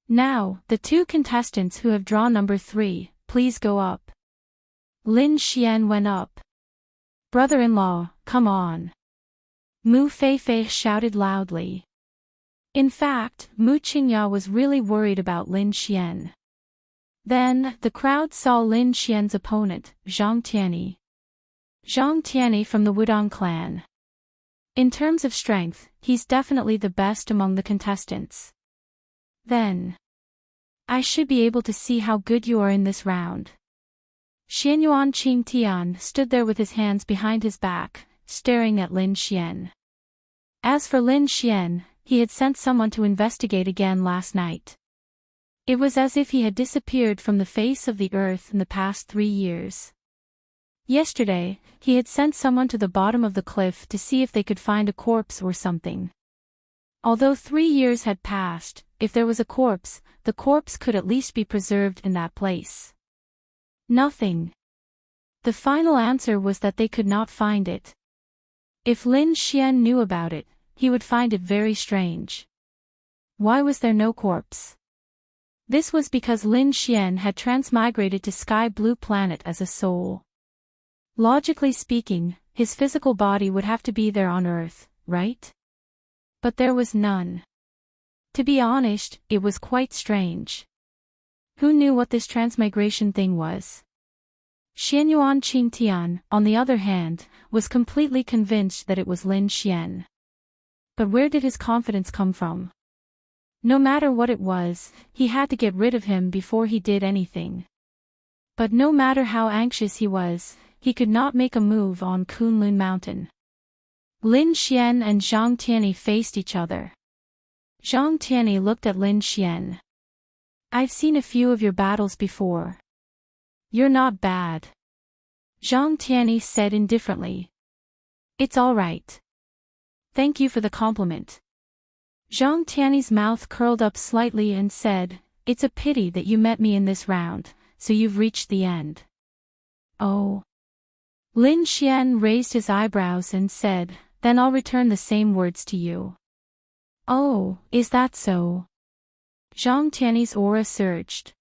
Now, the 2 contestants who have drawn number 3, please go up. Lin Xian went up. Brother-in-law, come on. Mu Feifei shouted loudly. In fact, Mu Qingya was really worried about Lin Xian. Then, the crowd saw Lin Xian's opponent, Zhang Tianyi. Zhang Tianyi from the Wudong clan. In terms of strength, he's definitely the best among the contestants. Then, I should be able to see how good you are in this round. Xianyuan Qingtian stood there with his hands behind his back, staring at Lin Xian. As for Lin Xian, he had sent someone to investigate again last night. It was as if he had disappeared from the face of the earth in the past 3 years. Yesterday, he had sent someone to the bottom of the cliff to see if they could find a corpse or something. Although 3 years had passed, if there was a corpse, the corpse could at least be preserved in that place. Nothing. The final answer was that they could not find it. If Lin Xian knew about it, he would find it very strange. Why was there no corpse? This was because Lin Xian had transmigrated to Sky Blue Planet as a soul. Logically speaking, his physical body would have to be there on Earth, right? But there was none. To be honest, it was quite strange. Who knew what this transmigration thing was? Xianyuan Qingtian, on the other hand, was completely convinced that it was Lin Xian. But where did his confidence come from? No matter what it was, he had to get rid of him before he did anything. But no matter how anxious he was, he could not make a move on Kunlun Mountain. Lin Xian and Zhang Tianyi faced each other. Zhang Tianyi looked at Lin Xian. I've seen a few of your battles before. You're not bad. Zhang Tianyi said indifferently. It's all right. Thank you for the compliment. Zhang Tianyi's mouth curled up slightly and said, It's a pity that you met me in this round, so you've reached the end. Oh. Lin Xian raised his eyebrows and said, Then I'll return the same words to you. Oh, is that so? Zhang Tianyi's aura surged.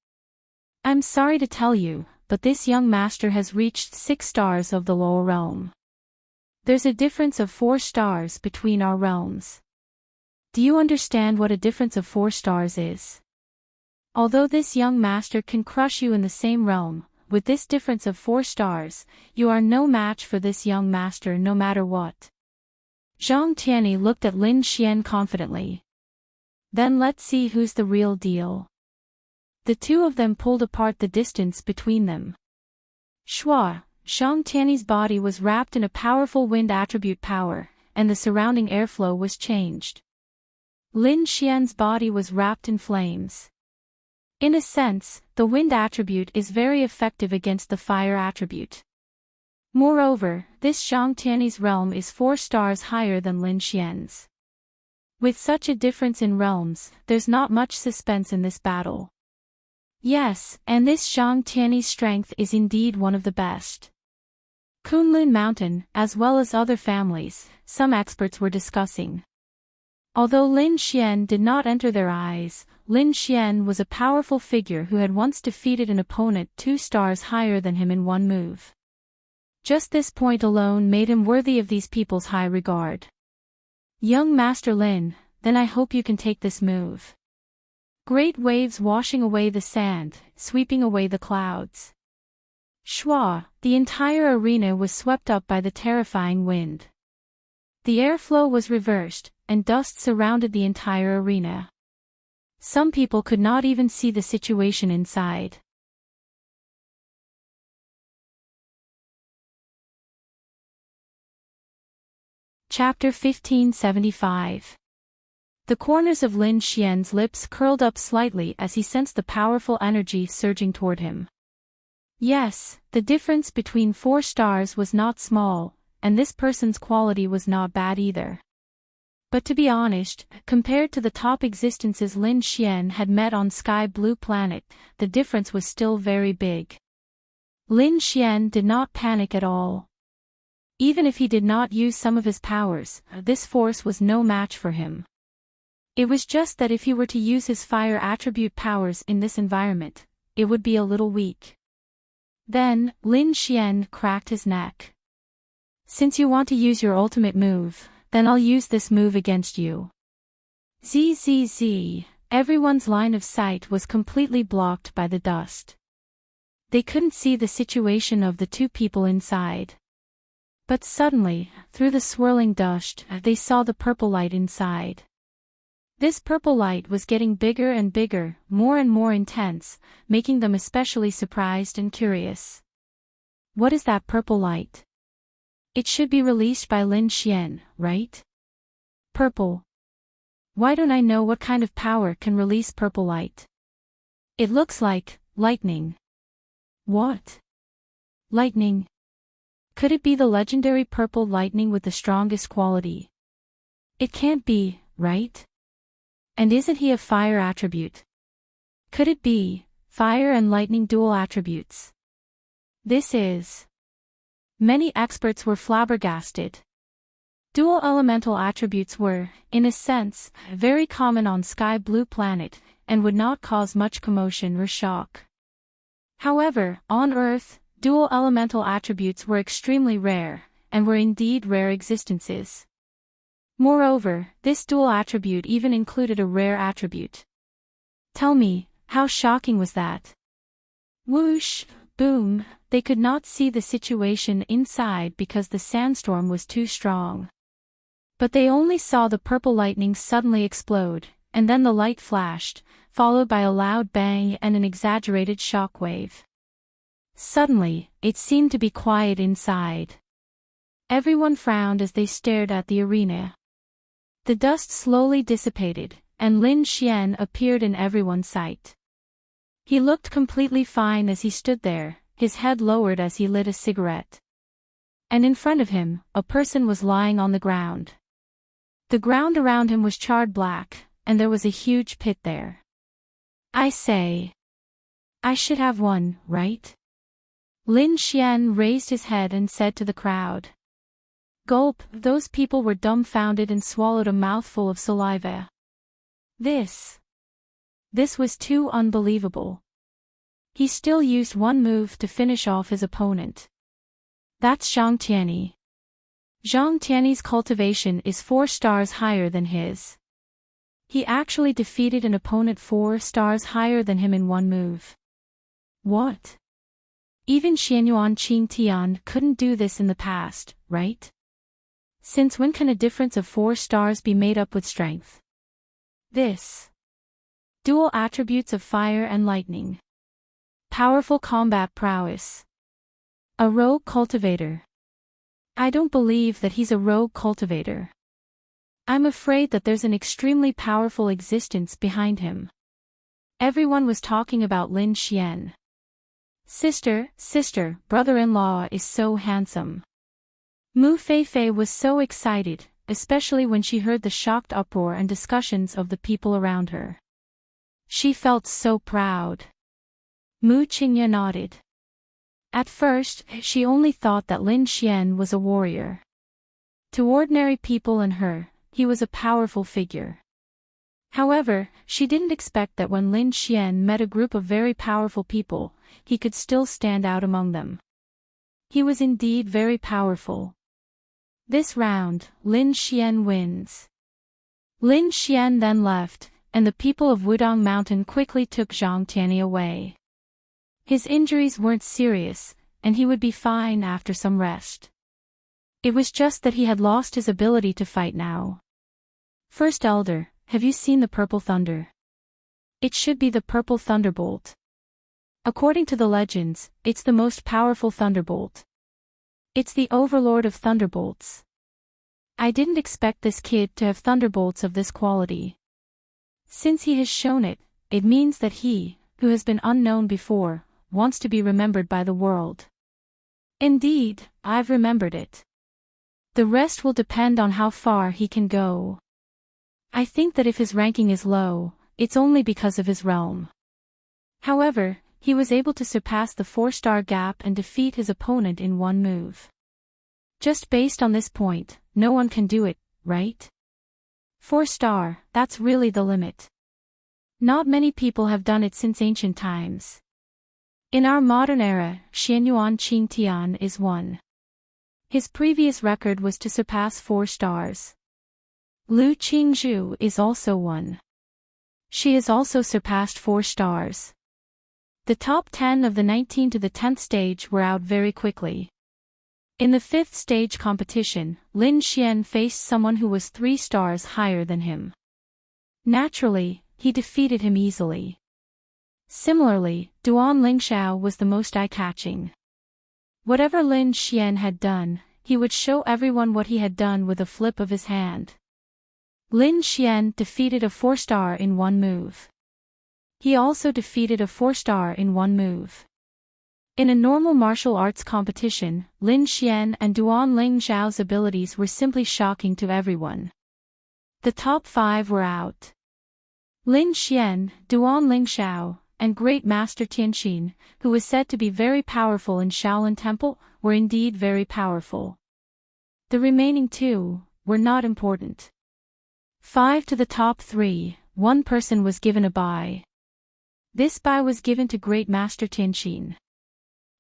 I'm sorry to tell you, but this young master has reached 6 stars of the lower realm. There's a difference of 4 stars between our realms. Do you understand what a difference of 4 stars is? Although this young master can crush you in the same realm, with this difference of 4 stars, you are no match for this young master no matter what. Zhang Tianyi looked at Lin Xian confidently. Then let's see who's the real deal. The 2 of them pulled apart the distance between them. Shua, Zhang Tianyi's body was wrapped in a powerful wind attribute power, and the surrounding airflow was changed. Lin Xian's body was wrapped in flames. In a sense, the wind attribute is very effective against the fire attribute. Moreover, this Zhang Tianyi's realm is 4 stars higher than Lin Xian's. With such a difference in realms, there's not much suspense in this battle. Yes, and this Zhang Tianyi's strength is indeed one of the best. Kunlun Mountain, as well as other families, some experts were discussing. Although Lin Xian did not enter their eyes, Lin Xian was a powerful figure who had once defeated an opponent 2 stars higher than him in one move. Just this point alone made him worthy of these people's high regard. Young Master Lin, then I hope you can take this move. Great waves washing away the sand, sweeping away the clouds. Shwa, the entire arena was swept up by the terrifying wind. The airflow was reversed, and dust surrounded the entire arena. Some people could not even see the situation inside. Chapter 1575. The corners of Lin Xian's lips curled up slightly as he sensed the powerful energy surging toward him. Yes, the difference between 4 stars was not small, and this person's quality was not bad either. But to be honest, compared to the top existences Lin Xian had met on Sky Blue Planet, the difference was still very big. Lin Xian did not panic at all. Even if he did not use some of his powers, this force was no match for him. It was just that if he were to use his fire attribute powers in this environment, it would be a little weak. Then, Lin Xian cracked his neck. Since you want to use your ultimate move, then I'll use this move against you. Zzz. Everyone's line of sight was completely blocked by the dust. They couldn't see the situation of the 2 people inside. But suddenly, through the swirling dust, they saw the purple light inside. This purple light was getting bigger and bigger, more and more intense, making them especially surprised and curious. What is that purple light? It should be released by Lin Xian, right? Purple. Why don't I know what kind of power can release purple light? It looks like lightning. What? Lightning? Could it be the legendary purple lightning with the strongest quality? It can't be, right? And isn't he a fire attribute? Could it be fire and lightning dual attributes? This is... Many experts were flabbergasted. Dual elemental attributes were, in a sense, very common on Sky Blue Planet, and would not cause much commotion or shock. However, on Earth, dual elemental attributes were extremely rare, and were indeed rare existences. Moreover, this dual attribute even included a rare attribute. Tell me, how shocking was that? Whoosh, boom, they could not see the situation inside because the sandstorm was too strong. But they only saw the purple lightning suddenly explode, and then the light flashed, followed by a loud bang and an exaggerated shockwave. Suddenly, it seemed to be quiet inside. Everyone frowned as they stared at the arena. The dust slowly dissipated, and Lin Xian appeared in everyone's sight. He looked completely fine as he stood there, his head lowered as he lit a cigarette. And in front of him, a person was lying on the ground. The ground around him was charred black, and there was a huge pit there. I say. I should have won, right? Lin Xian raised his head and said to the crowd. Gulp, those people were dumbfounded and swallowed a mouthful of saliva. This was too unbelievable. He still used one move to finish off his opponent. That's Zhang Tianyi. Zhang Tianyi's cultivation is 4 stars higher than his. He actually defeated an opponent 4 stars higher than him in one move. What? Even Xianyuan Qingtian couldn't do this in the past, right? Since when can a difference of 4 stars be made up with strength? This. Dual attributes of fire and lightning. Powerful combat prowess. A rogue cultivator. I don't believe that he's a rogue cultivator. I'm afraid that there's an extremely powerful existence behind him. Everyone was talking about Lin Xian. Sister, sister, brother-in-law is so handsome. Mu Feifei was so excited, especially when she heard the shocked uproar and discussions of the people around her. She felt so proud. Mu Qingye nodded. At first, she only thought that Lin Xian was a warrior. To ordinary people and her, he was a powerful figure. However, she didn't expect that when Lin Xian met a group of very powerful people, he could still stand out among them. He was indeed very powerful. This round, Lin Xian wins. Lin Xian then left, and the people of Wudong Mountain quickly took Zhang Tianyi away. His injuries weren't serious, and he would be fine after some rest. It was just that he had lost his ability to fight now. First Elder, have you seen the purple thunder? It should be the purple thunderbolt. According to the legends, it's the most powerful thunderbolt. It's the overlord of thunderbolts. I didn't expect this kid to have thunderbolts of this quality. Since he has shown it, it means that he, who has been unknown before, wants to be remembered by the world. Indeed, I've remembered it. The rest will depend on how far he can go. I think that if his ranking is low, it's only because of his realm. However, he was able to surpass the 4-star gap and defeat his opponent in one move. Just based on this point, no one can do it, right? 4-star, that's really the limit. Not many people have done it since ancient times. In our modern era, Xianyuan Qingtian is one. His previous record was to surpass 4 stars. Lu Qingzhu is also one. She has also surpassed 4 stars. The top 10 of the 19 to the 10th stage were out very quickly. In the 5th stage competition, Lin Xian faced someone who was 3 stars higher than him. Naturally, he defeated him easily. Similarly, Duan Lingxiao was the most eye-catching. Whatever Lin Xian had done, he would show everyone what he had done with a flip of his hand. Lin Xian defeated a 4-star in one move. He also defeated a 4-star in one move. In a normal martial arts competition, Lin Xian and Duan Lingxiao's abilities were simply shocking to everyone. The top 5 were out. Lin Xian, Duan Lingxiao, and Great Master Tianqin, who was said to be very powerful in Shaolin Temple, were indeed very powerful. The remaining 2 were not important. 5 to the top 3, one person was given a bye. This bye was given to Great Master Tianqin.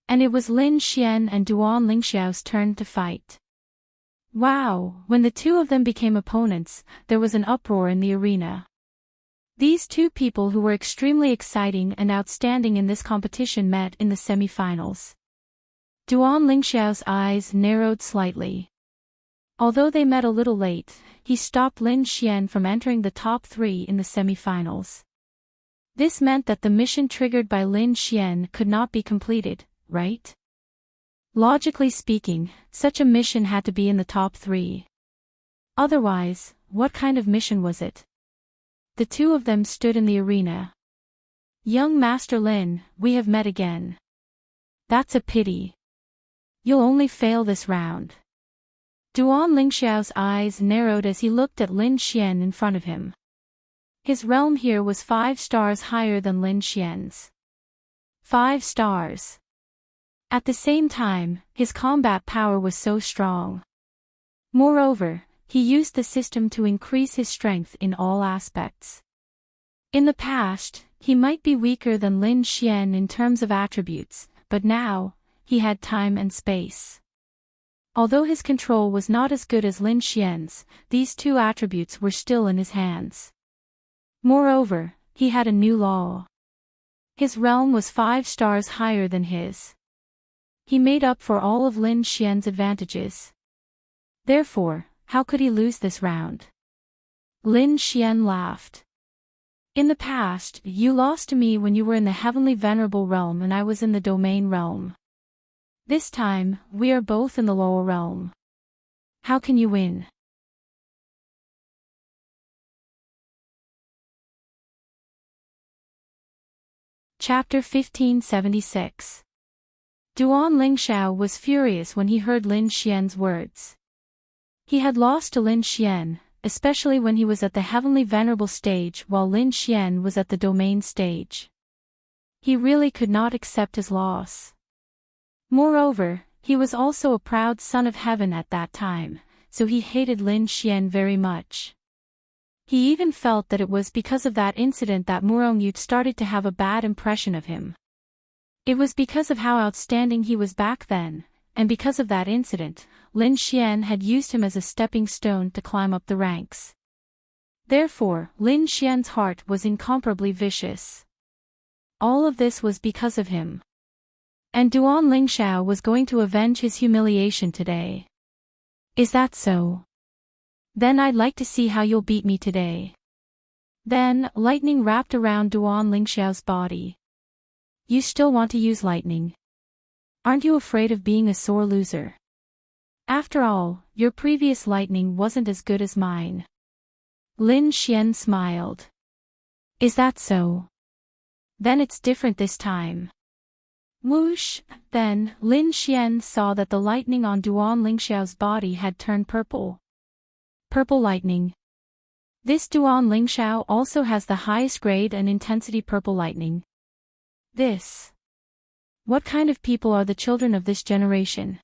And it was Lin Xian and Duan Lingxiao's turn to fight. Wow, when the 2 of them became opponents, there was an uproar in the arena. These 2 people who were extremely exciting and outstanding in this competition met in the semi-finals. Duan Lingxiao's eyes narrowed slightly. Although they met a little late, he stopped Lin Xian from entering the top 3 in the semi-finals. This meant that the mission triggered by Lin Xian could not be completed, right? Logically speaking, such a mission had to be in the top 3. Otherwise, what kind of mission was it? The 2 of them stood in the arena. Young Master Lin, we have met again. That's a pity. You'll only fail this round. Duan Lingxiao's eyes narrowed as he looked at Lin Xian in front of him. His realm here was 5 stars higher than Lin Xian's. 5 stars. At the same time, his combat power was so strong. Moreover, he used the system to increase his strength in all aspects. In the past, he might be weaker than Lin Xian in terms of attributes, but now, he had time and space. Although his control was not as good as Lin Xian's, these 2 attributes were still in his hands. Moreover, he had a new law. His realm was 5 stars higher than his. He made up for all of Lin Xian's advantages. Therefore, how could he lose this round? Lin Xian laughed. In the past, you lost to me when you were in the Heavenly Venerable Realm and I was in the Domain Realm. This time, we are both in the lower realm. How can you win? Chapter 1576. Duan Lingxiao was furious when he heard Lin Xian's words. He had lost to Lin Xian, especially when he was at the heavenly venerable stage while Lin Xian was at the domain stage. He really could not accept his loss. Moreover, he was also a proud son of heaven at that time, so he hated Lin Xian very much. He even felt that it was because of that incident that Murong started to have a bad impression of him. It was because of how outstanding he was back then, and because of that incident, Lin Xian had used him as a stepping stone to climb up the ranks. Therefore, Lin Xian's heart was incomparably vicious. All of this was because of him. And Duan Lingxiao was going to avenge his humiliation today. Is that so? Then I'd like to see how you'll beat me today. Then, lightning wrapped around Duan Lingxiao's body. You still want to use lightning? Aren't you afraid of being a sore loser? After all, your previous lightning wasn't as good as mine. Lin Xian smiled. Is that so? Then it's different this time. Whoosh! Then, Lin Xian saw that the lightning on Duan Lingxiao's body had turned purple. Purple lightning. This Duan Lingxiao also has the highest grade and intensity purple lightning. What kind of people are the children of this generation?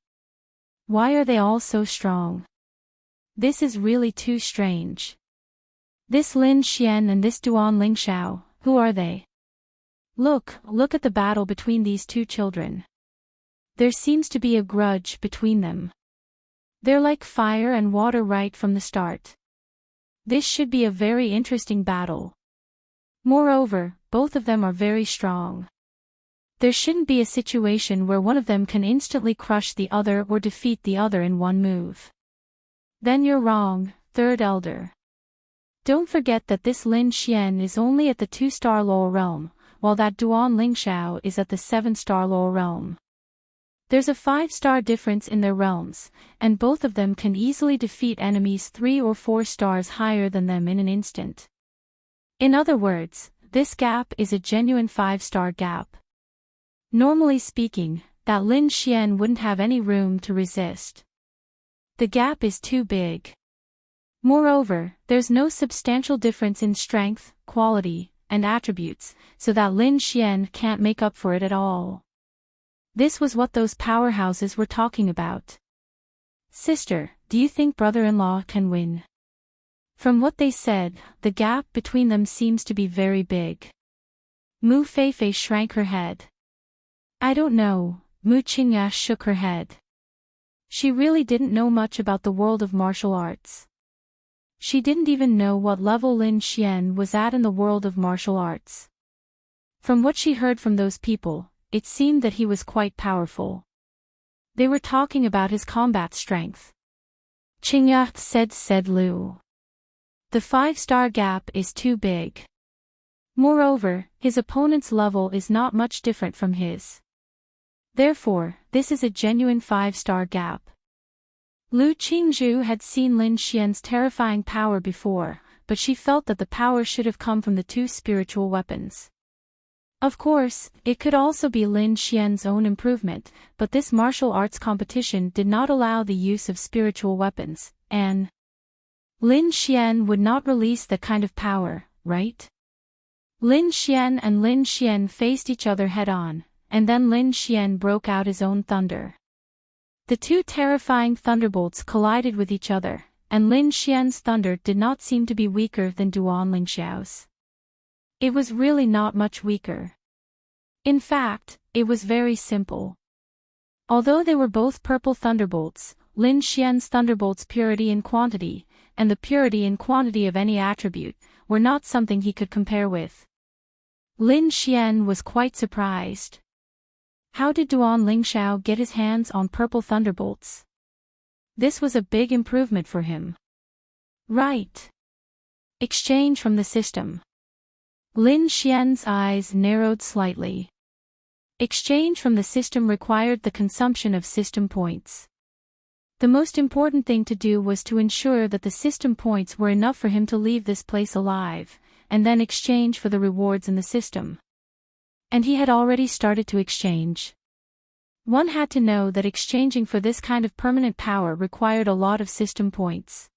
Why are they all so strong? This is really too strange. This Lin Xian and this Duan Lingxiao, who are they? Look at the battle between these two children. There seems to be a grudge between them. They're like fire and water right from the start. This should be a very interesting battle. Moreover, both of them are very strong. There shouldn't be a situation where one of them can instantly crush the other or defeat the other in one move. Then you're wrong, third elder. Don't forget that this Lin Xian is only at the 2-star lower realm, while that Duan Lingxiao is at the 7-star lower realm. There's a 5-star difference in their realms, and both of them can easily defeat enemies 3 or 4 stars higher than them in an instant. In other words, this gap is a genuine 5-star gap. Normally speaking, that Lin Xian wouldn't have any room to resist. The gap is too big. Moreover, there's no substantial difference in strength, quality, and attributes, so that Lin Xian can't make up for it at all. This was what those powerhouses were talking about. Sister, do you think brother-in-law can win? From what they said, the gap between them seems to be very big. Mu Feifei shrank her head. I don't know, Mu Qingya shook her head. She really didn't know much about the world of martial arts. She didn't even know what level Lin Xian was at in the world of martial arts. From what she heard from those people, it seemed that he was quite powerful. They were talking about his combat strength. Qingya said Lu. The 5-star gap is too big. Moreover, his opponent's level is not much different from his. Therefore, this is a genuine 5-star gap. Lu Qingzhu had seen Lin Xian's terrifying power before, but she felt that the power should have come from the 2 spiritual weapons. Of course, it could also be Lin Xian's own improvement, but this martial arts competition did not allow the use of spiritual weapons, and Lin Xian would not release that kind of power, right? Lin Xian and Lin Xian faced each other head-on, and then Lin Xian broke out his own thunder. The 2 terrifying thunderbolts collided with each other, and Lin Xian's thunder did not seem to be weaker than Duan Lingxiao's. It was really not much weaker. In fact, it was very simple. Although they were both purple thunderbolts, Lin Xian's thunderbolts' purity and quantity, and the purity and quantity of any attribute, were not something he could compare with. Lin Xian was quite surprised. How did Duan Lingxiao get his hands on purple thunderbolts? This was a big improvement for him. Right. Exchange from the system. Lin Xian's eyes narrowed slightly. Exchange from the system required the consumption of system points. The most important thing to do was to ensure that the system points were enough for him to leave this place alive, and then exchange for the rewards in the system. And he had already started to exchange. One had to know that exchanging for this kind of permanent power required a lot of system points.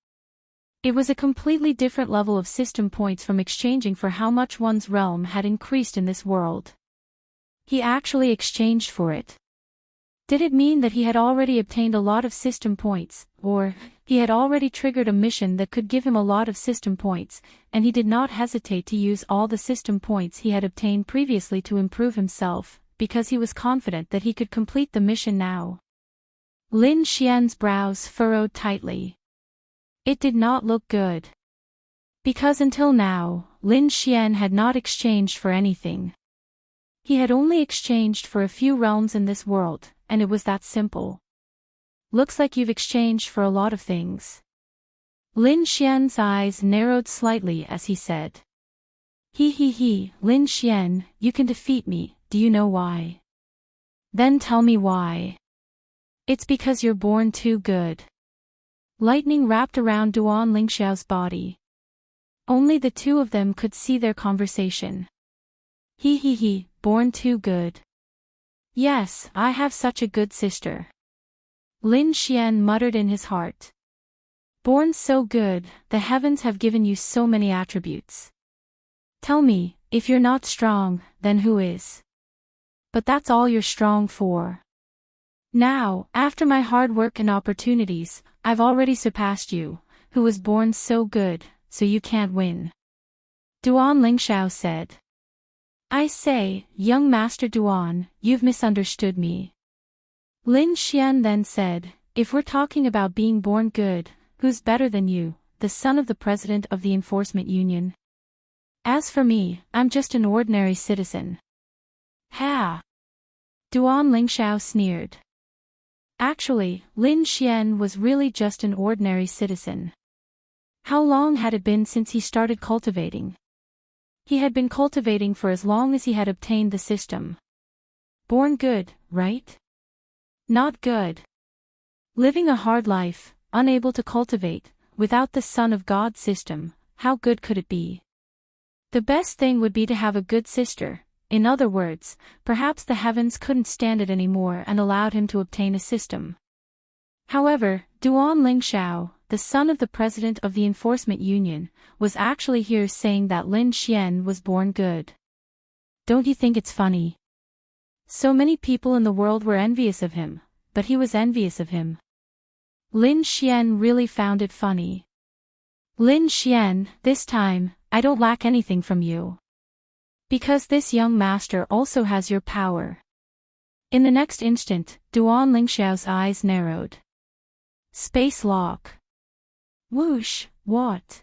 It was a completely different level of system points from exchanging for how much one's realm had increased in this world. He actually exchanged for it. Did it mean that he had already obtained a lot of system points, or he had already triggered a mission that could give him a lot of system points, and he did not hesitate to use all the system points he had obtained previously to improve himself, because he was confident that he could complete the mission now? Lin Xian's brows furrowed tightly. It did not look good. Because until now, Lin Xian had not exchanged for anything. He had only exchanged for a few realms in this world, and it was that simple. Looks like you've exchanged for a lot of things. Lin Xian's eyes narrowed slightly as he said. He, Lin Xian, you can defeat me, do you know why? Then tell me why. It's because you're born too good. Lightning wrapped around Duan Lingxiao's body. Only the two of them could see their conversation. He, born too good. Yes, I have such a good sister. Lin Xian muttered in his heart. Born so good, the heavens have given you so many attributes. Tell me, if you're not strong, then who is? But that's all you're strong for. Now, after my hard work and opportunities, I've already surpassed you, who was born so good, so you can't win. Duan Lingxiao said. I say, young Master Duan, you've misunderstood me. Lin Xian then said, if we're talking about being born good, who's better than you, the son of the president of the Enforcement Union? As for me, I'm just an ordinary citizen. Ha! Duan Lingxiao sneered. Actually, Lin Xian was really just an ordinary citizen. How long had it been since he started cultivating? He had been cultivating for as long as he had obtained the system. Born good, right? Not good. Living a hard life, unable to cultivate, without the Son of God system, how good could it be? The best thing would be to have a good sister. In other words, perhaps the heavens couldn't stand it anymore and allowed him to obtain a system. However, Duan Lingxiao, the son of the president of the Enforcement Union, was actually here saying that Lin Xian was born good. Don't you think it's funny? So many people in the world were envious of him, but he was envious of him. Lin Xian really found it funny. Lin Xian, this time, I don't lack anything from you. Because this young master also has your power. In the next instant, Duan Lingxiao's eyes narrowed. Space lock. Whoosh, what?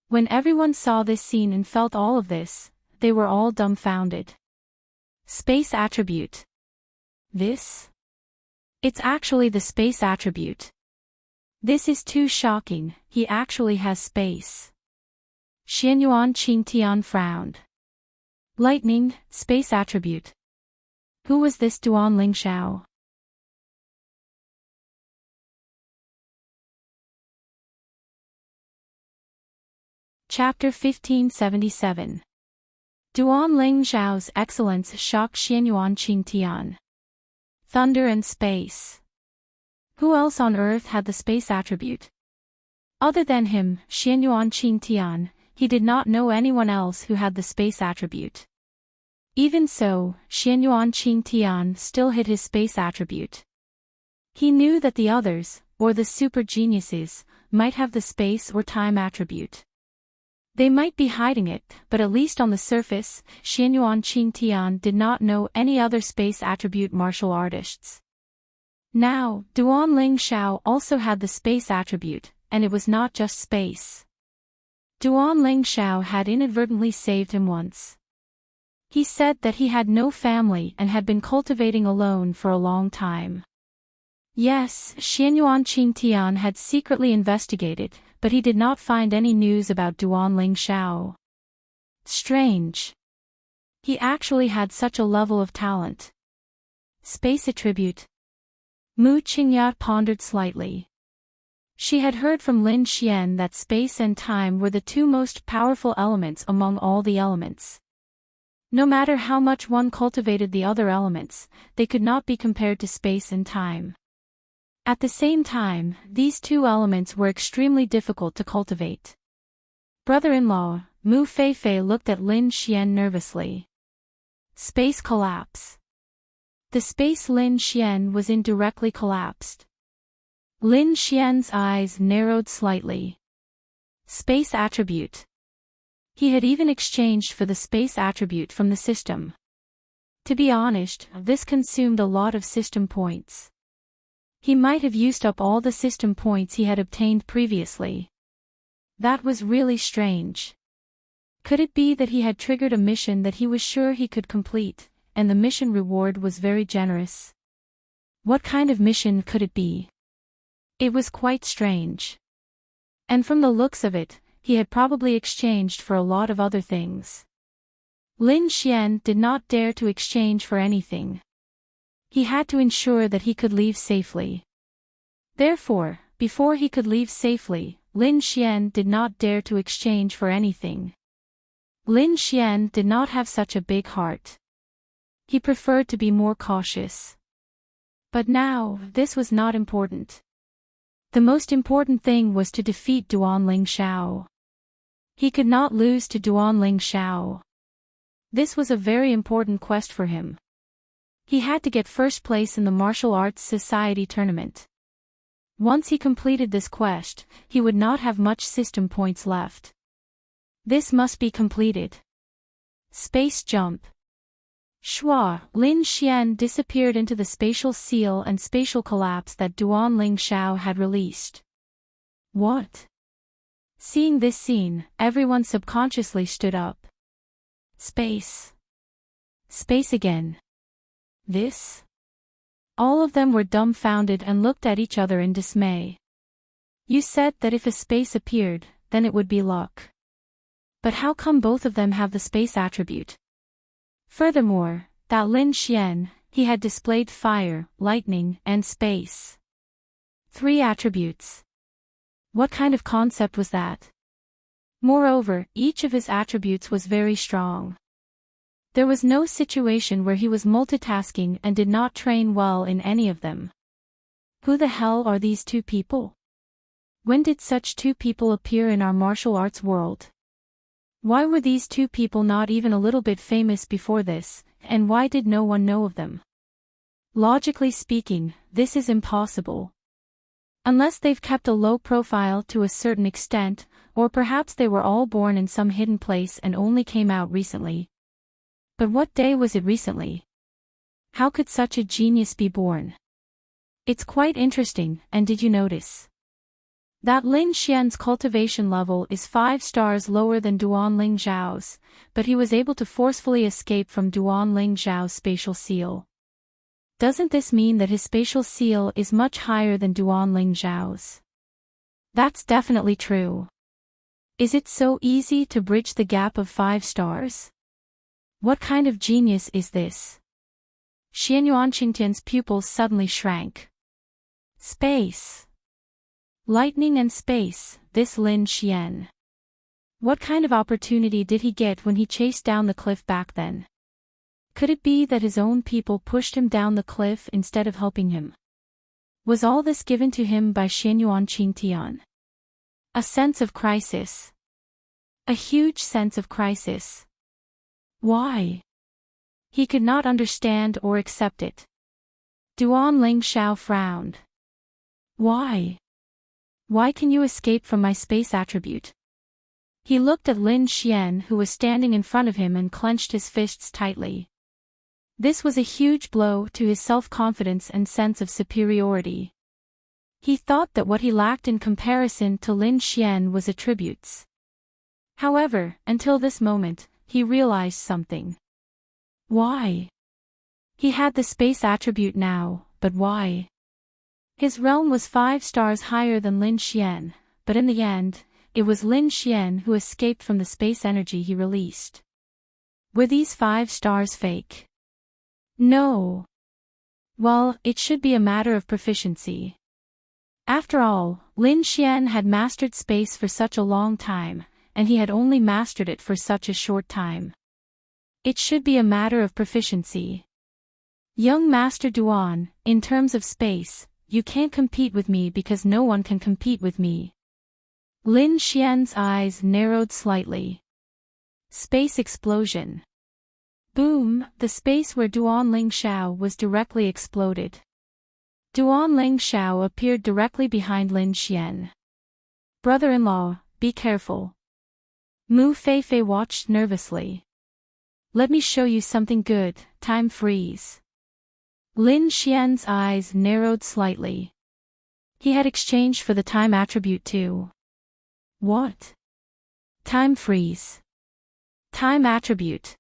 When everyone saw this scene and felt all of this, they were all dumbfounded. Space attribute. This? It's actually the space attribute. This is too shocking, he actually has space. Xianyuan Qingtian frowned. Lightning, space attribute. Who was this Duan Lingxiao? Chapter 1577. Duan Lingxiao's excellence shocked Xianyuan Qingtian. Thunder and space. Who else on earth had the space attribute? Other than him, Xianyuan Qingtian, he did not know anyone else who had the space attribute. Even so, Xianyuan Qingtian still hid his space attribute. He knew that the others, or the super geniuses, might have the space or time attribute. They might be hiding it, but at least on the surface, Xianyuan Qingtian did not know any other space attribute martial artists. Now, Duan Lingxiao also had the space attribute, and it was not just space. Duan Lingxiao had inadvertently saved him once. He said that he had no family and had been cultivating alone for a long time. Yes, Xianyuan Qingtian had secretly investigated, but he did not find any news about Duan Lingxiao. Strange. He actually had such a level of talent. Space attribute. Mu Qingyat pondered slightly. She had heard from Lin Xian that space and time were the two most powerful elements among all the elements. No matter how much one cultivated the other elements, they could not be compared to space and time. At the same time, these two elements were extremely difficult to cultivate. Brother-in-law, Mu Feifei looked at Lin Xian nervously. Space collapse. The space Lin Xian was in directly collapsed. Lin Xian's eyes narrowed slightly. Space attribute. He had even exchanged for the space attribute from the system. To be honest, this consumed a lot of system points. He might have used up all the system points he had obtained previously. That was really strange. Could it be that he had triggered a mission that he was sure he could complete, and the mission reward was very generous? What kind of mission could it be? It was quite strange. And from the looks of it, he had probably exchanged for a lot of other things. Lin Xian did not dare to exchange for anything. He had to ensure that he could leave safely. Therefore, before he could leave safely, Lin Xian did not dare to exchange for anything. Lin Xian did not have such a big heart. He preferred to be more cautious. But now, this was not important. The most important thing was to defeat Duanling Xiao. He could not lose to Duanling Xiao. This was a very important quest for him. He had to get first place in the Martial Arts Society tournament. Once he completed this quest, he would not have much system points left. This must be completed. Space jump. Shua, Lin Xian disappeared into the spatial seal and spatial collapse that Duanling Xiao had released. What? Seeing this scene, everyone subconsciously stood up. Space. Space again. This? All of them were dumbfounded and looked at each other in dismay. You said that if a space appeared, then it would be luck. But how come both of them have the space attribute? Furthermore, that Lin Xian, he had displayed fire, lightning, and space. 3 attributes. What kind of concept was that? Moreover, each of his attributes was very strong. There was no situation where he was multitasking and did not train well in any of them. Who the hell are these two people? When did such two people appear in our martial arts world? Why were these two people not even a little bit famous before this, and why did no one know of them? Logically speaking, this is impossible. Unless they've kept a low profile to a certain extent, or perhaps they were all born in some hidden place and only came out recently. But what day was it recently? How could such a genius be born? It's quite interesting, and did you notice that Lin Xian's cultivation level is 5 stars lower than Duanling Zhao's, but he was able to forcefully escape from Duanling Zhao's spatial seal. Doesn't this mean that his spatial seal is much higher than Duanling Zhao's? That's definitely true. Is it so easy to bridge the gap of 5 stars? What kind of genius is this? Xianyuan Qingtian's pupils suddenly shrank. Space. Lightning and space, this Lin Xian. What kind of opportunity did he get when he chased down the cliff back then? Could it be that his own people pushed him down the cliff instead of helping him? Was all this given to him by Xianyuan Qingtian? A sense of crisis. A huge sense of crisis. Why? He could not understand or accept it. Duanling Xiao frowned. Why? Why can you escape from my space attribute? He looked at Lin Xian, who was standing in front of him, and clenched his fists tightly. This was a huge blow to his self-confidence and sense of superiority. He thought that what he lacked in comparison to Lin Xian was attributes. However, until this moment, he realized something. Why? He had the space attribute now, but why? His realm was 5 stars higher than Lin Xian, but in the end, it was Lin Xian who escaped from the space energy he released. Were these 5 stars fake? No. Well, it should be a matter of proficiency. After all, Lin Xian had mastered space for such a long time, and he had only mastered it for such a short time. It should be a matter of proficiency. Young Master Duan, in terms of space, you can't compete with me because no one can compete with me. Lin Xian's eyes narrowed slightly. Space explosion. Boom, the space where Duan Lingxiao was directly exploded. Duan Lingxiao appeared directly behind Lin Xian. Brother-in-law, be careful. Mu Feifei watched nervously. Let me show you something good, time freeze. Lin Xian's eyes narrowed slightly. He had exchanged for the time attribute too. What? Time freeze. Time attribute.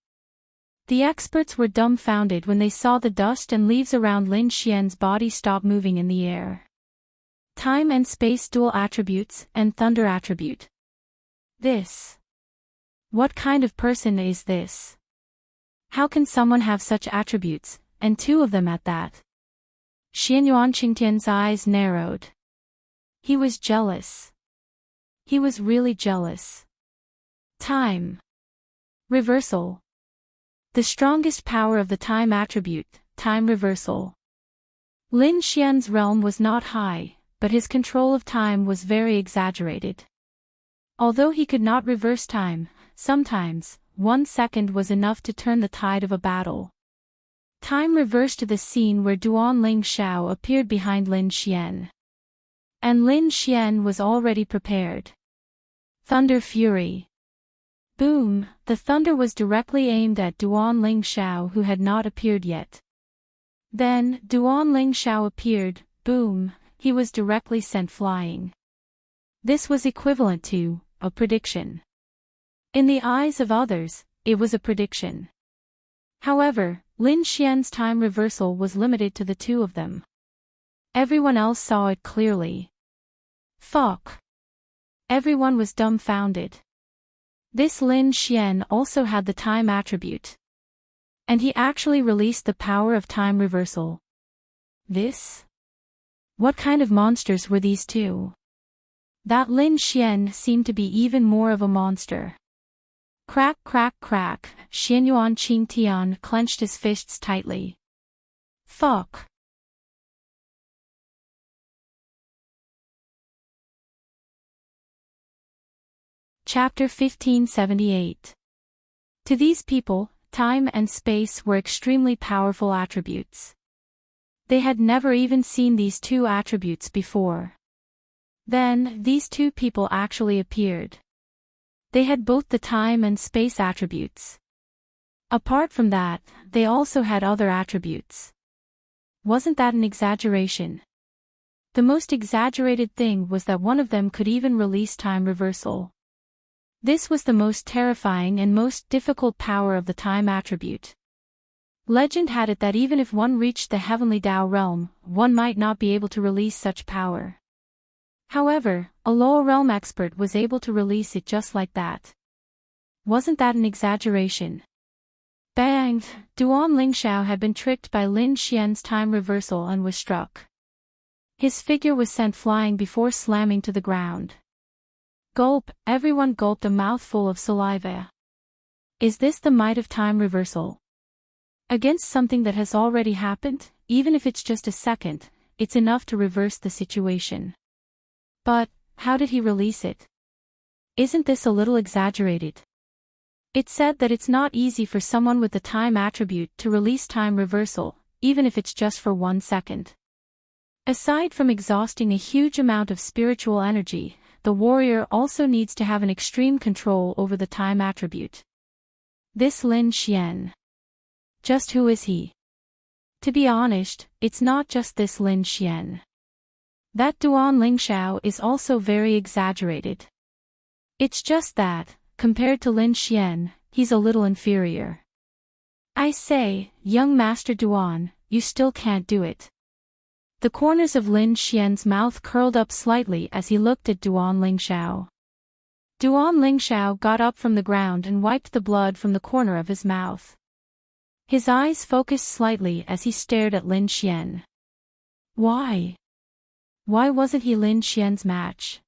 The experts were dumbfounded when they saw the dust and leaves around Lin Xian's body stop moving in the air. Time and space dual attributes and thunder attribute. This. What kind of person is this? How can someone have such attributes, and two of them at that? Xianyuan Qingtian's eyes narrowed. He was jealous. He was really jealous. Time. Reversal. The strongest power of the time attribute, time reversal. Lin Xian's realm was not high, but his control of time was very exaggerated. Although he could not reverse time, sometimes, 1 second was enough to turn the tide of a battle. Time reversed to the scene where Duan Lingxiao appeared behind Lin Xian. And Lin Xian was already prepared. Thunder Fury. Boom, the thunder was directly aimed at Duan Lingxiao who had not appeared yet. Then, Duan Lingxiao appeared, boom, he was directly sent flying. This was equivalent to a prediction. In the eyes of others, it was a prediction. However, Lin Xian's time reversal was limited to the two of them. Everyone else saw it clearly. Fuck. Everyone was dumbfounded. This Lin Xian also had the time attribute. And he actually released the power of time reversal. This? What kind of monsters were these two? That Lin Xian seemed to be even more of a monster. Crack crack crack, Xianyuan Qingtian clenched his fists tightly. Fuck. Chapter 1578. To these people, time and space were extremely powerful attributes. They had never even seen these two attributes before. Then, these two people actually appeared. They had both the time and space attributes. Apart from that, they also had other attributes. Wasn't that an exaggeration? The most exaggerated thing was that one of them could even release time reversal. This was the most terrifying and most difficult power of the time attribute. Legend had it that even if one reached the heavenly Tao realm, one might not be able to release such power. However, a lower realm expert was able to release it just like that. Wasn't that an exaggeration? Bang! Duan Lingxiao had been tricked by Lin Xian's time reversal and was struck. His figure was sent flying before slamming to the ground. Gulp! Everyone gulped a mouthful of saliva. Is this the might of time reversal? Against something that has already happened, even if it's just a second, it's enough to reverse the situation. But, how did he release it? Isn't this a little exaggerated? It's said that it's not easy for someone with the time attribute to release time reversal, even if it's just for 1 second. Aside from exhausting a huge amount of spiritual energy, the warrior also needs to have an extreme control over the time attribute. This Lin Xian. Just who is he? To be honest, it's not just this Lin Xian. That Duan Lingxiao is also very exaggerated. It's just that, compared to Lin Xian, he's a little inferior. I say, young Master Duan, you still can't do it. The corners of Lin Xian's mouth curled up slightly as he looked at Duan Lingxiao. Duan Lingxiao got up from the ground and wiped the blood from the corner of his mouth. His eyes focused slightly as he stared at Lin Xian. Why? Why wasn't he Lin Xian's match?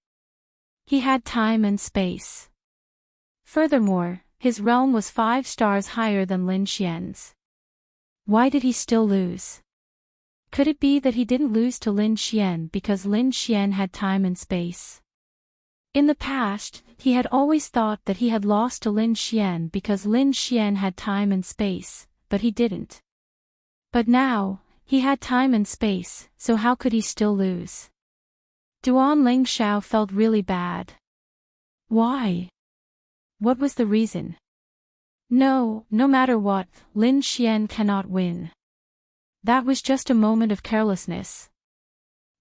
He had time and space. Furthermore, his realm was 5 stars higher than Lin Xian's. Why did he still lose? Could it be that he didn't lose to Lin Xian because Lin Xian had time and space? In the past, he had always thought that he had lost to Lin Xian because Lin Xian had time and space, but he didn't. But now, he had time and space, so how could he still lose? Duan Lingxiao felt really bad. Why? What was the reason? No matter what, Lin Xian cannot win. That was just a moment of carelessness.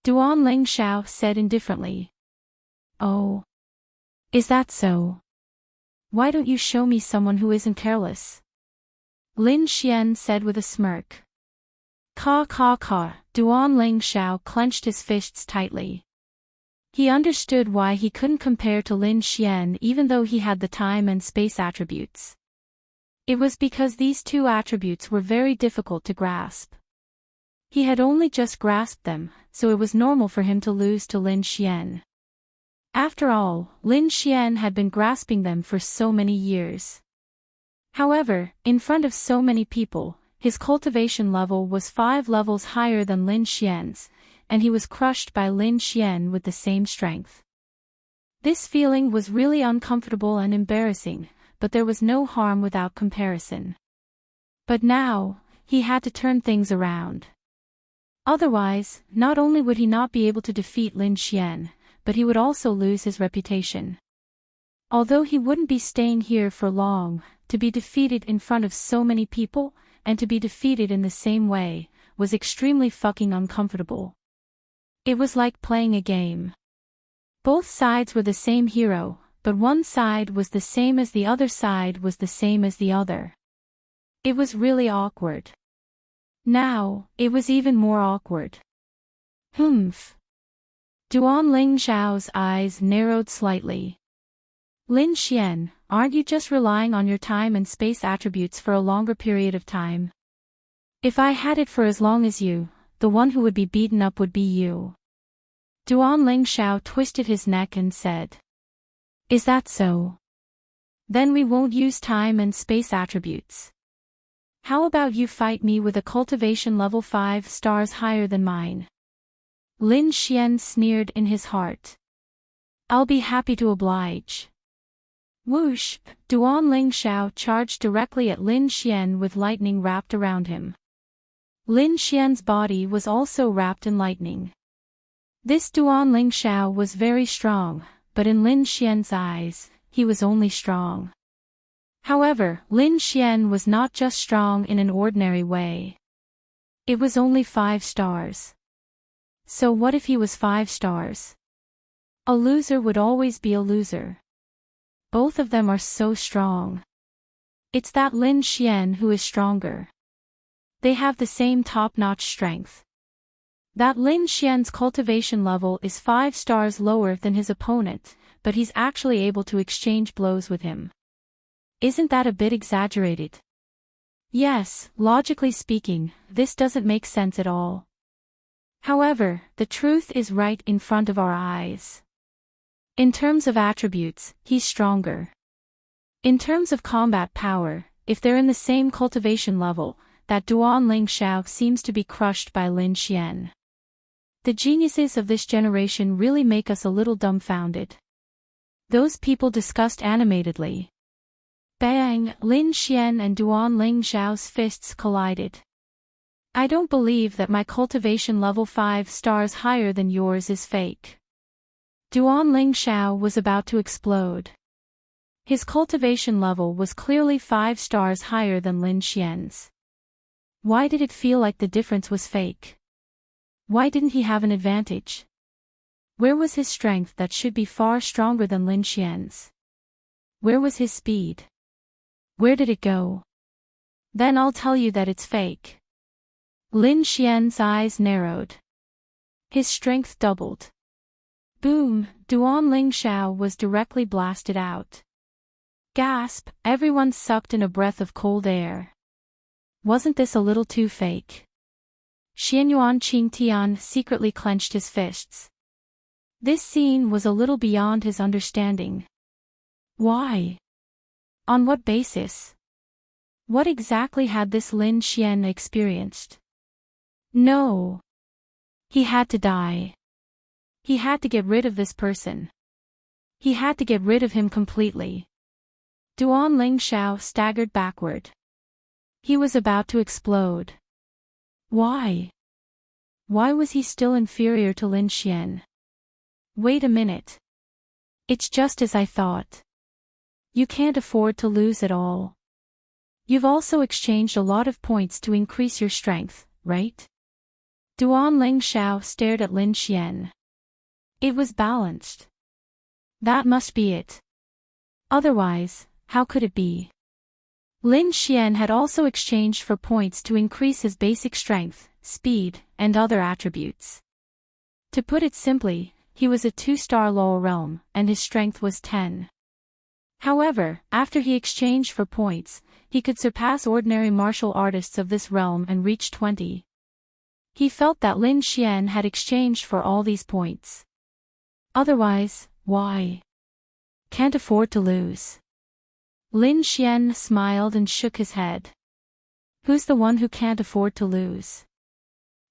Duan Lingxiao said indifferently. Oh. Is that so? Why don't you show me someone who isn't careless? Lin Xian said with a smirk. Ka. Duan Lingxiao clenched his fists tightly. He understood why he couldn't compare to Lin Xian even though he had the time and space attributes. It was because these two attributes were very difficult to grasp. He had only just grasped them, so it was normal for him to lose to Lin Xian. After all, Lin Xian had been grasping them for so many years. However, in front of so many people, his cultivation level was 5 levels higher than Lin Xian's, and he was crushed by Lin Xian with the same strength. This feeling was really uncomfortable and embarrassing, but there was no harm without comparison. But now, he had to turn things around. Otherwise, not only would he not be able to defeat Lin Xian, but he would also lose his reputation. Although he wouldn't be staying here for long, to be defeated in front of so many people, and to be defeated in the same way, was extremely fucking uncomfortable. It was like playing a game. Both sides were the same hero, but one side was the same as the other side was the same as the other. It was really awkward. Now, it was even more awkward. Humph. Duan Lingxiao's eyes narrowed slightly. Lin Xian, aren't you just relying on your time and space attributes for a longer period of time? If I had it for as long as you, the one who would be beaten up would be you. Duan Lingxiao twisted his neck and said. Is that so? Then we won't use time and space attributes. How about you fight me with a cultivation level 5 stars higher than mine? Lin Xian sneered in his heart. I'll be happy to oblige. Whoosh! Duan Lingxiao charged directly at Lin Xian with lightning wrapped around him. Lin Xian's body was also wrapped in lightning. This Duan Lingxiao was very strong, but in Lin Xian's eyes, he was only strong. However, Lin Xian was not just strong in an ordinary way. It was only 5 stars. So what if he was 5 stars? A loser would always be a loser. Both of them are so strong. It's that Lin Xian who is stronger. They have the same top-notch strength. That Lin Xian's cultivation level is 5 stars lower than his opponent, but he's actually able to exchange blows with him. Isn't that a bit exaggerated? Yes, logically speaking, this doesn't make sense at all. However, the truth is right in front of our eyes. In terms of attributes, he's stronger. In terms of combat power, if they're in the same cultivation level, that Duan Lingxiao seems to be crushed by Lin Xian. The geniuses of this generation really make us a little dumbfounded. Those people discussed animatedly. Bang! Lin Xian and Duan Lingxiao's fists collided. I don't believe that my cultivation level 5 stars higher than yours is fake. Duan Lingxiao was about to explode. His cultivation level was clearly 5 stars higher than Lin Xian's. Why did it feel like the difference was fake? Why didn't he have an advantage? Where was his strength that should be far stronger than Lin Xian's? Where was his speed? Where did it go? Then I'll tell you that it's fake. Lin Xian's eyes narrowed. His strength doubled. Boom! Duan Lingxiao was directly blasted out. Gasp! Everyone sucked in a breath of cold air. Wasn't this a little too fake? Xianyuan Qingtian secretly clenched his fists. This scene was a little beyond his understanding. Why? On what basis? What exactly had this Lin Xian experienced? No. He had to die. He had to get rid of this person. He had to get rid of him completely. Duan Lingxiao staggered backward. He was about to explode. Why? Why was he still inferior to Lin Xian? Wait a minute. It's just as I thought. You can't afford to lose at all. You've also exchanged a lot of points to increase your strength, right? Duan Lingxiao stared at Lin Xian. It was balanced. That must be it. Otherwise, how could it be? Lin Xian had also exchanged for points to increase his basic strength, speed, and other attributes. To put it simply, he was a 2-star lower realm, and his strength was 10. However, after he exchanged for points, he could surpass ordinary martial artists of this realm and reach 20. He felt that Lin Xian had exchanged for all these points. Otherwise, why? Can't afford to lose. Lin Xian smiled and shook his head. Who's the one who can't afford to lose?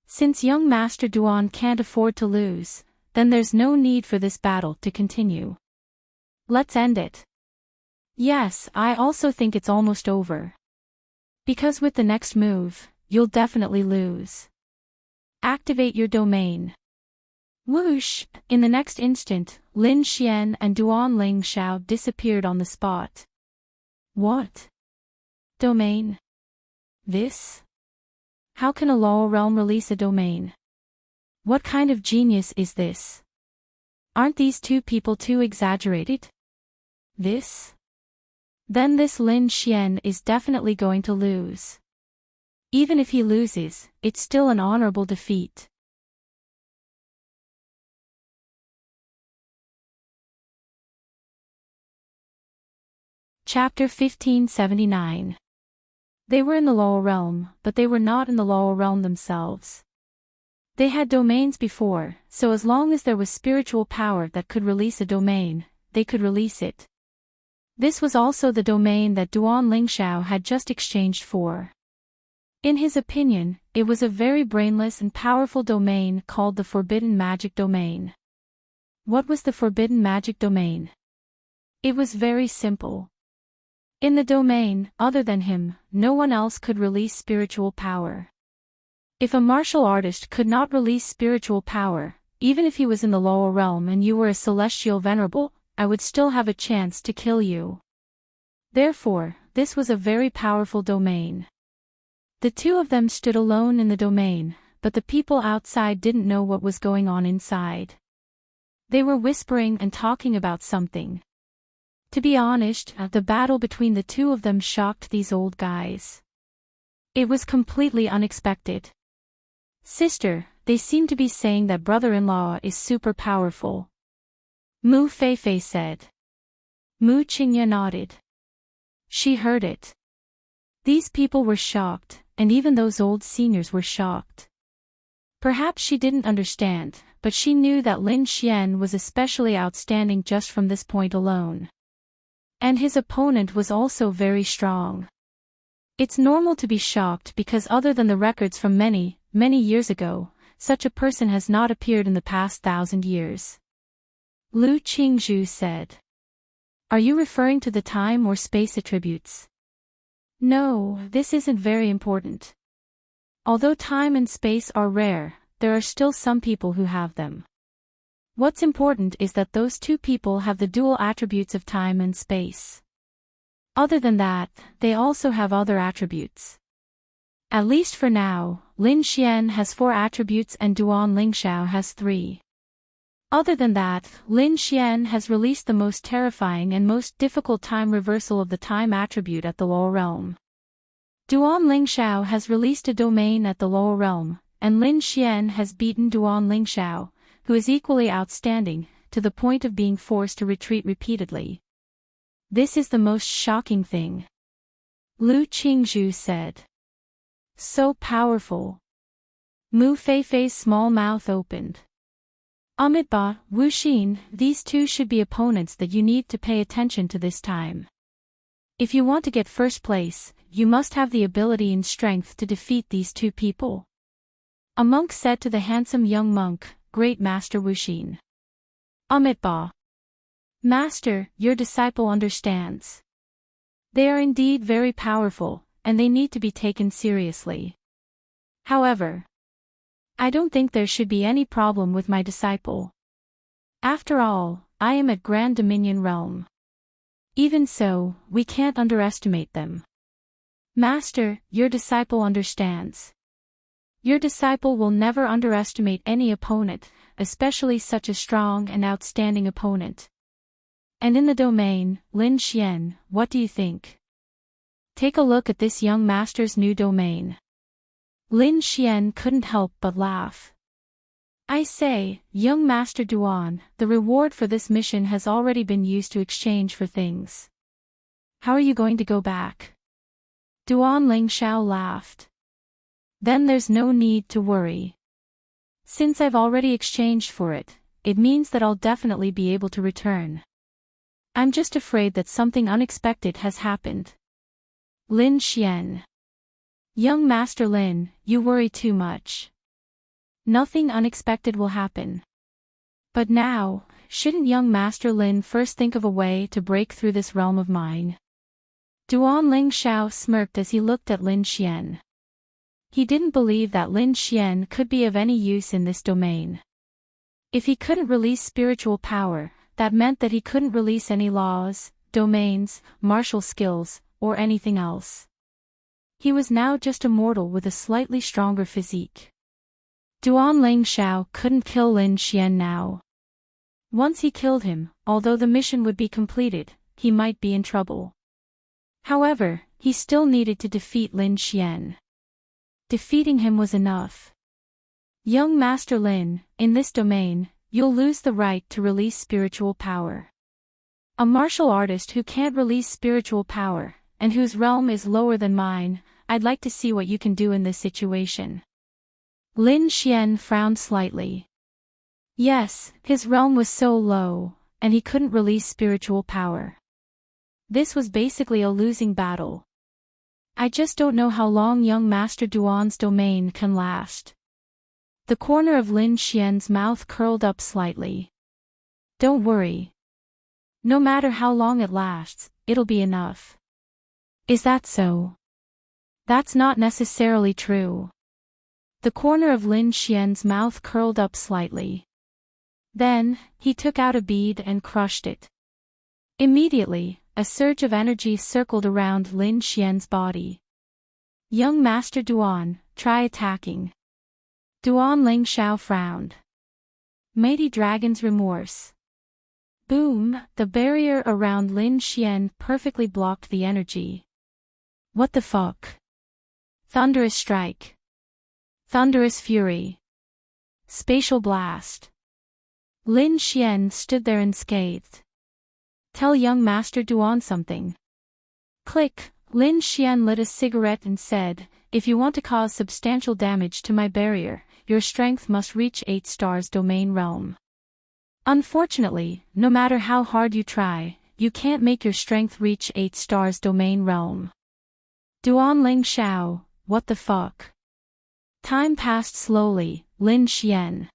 Since young Master Duan can't afford to lose, then there's no need for this battle to continue. Let's end it. Yes, I also think it's almost over. Because with the next move, you'll definitely lose. Activate your domain. Whoosh! In the next instant, Lin Xian and Duan Lingxiao disappeared on the spot. What? Domain? This? How can a lower realm release a domain? What kind of genius is this? Aren't these two people too exaggerated? This? Then this Lin Xian is definitely going to lose. Even if he loses, it's still an honorable defeat. Chapter 1579. They were in the lower realm, but they were not in the lower realm themselves. They had domains before, so as long as there was spiritual power that could release a domain, they could release it. This was also the domain that Duan Lingxiao had just exchanged for. In his opinion, it was a very brainless and powerful domain called the Forbidden Magic Domain. What was the Forbidden Magic Domain? It was very simple. In the domain, other than him, no one else could release spiritual power. If a martial artist could not release spiritual power, even if he was in the lower realm and you were a celestial venerable, I would still have a chance to kill you. Therefore, this was a very powerful domain. The two of them stood alone in the domain, but the people outside didn't know what was going on inside. They were whispering and talking about something. To be honest, the battle between the two of them shocked these old guys. It was completely unexpected. Sister, they seem to be saying that brother-in-law is super powerful. Mu Feifei said. Mu Qingya nodded. She heard it. These people were shocked, and even those old seniors were shocked. Perhaps she didn't understand, but she knew that Lin Xian was especially outstanding just from this point alone. And his opponent was also very strong. It's normal to be shocked because other than the records from many, many years ago, such a person has not appeared in the past 1,000 years. Lu Qingzhu said. Are you referring to the time or space attributes? No, this isn't very important. Although time and space are rare, there are still some people who have them. What's important is that those two people have the dual attributes of time and space. Other than that, they also have other attributes. At least for now, Lin Xian has 4 attributes and Duan Lingxiao has 3. Other than that, Lin Xian has released the most terrifying and most difficult time reversal of the time attribute at the lower realm. Duan Lingxiao has released a domain at the lower realm, and Lin Xian has beaten Duan Lingxiao, who is equally outstanding, to the point of being forced to retreat repeatedly. This is the most shocking thing. Lu Qingzhu said. So powerful. Mu Feifei's small mouth opened. Amitabha, Wu Xin, these two should be opponents that you need to pay attention to this time. If you want to get first place, you must have the ability and strength to defeat these two people. A monk said to the handsome young monk, Great Master Wuxin. Ba. Master, your disciple understands. They are indeed very powerful, and they need to be taken seriously. However, I don't think there should be any problem with my disciple. After all, I am at Grand Dominion Realm. Even so, we can't underestimate them. Master, your disciple understands. Your disciple will never underestimate any opponent, especially such a strong and outstanding opponent. And in the domain, Lin Xian, what do you think? Take a look at this young master's new domain. Lin Xian couldn't help but laugh. I say, young Master Duan, the reward for this mission has already been used to exchange for things. How are you going to go back? Duan Lingxiao laughed. Then there's no need to worry. Since I've already exchanged for it, it means that I'll definitely be able to return. I'm just afraid that something unexpected has happened. Lin Xian. Young Master Lin, you worry too much. Nothing unexpected will happen. But now, shouldn't young Master Lin first think of a way to break through this realm of mine? Duan Lingxiao smirked as he looked at Lin Xian. He didn't believe that Lin Xian could be of any use in this domain. If he couldn't release spiritual power, that meant that he couldn't release any laws, domains, martial skills, or anything else. He was now just a mortal with a slightly stronger physique. Duan Lingxiao couldn't kill Lin Xian now. Once he killed him, although the mission would be completed, he might be in trouble. However, he still needed to defeat Lin Xian. Defeating him was enough. Young Master Lin, in this domain, you'll lose the right to release spiritual power. A martial artist who can't release spiritual power, and whose realm is lower than mine, I'd like to see what you can do in this situation. Lin Xian frowned slightly. Yes, his realm was so low, and he couldn't release spiritual power. This was basically a losing battle. I just don't know how long young Master Duan's domain can last. The corner of Lin Xian's mouth curled up slightly. Don't worry. No matter how long it lasts, it'll be enough. Is that so? That's not necessarily true. The corner of Lin Xian's mouth curled up slightly. Then, he took out a bead and crushed it. Immediately, a surge of energy circled around Lin Xian's body. Young Master Duan, try attacking. Duan Lingxiao frowned. Mighty Dragon's Remorse. Boom, the barrier around Lin Xian perfectly blocked the energy. What the fuck? Thunderous Strike. Thunderous Fury. Spatial Blast. Lin Xian stood there unscathed. Tell young Master Duan something. Click, Lin Xian lit a cigarette and said, if you want to cause substantial damage to my barrier, your strength must reach 8 stars domain realm. Unfortunately, no matter how hard you try, you can't make your strength reach 8 stars domain realm. Duan Lingxiao, what the fuck? Time passed slowly, Lin Xian.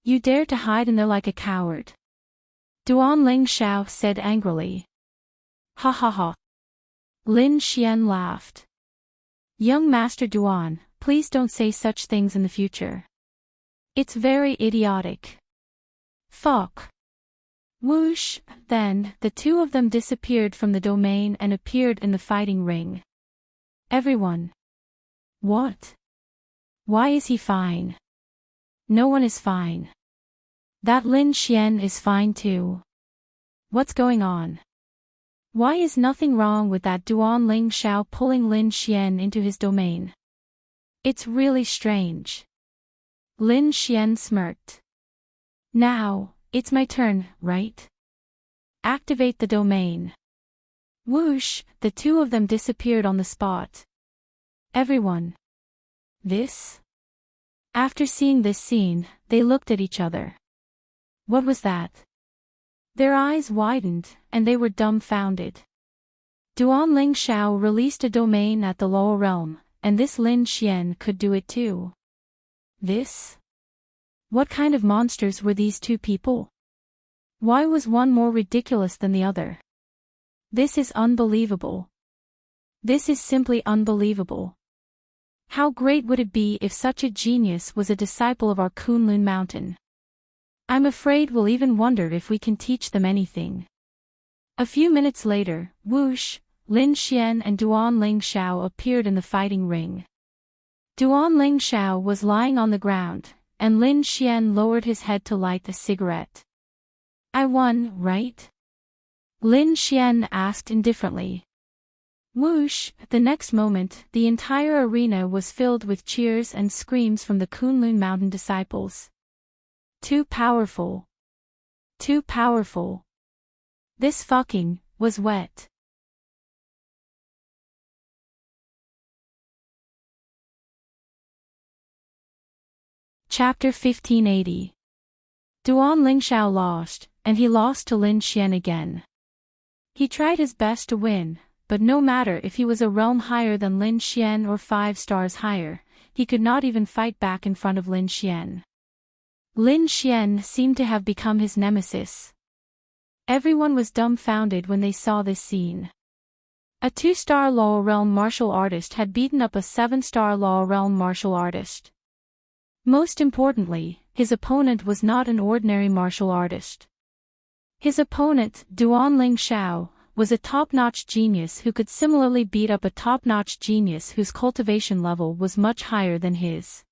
You dare to hide in there like a coward. Duan Lingxiao said angrily. Ha ha ha. Lin Xian laughed. Young Master Duan, please don't say such things in the future. It's very idiotic. Fuck. Whoosh, then, the two of them disappeared from the domain and appeared in the fighting ring. Everyone. What? Why is he fine? No one is fine. That Lin Xian is fine too. What's going on? Why is nothing wrong with that Duan Lingxiao pulling Lin Xian into his domain? It's really strange. Lin Xian smirked. Now, it's my turn, right? Activate the domain. Whoosh, the two of them disappeared on the spot. Everyone. This? After seeing this scene, they looked at each other. What was that? Their eyes widened, and they were dumbfounded. Duan Ling Xiao released a domain at the lower realm, and this Lin Xian could do it too. This? What kind of monsters were these two people? Why was one more ridiculous than the other? This is unbelievable. This is simply unbelievable. How great would it be if such a genius was a disciple of our Kunlun Mountain? I'm afraid we'll even wonder if we can teach them anything. A few minutes later, whoosh, Lin Xian and Duan Ling Xiao appeared in the fighting ring. Duan Ling Xiao was lying on the ground, and Lin Xian lowered his head to light a cigarette. I won, right? Lin Xian asked indifferently. Whoosh, the next moment, the entire arena was filled with cheers and screams from the Kunlun Mountain disciples. Too powerful. Too powerful. This fucking was wet. Chapter 1580. Duan Ling Xiao lost, and he lost to Lin Xian again. He tried his best to win, but no matter if he was a realm higher than Lin Xian or 5 stars higher, he could not even fight back in front of Lin Xian. Lin Xian seemed to have become his nemesis. Everyone was dumbfounded when they saw this scene. A 2-star lower realm martial artist had beaten up a 7-star lower realm martial artist. Most importantly, his opponent was not an ordinary martial artist. His opponent, Duan Ling Xiao, was a top-notch genius who could similarly beat up a top-notch genius whose cultivation level was much higher than his.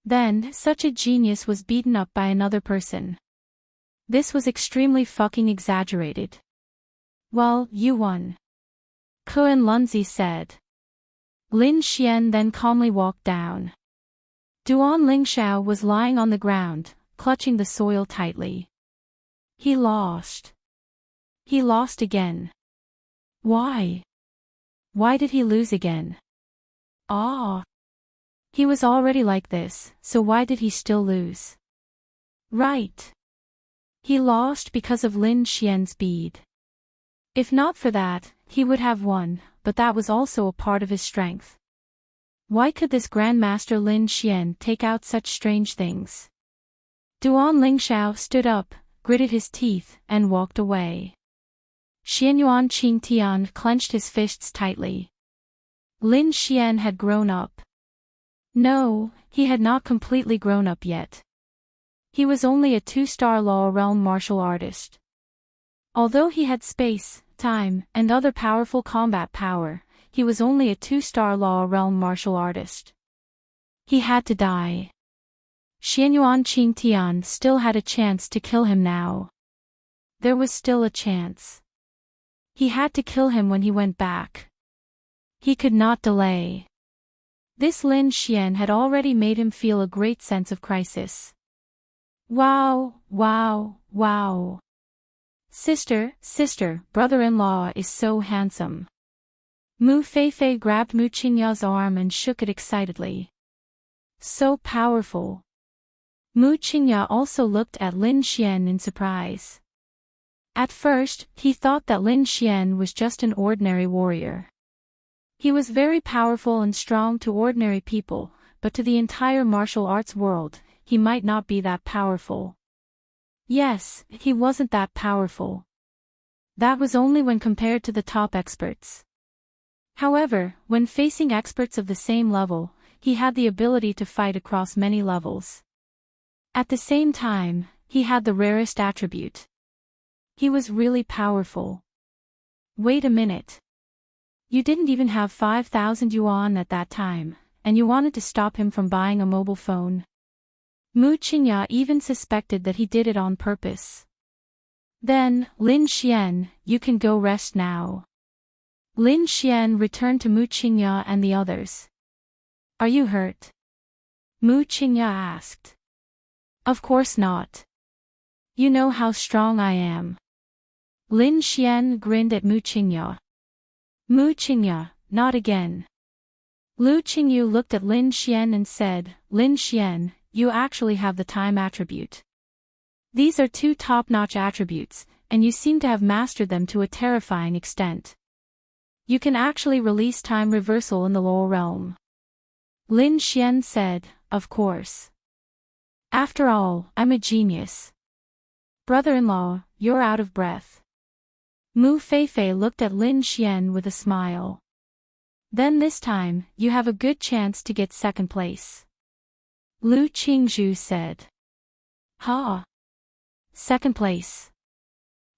Then, such a genius was beaten up by another person. This was extremely fucking exaggerated. Well, you won. Kuan Lunzi said. Lin Xian then calmly walked down. Duan Ling Xiao was lying on the ground, clutching the soil tightly. He lost. He lost again. Why? Why did he lose again? Ah. He was already like this, so why did he still lose? Right. He lost because of Lin Xian's speed. If not for that, he would have won, but that was also a part of his strength. Why could this Grandmaster Lin Xian take out such strange things? Duan Ling Xiao stood up, gritted his teeth, and walked away. Xianyuan Qingtian clenched his fists tightly. Lin Xian had grown up. No, he had not completely grown up yet. He was only a 2-star lower realm martial artist. Although he had space, time, and other powerful combat power, he was only a 2-star lower realm martial artist. He had to die. Xianyuan Qingtian still had a chance to kill him now. There was still a chance. He had to kill him when he went back. He could not delay. This Lin Xian had already made him feel a great sense of crisis. Wow, wow, wow. Sister, brother-in-law is so handsome. Mu Feifei grabbed Mu Qingya's arm and shook it excitedly. So powerful. Mu Qingya also looked at Lin Xian in surprise. At first, he thought that Lin Xian was just an ordinary warrior. He was very powerful and strong to ordinary people, but to the entire martial arts world, he might not be that powerful. Yes, he wasn't that powerful. That was only when compared to the top experts. However, when facing experts of the same level, he had the ability to fight across many levels. At the same time, he had the rarest attribute. He was really powerful. Wait a minute. You didn't even have 5,000 yuan at that time, and you wanted to stop him from buying a mobile phone. Mu Qingya even suspected that he did it on purpose. Then, Lin Xian, you can go rest now. Lin Xian returned to Mu Qingya and the others. Are you hurt? Mu Qingya asked. Of course not. You know how strong I am. Lin Xian grinned at Mu Qingya. Mu Qingya, not again. Lu Qingyu looked at Lin Xian and said, Lin Xian, you actually have the time attribute. These are 2 top-notch attributes, and you seem to have mastered them to a terrifying extent. You can actually release time reversal in the lower realm. Lin Xian said, of course. After all, I'm a genius. Brother-in-law, you're out of breath. Mu Feifei looked at Lin Xian with a smile. Then this time, you have a good chance to get second place. Lu Qingzhu said. Ha! Second place.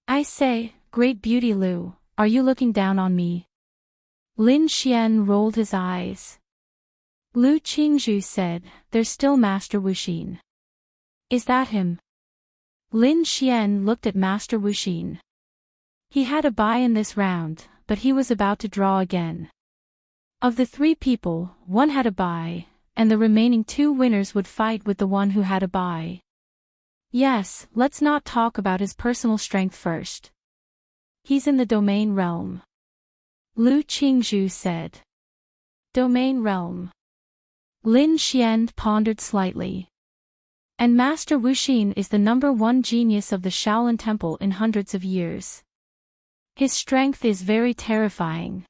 I say, great beauty Lu, are you looking down on me? Lin Xian rolled his eyes. Lu Qingzhu said, there's still Master Wuxin. Is that him? Lin Xian looked at Master Wuxin. He had a bye in this round, but he was about to draw again. Of the 3 people, one had a bye, and the remaining 2 winners would fight with the one who had a bye. Yes, let's not talk about his personal strength first. He's in the domain realm. Lu Qingzhu said. Domain realm. Lin Xian pondered slightly. And Master Wuxin is the #1 genius of the Shaolin Temple in hundreds of years. His strength is very terrifying.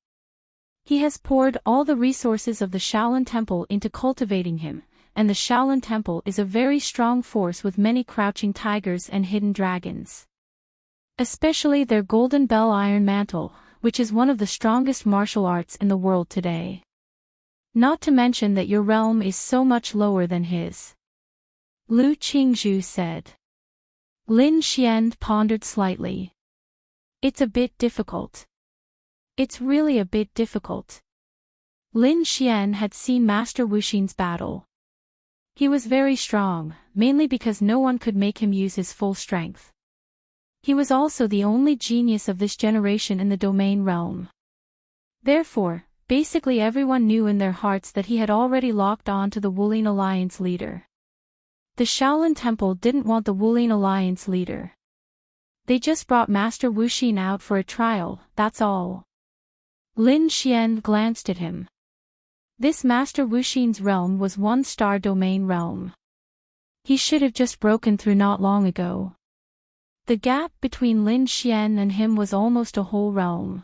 He has poured all the resources of the Shaolin Temple into cultivating him, and the Shaolin Temple is a very strong force with many crouching tigers and hidden dragons. Especially their Golden Bell Iron Mantle, which is one of the strongest martial arts in the world today. Not to mention that your realm is so much lower than his. Lu Qingzhu said. Lin Xian pondered slightly. It's a bit difficult. It's really a bit difficult. Lin Xian had seen Master Wuxin's battle. He was very strong, mainly because no one could make him use his full strength. He was also the only genius of this generation in the domain realm. Therefore, basically everyone knew in their hearts that he had already locked on to the Wulin Alliance leader. The Shaolin Temple didn't want the Wulin Alliance leader. They just brought Master Wuxin out for a trial, that's all. Lin Xian glanced at him. This Master Wuxin's realm was 1-star domain realm. He should have just broken through not long ago. The gap between Lin Xian and him was almost a whole realm.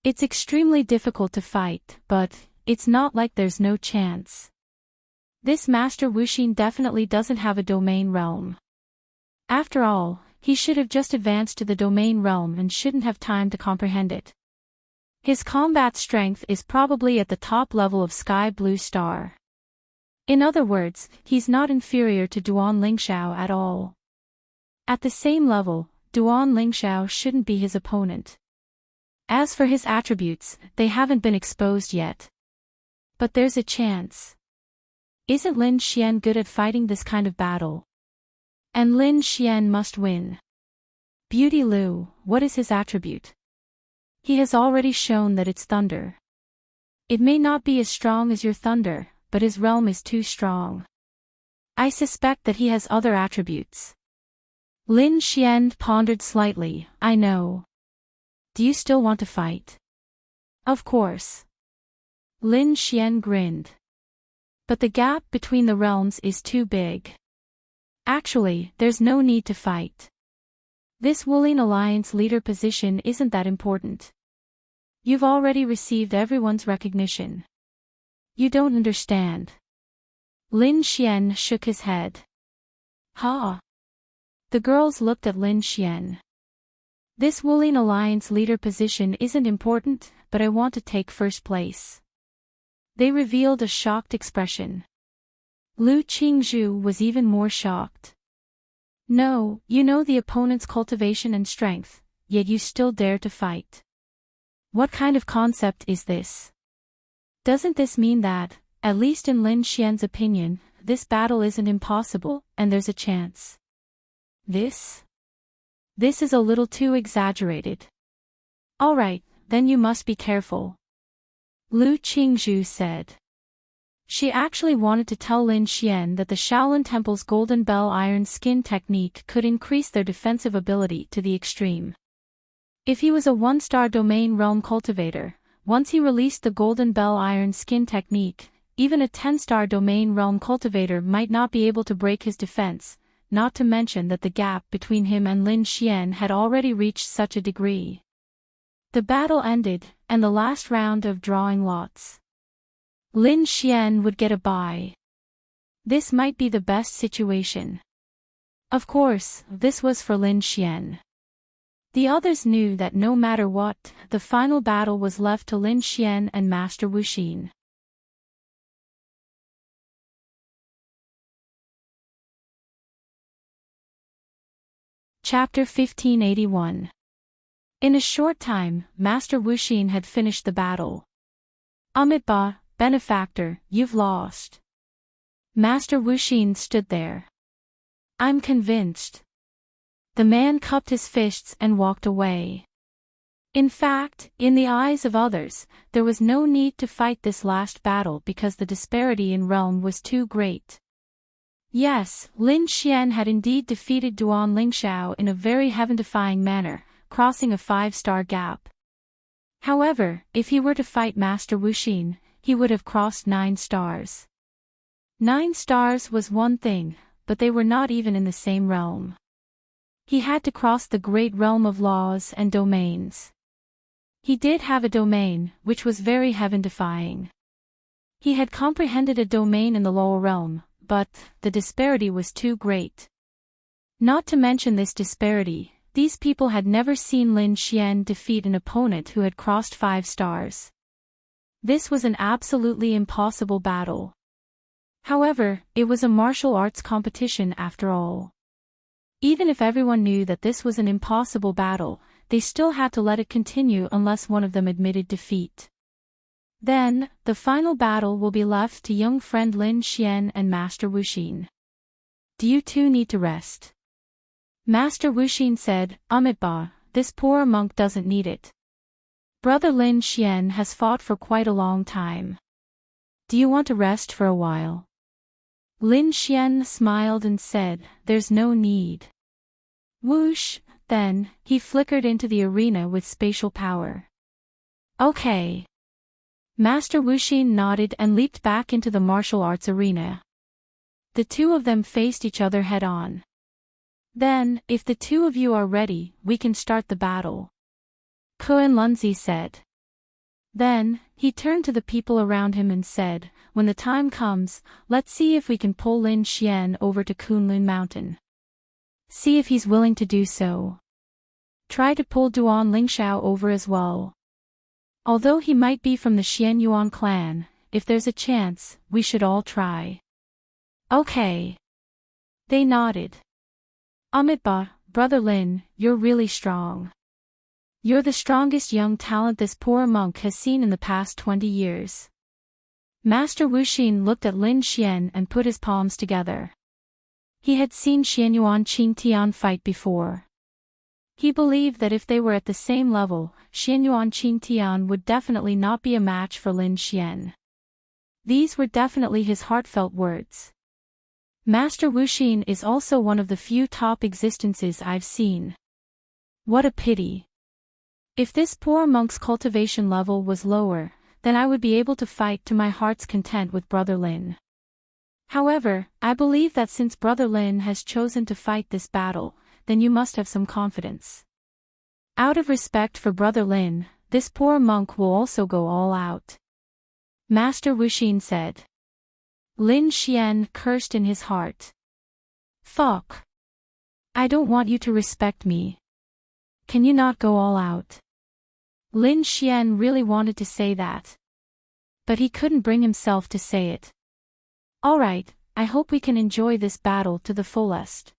It's extremely difficult to fight, but it's not like there's no chance. This Master Wuxin definitely doesn't have a domain realm. After all, he should have just advanced to the domain realm and shouldn't have time to comprehend it. His combat strength is probably at the top level of Sky Blue Star. In other words, he's not inferior to Duan Lingxiao at all. At the same level, Duan Lingxiao shouldn't be his opponent. As for his attributes, they haven't been exposed yet. But there's a chance. Isn't Lin Xian good at fighting this kind of battle? And Lin Xian must win. Beauty Lu, what is his attribute? He has already shown that it's thunder. It may not be as strong as your thunder, but his realm is too strong. I suspect that he has other attributes. Lin Xian pondered slightly, I know. Do you still want to fight? Of course. Lin Xian grinned. But the gap between the realms is too big. Actually, there's no need to fight. This Wulin Alliance leader position isn't that important. You've already received everyone's recognition. You don't understand. Lin Xian shook his head. Ha! The girls looked at Lin Xian. This Wulin Alliance leader position isn't important, but I want to take first place. They revealed a shocked expression. Lu Qingzhu was even more shocked. No, you know the opponent's cultivation and strength, yet you still dare to fight. What kind of concept is this? Doesn't this mean that, at least in Lin Xian's opinion, this battle isn't impossible, and there's a chance? This is a little too exaggerated. Alright, then you must be careful. Lu Qingzhu said. She actually wanted to tell Lin Xian that the Shaolin Temple's Golden Bell Iron Skin technique could increase their defensive ability to the extreme. If he was a 1-star domain realm cultivator, once he released the Golden Bell Iron Skin technique, even a 10-star domain realm cultivator might not be able to break his defense, not to mention that the gap between him and Lin Xian had already reached such a degree. The battle ended, and the last round of drawing lots. Lin Xian would get a bye. This might be the best situation. Of course, this was for Lin Xian. The others knew that no matter what, the final battle was left to Lin Xian and Master Wu Xin. Chapter 1581. In a short time, Master Wu Xin had finished the battle. Amitabha, benefactor, you've lost. Master Wu Xin stood there. I'm convinced. The man cupped his fists and walked away. In fact, in the eyes of others, there was no need to fight this last battle because the disparity in realm was too great. Yes, Lin Xian had indeed defeated Duan Lingxiao in a very heaven-defying manner, crossing a 5-star gap. However, if he were to fight Master Wu Xin, he would have crossed 9 stars. 9 stars was one thing, but they were not even in the same realm. He had to cross the great realm of laws and domains. He did have a domain, which was very heaven-defying. He had comprehended a domain in the lower realm, but the disparity was too great. Not to mention this disparity, these people had never seen Lin Xian defeat an opponent who had crossed 5 stars. This was an absolutely impossible battle. However, it was a martial arts competition after all. Even if everyone knew that this was an impossible battle, they still had to let it continue unless one of them admitted defeat. Then, the final battle will be left to young friend Lin Xian and Master Wu Xin. Do you two need to rest? Master Wu Xin said, Amitabha, this poor monk doesn't need it. Brother Lin Xian has fought for quite a long time. Do you want to rest for a while? Lin Xian smiled and said, there's no need. Whoosh, then, he flickered into the arena with spatial power. Okay. Master Wu Xin nodded and leaped back into the martial arts arena. The two of them faced each other head-on. Then, if the two of you are ready, we can start the battle. Kun Lunzi said. Then, he turned to the people around him and said, when the time comes, let's see if we can pull Lin Xian over to Kunlun Mountain. See if he's willing to do so. Try to pull Duan Lingxiao over as well. Although he might be from the Xian Yuan clan, if there's a chance, we should all try. Okay. They nodded. Amitabha, Brother Lin, you're really strong. You're the strongest young talent this poor monk has seen in the past 20 years. Master Wu Xin looked at Lin Xian and put his palms together. He had seen Xianyuan Qingtian fight before. He believed that if they were at the same level, Xianyuan Qingtian would definitely not be a match for Lin Xian. These were definitely his heartfelt words. Master Wu Xin is also one of the few top existences I've seen. What a pity. If this poor monk's cultivation level was lower, then I would be able to fight to my heart's content with Brother Lin. However, I believe that since Brother Lin has chosen to fight this battle, then you must have some confidence. Out of respect for Brother Lin, this poor monk will also go all out. Master Wu Xin said. Lin Xian cursed in his heart. Fuck. I don't want you to respect me. Can you not go all out? Lin Xian really wanted to say that. But he couldn't bring himself to say it. Alright, I hope we can enjoy this battle to the fullest.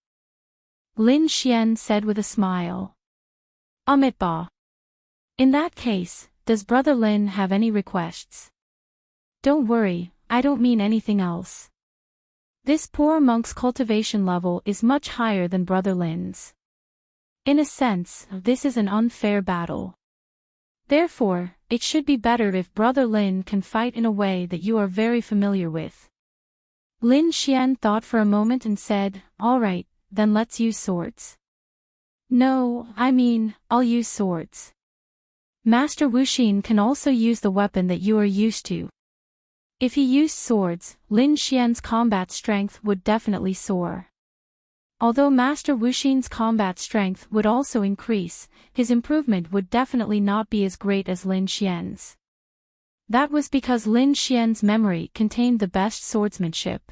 Lin Xian said with a smile. Amitabha. In that case, does Brother Lin have any requests? Don't worry, I don't mean anything else. This poor monk's cultivation level is much higher than Brother Lin's. In a sense, this is an unfair battle. Therefore, it should be better if Brother Lin can fight in a way that you are very familiar with. Lin Xian thought for a moment and said, alright, then let's use swords. No, I mean, I'll use swords. Master Wu Xin can also use the weapon that you are used to. If he used swords, Lin Xian's combat strength would definitely soar. Although Master Wuxin's combat strength would also increase, his improvement would definitely not be as great as Lin Xian's. That was because Lin Xian's memory contained the best swordsmanship.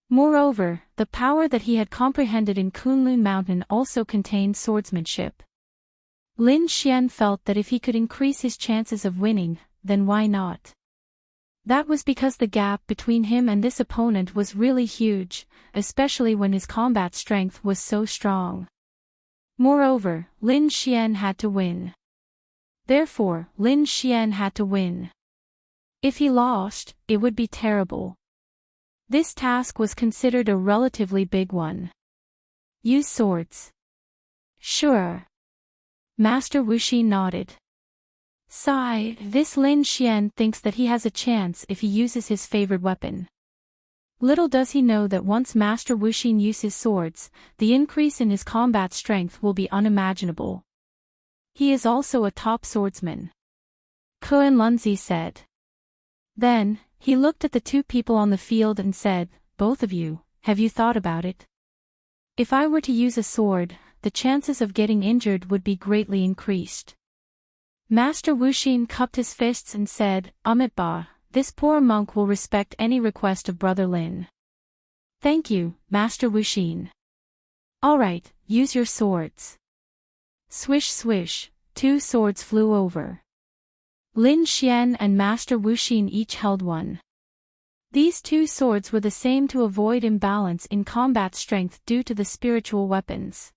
Moreover, the power that he had comprehended in Kunlun Mountain also contained swordsmanship. Lin Xian felt that if he could increase his chances of winning, then why not? That was because the gap between him and this opponent was really huge, especially when his combat strength was so strong. Moreover, Lin Xian had to win. Therefore, Lin Xian had to win. If he lost, it would be terrible. This task was considered a relatively big one. Use swords. Sure. Master Wuxin nodded. Sigh, this Lin Xian thinks that he has a chance if he uses his favorite weapon. Little does he know that once Master Wuxin uses swords, the increase in his combat strength will be unimaginable. He is also a top swordsman. Kuan Lunzi said. Then, he looked at the two people on the field and said, both of you, have you thought about it? If I were to use a sword, the chances of getting injured would be greatly increased. Master Wuxin cupped his fists and said, Amitabha, this poor monk will respect any request of Brother Lin. Thank you, Master Wuxin. Alright, use your swords. Swish swish, two swords flew over. Lin Xian and Master Wuxin each held one. These two swords were the same to avoid imbalance in combat strength due to the spiritual weapons.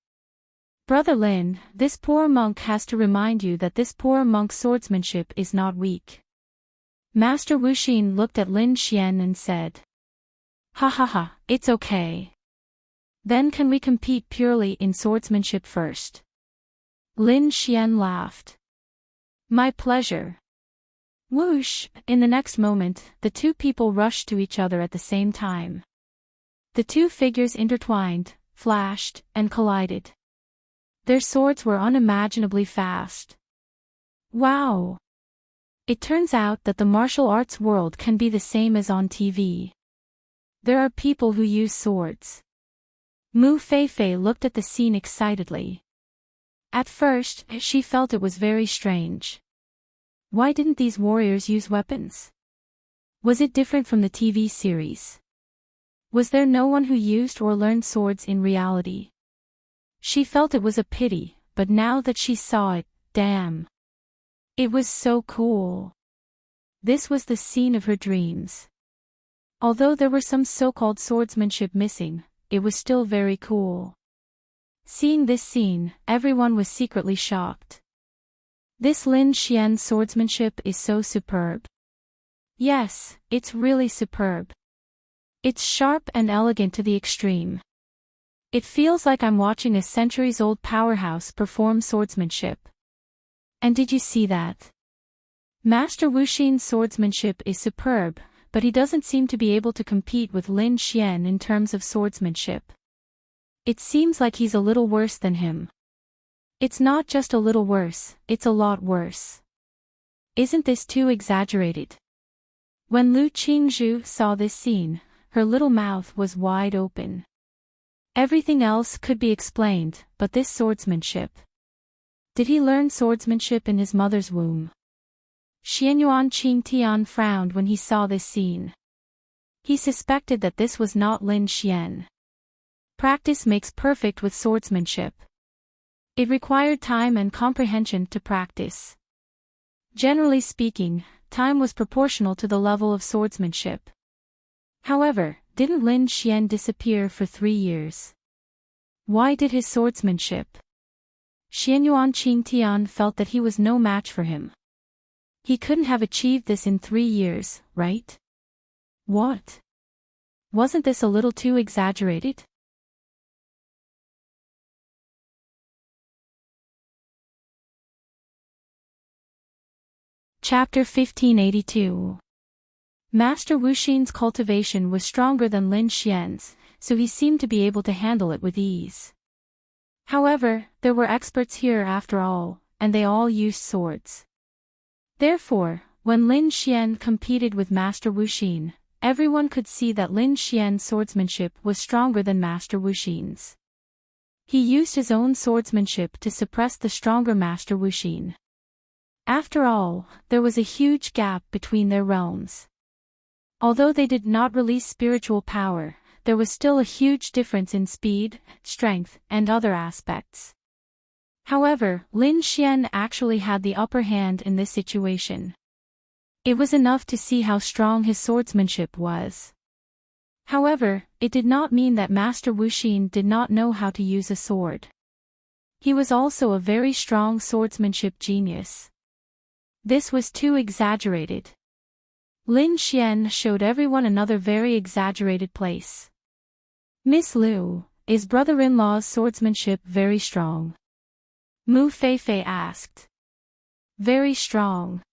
Brother Lin, this poor monk has to remind you that this poor monk's swordsmanship is not weak. Master Wuxin looked at Lin Xian and said. Ha ha ha, it's okay. Then can we compete purely in swordsmanship first? Lin Xian laughed. My pleasure. Whoosh! In the next moment, the two people rushed to each other at the same time. The two figures intertwined, flashed, and collided. Their swords were unimaginably fast. Wow! It turns out that the martial arts world can be the same as on TV. There are people who use swords. Mu Feifei looked at the scene excitedly. At first, she felt it was very strange. Why didn't these warriors use weapons? Was it different from the TV series? Was there no one who used or learned swords in reality? She felt it was a pity, but now that she saw it, damn. It was so cool. This was the scene of her dreams. Although there were some so-called swordsmanship missing, it was still very cool. Seeing this scene, everyone was secretly shocked. This Lin Xian's swordsmanship is so superb. Yes, it's really superb. It's sharp and elegant to the extreme. It feels like I'm watching a centuries-old powerhouse perform swordsmanship. And did you see that? Master Wuxin's swordsmanship is superb, but he doesn't seem to be able to compete with Lin Xian in terms of swordsmanship. It seems like he's a little worse than him. It's not just a little worse, it's a lot worse. Isn't this too exaggerated? When Lu Qingzhu saw this scene, her little mouth was wide open. Everything else could be explained, but this swordsmanship. Did he learn swordsmanship in his mother's womb? Xianyuan Qingtian frowned when he saw this scene. He suspected that this was not Lin Xian. Practice makes perfect with swordsmanship. It required time and comprehension to practice. Generally speaking, time was proportional to the level of swordsmanship. However, didn't Lin Xian disappear for 3 years? Why did his swordsmanship? Xianyuan Qingtian felt that he was no match for him. He couldn't have achieved this in 3 years, right? What? Wasn't this a little too exaggerated? Chapter 1582. Master Wuxin's cultivation was stronger than Lin Xian's, so he seemed to be able to handle it with ease. However, there were experts here after all, and they all used swords. Therefore, when Lin Xian competed with Master Wuxin, everyone could see that Lin Xian's swordsmanship was stronger than Master Wuxin's. He used his own swordsmanship to suppress the stronger Master Wuxin. After all, there was a huge gap between their realms. Although they did not release spiritual power, there was still a huge difference in speed, strength, and other aspects. However, Lin Xian actually had the upper hand in this situation. It was enough to see how strong his swordsmanship was. However, it did not mean that Master Wuxin did not know how to use a sword. He was also a very strong swordsmanship genius. This was too exaggerated. Lin Xian showed everyone another very exaggerated place. Miss Liu, is brother-in-law's swordsmanship very strong? Mu Feifei asked. Very strong.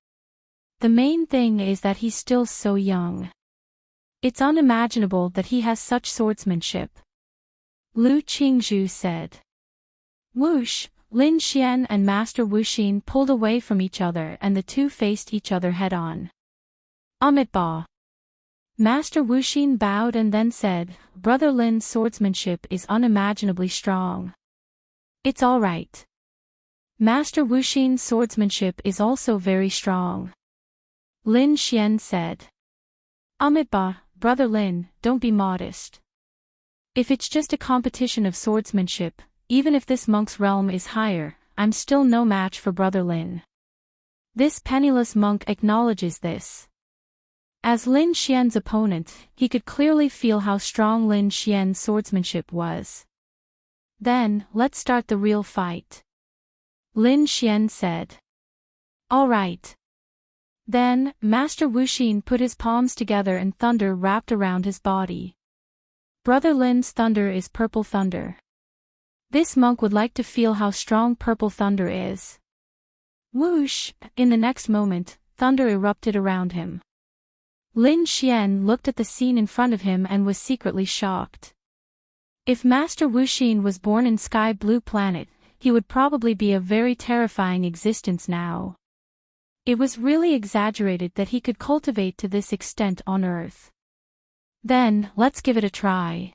The main thing is that he's still so young. It's unimaginable that he has such swordsmanship. Lu Qingzhu said. Whoosh, Lin Xian and Master Wuxin pulled away from each other and the two faced each other head-on. Amitabha. Master Wuxin bowed and then said, Brother Lin's swordsmanship is unimaginably strong. It's all right. Master Wuxin's swordsmanship is also very strong. Lin Xian said. Amitabha, Brother Lin, don't be modest. If it's just a competition of swordsmanship, even if this monk's realm is higher, I'm still no match for Brother Lin. This penniless monk acknowledges this. As Lin Xian's opponent, he could clearly feel how strong Lin Xian's swordsmanship was. Then, let's start the real fight. Lin Xian said. All right. Then, Master Wuxin put his palms together and thunder wrapped around his body. Brother Lin's thunder is purple thunder. This monk would like to feel how strong purple thunder is. Whoosh! In the next moment, thunder erupted around him. Lin Xian looked at the scene in front of him and was secretly shocked. If Master Wuxin was born in Sky Blue Planet, he would probably be a very terrifying existence now. It was really exaggerated that he could cultivate to this extent on Earth. Then, let's give it a try.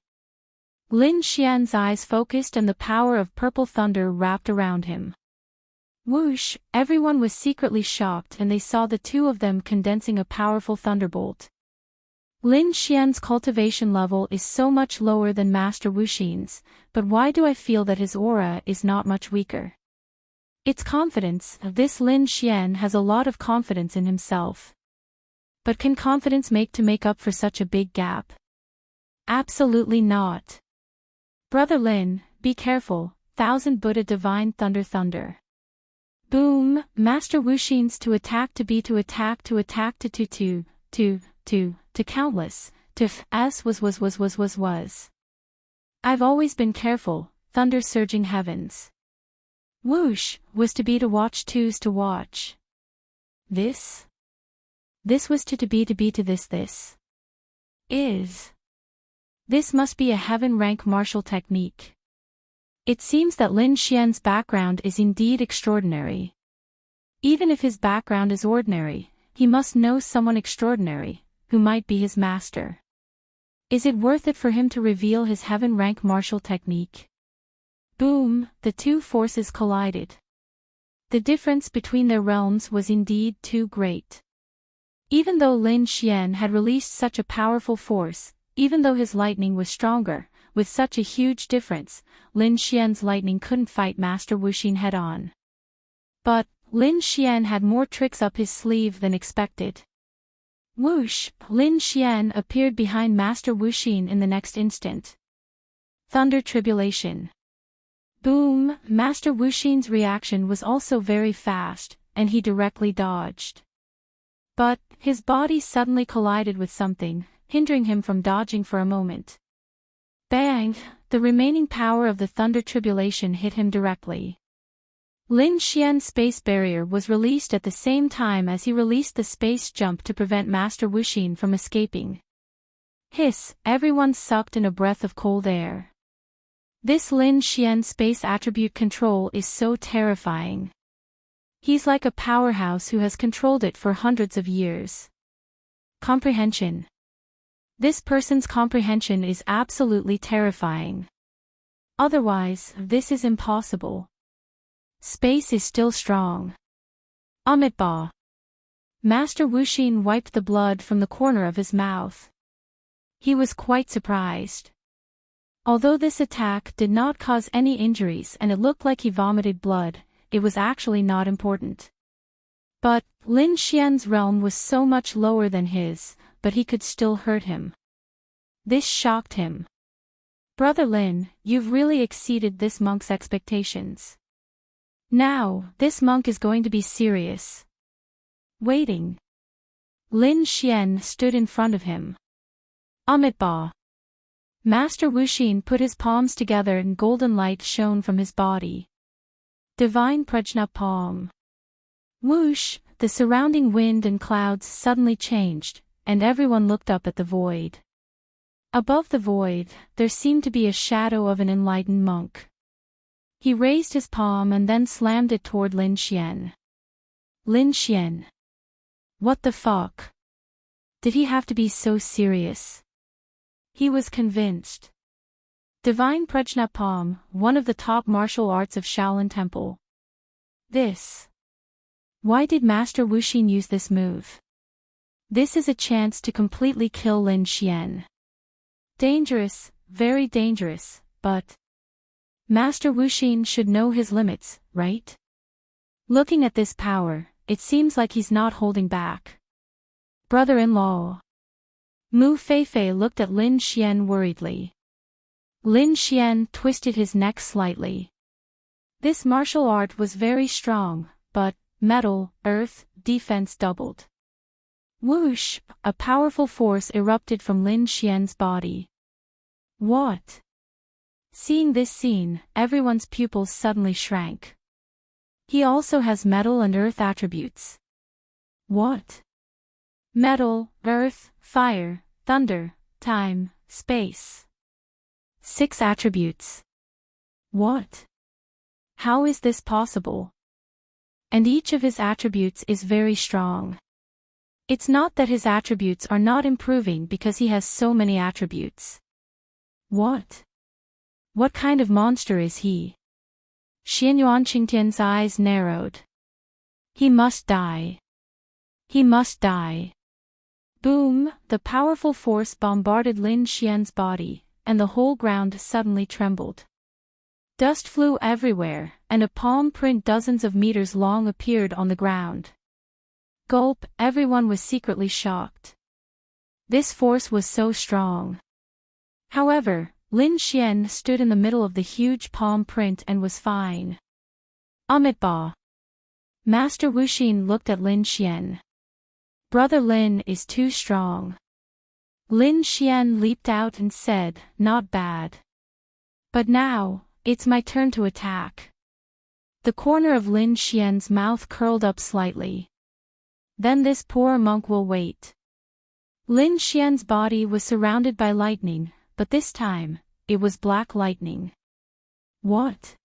Lin Xian's eyes focused and the power of purple thunder wrapped around him. Whoosh! Everyone was secretly shocked and they saw the two of them condensing a powerful thunderbolt. Lin Xian's cultivation level is so much lower than Master Wuxin's, but why do I feel that his aura is not much weaker? It's confidence. This Lin Xian has a lot of confidence in himself. But can confidence make up for such a big gap? Absolutely not. Brother Lin, be careful, Thousand Buddha Divine Thunder Thunder. Boom, Master Wuxin's to attack to be to attack to attack to countless, to s was. I've always been careful, thunder surging heavens. Whoosh, was to be to watch two's to watch. This was to be to this is. This must be a heaven rank martial technique. It seems that Lin Xian's background is indeed extraordinary. Even if his background is ordinary, he must know someone extraordinary, who might be his master. Is it worth it for him to reveal his heaven rank martial technique? Boom, the two forces collided. The difference between their realms was indeed too great. Even though Lin Xian had released such a powerful force, even though his lightning was stronger, with such a huge difference, Lin Xian's lightning couldn't fight Master Wuxin head-on. But, Lin Xian had more tricks up his sleeve than expected. Whoosh, Lin Xian appeared behind Master Wuxin in the next instant. Thunder Tribulation. Boom, Master Wuxin's reaction was also very fast, and he directly dodged. But, his body suddenly collided with something, hindering him from dodging for a moment. Bang! The remaining power of the Thunder Tribulation hit him directly. Lin Xian's space barrier was released at the same time as he released the space jump to prevent Master Wuxin from escaping. Hiss! Everyone sucked in a breath of cold air. This Lin Xian space attribute control is so terrifying. He's like a powerhouse who has controlled it for hundreds of years. Comprehension. This person's comprehension is absolutely terrifying. Otherwise, this is impossible. Space is still strong. Amitabha. Master Wuxin wiped the blood from the corner of his mouth. He was quite surprised. Although this attack did not cause any injuries and it looked like he vomited blood, it was actually not important. But Lin Xian's realm was so much lower than his, but he could still hurt him. This shocked him. Brother Lin, you've really exceeded this monk's expectations. Now, this monk is going to be serious. Waiting. Lin Xian stood in front of him. Amitabha. Master Wuxin put his palms together and golden light shone from his body. Divine Prajna palm. Whoosh, the surrounding wind and clouds suddenly changed, and everyone looked up at the void. Above the void, there seemed to be a shadow of an enlightened monk. He raised his palm and then slammed it toward Lin Xian. Lin Xian. What the fuck? Did he have to be so serious? He was convinced. Divine Prajna Palm, one of the top martial arts of Shaolin Temple. This. Why did Master Wuxin use this move? This is a chance to completely kill Lin Xian. Dangerous, very dangerous, but Master Wuxin should know his limits, right? Looking at this power, it seems like he's not holding back. Brother-in-law. Mu Feifei looked at Lin Xian worriedly. Lin Xian twisted his neck slightly. This martial art was very strong, but metal, earth, defense doubled. Whoosh, a powerful force erupted from Lin Xian's body. What? Seeing this scene, everyone's pupils suddenly shrank. He also has metal and earth attributes. What? Metal, earth, fire, thunder, time, space. 6 attributes. What? How is this possible? And each of his attributes is very strong. It's not that his attributes are not improving because he has so many attributes. What? What kind of monster is he? Xianyuan Qingtian's eyes narrowed. He must die. He must die. Boom, the powerful force bombarded Lin Xian's body, and the whole ground suddenly trembled. Dust flew everywhere, and a palm print dozens of meters long appeared on the ground. Gulp, everyone was secretly shocked. This force was so strong. However, Lin Xian stood in the middle of the huge palm print and was fine. Amitabha. Master Wuxin looked at Lin Xian. Brother Lin is too strong. Lin Xian leaped out and said, not bad. But now, it's my turn to attack. The corner of Lin Xian's mouth curled up slightly. Then this poor monk will wait. Lin Xian's body was surrounded by lightning, but this time, it was black lightning. What?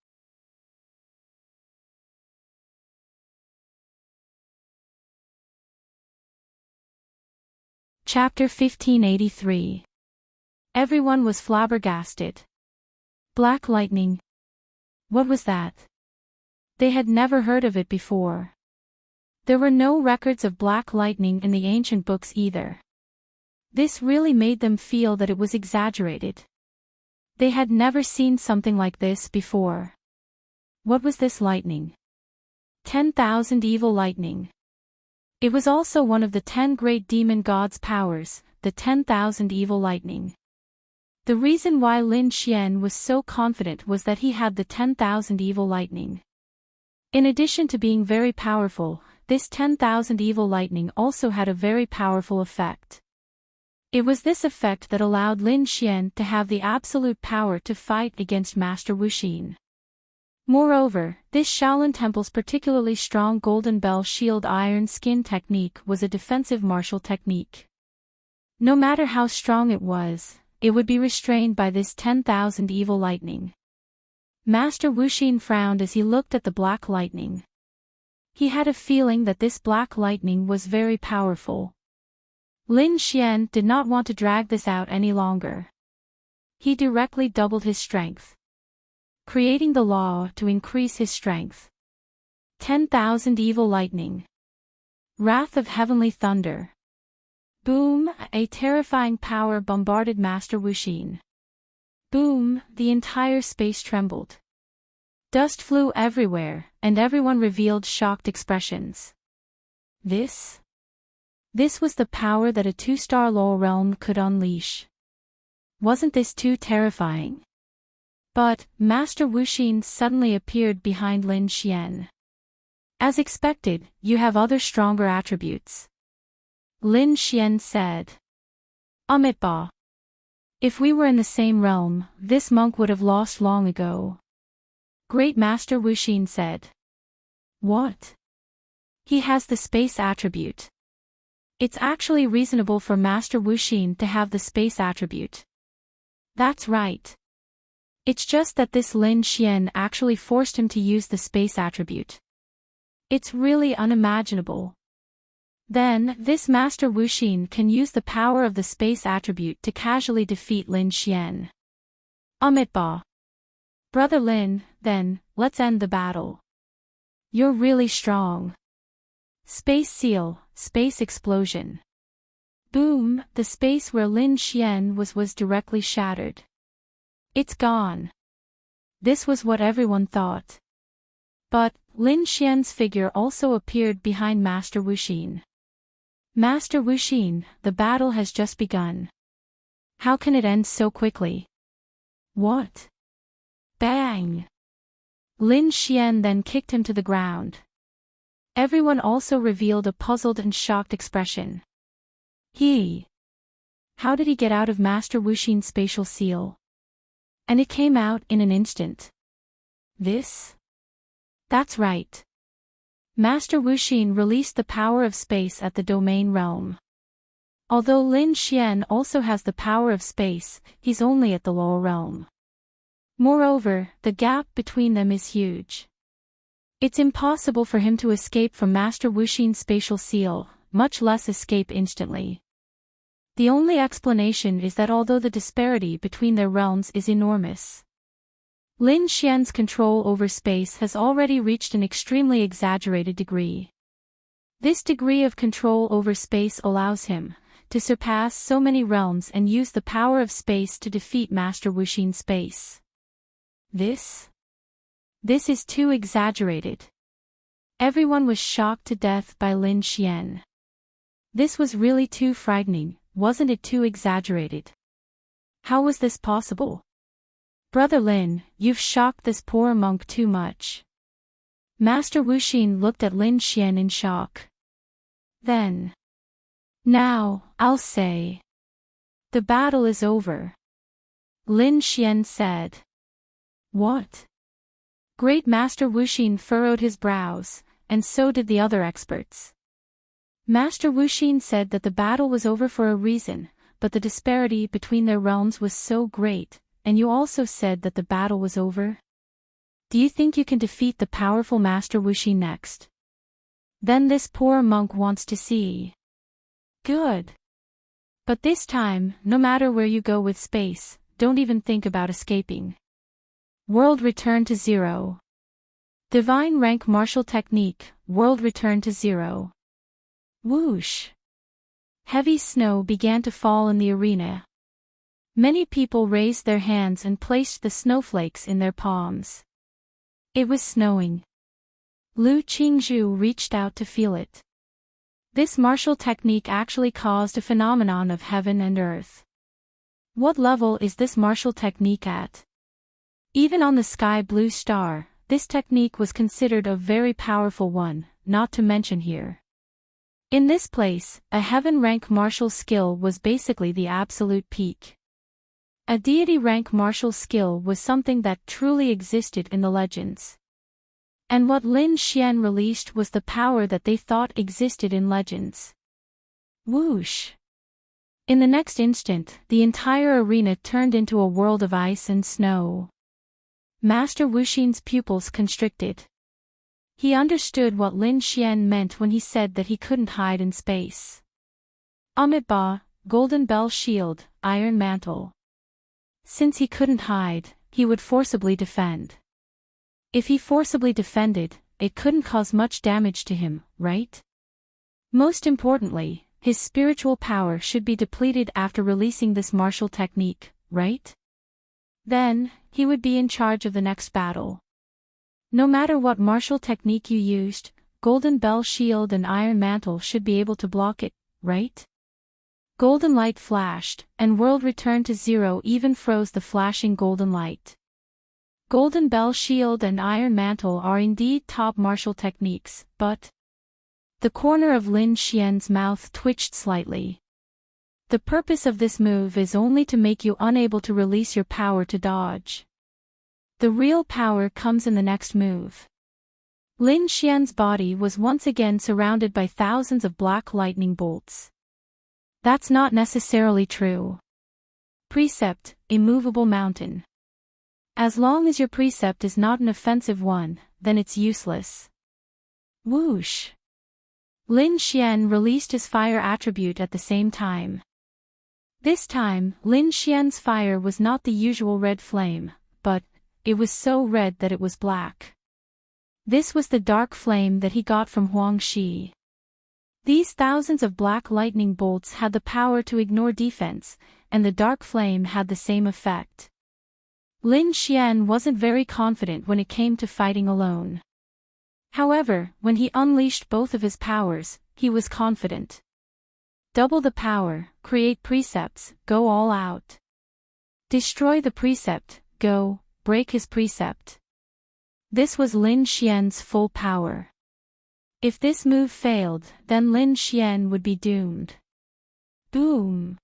Chapter 1583. Everyone was flabbergasted. Black lightning. What was that? They had never heard of it before. There were no records of black lightning in the ancient books either. This really made them feel that it was exaggerated. They had never seen something like this before. What was this lightning? 10,000 evil lightning. It was also one of the 10 great demon gods' powers, the 10,000 evil lightning. The reason why Lin Xian was so confident was that he had the 10,000 evil lightning. In addition to being very powerful, this 10,000 evil lightning also had a very powerful effect. It was this effect that allowed Lin Xian to have the absolute power to fight against Master Wuxin. Moreover, this Shaolin Temple's particularly strong Golden Bell Shield Iron Skin technique was a defensive martial technique. No matter how strong it would be restrained by this 10,000 evil lightning. Master Wuxin frowned as he looked at the black lightning. He had a feeling that this black lightning was very powerful. Lin Xian did not want to drag this out any longer. He directly doubled his strength. creating the law to increase his strength. 10,000 evil lightning. Wrath of heavenly thunder. Boom, a terrifying power bombarded Master Wuxin. Boom, the entire space trembled. Dust flew everywhere, and everyone revealed shocked expressions. This was the power that a two-star LoL realm could unleash. Wasn't this too terrifying? But, Master Wuxin suddenly appeared behind Lin Xian. As expected, you have other stronger attributes. Lin Xian said. Ba. If we were in the same realm, this monk would have lost long ago. Great Master Wuxin said. What? He has the space attribute. It's actually reasonable for Master Wuxin to have the space attribute. That's right. It's just that this Lin Xian actually forced him to use the space attribute. It's really unimaginable. Then, this Master Wuxin can use the power of the space attribute to casually defeat Lin Xian. Ba. Brother Lin, then, let's end the battle. You're really strong. Space seal, space explosion. Boom, the space where Lin Xian was directly shattered. It's gone. This was what everyone thought. But, Lin Xian's figure also appeared behind Master Wuxin. Master Wuxin, the battle has just begun. How can it end so quickly? What? Bang! Lin Xian then kicked him to the ground. Everyone also revealed a puzzled and shocked expression. How did he get out of Master Wuxin's spatial seal? And it came out in an instant. That's right. Master Wuxin released the power of space at the domain realm. Although Lin Xian also has the power of space, he's only at the lower realm. Moreover, the gap between them is huge. It's impossible for him to escape from Master Wuxin's spatial seal, much less escape instantly. The only explanation is that although the disparity between their realms is enormous, Lin Xian's control over space has already reached an extremely exaggerated degree. This degree of control over space allows him to surpass so many realms and use the power of space to defeat Master Wuxin's space. This is too exaggerated. Everyone was shocked to death by Lin Xian. This was really too frightening, wasn't it too exaggerated? How was this possible? Brother Lin, you've shocked this poor monk too much. Master Wuxin looked at Lin Xian in shock. Then. Now, I'll say. The battle is over. Lin Xian said. What? Great Master Wuxin furrowed his brows, and so did the other experts. Master Wuxin said that the battle was over for a reason, but the disparity between their realms was so great, and you also said that the battle was over? Do you think you can defeat the powerful Master Wuxin next? Then this poor monk wants to see. Good. But this time, no matter where you go with space, don't even think about escaping. World return to 0. Divine rank martial technique, world return to 0. Whoosh. Heavy snow began to fall in the arena. Many people raised their hands and placed the snowflakes in their palms. It was snowing. Lu Qingzhu reached out to feel it. This martial technique actually caused a phenomenon of heaven and earth. What level is this martial technique at? Even on the sky blue star, this technique was considered a very powerful one, not to mention here. In this place, a heaven rank martial skill was basically the absolute peak. A deity rank martial skill was something that truly existed in the legends. And what Lin Xian released was the power that they thought existed in legends. Whoosh! In the next instant, the entire arena turned into a world of ice and snow. Master Wuxin's pupils constricted. He understood what Lin Xian meant when he said that he couldn't hide in space. Ba, golden bell shield, iron mantle. Since he couldn't hide, he would forcibly defend. If he forcibly defended, it couldn't cause much damage to him, right? Most importantly, his spiritual power should be depleted after releasing this martial technique, right? Then, he would be in charge of the next battle. No matter what martial technique you used, Golden Bell Shield and Iron Mantle should be able to block it, right? Golden light flashed, and world returned to zero, even froze the flashing golden light. Golden Bell Shield and Iron Mantle are indeed top martial techniques, but... The corner of Lin Xian's mouth twitched slightly. The purpose of this move is only to make you unable to release your power to dodge. The real power comes in the next move. Lin Xian's body was once again surrounded by thousands of black lightning bolts. That's not necessarily true. Precept, immovable mountain. As long as your precept is not an offensive one, then it's useless. Whoosh! Lin Xian released his fire attribute at the same time. This time, Lin Xian's fire was not the usual red flame, but it was so red that it was black. This was the dark flame that he got from Huang Shi. These thousands of black lightning bolts had the power to ignore defense, and the dark flame had the same effect. Lin Xian wasn't very confident when it came to fighting alone. However, when he unleashed both of his powers, he was confident. Double the power, create precepts, go all out. Destroy the precept, go, break his precept. This was Lin Xian's full power. If this move failed, then Lin Xian would be doomed. Boom!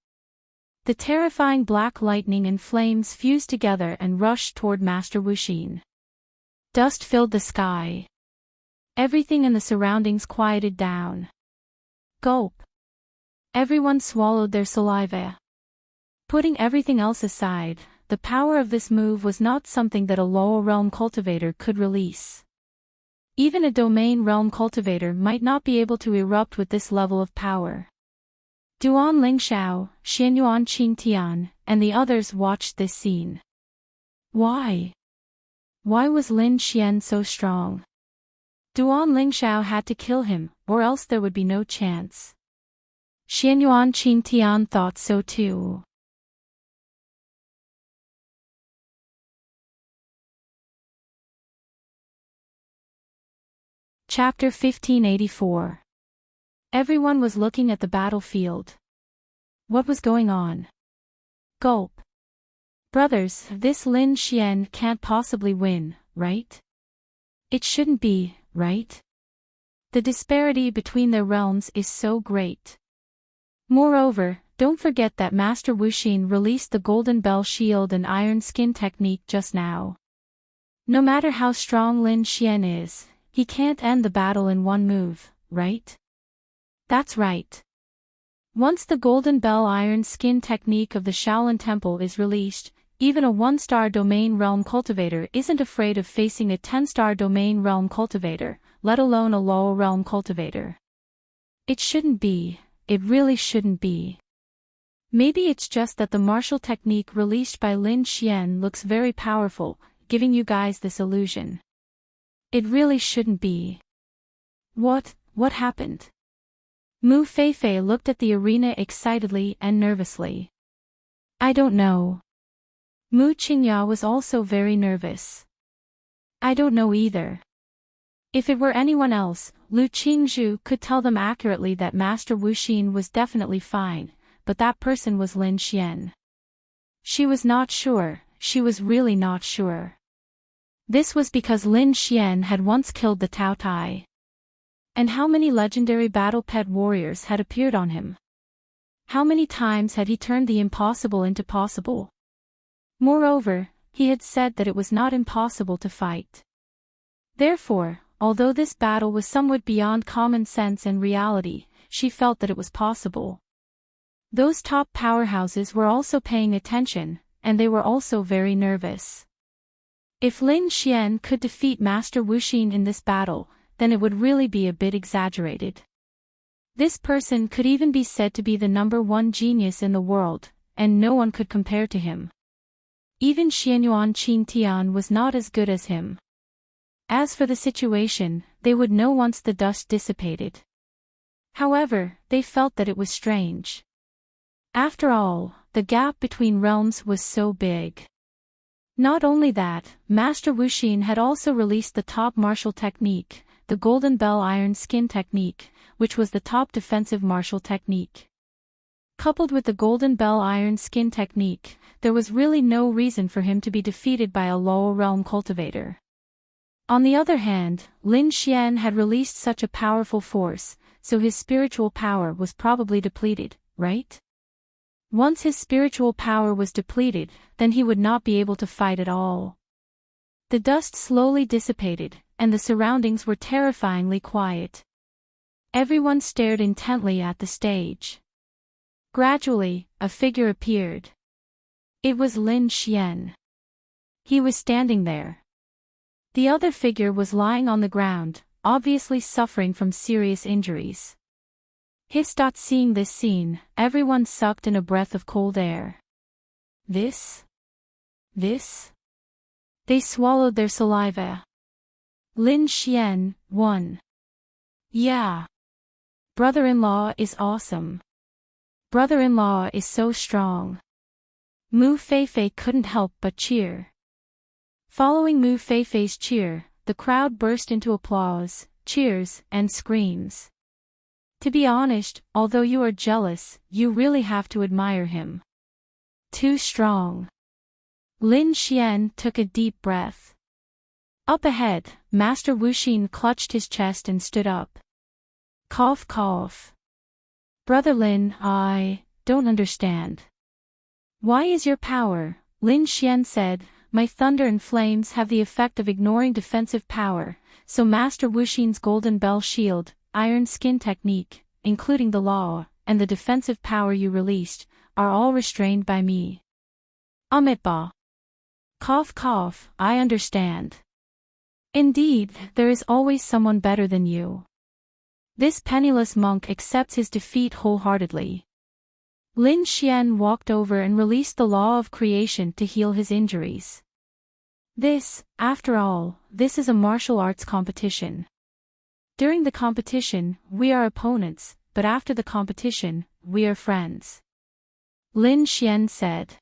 The terrifying black lightning and flames fused together and rushed toward Master Wuxin. Dust filled the sky. Everything in the surroundings quieted down. Gulp! Everyone swallowed their saliva. Putting everything else aside, the power of this move was not something that a lower realm cultivator could release. Even a domain realm cultivator might not be able to erupt with this level of power. Duan Lingxiao, Xianyuan Qingtian, and the others watched this scene. Why? Why was Lin Xian so strong? Duan Lingxiao had to kill him, or else there would be no chance. Xianyuan Qingtian thought so too. Chapter 1584. Everyone was looking at the battlefield. What was going on? Gulp. Brothers, this Lin Xian can't possibly win, right? It shouldn't be, right? The disparity between their realms is so great. Moreover, don't forget that Master Wuxin released the Golden Bell Shield and Iron Skin technique just now. No matter how strong Lin Xian is, he can't end the battle in one move, right? That's right. Once the Golden Bell Iron Skin technique of the Shaolin Temple is released, even a 1-star domain realm cultivator isn't afraid of facing a 10-star domain realm cultivator, let alone a lower realm cultivator. It shouldn't be, it really shouldn't be. Maybe it's just that the martial technique released by Lin Xian looks very powerful, giving you guys this illusion. It really shouldn't be. What happened? Mu Feifei looked at the arena excitedly and nervously. I don't know. Mu Qingya was also very nervous. I don't know either. If it were anyone else, Lu Qingzhu could tell them accurately that Master Wuxin was definitely fine, but that person was Lin Xian. She was not sure, she was really not sure. This was because Lin Xian had once killed the Tao Tai. And how many legendary battle pet warriors had appeared on him? How many times had he turned the impossible into possible? Moreover, he had said that it was not impossible to fight. Therefore, although this battle was somewhat beyond common sense and reality, she felt that it was possible. Those top powerhouses were also paying attention, and they were also very nervous. If Lin Xian could defeat Master Wuxin in this battle, then it would really be a bit exaggerated. This person could even be said to be the #1 genius in the world, and no one could compare to him. Even Xianyuan Qingtian was not as good as him. As for the situation, they would know once the dust dissipated. However, they felt that it was strange. After all, the gap between realms was so big. Not only that, Master Wuxin had also released the top martial technique, the Golden Bell Iron Skin technique, which was the top defensive martial technique. Coupled with the Golden Bell Iron Skin technique, there was really no reason for him to be defeated by a lower realm cultivator. On the other hand, Lin Xian had released such a powerful force, so his spiritual power was probably depleted, right? Once his spiritual power was depleted, then he would not be able to fight at all. The dust slowly dissipated, and the surroundings were terrifyingly quiet. Everyone stared intently at the stage. Gradually, a figure appeared. It was Lin Xian. He was standing there. The other figure was lying on the ground, obviously suffering from serious injuries. Seeing this scene, everyone sucked in a breath of cold air. This? They swallowed their saliva. Lin Xian, 1. Yeah. Brother-in-law is awesome. Brother-in-law is so strong. Mu Feifei couldn't help but cheer. Following Mu Feifei's cheer, the crowd burst into applause, cheers, and screams. To be honest, although you are jealous, you really have to admire him. Too strong. Lin Xian took a deep breath. Up ahead, Master Wuxin clutched his chest and stood up. Cough cough. Brother Lin, I don't understand. Why is your power? Lin Xian said, my thunder and flames have the effect of ignoring defensive power, so Master Wuxin's Golden Bell Shield, Iron Skin technique, including the law, and the defensive power you released, are all restrained by me. Amitba. Cough cough, I understand. Indeed, there is always someone better than you. This penniless monk accepts his defeat wholeheartedly. Lin Xian walked over and released the law of creation to heal his injuries. After all, this is a martial arts competition. During the competition, we are opponents, but after the competition, we are friends. Lin Xian said.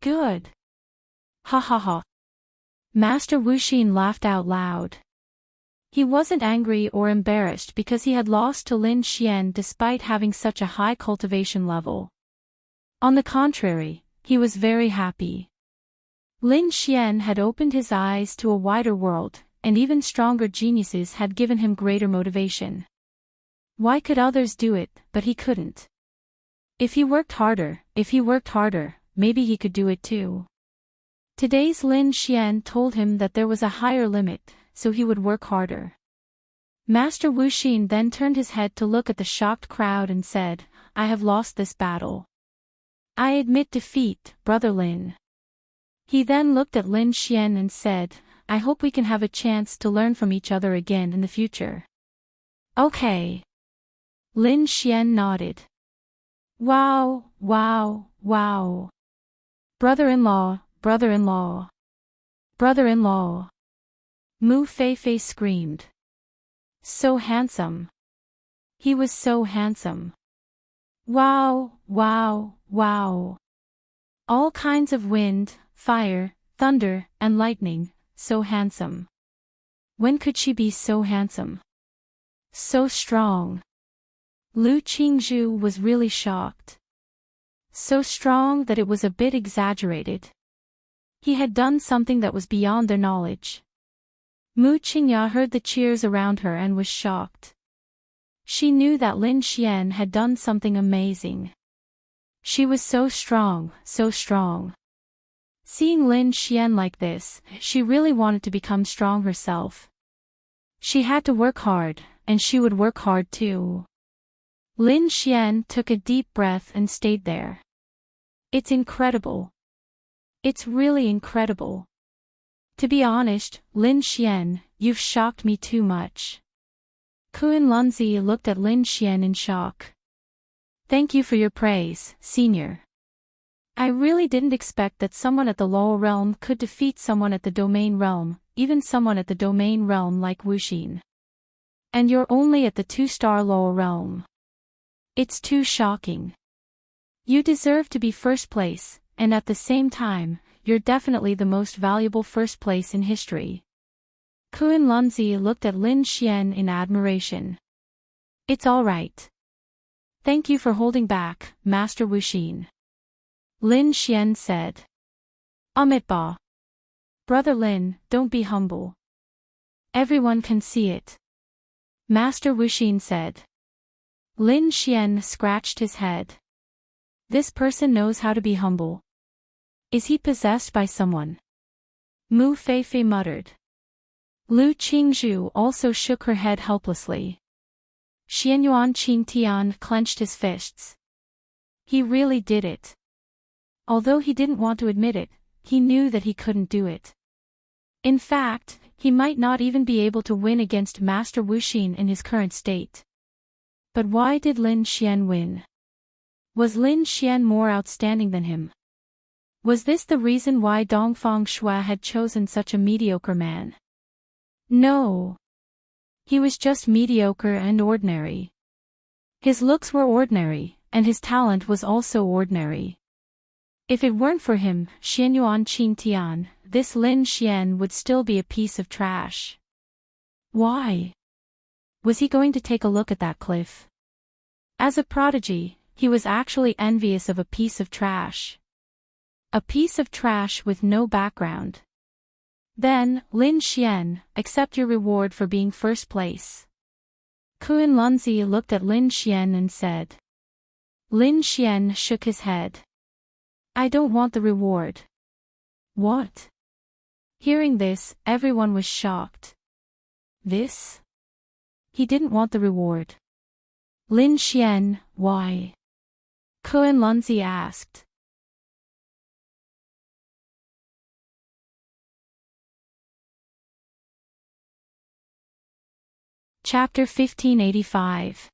Good. Ha ha ha. Master Wuxin laughed out loud. He wasn't angry or embarrassed because he had lost to Lin Xian despite having such a high cultivation level. On the contrary, he was very happy. Lin Xian had opened his eyes to a wider world, and even stronger geniuses had given him greater motivation. Why could others do it, but he couldn't? If he worked harder, maybe he could do it too. Today's Lin Xian told him that there was a higher limit, so he would work harder. Master Wuxin then turned his head to look at the shocked crowd and said, I have lost this battle. I admit defeat, Brother Lin. He then looked at Lin Xian and said, I hope we can have a chance to learn from each other again in the future. Okay. Lin Xian nodded. Wow. Brother-in-law. Mu Feifei screamed. So handsome. He was so handsome. Wow. All kinds of wind, fire, thunder, and lightning, so handsome. When could she be so handsome? So strong. Lu Qingzhu was really shocked. So strong that it was a bit exaggerated. He had done something that was beyond their knowledge. Mu Qingya heard the cheers around her and was shocked. She knew that Lin Xian had done something amazing. She was so strong. Seeing Lin Xian like this, she really wanted to become strong herself. She had to work hard, and she would work hard too. Lin Xian took a deep breath and stayed there. It's incredible. It's really incredible. To be honest, Lin Xian, you've shocked me too much. Kuan Lunzi looked at Lin Xian in shock. Thank you for your praise, senior. I really didn't expect that someone at the Lowell realm could defeat someone at the domain realm, even someone at the domain realm like Wuxin. And you're only at the 2-star Lowell realm. It's too shocking. You deserve to be first place, and at the same time, you're definitely the most valuable first place in history. Kun Lunzi looked at Lin Xian in admiration. It's all right. Thank you for holding back, Master Wuxin. Lin Xian said. Ba. Brother Lin, don't be humble. Everyone can see it. Master Wuxin said. Lin Xian scratched his head. This person knows how to be humble. Is he possessed by someone? Mu Feifei muttered. Lu Qingzhu also shook her head helplessly. Xianyuan Qingtian clenched his fists. He really did it. Although he didn't want to admit it, he knew that he couldn't do it. In fact, he might not even be able to win against Master Wuxin in his current state. But why did Lin Xian win? Was Lin Xian more outstanding than him? Was this the reason why Dongfang Shui had chosen such a mediocre man? No. He was just mediocre and ordinary. His looks were ordinary, and his talent was also ordinary. If it weren't for him, Xianyuan Qingtian, this Lin Xian would still be a piece of trash. Why? Was he going to take a look at that cliff? As a prodigy, he was actually envious of a piece of trash. A piece of trash with no background. Then, Lin Xian, accept your reward for being first place. Kun Lunzi looked at Lin Xian and said. Lin Xian shook his head. I don't want the reward. What? Hearing this, everyone was shocked. This? He didn't want the reward. Lin Xian, why? Kun Lunzi asked. Chapter 1585.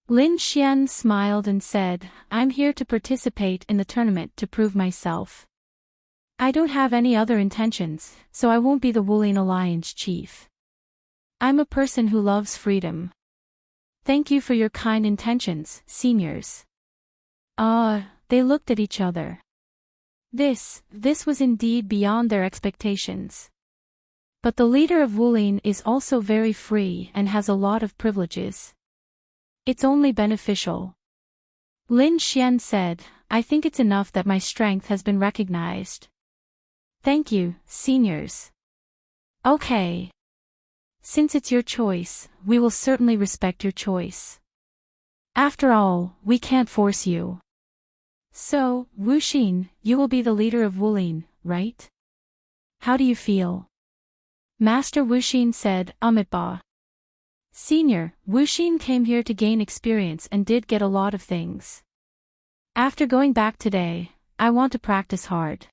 Lin Xian smiled and said, I'm here to participate in the tournament to prove myself. I don't have any other intentions, so I won't be the Wuling Alliance chief. I'm a person who loves freedom. Thank you for your kind intentions, seniors. They looked at each other. This was indeed beyond their expectations. But the leader of Wuling is also very free and has a lot of privileges. It's only beneficial. Lin Xian said, I think it's enough that my strength has been recognized. Thank you, seniors. Okay. Since it's your choice, we will certainly respect your choice. After all, we can't force you. So, Wuxin, you will be the leader of Wuling, right? How do you feel? Master Wuxin said, Ba. Senior, Wuxin came here to gain experience and did get a lot of things. After going back today, I want to practice hard.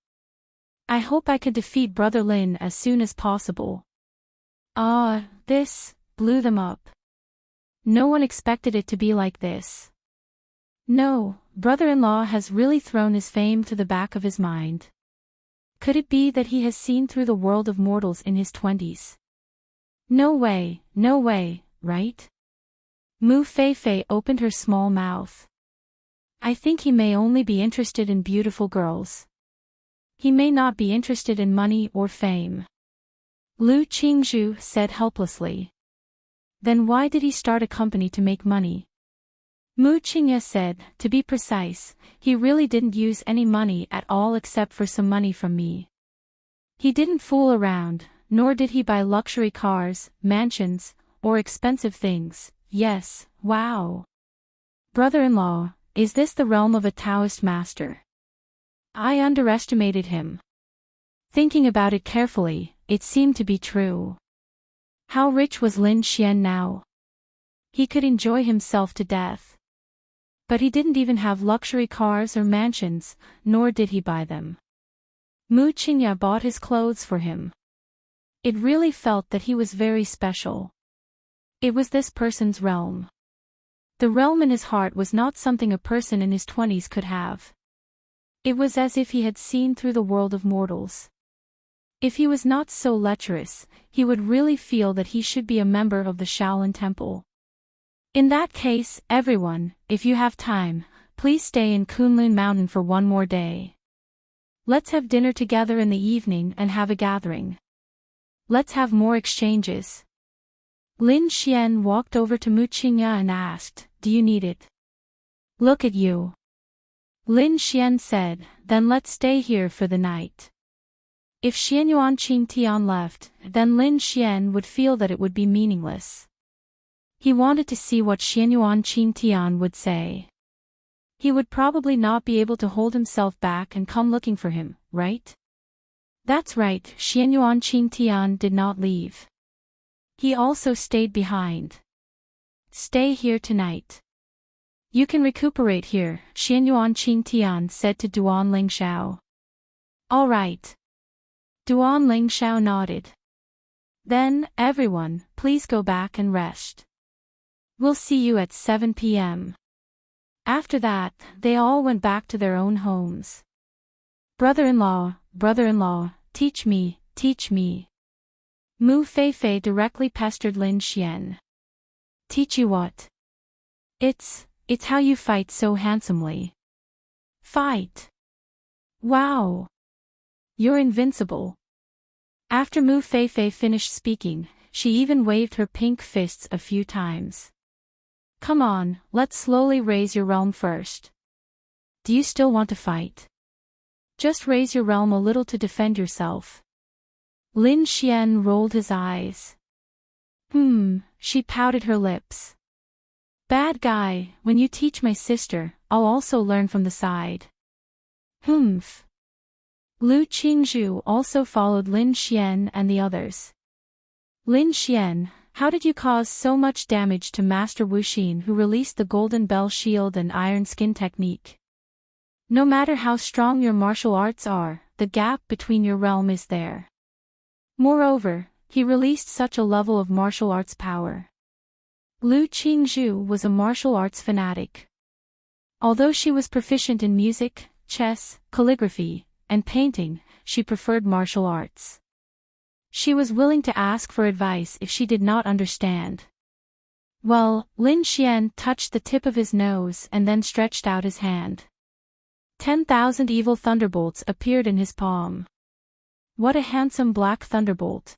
I hope I could defeat Brother Lin as soon as possible. This blew them up. No one expected it to be like this. No, brother-in-law has really thrown his fame to the back of his mind. Could it be that he has seen through the world of mortals in his 20s? No way, right? Mu Feifei opened her small mouth. I think he may only be interested in beautiful girls. He may not be interested in money or fame. Lu Qingzhu said helplessly. Then why did he start a company to make money? Mu Qingya said, to be precise, he really didn't use any money at all except for some money from me. He didn't fool around, nor did he buy luxury cars, mansions, or expensive things. Yes, wow. Brother-in-law, is this the realm of a Taoist master? I underestimated him. Thinking about it carefully, it seemed to be true. How rich was Lin Xian now? He could enjoy himself to death. But he didn't even have luxury cars or mansions, nor did he buy them. Mu Qingya bought his clothes for him. It really felt that he was very special. It was this person's realm. The realm in his heart was not something a person in his 20s could have. It was as if he had seen through the world of mortals. If he was not so lecherous, he would really feel that he should be a member of the Shaolin Temple. In that case, everyone, if you have time, please stay in Kunlun Mountain for one more day. Let's have dinner together in the evening and have a gathering. Let's have more exchanges. Lin Xian walked over to Mu Qingya and asked, "Do you need it?" "Look at you." Lin Xian said, "Then let's stay here for the night." If Xianyuan Qingtian left, then Lin Xian would feel that it would be meaningless. He wanted to see what Xianyuan Qingtian would say. He would probably not be able to hold himself back and come looking for him, right? That's right, Xianyuan Qingtian did not leave. He also stayed behind. "Stay here tonight. You can recuperate here," Xianyuan Qingtian said to Duan Lingxiao. "All right." Duan Lingxiao nodded. "Then, everyone, please go back and rest. We'll see you at 7 p.m. After that, they all went back to their own homes. Brother-in-law, teach me, teach me." Mu Feifei directly pestered Lin Xian. "Teach you what?" It's how you fight so handsomely." "Fight? Wow! You're invincible." After Mu Feifei finished speaking, she even waved her pink fists a few times. "Come on, let's slowly raise your realm first. Do you still want to fight? Just raise your realm a little to defend yourself." Lin Xian rolled his eyes. She pouted her lips. "Bad guy, when you teach my sister, I'll also learn from the side." "Humph." Lu Qingzhu also followed Lin Xian and the others. "Lin Xian, how did you cause so much damage to Master Wuxin, who released the Golden Bell Shield and Iron Skin technique? No matter how strong your martial arts are, the gap between your realm is there. Moreover, he released such a level of martial arts power." Lu Qingzhu was a martial arts fanatic. Although she was proficient in music, chess, calligraphy, and painting, she preferred martial arts. She was willing to ask for advice if she did not understand. Well, Lin Xian touched the tip of his nose and then stretched out his hand. 10,000 evil thunderbolts appeared in his palm. What a handsome black thunderbolt.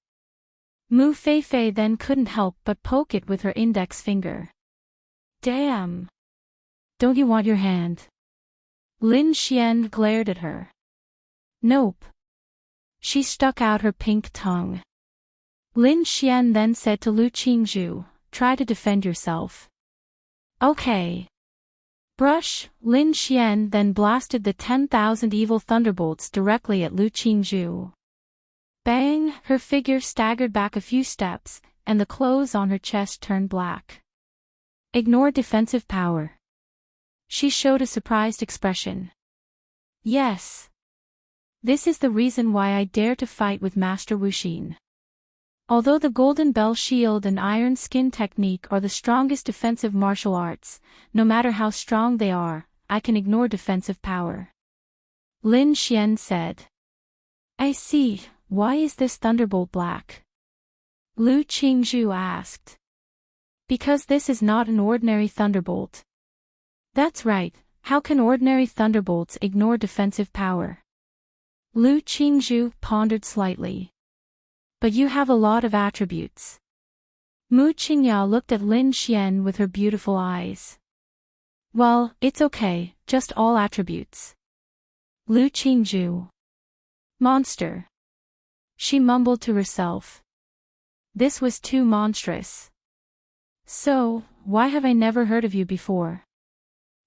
Mu Feifei then couldn't help but poke it with her index finger. "Damn! Don't you want your hand?" Lin Xian glared at her. "Nope." She stuck out her pink tongue. Lin Xian then said to Lu Qingzhu, "Try to defend yourself." "Okay." Brush, Lin Xian then blasted the 10,000 evil thunderbolts directly at Lu Qingzhu. Bang! Her figure staggered back a few steps, and the clothes on her chest turned black. "Ignore defensive power." She showed a surprised expression. "Yes. This is the reason why I dare to fight with Master Wuxin. Although the Golden Bell Shield and Iron Skin technique are the strongest defensive martial arts, no matter how strong they are, I can ignore defensive power." Lin Xian said. "I see, why is this thunderbolt black?" Lu Qingzhu asked. "Because this is not an ordinary thunderbolt." "That's right, how can ordinary thunderbolts ignore defensive power?" Lu Qingzhu pondered slightly. "But you have a lot of attributes." Mu Qingya looked at Lin Xian with her beautiful eyes. "Well, it's okay, just all attributes." Lu Qingzhu. "Monster." She mumbled to herself. This was too monstrous. "So, why have I never heard of you before?"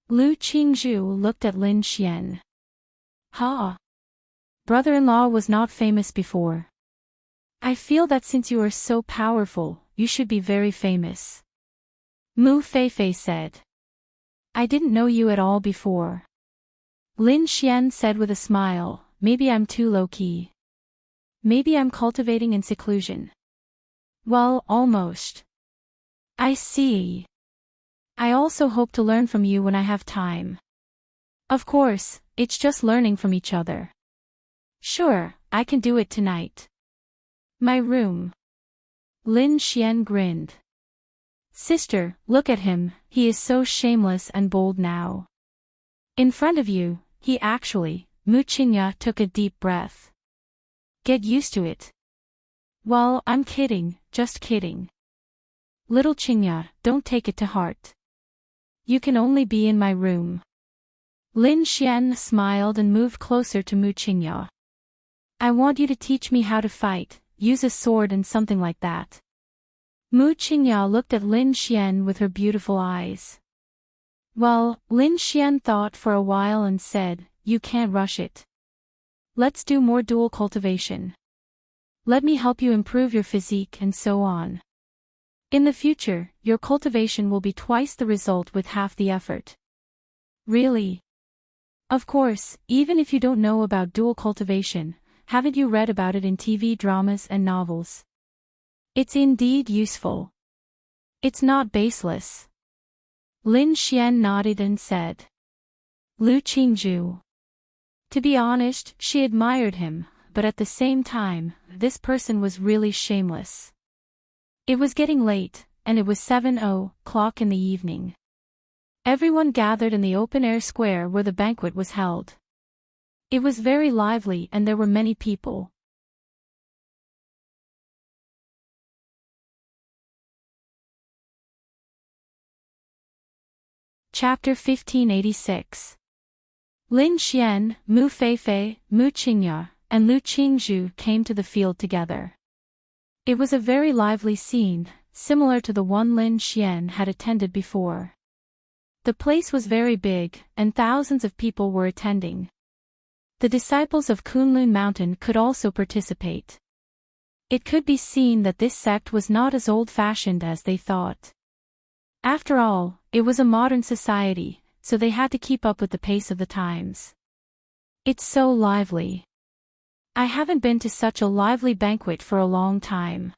Lu Qingzhu looked at Lin Xian. "Ha! Brother-in-law was not famous before. I feel that since you are so powerful, you should be very famous." Mu Feifei said. "I didn't know you at all before." Lin Xian said with a smile, "Maybe I'm too low-key. Maybe I'm cultivating in seclusion." "Well, almost." "I see. I also hope to learn from you when I have time." "Of course, it's just learning from each other. Sure, I can do it tonight. My room. Lin Xian grinned. Sister, look at him, he is so shameless and bold now. In front of you, he actually, Mu Qingya took a deep breath. Get used to it. Well, I'm kidding, just kidding. Little Qingya, don't take it to heart. You can only be in my room. Lin Xian smiled and moved closer to Mu Qingya. I want you to teach me how to fight, use a sword and something like that. Mu Qingya looked at Lin Xian with her beautiful eyes. Well, Lin Xian thought for a while and said, you can't rush it. Let's do more dual cultivation. Let me help you improve your physique and so on. In the future, your cultivation will be twice the result with half the effort. Really? Of course, even if you don't know about dual cultivation, haven't you read about it in TV dramas and novels? It's indeed useful. It's not baseless. Lin Xian nodded and said. Lu Qingzhu. To be honest, she admired him, but at the same time, this person was really shameless. It was getting late, and it was 7:00 in the evening. Everyone gathered in the open-air square where the banquet was held. It was very lively and there were many people. Chapter 1586. Lin Xian, Mu Feifei, Mu Qingya, and Lu Qingzhu came to the field together. It was a very lively scene, similar to the one Lin Xian had attended before. The place was very big, and thousands of people were attending. The disciples of Kunlun Mountain could also participate. It could be seen that this sect was not as old-fashioned as they thought. After all, it was a modern society, so they had to keep up with the pace of the times. It's so lively. I haven't been to such a lively banquet for a long time.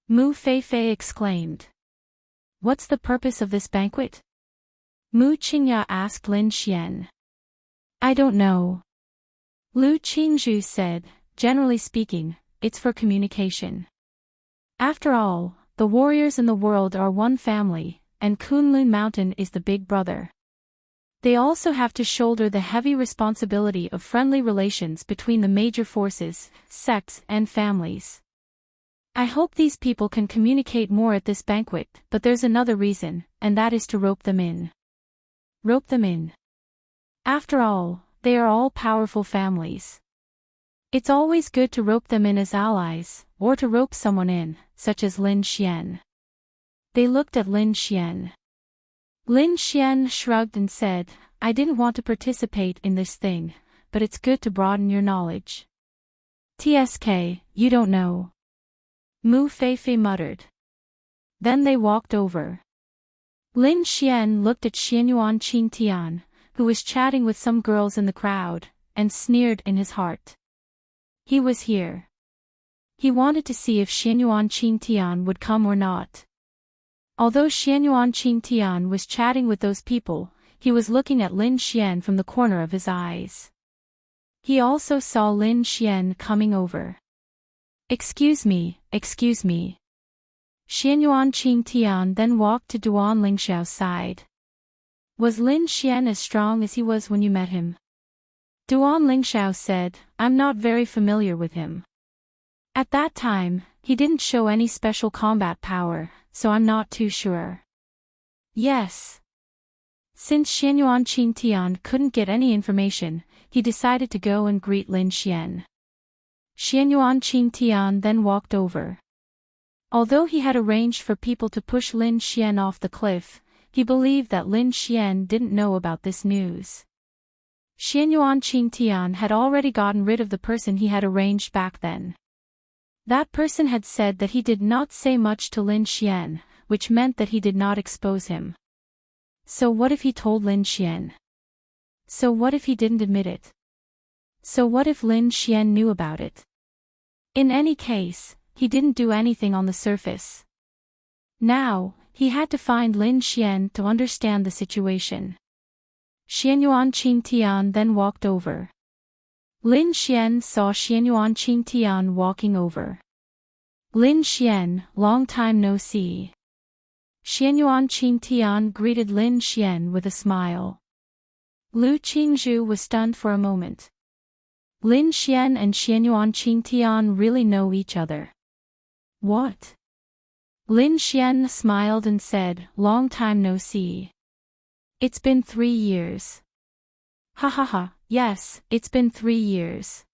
Mu Feifei exclaimed. What's the purpose of this banquet? Mu Qingya asked Lin Xian. I don't know. Lu Qingzhu said, generally speaking, it's for communication. After all, the warriors in the world are one family, and Kunlun Mountain is the big brother. They also have to shoulder the heavy responsibility of friendly relations between the major forces, sects, and families. I hope these people can communicate more at this banquet, but there's another reason, and that is to rope them in. Rope them in. After all, they are all powerful families. It's always good to rope them in as allies, or to rope someone in, such as Lin Xian. They looked at Lin Xian. Lin Xian shrugged and said, I didn't want to participate in this thing, but it's good to broaden your knowledge. TSK, you don't know. Mu Feifei muttered. Then they walked over. Lin Xian looked at Xianyuan Qingtian, who was chatting with some girls in the crowd, and sneered in his heart. He was here. He wanted to see if Xianyuan Qingtian would come or not. Although Xianyuan Qingtian was chatting with those people, he was looking at Lin Xian from the corner of his eyes. He also saw Lin Xian coming over. Excuse me. Xianyuan Qingtian then walked to Duan Lingxiao's side. Was Lin Xian as strong as he was when you met him? Duan Lingxiao said, I'm not very familiar with him. At that time, he didn't show any special combat power, so I'm not too sure. Yes. Since Xianyuan Qingtian couldn't get any information, he decided to go and greet Lin Xian. Xianyuan Qingtian then walked over. Although he had arranged for people to push Lin Xian off the cliff, he believed that Lin Xian didn't know about this news. Xianyuan Qingtian had already gotten rid of the person he had arranged back then. That person had said that he did not say much to Lin Xian, which meant that he did not expose him. So what if he told Lin Xian? So what if he didn't admit it? So what if Lin Xian knew about it? In any case, he didn't do anything on the surface. Now, he had to find Lin Xian to understand the situation. Xianyuan Qingtian then walked over. Lin Xian saw Xianyuan Qingtian walking over. Lin Xian, long time no see. Xianyuan Qingtian greeted Lin Xian with a smile. Lu Qingzhu was stunned for a moment. Lin Xian and Xianyuan Qingtian really know each other. What? Lin Xian smiled and said, long time no see. It's been 3 years. Ha ha ha, yes, it's been 3 years.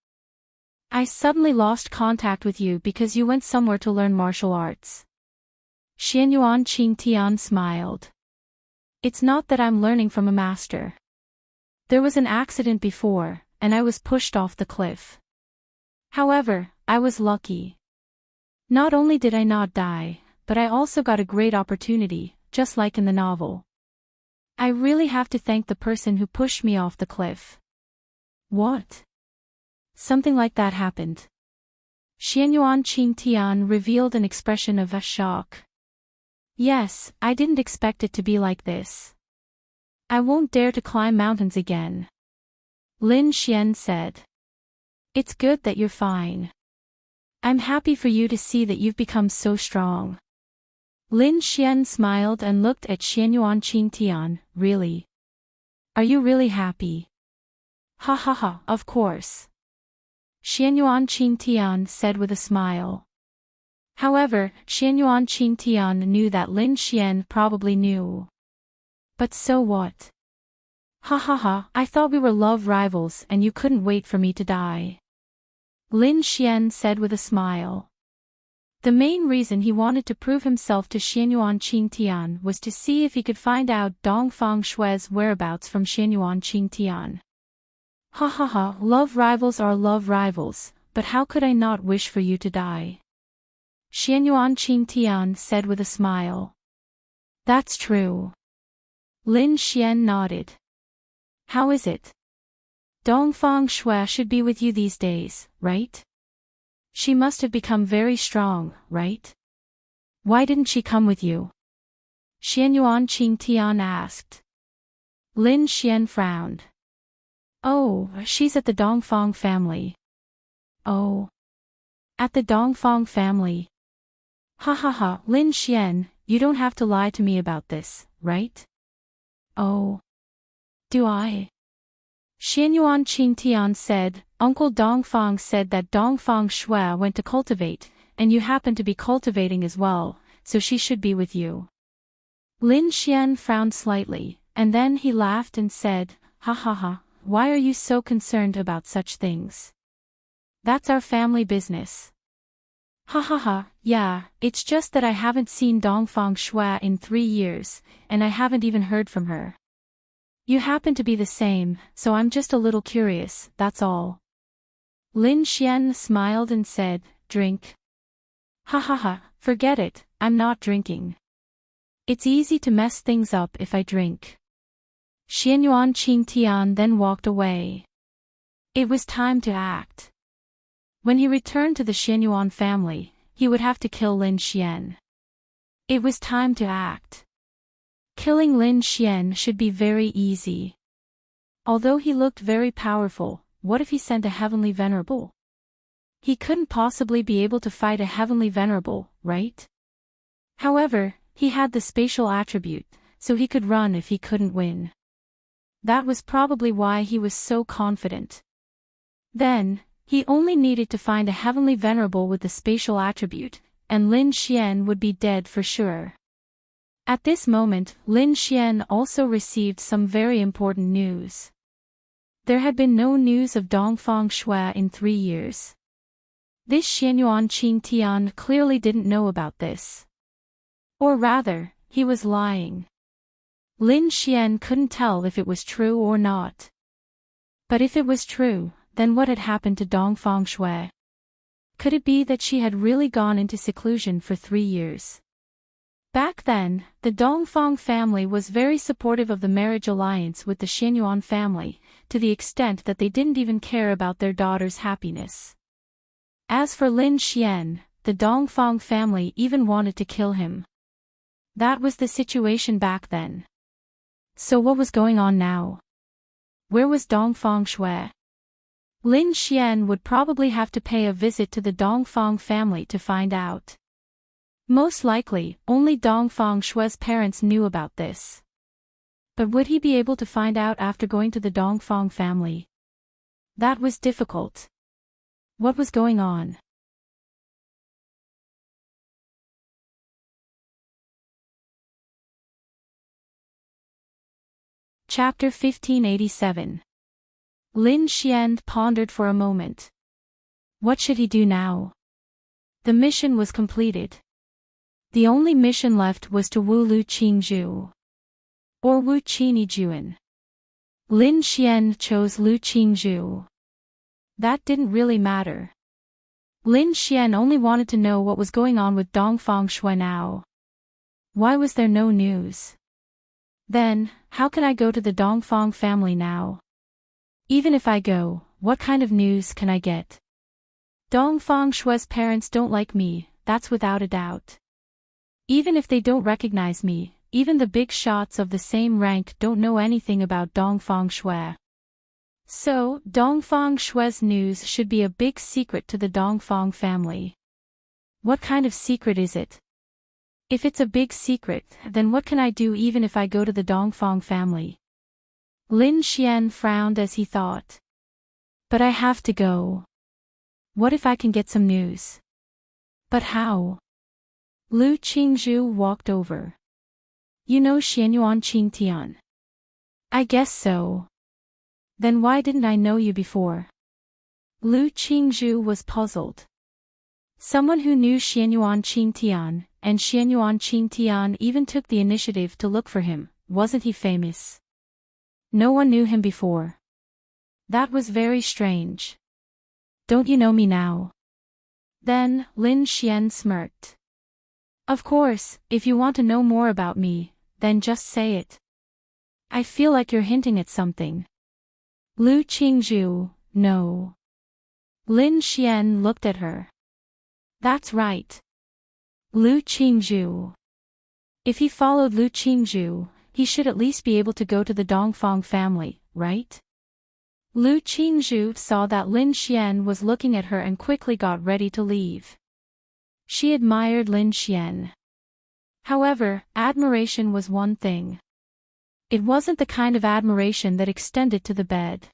I suddenly lost contact with you because you went somewhere to learn martial arts. Xianyuan Qingtian smiled. It's not that I'm learning from a master. There was an accident before, and I was pushed off the cliff. However, I was lucky. Not only did I not die, but I also got a great opportunity, just like in the novel. I really have to thank the person who pushed me off the cliff. What? Something like that happened. Xianyuan Qingtian revealed an expression of shock. Yes, I didn't expect it to be like this. I won't dare to climb mountains again. Lin Xian said. It's good that you're fine. I'm happy for you to see that you've become so strong. Lin Xian smiled and looked at Xianyuan Qingtian, really? Are you really happy? Ha ha ha, of course. Xianyuan Qingtian said with a smile. However, Xianyuan Qingtian knew that Lin Xian probably knew. But so what? Ha ha ha, I thought we were love rivals and you couldn't wait for me to die. Lin Xian said with a smile. The main reason he wanted to prove himself to Xianyuan Qingtian was to see if he could find out Dongfang Shue's whereabouts from Xianyuan Qingtian. Ha ha ha, love rivals are love rivals, but how could I not wish for you to die? Xianyuan Qingtian said with a smile. That's true. Lin Xian nodded. How is it? Dongfang Shui should be with you these days, right? She must have become very strong, right? Why didn't she come with you? Xianyuan Qingtian asked. Lin Xian frowned. Oh, she's at the Dongfang family. Oh. At the Dongfang family. Ha ha ha, Lin Xian, you don't have to lie to me about this, right? Oh. Do I? Xianyuan Qingtian said, Uncle Dongfang said that Dongfang Shui went to cultivate, and you happen to be cultivating as well, so she should be with you. Lin Xian frowned slightly, and then he laughed and said, ha ha ha, why are you so concerned about such things? That's our family business. Ha ha ha, yeah, it's just that I haven't seen Dongfang Shui in 3 years, and I haven't even heard from her. You happen to be the same, so I'm just a little curious, that's all. Lin Xian smiled and said, drink. Ha ha ha, forget it, I'm not drinking. It's easy to mess things up if I drink. Xianyuan Qingtian then walked away. It was time to act. When he returned to the Xianyuan family, he would have to kill Lin Xian. It was time to act. Killing Lin Xian should be very easy. Although he looked very powerful, what if he sent a heavenly venerable? He couldn't possibly be able to fight a heavenly venerable, right? However, he had the spatial attribute, so he could run if he couldn't win. That was probably why he was so confident. Then, he only needed to find a heavenly venerable with the spatial attribute, and Lin Xian would be dead for sure. At this moment, Lin Xian also received some very important news. There had been no news of Dongfang Shui in 3 years. This Xianyuan Qingtian clearly didn't know about this. Or rather, he was lying. Lin Xian couldn't tell if it was true or not. But if it was true, then what had happened to Dongfang Shui? Could it be that she had really gone into seclusion for 3 years? Back then, the Dongfang family was very supportive of the marriage alliance with the Xianyuan family, to the extent that they didn't even care about their daughter's happiness. As for Lin Xian, the Dongfang family even wanted to kill him. That was the situation back then. So what was going on now? Where was Dongfang Shui? Lin Xian would probably have to pay a visit to the Dongfang family to find out. Most likely, only Dongfang Shui's parents knew about this. But would he be able to find out after going to the Dongfang family? That was difficult. What was going on? Chapter 1587. Lin Xian pondered for a moment. What should he do now? The mission was completed. The only mission left was to woo Lu Qingzhu. Or Wu Qinijuan. Lin Xian chose Lu Qingzhu. That didn't really matter. Lin Xian only wanted to know what was going on with Dongfang Shui now. Why was there no news? Then, how can I go to the Dongfang family now? Even if I go, what kind of news can I get? Dongfang Shui's parents don't like me, that's without a doubt. Even if they don't recognize me, even the big shots of the same rank don't know anything about Dongfang Shui. So, Dongfang Shui's news should be a big secret to the Dongfang family. What kind of secret is it? If it's a big secret, then what can I do even if I go to the Dongfang family? Lin Xian frowned as he thought. But I have to go. What if I can get some news? But how? Lu Qingzhu walked over. You know Xianyuan Qingtian? I guess so. Then why didn't I know you before? Lu Qingzhu was puzzled. Someone who knew Xianyuan Qingtian, and Xianyuan Qingtian even took the initiative to look for him, wasn't he famous? No one knew him before. That was very strange. Don't you know me now? Then, Lin Xian smirked. Of course, if you want to know more about me, then just say it. I feel like you're hinting at something. Lu Qingzhu, no. Lin Xian looked at her. That's right. Lu Qingzhu. If he followed Lu Qingzhu, he should at least be able to go to the Dongfang family, right? Lu Qingzhu saw that Lin Xian was looking at her and quickly got ready to leave. She admired Lin Xian. However, admiration was one thing. It wasn't the kind of admiration that extended to the bed.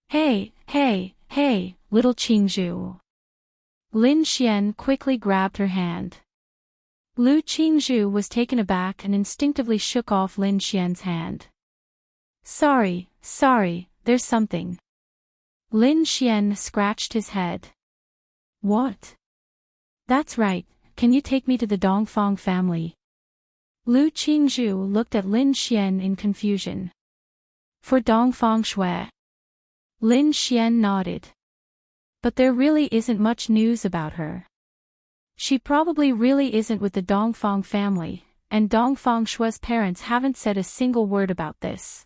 Hey, little Qingzhu. Lin Xian quickly grabbed her hand. Lu Qingzhu was taken aback and instinctively shook off Lin Xian's hand. Sorry, there's something. Lin Xian scratched his head. What? That's right, can you take me to the Dongfang family? Lu Qingzhu looked at Lin Xian in confusion. For Dongfang Shui? Lin Xian nodded. But there really isn't much news about her. She probably really isn't with the Dongfang family, and Dongfang Shui's parents haven't said a single word about this.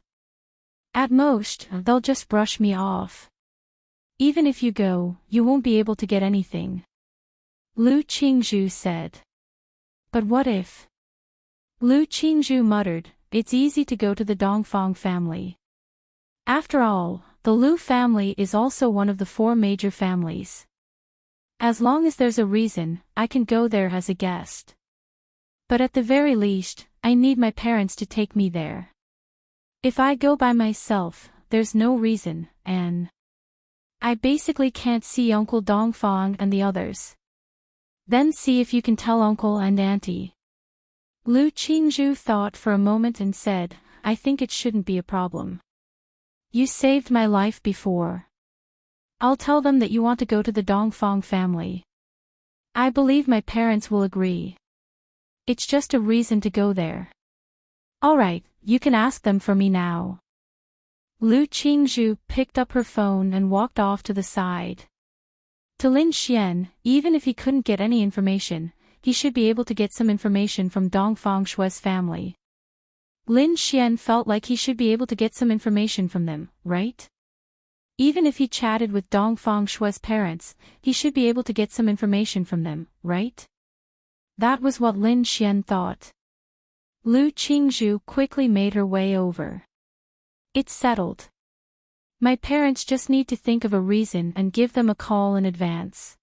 At most, they'll just brush me off. Even if you go, you won't be able to get anything. Lu Qingzhu said. But what if? Lu Qingzhu muttered, it's easy to go to the Dongfang family. After all, the Lu family is also one of the 4 major families. As long as there's a reason, I can go there as a guest. But at the very least, I need my parents to take me there. If I go by myself, there's no reason, and I basically can't see Uncle Dongfang and the others. Then see if you can tell Uncle and Auntie. Lu Qingzhu thought for a moment and said, I think it shouldn't be a problem. You saved my life before. I'll tell them that you want to go to the Dongfang family. I believe my parents will agree. It's just a reason to go there. Alright, you can ask them for me now. Lu Qingzhu picked up her phone and walked off to the side. To Lin Xian, even if he couldn't get any information, he should be able to get some information from Dongfang Shui's family. Lin Xian felt like he should be able to get some information from them, right? Even if he chatted with Dongfang Shui's parents, he should be able to get some information from them, right? That was what Lin Xian thought. Lu Qingzhu quickly made her way over. It's settled. My parents just need to think of a reason and give them a call in advance.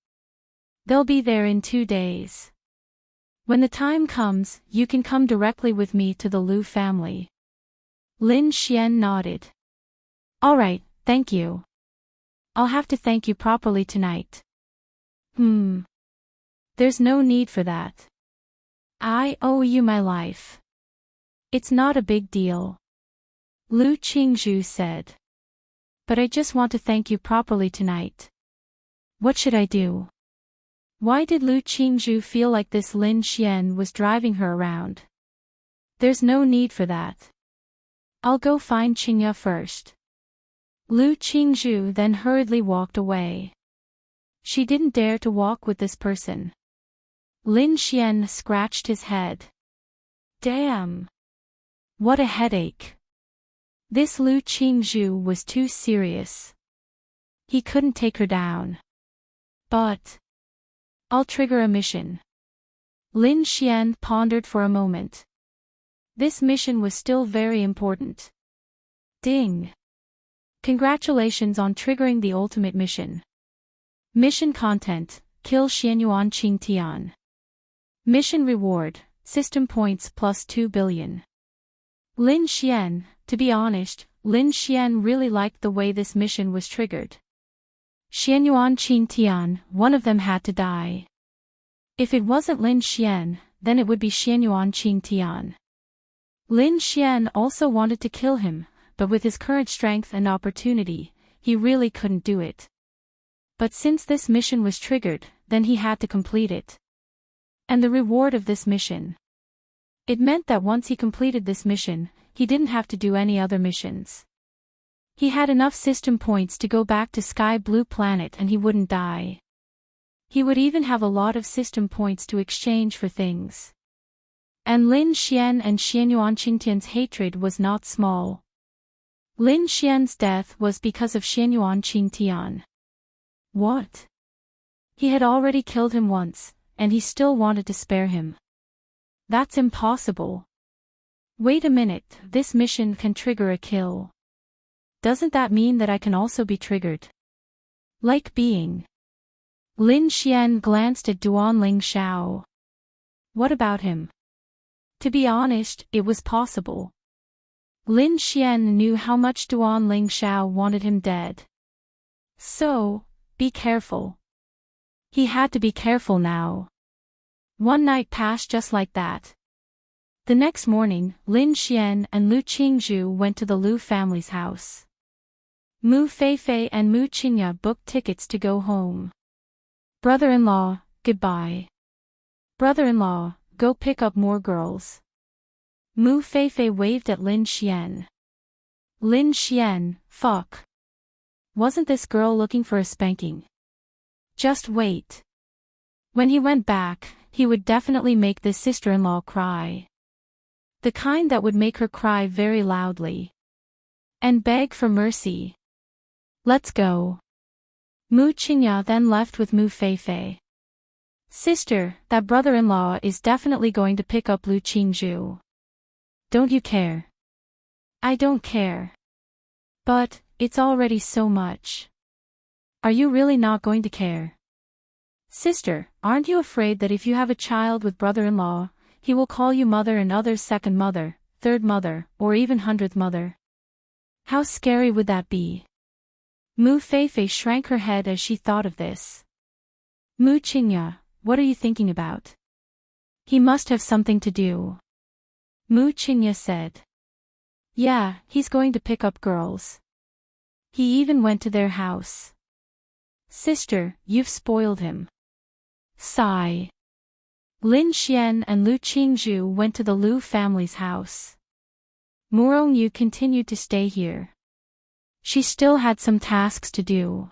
They'll be there in 2 days. When the time comes, you can come directly with me to the Lu family. Lin Xian nodded. All right, thank you. I'll have to thank you properly tonight. There's no need for that. I owe you my life. It's not a big deal. Lu Qingzhu said. But I just want to thank you properly tonight. What should I do? Why did Lu Qingzhu feel like this Lin Xian was driving her around? There's no need for that. I'll go find Qingya first. Lu Qingzhu then hurriedly walked away. She didn't dare to walk with this person. Lin Xian scratched his head. Damn! What a headache. This Lu Qingzhu was too serious. He couldn't take her down. But I'll trigger a mission. Lin Xian pondered for a moment. This mission was still very important. Ding! Congratulations on triggering the ultimate mission. Mission content: kill Xianyuan Qingtian. Mission reward: system points plus 2 billion. Lin Xian, to be honest, Lin Xian really liked the way this mission was triggered. Xianyuan Qingtian, one of them had to die. If it wasn't Lin Xian, then it would be Xianyuan Qingtian. Lin Xian also wanted to kill him, but with his current strength and opportunity, he really couldn't do it. But since this mission was triggered, then he had to complete it. And the reward of this mission. It meant that once he completed this mission, he didn't have to do any other missions. He had enough system points to go back to Sky Blue Planet and he wouldn't die. He would even have a lot of system points to exchange for things. And Lin Xian and Xianyuan Qingtian's hatred was not small. Lin Xian's death was because of Xianyuan Qingtian. What? He had already killed him once, and he still wanted to spare him. That's impossible. Wait a minute, this mission can trigger a kill. Doesn't that mean that I can also be triggered? Like being? Lin Xian glanced at Duan Ling Xiao. What about him? To be honest, it was possible. Lin Xian knew how much Duan Ling Xiao wanted him dead. So, be careful. He had to be careful now. One night passed just like that. The next morning, Lin Xian and Lu Qingzhu went to the Lu family's house. Mu Feifei and Mu Qingya booked tickets to go home. Brother-in-law, goodbye. Brother-in-law, go pick up more girls. Mu Feifei waved at Lin Xian. Lin Xian, fuck. Wasn't this girl looking for a spanking? Just wait. When he went back, he would definitely make this sister-in-law cry. The kind that would make her cry very loudly. And beg for mercy. Let's go. Mu Qingya then left with Mu Feifei. Sister, that brother-in-law is definitely going to pick up Lu Qingzhu. Don't you care? I don't care. But, it's already so much. Are you really not going to care? Sister, aren't you afraid that if you have a child with brother-in-law, he will call you mother and others second mother, third mother, or even 100th mother? How scary would that be? Mu Feifei shrank her head as she thought of this. Mu Qingya, what are you thinking about? He must have something to do. Mu Qingya said. Yeah, he's going to pick up girls. He even went to their house. Sister, you've spoiled him. Sigh. Lin Xian and Lu Qingzhu went to the Lu family's house. Murongyu continued to stay here. She still had some tasks to do.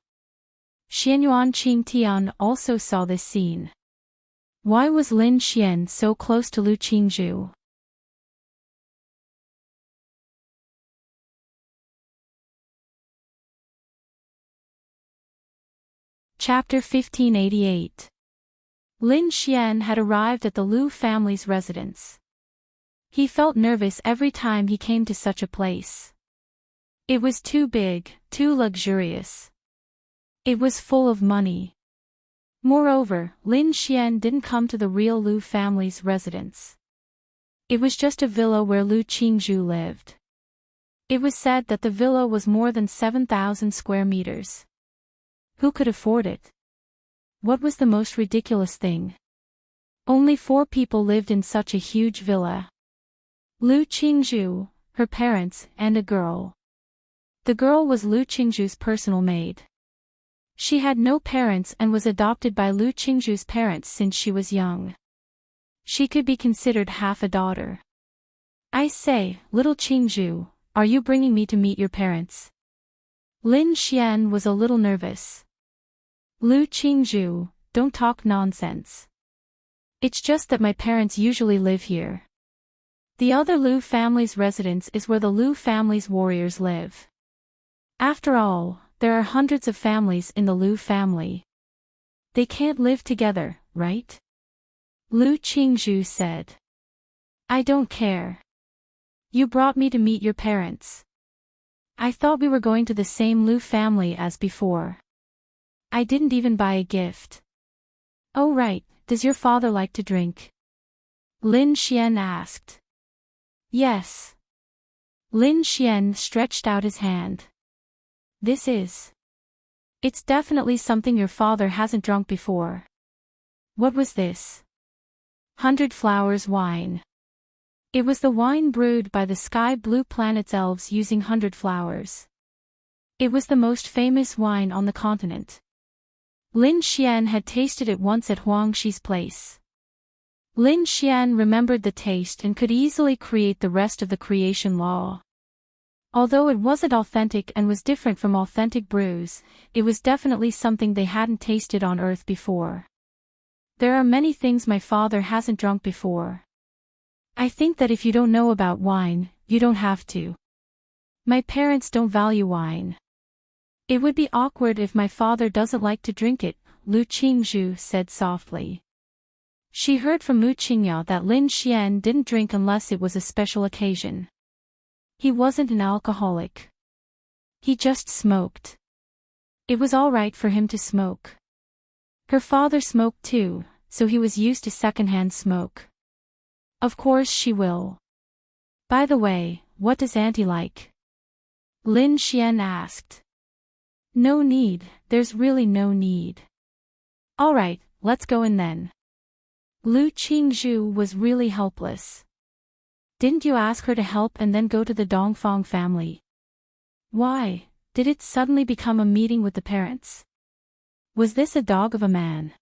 Xianyuan Qingtian also saw this scene. Why was Lin Xian so close to Lu Qingzhu? Chapter 1588. Lin Xian had arrived at the Lu family's residence. He felt nervous every time he came to such a place. It was too big, too luxurious. It was full of money. Moreover, Lin Xian didn't come to the real Lu family's residence. It was just a villa where Lu Qingzhu lived. It was said that the villa was more than 7,000 square meters. Who could afford it? What was the most ridiculous thing? Only 4 people lived in such a huge villa. Lu Qingzhu, her parents, and a girl. The girl was Lu Qingzhu's personal maid. She had no parents and was adopted by Lu Qingzhu's parents since she was young. She could be considered half a daughter. I say, little Qingzhu, are you bringing me to meet your parents? Lin Xian was a little nervous. Lu Qingzhu, don't talk nonsense. It's just that my parents usually live here. The other Lu family's residence is where the Lu family's warriors live. After all, there are hundreds of families in the Lu family. They can't live together, right? Lu Qingzhu said. I don't care. You brought me to meet your parents. I thought we were going to the same Lu family as before. I didn't even buy a gift. Oh right, does your father like to drink? Lin Xian asked. Yes. Lin Xian stretched out his hand. It's definitely something your father hasn't drunk before. What was this? 100 Flowers wine. It was the wine brewed by the Sky Blue Planet's elves using 100 flowers. It was the most famous wine on the continent. Lin Xian had tasted it once at Huang Shi's place. Lin Xian remembered the taste and could easily create the rest of the creation law. Although it wasn't authentic and was different from authentic brews, it was definitely something they hadn't tasted on Earth before. There are many things my father hasn't drunk before. I think that if you don't know about wine, you don't have to. My parents don't value wine. It would be awkward if my father doesn't like to drink it, Lu Qingzhu said softly. She heard from Mu Qingyao that Lin Xian didn't drink unless it was a special occasion. He wasn't an alcoholic. He just smoked. It was all right for him to smoke. Her father smoked too, so he was used to secondhand smoke. Of course she will. By the way, what does Auntie like? Lin Xian asked. No need, there's really no need. All right, let's go in then. Lu Qingzhu was really helpless. Didn't you ask her to help and then go to the Dongfang family? Why, did it suddenly become a meeting with the parents? Was this a dog of a man?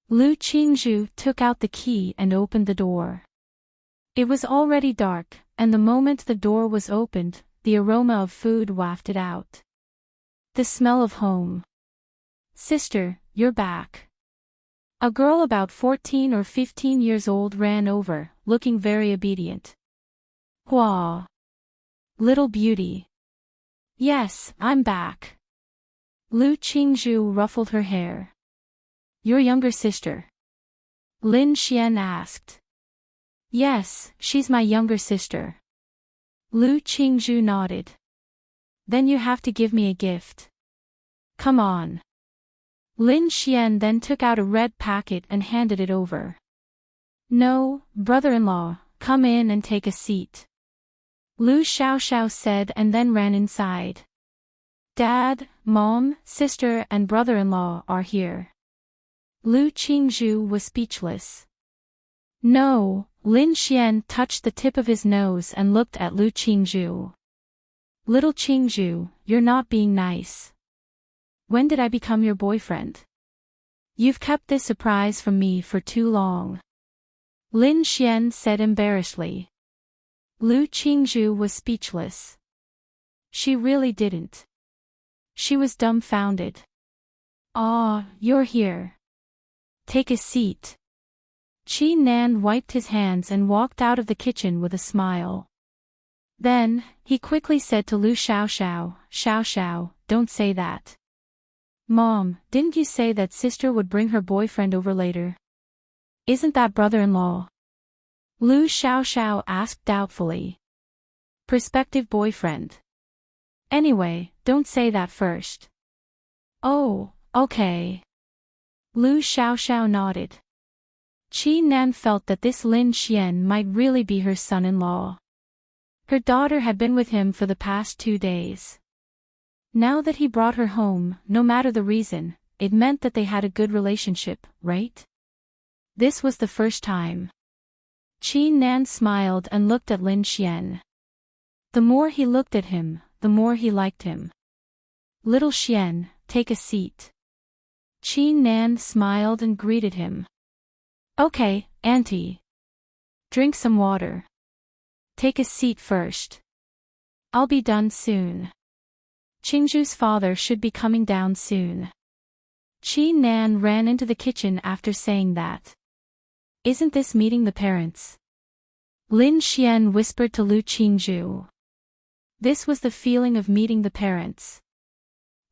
Lu Qingzhu took out the key and opened the door. It was already dark, and the moment the door was opened, the aroma of food wafted out. The smell of home. Sister, you're back. A girl about 14 or 15 years old ran over, looking very obedient. Hua. Little beauty. Yes, I'm back. Lu Qingzhu ruffled her hair. Your younger sister? Lin Xian asked. Yes, she's my younger sister. Lu Qingzhu nodded. Then you have to give me a gift. Come on. Lin Xian then took out a red packet and handed it over. No, brother-in-law, come in and take a seat. Lu Xiaoxiao said and then ran inside. Dad, Mom, sister and brother-in-law are here. Lu Qingzhu was speechless. No, Lin Xian touched the tip of his nose and looked at Lu Qingzhu. Little Qingzhu, you're not being nice. When did I become your boyfriend? You've kept this surprise from me for too long. Lin Xian said embarrassedly. Lu Qingzhu was speechless. She really didn't. She was dumbfounded. Ah, you're here. Take a seat. Qi Nan wiped his hands and walked out of the kitchen with a smile. Then, he quickly said to Lu Xiaoxiao, Xiaoxiao, don't say that. Mom, didn't you say that sister would bring her boyfriend over later? Isn't that brother-in-law? Lu Xiaoxiao asked doubtfully. Prospective boyfriend. Anyway, don't say that first. Oh, okay. Lu Xiaoxiao nodded. Qi Nan felt that this Lin Xian might really be her son-in-law. Her daughter had been with him for the past 2 days. Now that he brought her home, no matter the reason, it meant that they had a good relationship, right? This was the first time. Qi Nan smiled and looked at Lin Xian. The more he looked at him, the more he liked him. Little Xian, take a seat. Qi Nan smiled and greeted him. Okay, Auntie. Drink some water. Take a seat first. I'll be done soon. Qingzhu's father should be coming down soon. Qi Nan ran into the kitchen after saying that. Isn't this meeting the parents? Lin Xian whispered to Lu Qingzhu. This was the feeling of meeting the parents.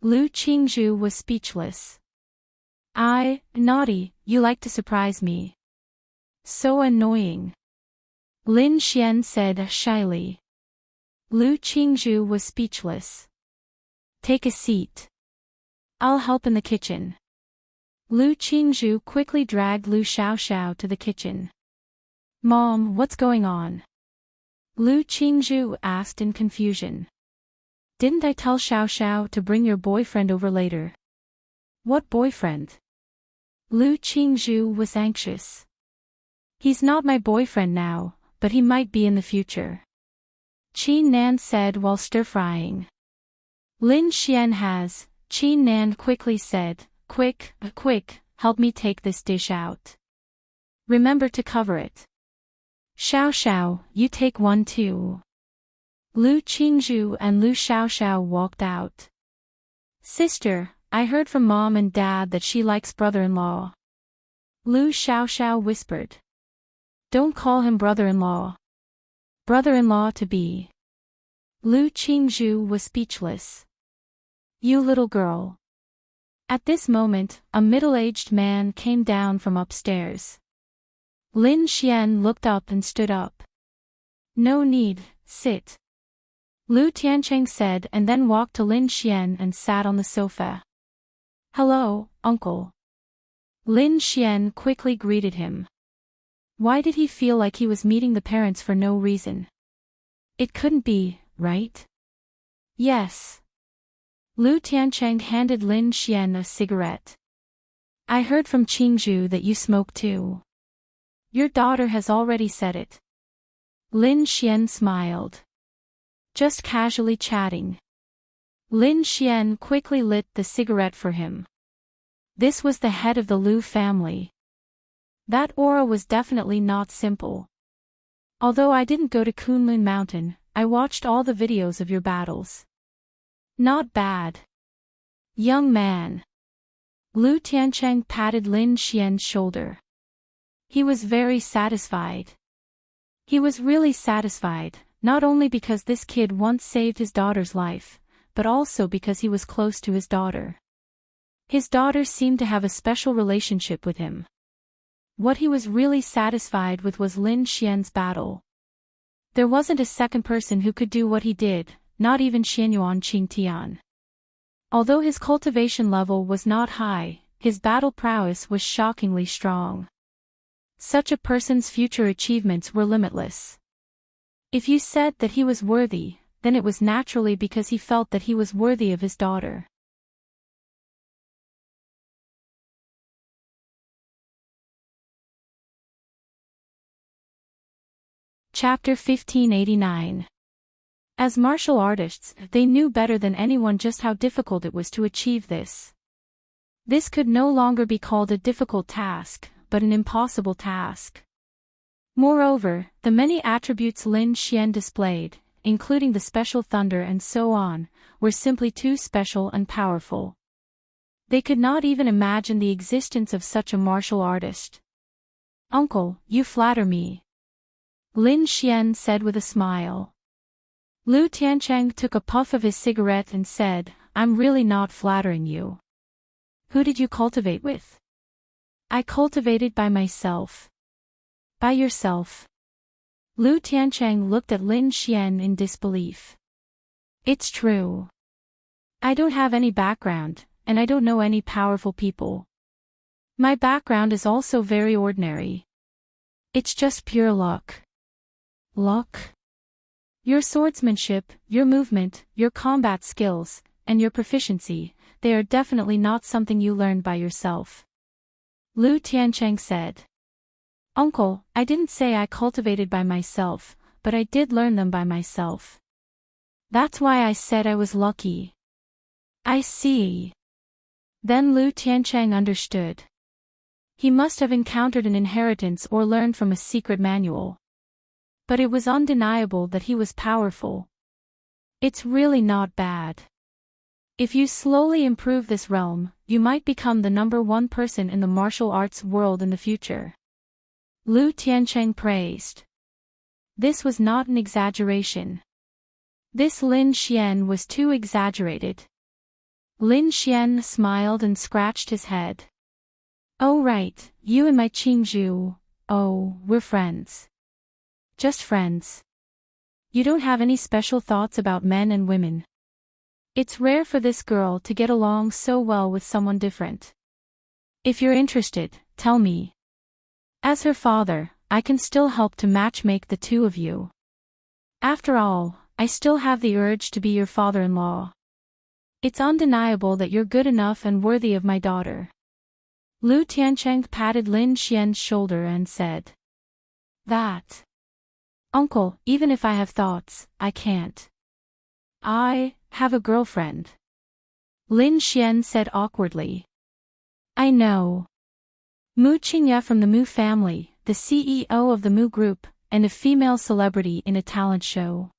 Lu Qingzhu was speechless. Naughty, you like to surprise me. So annoying. Lin Xian said shyly. Lu Qingzhu was speechless. Take a seat. I'll help in the kitchen. Lu Qingzhu quickly dragged Lu Xiaoxiao to the kitchen. Mom, what's going on? Lu Qingzhu asked in confusion. Didn't I tell Xiaoxiao to bring your boyfriend over later? What boyfriend? Lu Qingzhu was anxious. He's not my boyfriend now, but he might be in the future. Qi Nan said while stir-frying. Lin Xian has, Qi Nan quickly said, quick, help me take this dish out. Remember to cover it. Xiaoxiao, you take one too. Lu Qingzhu and Lu Xiaoxiao walked out. Sister, I heard from Mom and Dad that she likes brother-in-law. Lu Xiaoxiao whispered. Don't call him brother-in-law. Brother-in-law to be. Lu Qingzhu was speechless. You little girl. At this moment, a middle-aged man came down from upstairs. Lin Xian looked up and stood up. No need, sit. Lu Tiancheng said and then walked to Lin Xian and sat on the sofa. Hello, uncle. Lin Xian quickly greeted him. Why did he feel like he was meeting the parents for no reason? It couldn't be, right? Yes. Lu Tiancheng handed Lin Xian a cigarette. I heard from Qingzhu that you smoke too. Your daughter has already said it. Lin Xian smiled. Just casually chatting. Lin Xian quickly lit the cigarette for him. This was the head of the Lu family. That aura was definitely not simple. Although I didn't go to Kunlun Mountain, I watched all the videos of your battles. Not bad. Young man. Lu Tiancheng patted Lin Xian's shoulder. He was very satisfied. He was really satisfied, not only because this kid once saved his daughter's life, but also because he was close to his daughter. His daughter seemed to have a special relationship with him. What he was really satisfied with was Lin Xian's battle. There wasn't a second person who could do what he did, not even Xianyuan Qingtian. Although his cultivation level was not high, his battle prowess was shockingly strong. Such a person's future achievements were limitless. If you said that he was worthy, then it was naturally because he felt that he was worthy of his daughter. Chapter 1589. As martial artists, they knew better than anyone just how difficult it was to achieve this. This could no longer be called a difficult task, but an impossible task. Moreover, the many attributes Lin Xian displayed, including the special thunder and so on, were simply too special and powerful. They could not even imagine the existence of such a martial artist. Uncle, you flatter me. Lin Xian said with a smile. Lu Tiancheng took a puff of his cigarette and said, I'm really not flattering you. Who did you cultivate with? I cultivated by myself. By yourself. Lu Tiancheng looked at Lin Xian in disbelief. It's true. I don't have any background, and I don't know any powerful people. My background is also very ordinary. It's just pure luck. Luck? Your swordsmanship, your movement, your combat skills, and your proficiency, they are definitely not something you learn by yourself. Lu Tiancheng said. Uncle, I didn't say I cultivated by myself, but I did learn them by myself. That's why I said I was lucky. I see. Then Lu Tiancheng understood. He must have encountered an inheritance or learned from a secret manual. But it was undeniable that he was powerful. It's really not bad. If you slowly improve this realm, you might become the #1 person in the martial arts world in the future. Lu Tiancheng praised. This was not an exaggeration. This Lin Xian was too exaggerated. Lin Xian smiled and scratched his head. Oh right, you and my Qingzhu, oh, we're friends. Just friends. You don't have any special thoughts about men and women. It's rare for this girl to get along so well with someone different. If you're interested, tell me. As her father, I can still help to matchmake the two of you. After all, I still have the urge to be your father-in-law. It's undeniable that you're good enough and worthy of my daughter. Lu Tiancheng patted Lin Xian's shoulder and said. That. Uncle, even if I have thoughts, I can't. I have a girlfriend. Lin Xian said awkwardly. I know. Mu Qingya from the Mu family, the CEO of the Mu Group, and a female celebrity in a talent show.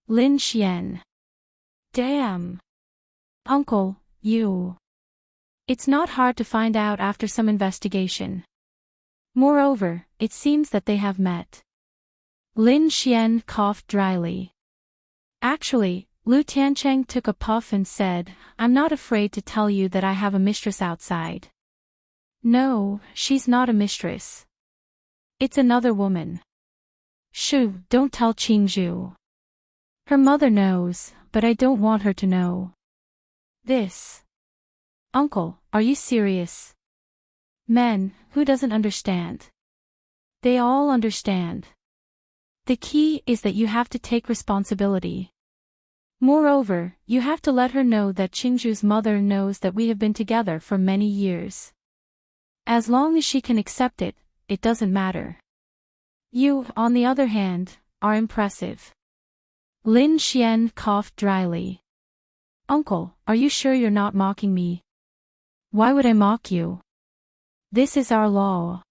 Lin Xian. Damn. Uncle, you. It's not hard to find out after some investigation. Moreover, it seems that they have met. Lin Xian coughed dryly. Actually, Lu Tiancheng took a puff and said, I'm not afraid to tell you that I have a mistress outside. No, she's not a mistress. It's another woman. Shoo, don't tell Qingzhu. Her mother knows, but I don't want her to know. This. Uncle, are you serious? Men, who doesn't understand? They all understand. The key is that you have to take responsibility. Moreover, you have to let her know that Qingzhu's mother knows that we have been together for many years. As long as she can accept it, it doesn't matter. You, on the other hand, are impressive. Lin Xian coughed dryly. Uncle, are you sure you're not mocking me? Why would I mock you? This is our law.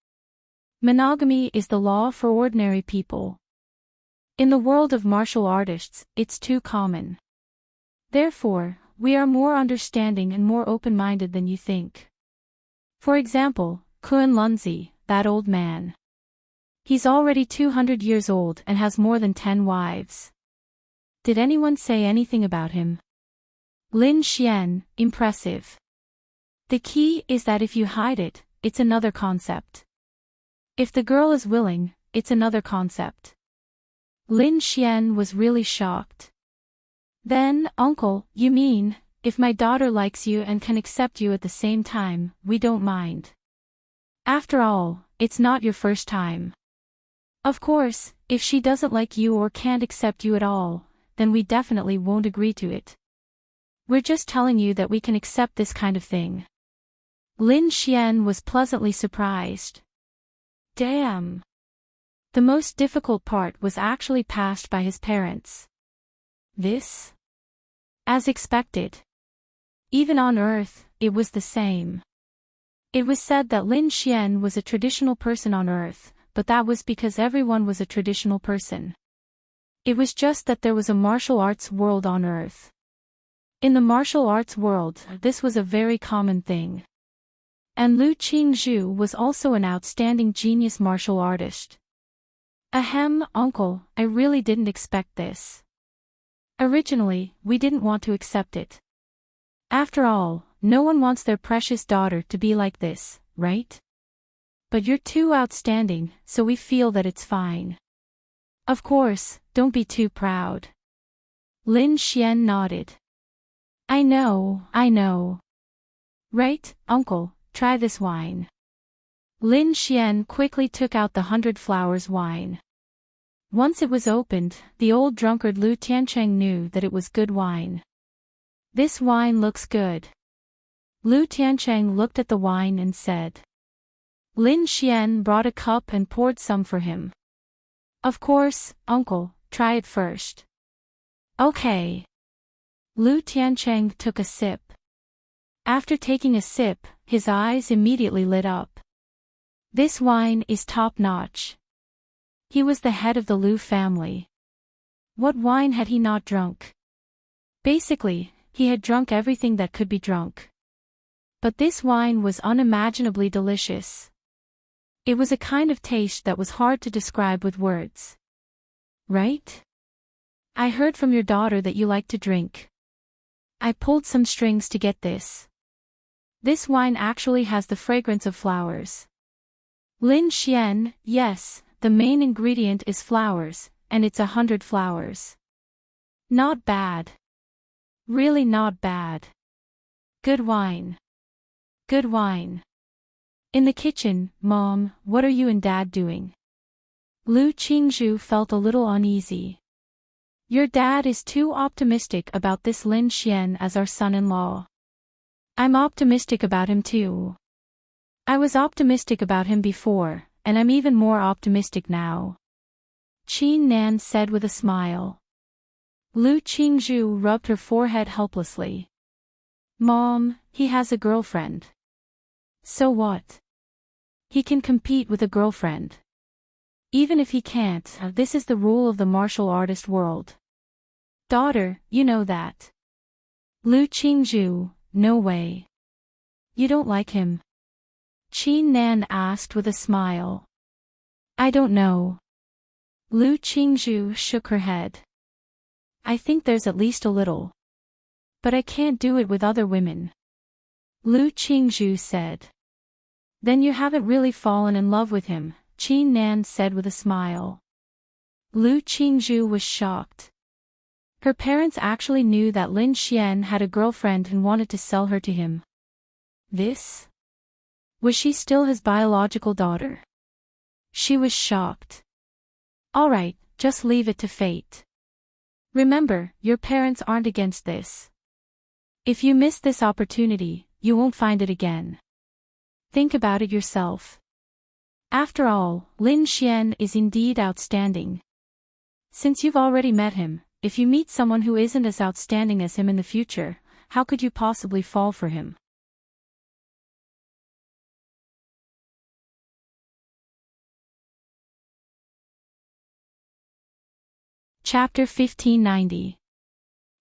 Monogamy is the law for ordinary people. In the world of martial artists, it's too common. Therefore, we are more understanding and more open-minded than you think. For example, Kun Lunzi, that old man. He's already 200 years old and has more than 10 wives. Did anyone say anything about him? Lin Xian, impressive. The key is that if you hide it, it's another concept. If the girl is willing, it's another concept. Lin Xian was really shocked. Then, uncle, you mean, if my daughter likes you and can accept you at the same time, we don't mind. After all, it's not your first time. Of course, if she doesn't like you or can't accept you at all, then we definitely won't agree to it. We're just telling you that we can accept this kind of thing. Lin Xian was pleasantly surprised. Damn. The most difficult part was actually passed by his parents. This? As expected. Even on Earth, it was the same. It was said that Lin Xian was a traditional person on Earth, but that was because everyone was a traditional person. It was just that there was a martial arts world on Earth. In the martial arts world, this was a very common thing. And Lu Qingzhu was also an outstanding genius martial artist. Ahem, uncle, I really didn't expect this. Originally, we didn't want to accept it. After all, no one wants their precious daughter to be like this, right? But you're too outstanding, so we feel that it's fine. Of course, don't be too proud. Lin Xian nodded. I know. Right, uncle, try this wine. Lin Xian quickly took out the 100 Flowers wine. Once it was opened, the old drunkard Lu Tiancheng knew that it was good wine. This wine looks good. Lu Tiancheng looked at the wine and said. Lin Xian brought a cup and poured some for him. Of course, uncle, try it first. Okay. Lu Tiancheng took a sip. After taking a sip, his eyes immediately lit up. This wine is top-notch. He was the head of the Lu family. What wine had he not drunk? Basically, he had drunk everything that could be drunk. But this wine was unimaginably delicious. It was a kind of taste that was hard to describe with words. Right? I heard from your daughter that you like to drink. I pulled some strings to get this. This wine actually has the fragrance of flowers. Lin Xian, yes, the main ingredient is flowers, and it's 100 flowers. Not bad. Really not bad. Good wine. Good wine. In the kitchen, Mom, what are you and Dad doing? Lu Qingzhu felt a little uneasy. Your dad is too optimistic about this Lin Xian as our son-in-law. I'm optimistic about him too. I was optimistic about him before, and I'm even more optimistic now. Qin Nan said with a smile. Lu Qingzhu rubbed her forehead helplessly. Mom, he has a girlfriend. So what? He can compete with a girlfriend. Even if he can't, this is the rule of the martial artist world. Daughter, you know that. Lu Qingzhu, no way. You don't like him? Qin Nan asked with a smile. I don't know. Lu Qingzhu shook her head. I think there's at least a little. But I can't do it with other women. Lu Qingzhu said. Then you haven't really fallen in love with him, Qin Nan said with a smile. Lu Qingzhu was shocked. Her parents actually knew that Lin Xian had a girlfriend and wanted to sell her to him. This? Was she still his biological daughter? She was shocked. Alright, just leave it to fate. Remember, your parents aren't against this. If you miss this opportunity, you won't find it again. Think about it yourself. After all, Lin Xian is indeed outstanding. Since you've already met him, if you meet someone who isn't as outstanding as him in the future, how could you possibly fall for him? Chapter 1590.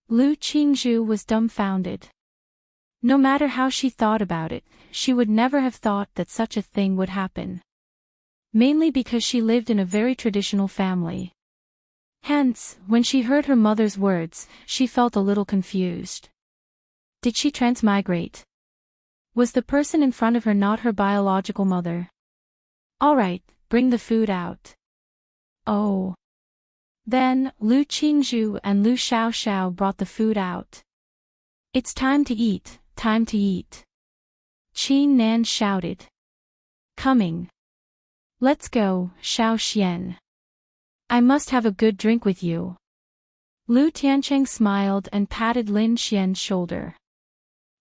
Lu Qingzhu was dumbfounded. No matter how she thought about it, she would never have thought that such a thing would happen. Mainly because she lived in a very traditional family. Hence, when she heard her mother's words, she felt a little confused. Did she transmigrate? Was the person in front of her not her biological mother? Alright, bring the food out. Oh. Then, Lu Qingzhu and Lu Xiaoxiao brought the food out. It's time to eat, time to eat. Qin Nan shouted. Coming. Let's go, Xiao Xian. I must have a good drink with you. Lu Tiancheng smiled and patted Lin Xian's shoulder.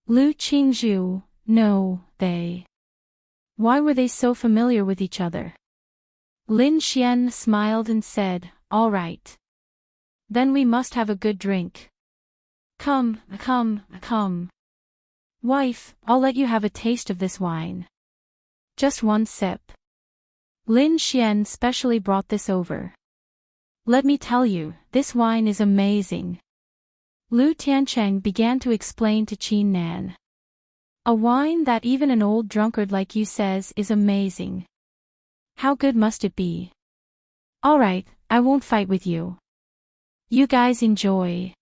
Lu Qingzhu, no, they. Why were they so familiar with each other? Lin Xian smiled and said, all right. Then we must have a good drink. Come. Wife, I'll let you have a taste of this wine. Just one sip. Lin Xian specially brought this over. Let me tell you, this wine is amazing. Lu Tiancheng began to explain to Qin Nan. A wine that even an old drunkard like you says is amazing. How good must it be? Alright, I won't fight with you. You guys enjoy.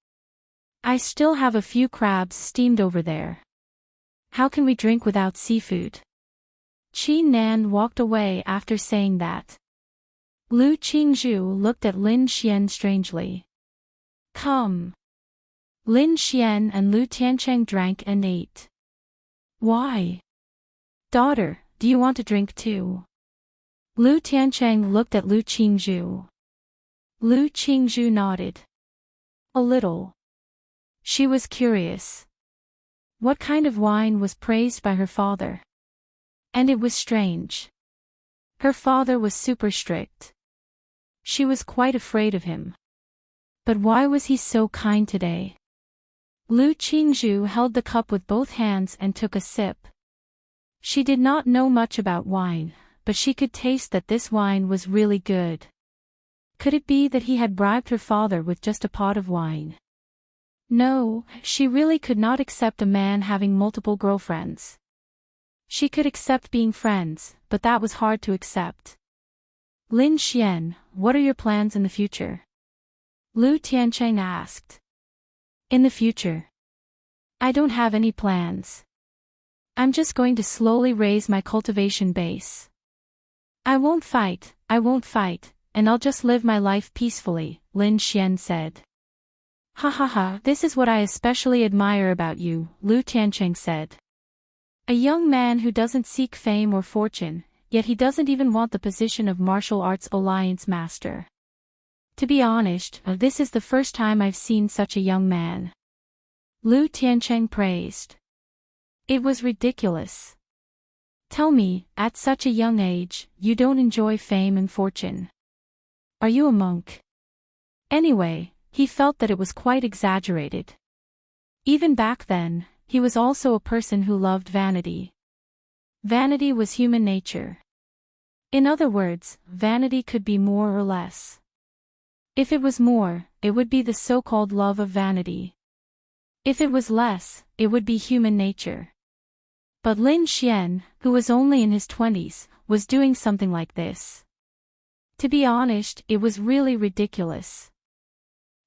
I still have a few crabs steamed over there. How can we drink without seafood? Qin Nan walked away after saying that. Lu Qingzhu looked at Lin Xian strangely. Come. Lin Xian and Lu Tiancheng drank and ate. Why? Daughter, do you want to drink too? Lu Tiancheng looked at Lu Qingzhu. Lu Qingzhu nodded. A little. She was curious. What kind of wine was praised by her father? And it was strange. Her father was super strict. She was quite afraid of him. But why was he so kind today? Lu Qingzhu held the cup with both hands and took a sip. She did not know much about wine, but she could taste that this wine was really good. Could it be that he had bribed her father with just a pot of wine? No, she really could not accept a man having multiple girlfriends. She could accept being friends, but that was hard to accept. Lin Xian, what are your plans in the future? Lu Tiancheng asked. In the future? I don't have any plans. I'm just going to slowly raise my cultivation base. I won't fight, and I'll just live my life peacefully, Lin Xian said. Ha ha ha, this is what I especially admire about you, Lu Tiancheng said. A young man who doesn't seek fame or fortune, yet he doesn't even want the position of martial arts alliance master. To be honest, this is the first time I've seen such a young man. Lu Tiancheng praised. It was ridiculous. Tell me, at such a young age, you don't enjoy fame and fortune. Are you a monk? Anyway, he felt that it was quite exaggerated. Even back then, he was also a person who loved vanity. Vanity was human nature. In other words, vanity could be more or less. If it was more, it would be the so-called love of vanity. If it was less, it would be human nature. But Lin Xian, who was only in his 20s, was doing something like this. To be honest, it was really ridiculous.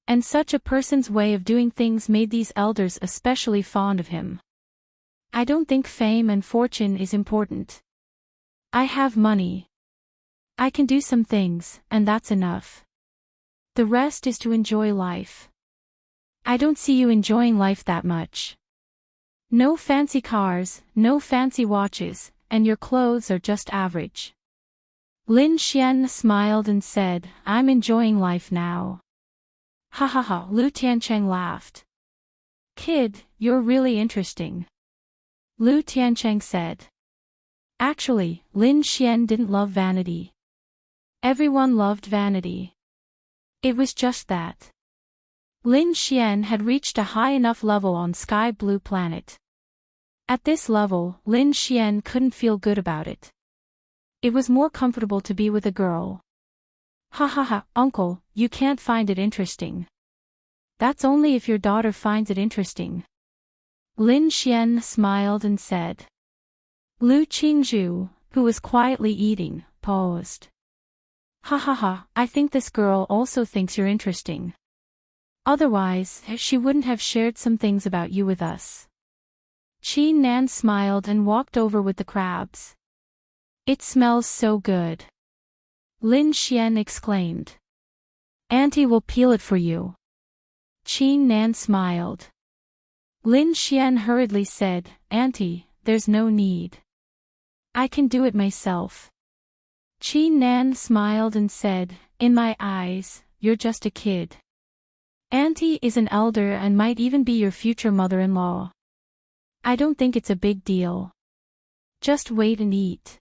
And such a person's way of doing things made these elders especially fond of him. I don't think fame and fortune is important. I have money. I can do some things, and that's enough. The rest is to enjoy life. I don't see you enjoying life that much. No fancy cars, no fancy watches, and your clothes are just average. Lin Xian smiled and said, I'm enjoying life now. Ha ha ha, Lu Tiancheng laughed. Kid, you're really interesting. Lu Tiancheng said. Actually, Lin Xian didn't love vanity. Everyone loved vanity. It was just that. Lin Xian had reached a high enough level on Sky Blue Planet. At this level, Lin Xian couldn't feel good about it. It was more comfortable to be with a girl. Ha ha ha, uncle, you can't find it interesting. That's only if your daughter finds it interesting. Lin Xian smiled and said. Lu Qingzhu, who was quietly eating, paused. Ha ha ha, I think this girl also thinks you're interesting. Otherwise, she wouldn't have shared some things about you with us. Qi Nan smiled and walked over with the crabs. It smells so good. Lin Xian exclaimed. Auntie will peel it for you. Qi Nan smiled. Lin Xian hurriedly said, Auntie, there's no need. I can do it myself. Qi Nan smiled and said, in my eyes, you're just a kid. Auntie is an elder and might even be your future mother-in-law. I don't think it's a big deal. Just wait and eat.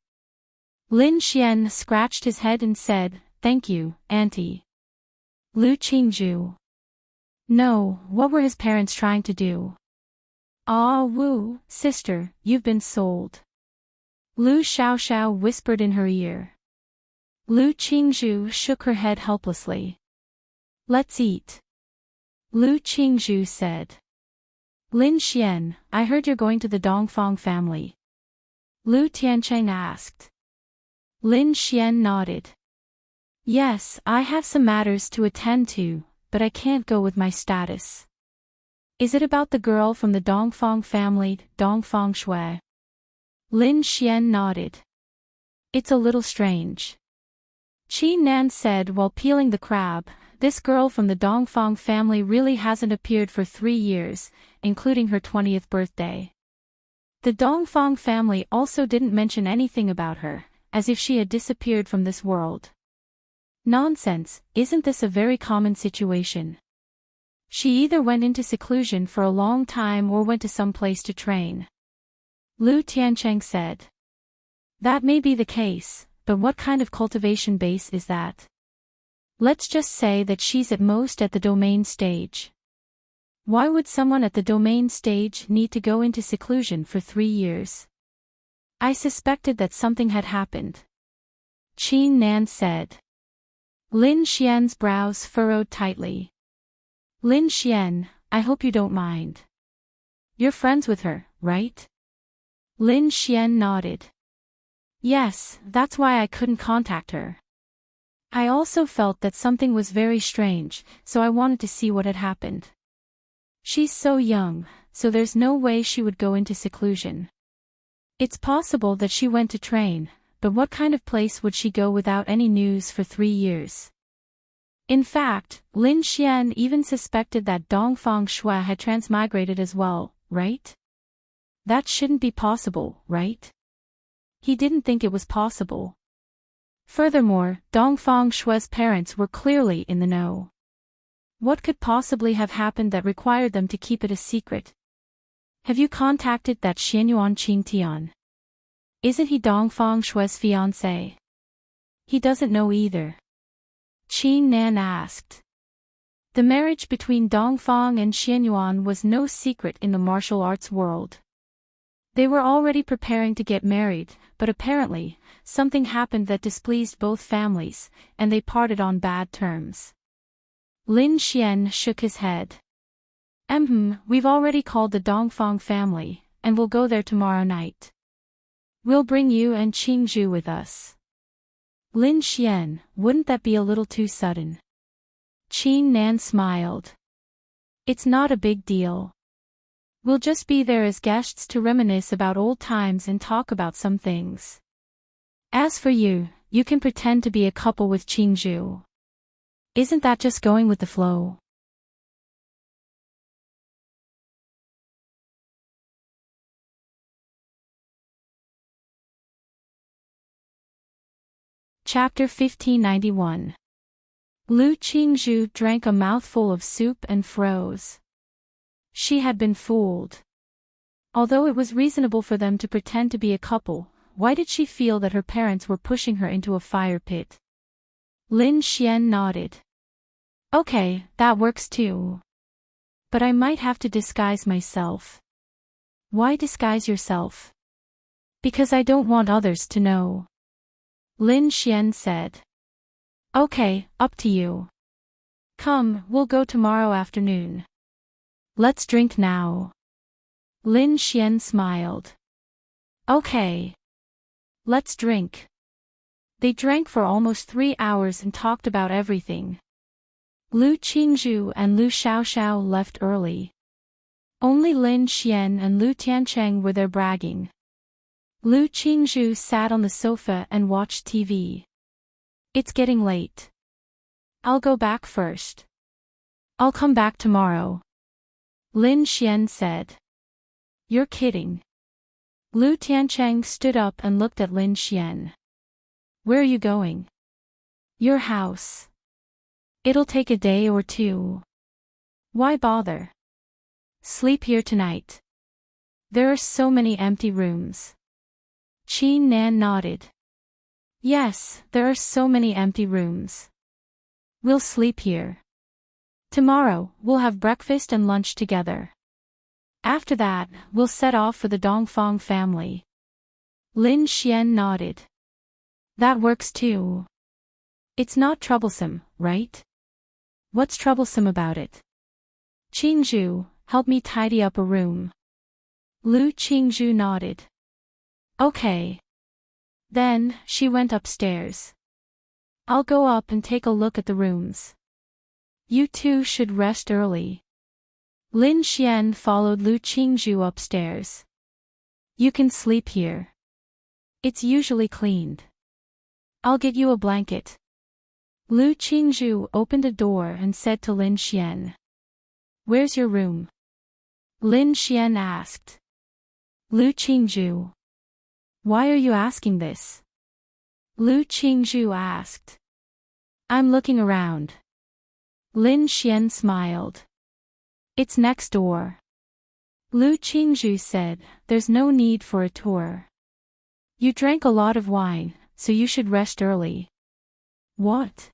Lin Xian scratched his head and said, thank you, Auntie. Lu Qingzhu. No, what were his parents trying to do? Ah Wu, sister, you've been sold. Lu Xiaoxiao whispered in her ear. Lu Qingzhu shook her head helplessly. Let's eat. Lu Qingzhu said. Lin Xian, I heard you're going to the Dongfang family. Lu Tiancheng asked. Lin Xian nodded. Yes, I have some matters to attend to, but I can't go with my status. Is it about the girl from the Dongfang family, Dongfang Shui? Lin Xian nodded. It's a little strange. Qi Nan said while peeling the crab, this girl from the Dongfang family really hasn't appeared for 3 years, including her 20th birthday. The Dongfang family also didn't mention anything about her, as if she had disappeared from this world. Nonsense, isn't this a very common situation? She either went into seclusion for a long time or went to some place to train. Lu Tiancheng said. That may be the case, but what kind of cultivation base is that? Let's just say that she's at most at the domain stage. Why would someone at the domain stage need to go into seclusion for 3 years? I suspected that something had happened. Qin Nan said. Lin Xian's brows furrowed tightly. Lin Xian, I hope you don't mind. You're friends with her, right? Lin Xian nodded. Yes, that's why I couldn't contact her. I also felt that something was very strange, so I wanted to see what had happened. She's so young, so there's no way she would go into seclusion. It's possible that she went to train, but what kind of place would she go without any news for 3 years? In fact, Lin Xian even suspected that Dongfang Shui had transmigrated as well, right? That shouldn't be possible, right? He didn't think it was possible. Furthermore, Dongfang Shui's parents were clearly in the know. What could possibly have happened that required them to keep it a secret? Have you contacted that Xianyuan Qingtian? Isn't he Dongfang Shui's fiancé? He doesn't know either. Qin Nan asked. The marriage between Dongfang and Xianyuan was no secret in the martial arts world. They were already preparing to get married, but apparently, something happened that displeased both families, and they parted on bad terms. Lin Xian shook his head. We've already called the Dongfang family, and we'll go there tomorrow night. We'll bring you and Qingzhu with us. Lin Xian, wouldn't that be a little too sudden? Qin Nan smiled. It's not a big deal. We'll just be there as guests to reminisce about old times and talk about some things. As for you, you can pretend to be a couple with Qingzhu. Isn't that just going with the flow? Chapter 1591. Lu Qingzhu drank a mouthful of soup and froze. She had been fooled. Although it was reasonable for them to pretend to be a couple, why did she feel that her parents were pushing her into a fire pit? Lin Xian nodded. Okay, that works too. But I might have to disguise myself. Why disguise yourself? Because I don't want others to know. Lin Xian said. Okay, up to you. Come, we'll go tomorrow afternoon. Let's drink now. Lin Xian smiled. Okay. Let's drink. They drank for almost 3 hours and talked about everything. Lu Qingzhu and Lu Xiaoxiao left early. Only Lin Xian and Lu Tiancheng were there bragging. Lu Qingzhu sat on the sofa and watched TV. It's getting late. I'll go back first. I'll come back tomorrow. Lin Xian said. You're kidding. Lu Tiancheng stood up and looked at Lin Xian. Where are you going? Your house. It'll take a day or 2. Why bother? Sleep here tonight. There are so many empty rooms. Qin Nan nodded. Yes, there are so many empty rooms. We'll sleep here. Tomorrow, we'll have breakfast and lunch together. After that, we'll set off for the Dongfang family. Lin Xian nodded. That works too. It's not troublesome, right? What's troublesome about it? Qingzhu, help me tidy up a room. Lu Qingzhu nodded. Okay. Then, she went upstairs. I'll go up and take a look at the rooms. You two should rest early. Lin Xian followed Lu Qingzhu upstairs. You can sleep here. It's usually cleaned. I'll get you a blanket. Lu Qingzhu opened a door and said to Lin Xian. Where's your room? Lin Xian asked. Lu Qingzhu. Why are you asking this? Lu Qingzhu asked. I'm looking around. Lin Xian smiled. It's next door. Lu Qingzhu said, there's no need for a tour. You drank a lot of wine, so you should rest early. What?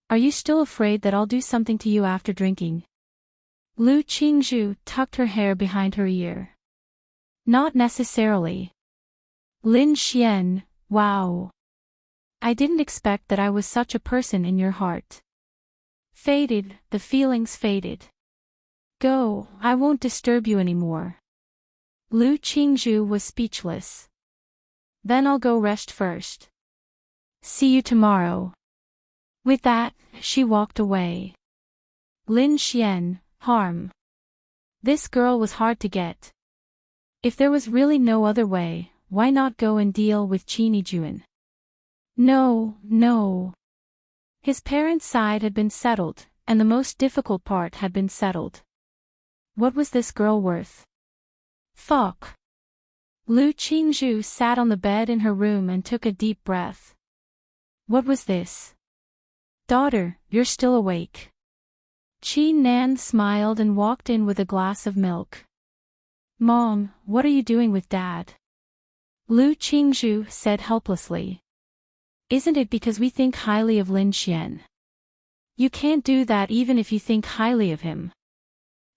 Are you still afraid that I'll do something to you after drinking? Lu Qingzhu tucked her hair behind her ear. Not necessarily. Lin Xian, wow. I didn't expect that I was such a person in your heart. Faded, the feelings faded. Go, I won't disturb you anymore. Lu Qingzhu was speechless. Then I'll go rest first. See you tomorrow. With that, she walked away. Lin Xian, harm. This girl was hard to get. If there was really no other way, why not go and deal with Qini Juan? No, no. His parents' side had been settled, and the most difficult part had been settled. What was this girl worth? Fuck. Lu Qingzhu sat on the bed in her room and took a deep breath. What was this? Daughter, you're still awake. Qi Nan smiled and walked in with a glass of milk. Mom, what are you doing with Dad? Lu Qingzhu said helplessly. Isn't it because we think highly of Lin Xian? You can't do that even if you think highly of him.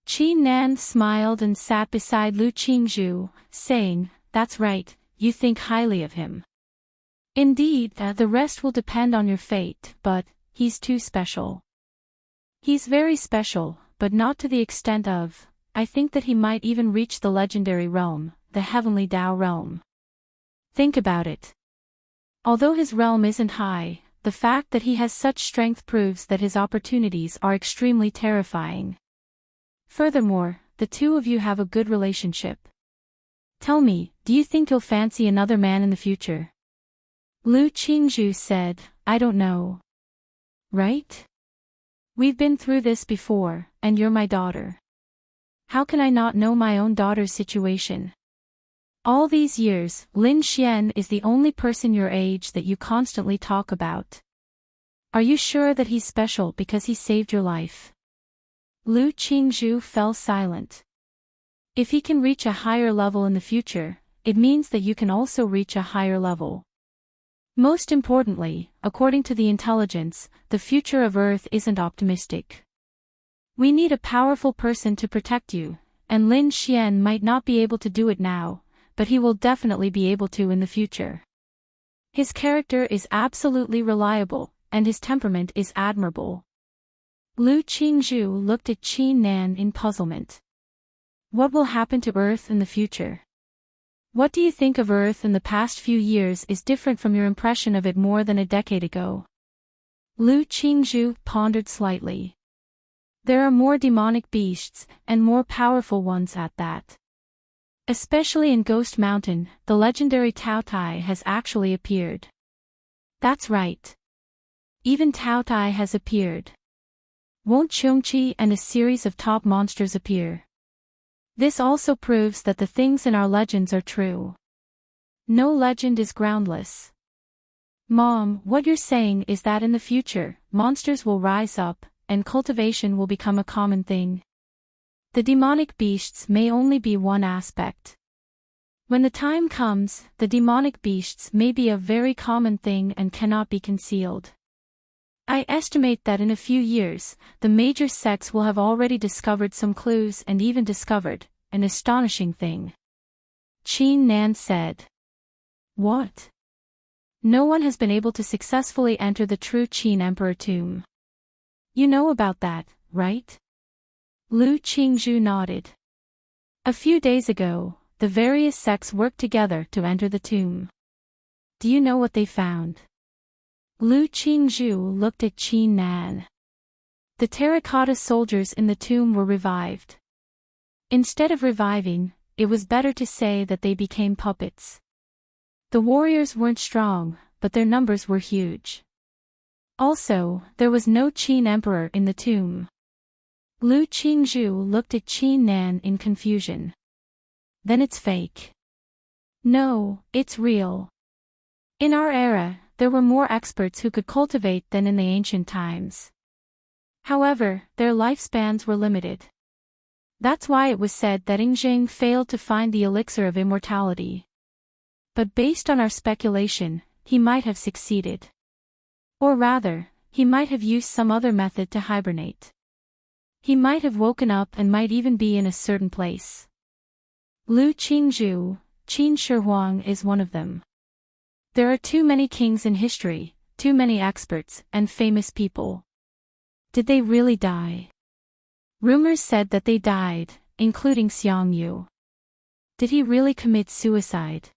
Qi Nan smiled and sat beside Lu Qingzhu, saying, that's right, you think highly of him. Indeed, the rest will depend on your fate, but he's too special. He's very special, but not to the extent of, I think that he might even reach the legendary realm, the heavenly Tao realm. Think about it. Although his realm isn't high, the fact that he has such strength proves that his opportunities are extremely terrifying. Furthermore, the two of you have a good relationship. Tell me, do you think you'll fancy another man in the future? Lu Qingzhu said, I don't know. Right? We've been through this before, and you're my daughter. How can I not know my own daughter's situation? All these years, Lin Xian is the only person your age that you constantly talk about. Are you sure that he's special because he saved your life? Lu Qingzhu fell silent. If he can reach a higher level in the future, it means that you can also reach a higher level. Most importantly, according to the intelligence, the future of Earth isn't optimistic. We need a powerful person to protect you, and Lin Xian might not be able to do it now, but he will definitely be able to in the future. His character is absolutely reliable, and his temperament is admirable. Lu Qingzhu looked at Qi Nan in puzzlement. What will happen to Earth in the future? What do you think of Earth in the past few years is different from your impression of it more than a decade ago? Lu Qingzhu pondered slightly. There are more demonic beasts, and more powerful ones at that. Especially in Ghost Mountain, the legendary Tao Tai has actually appeared. That's right. Even Tao Tai has appeared. Won't Qiongqi and a series of top monsters appear? This also proves that the things in our legends are true. No legend is groundless. Mom, what you're saying is that in the future, monsters will rise up, and cultivation will become a common thing. The demonic beasts may only be one aspect. When the time comes, the demonic beasts may be a very common thing and cannot be concealed. I estimate that in a few years, the major sects will have already discovered some clues and even discovered an astonishing thing. Qi Nan said. What? No one has been able to successfully enter the true Qin Emperor tomb. You know about that, right? Lu Qingzhu nodded. A few days ago, the various sects worked together to enter the tomb. Do you know what they found? Lu Qingzhu looked at Qi Nan. The terracotta soldiers in the tomb were revived. Instead of reviving, it was better to say that they became puppets. The warriors weren't strong, but their numbers were huge. Also, there was no Qin emperor in the tomb. Lu Qingzhu looked at Qin Nan in confusion. Then it's fake. No, it's real. In our era, there were more experts who could cultivate than in the ancient times. However, their lifespans were limited. That's why it was said that Ying failed to find the elixir of immortality. But based on our speculation, he might have succeeded. Or rather, he might have used some other method to hibernate. He might have woken up and might even be in a certain place. Lu Qingzhu, Qin Shi is one of them. There are too many kings in history, too many experts and famous people. Did they really die? Rumors said that they died, including Xiang Yu. Did he really commit suicide?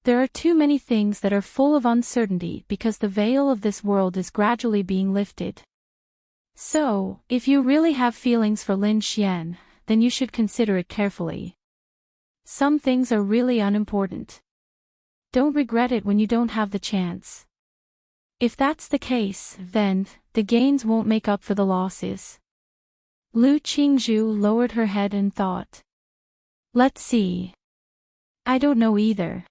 There are too many things that are full of uncertainty because the veil of this world is gradually being lifted. So, if you really have feelings for Lin Xian, then you should consider it carefully. Some things are really unimportant. Don't regret it when you don't have the chance. If that's the case, then, the gains won't make up for the losses. Lu Qingzhu lowered her head and thought. Let's see. I don't know either.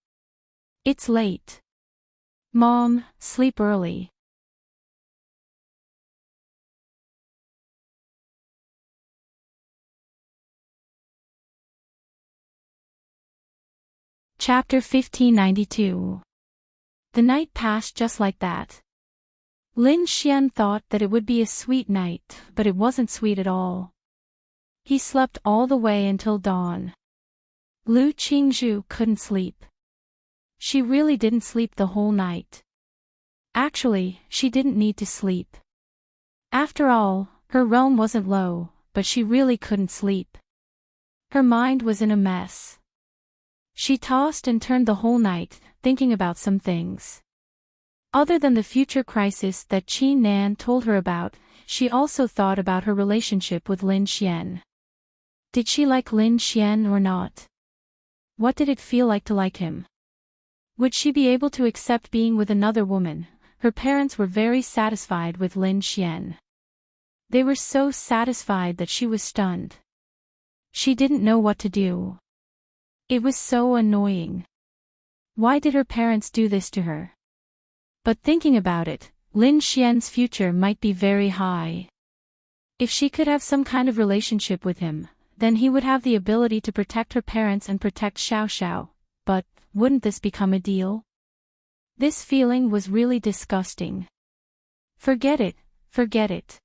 It's late. Mom, sleep early. Chapter 1592. The night passed just like that. Lin Xian thought that it would be a sweet night, but it wasn't sweet at all. He slept all the way until dawn. Lu Qingzhu couldn't sleep. She really didn't sleep the whole night. Actually, she didn't need to sleep. After all, her realm wasn't low, but she really couldn't sleep. Her mind was in a mess. She tossed and turned the whole night, thinking about some things. Other than the future crisis that Qin Nan told her about, she also thought about her relationship with Lin Xian. Did she like Lin Xian or not? What did it feel like to like him? Would she be able to accept being with another woman? Her parents were very satisfied with Lin Xian. They were so satisfied that she was stunned. She didn't know what to do. It was so annoying. Why did her parents do this to her? But thinking about it, Lin Xian's future might be very high. If she could have some kind of relationship with him, then he would have the ability to protect her parents and protect Xiao Xiao, but wouldn't this become a deal? This feeling was really disgusting. Forget it, forget it.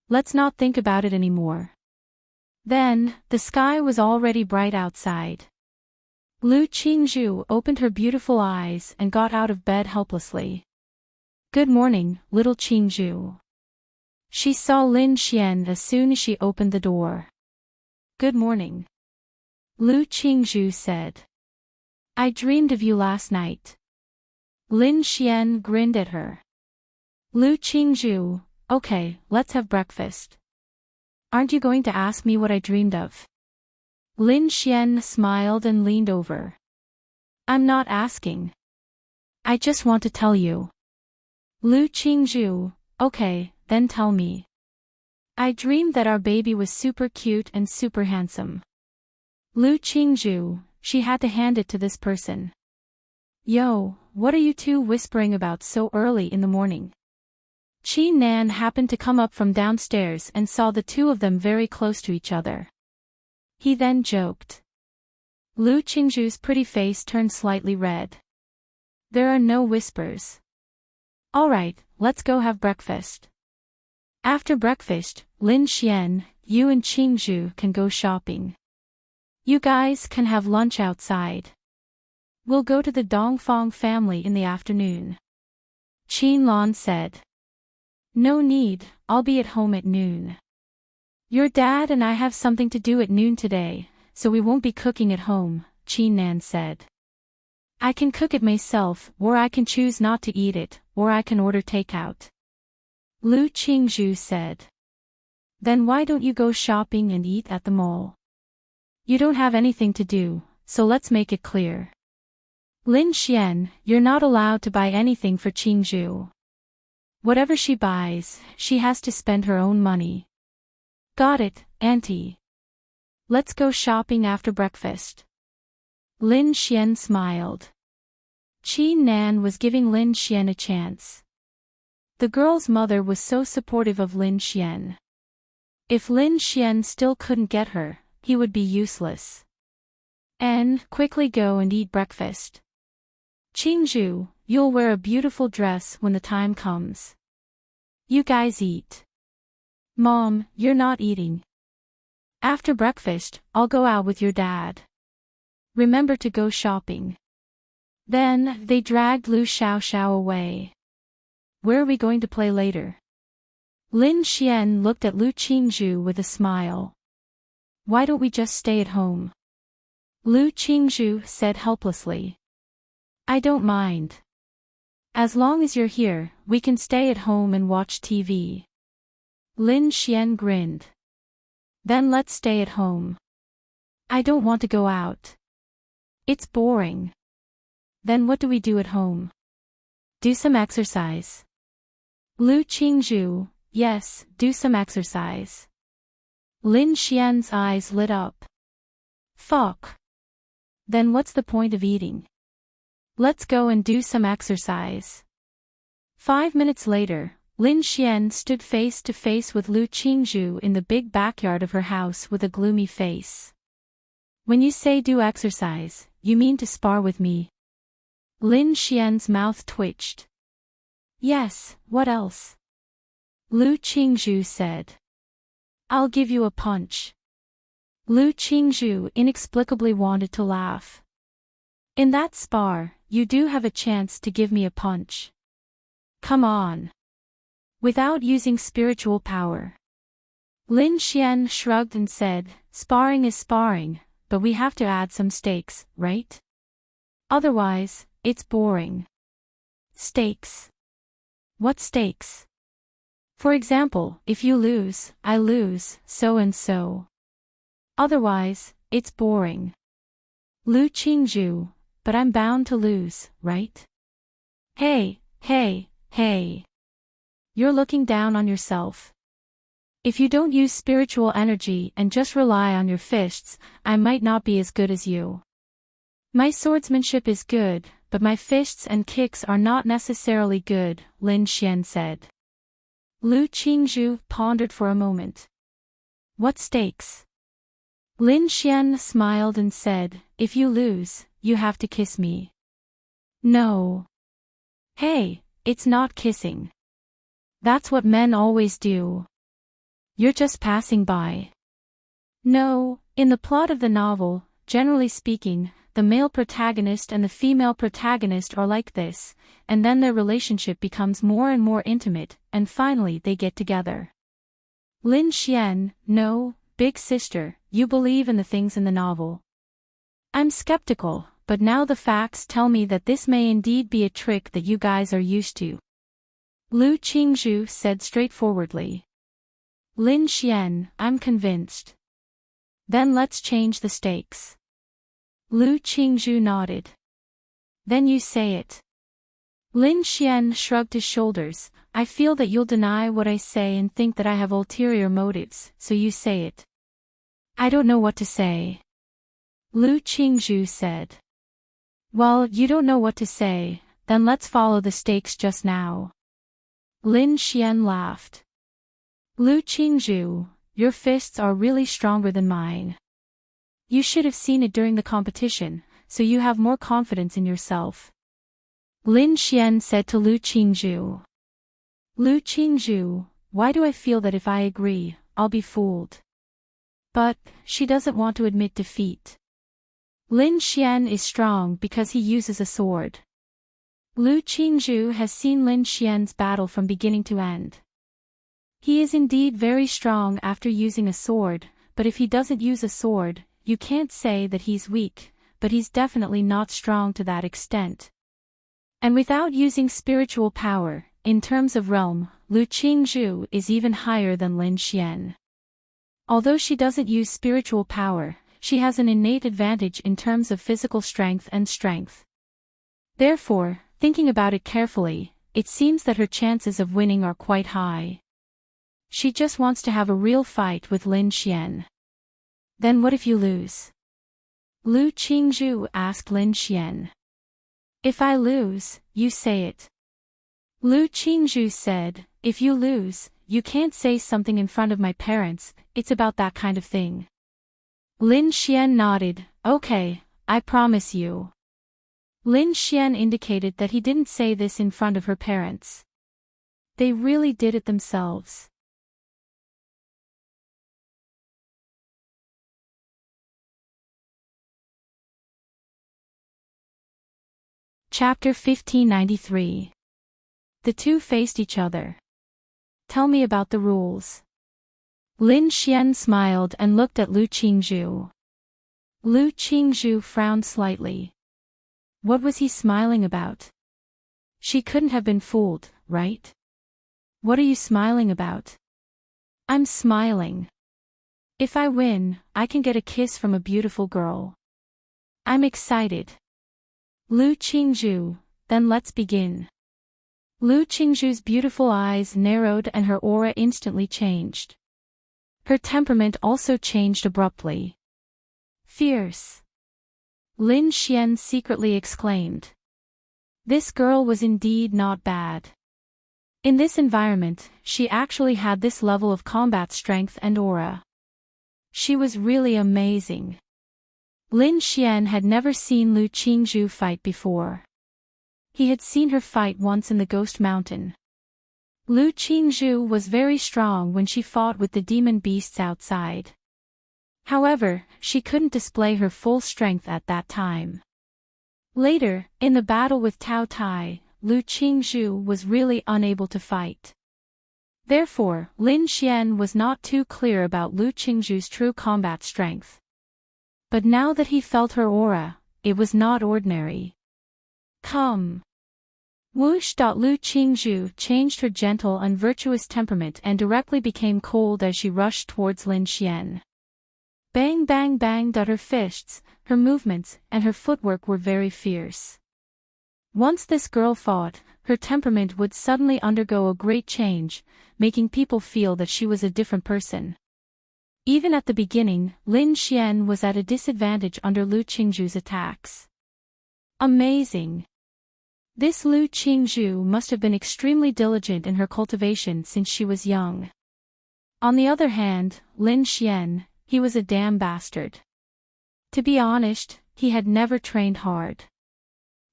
Let's not think about it anymore. Then, the sky was already bright outside. Lu Qingzhu opened her beautiful eyes and got out of bed helplessly. Good morning, little Qingzhu. She saw Lin Xian as soon as she opened the door. Good morning. Lu Qingzhu said. I dreamed of you last night. Lin Xian grinned at her. Lu Qingzhu, okay, let's have breakfast. Aren't you going to ask me what I dreamed of? Lin Xian smiled and leaned over. I'm not asking. I just want to tell you. Lu Qingzhu, okay, then tell me. I dreamed that our baby was super cute and super handsome. Lu Qingzhu, she had to hand it to this person. Yo, what are you two whispering about so early in the morning? Qin Nan happened to come up from downstairs and saw the two of them very close to each other. He then joked. Lu Qingzhu's pretty face turned slightly red. There are no whispers. Alright, let's go have breakfast. After breakfast, Lin Xian, you and Qingzhu can go shopping. You guys can have lunch outside. We'll go to the Dongfang family in the afternoon. Qin Lan said. No need, I'll be at home at noon. Your dad and I have something to do at noon today, so we won't be cooking at home, Qin Nan said. I can cook it myself, or I can choose not to eat it, or I can order takeout. Lu Qingzhu said. Then why don't you go shopping and eat at the mall? You don't have anything to do, so let's make it clear. Lin Xian, you're not allowed to buy anything for Qingzhu. Whatever she buys, she has to spend her own money. Got it, Auntie. Let's go shopping after breakfast. Lin Xian smiled. Qi Nan was giving Lin Xian a chance. The girl's mother was so supportive of Lin Xian. If Lin Xian still couldn't get her, he would be useless. And quickly go and eat breakfast. Qingzhu, you'll wear a beautiful dress when the time comes. You guys eat. Mom, you're not eating. After breakfast, I'll go out with your dad. Remember to go shopping. Then, they dragged Lu Xiaoxiao away. Where are we going to play later? Lin Xian looked at Lu Qingzhu with a smile. Why don't we just stay at home? Lu Qingzhu said helplessly. I don't mind. As long as you're here, we can stay at home and watch TV. Lin Xian grinned. Then let's stay at home. I don't want to go out. It's boring. Then what do we do at home? Do some exercise. Lu Qingzhu, yes, do some exercise. Lin Xian's eyes lit up. Fuck. Then what's the point of eating? Let's go and do some exercise. 5 minutes later, Lin Xian stood face to face with Lu Qingzhu in the big backyard of her house with a gloomy face. When you say do exercise, you mean to spar with me? Lin Xian's mouth twitched. Yes, what else? Lu Qingzhu said. I'll give you a punch. Lu Qingzhu inexplicably wanted to laugh. In that spar, you do have a chance to give me a punch. Come on. Without using spiritual power. Lin Xian shrugged and said, sparring is sparring, but we have to add some stakes, right? Otherwise, it's boring. Stakes. What stakes? For example, if you lose, I lose, so and so. Otherwise, it's boring. Lu Qingzhu, but I'm bound to lose, right? Hey, hey, hey. You're looking down on yourself. If you don't use spiritual energy and just rely on your fists, I might not be as good as you. My swordsmanship is good, but my fists and kicks are not necessarily good, Lin Xian said. Lu Qingzhu pondered for a moment. What stakes? Lin Xian smiled and said, if you lose, you have to kiss me. No. Hey, it's not kissing. That's what men always do. You're just passing by. No, in the plot of the novel, generally speaking, the male protagonist and the female protagonist are like this, and then their relationship becomes more and more intimate, and finally they get together. Lin Xian, no, big sister, you believe in the things in the novel. I'm skeptical, but now the facts tell me that this may indeed be a trick that you guys are used to. Lu Qingzhu said straightforwardly. Lin Xian, I'm convinced. Then let's change the stakes. Lu Qingzhu nodded. Then you say it. Lin Xian shrugged his shoulders. I feel that you'll deny what I say and think that I have ulterior motives, so you say it. I don't know what to say. Lu Qingzhu said. Well, you don't know what to say, then let's follow the stakes just now. Lin Xian laughed. Lu Qingzhu, your fists are really stronger than mine. You should have seen it during the competition, so you have more confidence in yourself. Lin Xian said to Lu Qingzhu. Lu Qingzhu, why do I feel that if I agree, I'll be fooled? But, she doesn't want to admit defeat. Lin Xian is strong because he uses a sword. Lu Qingzhu has seen Lin Xian's battle from beginning to end. He is indeed very strong after using a sword, but if he doesn't use a sword, you can't say that he's weak, but he's definitely not strong to that extent. And without using spiritual power, in terms of realm, Lu Qingzhu is even higher than Lin Xian. Although she doesn't use spiritual power, she has an innate advantage in terms of physical strength and strength. Therefore, thinking about it carefully, it seems that her chances of winning are quite high. She just wants to have a real fight with Lin Xian. Then what if you lose? Lu Qingzhu asked Lin Xian. If I lose, you say it. Lu Qingzhu said, if you lose, you can't say something in front of my parents, it's about that kind of thing. Lin Xian nodded, okay, I promise you. Lin Xian indicated that he didn't say this in front of her parents. They really did it themselves. Chapter 1593. The two faced each other. Tell me about the rules. Lin Xian smiled and looked at Lu Qingzhu. Lu Qingzhu frowned slightly. What was he smiling about? She couldn't have been fooled, right? What are you smiling about? I'm smiling. If I win, I can get a kiss from a beautiful girl. I'm excited. Lu Qingzhu, then let's begin. Lu Qingzhu's beautiful eyes narrowed and her aura instantly changed. Her temperament also changed abruptly. Fierce. Lin Xian secretly exclaimed. This girl was indeed not bad. In this environment, she actually had this level of combat strength and aura. She was really amazing. Lin Xian had never seen Lu Qingzhu fight before. He had seen her fight once in the Ghost Mountain. Lu Qingzhu was very strong when she fought with the demon beasts outside. However, she couldn't display her full strength at that time. Later, in the battle with Tao Tai, Lu Qingzhu was really unable to fight. Therefore, Lin Xian was not too clear about Lu Qingzhu's true combat strength. But now that he felt her aura, it was not ordinary. Come. Whoosh! Lu Qingzhu changed her gentle and virtuous temperament and directly became cold as she rushed towards Lin Xian. Bang bang bang! Her fists, her movements, and her footwork were very fierce. Once this girl fought, her temperament would suddenly undergo a great change, making people feel that she was a different person. Even at the beginning, Lin Xian was at a disadvantage under Lu Qingzhu's attacks. Amazing! This Lu Qingzhu must have been extremely diligent in her cultivation since she was young. On the other hand, Lin Xian, he was a damn bastard. To be honest, he had never trained hard.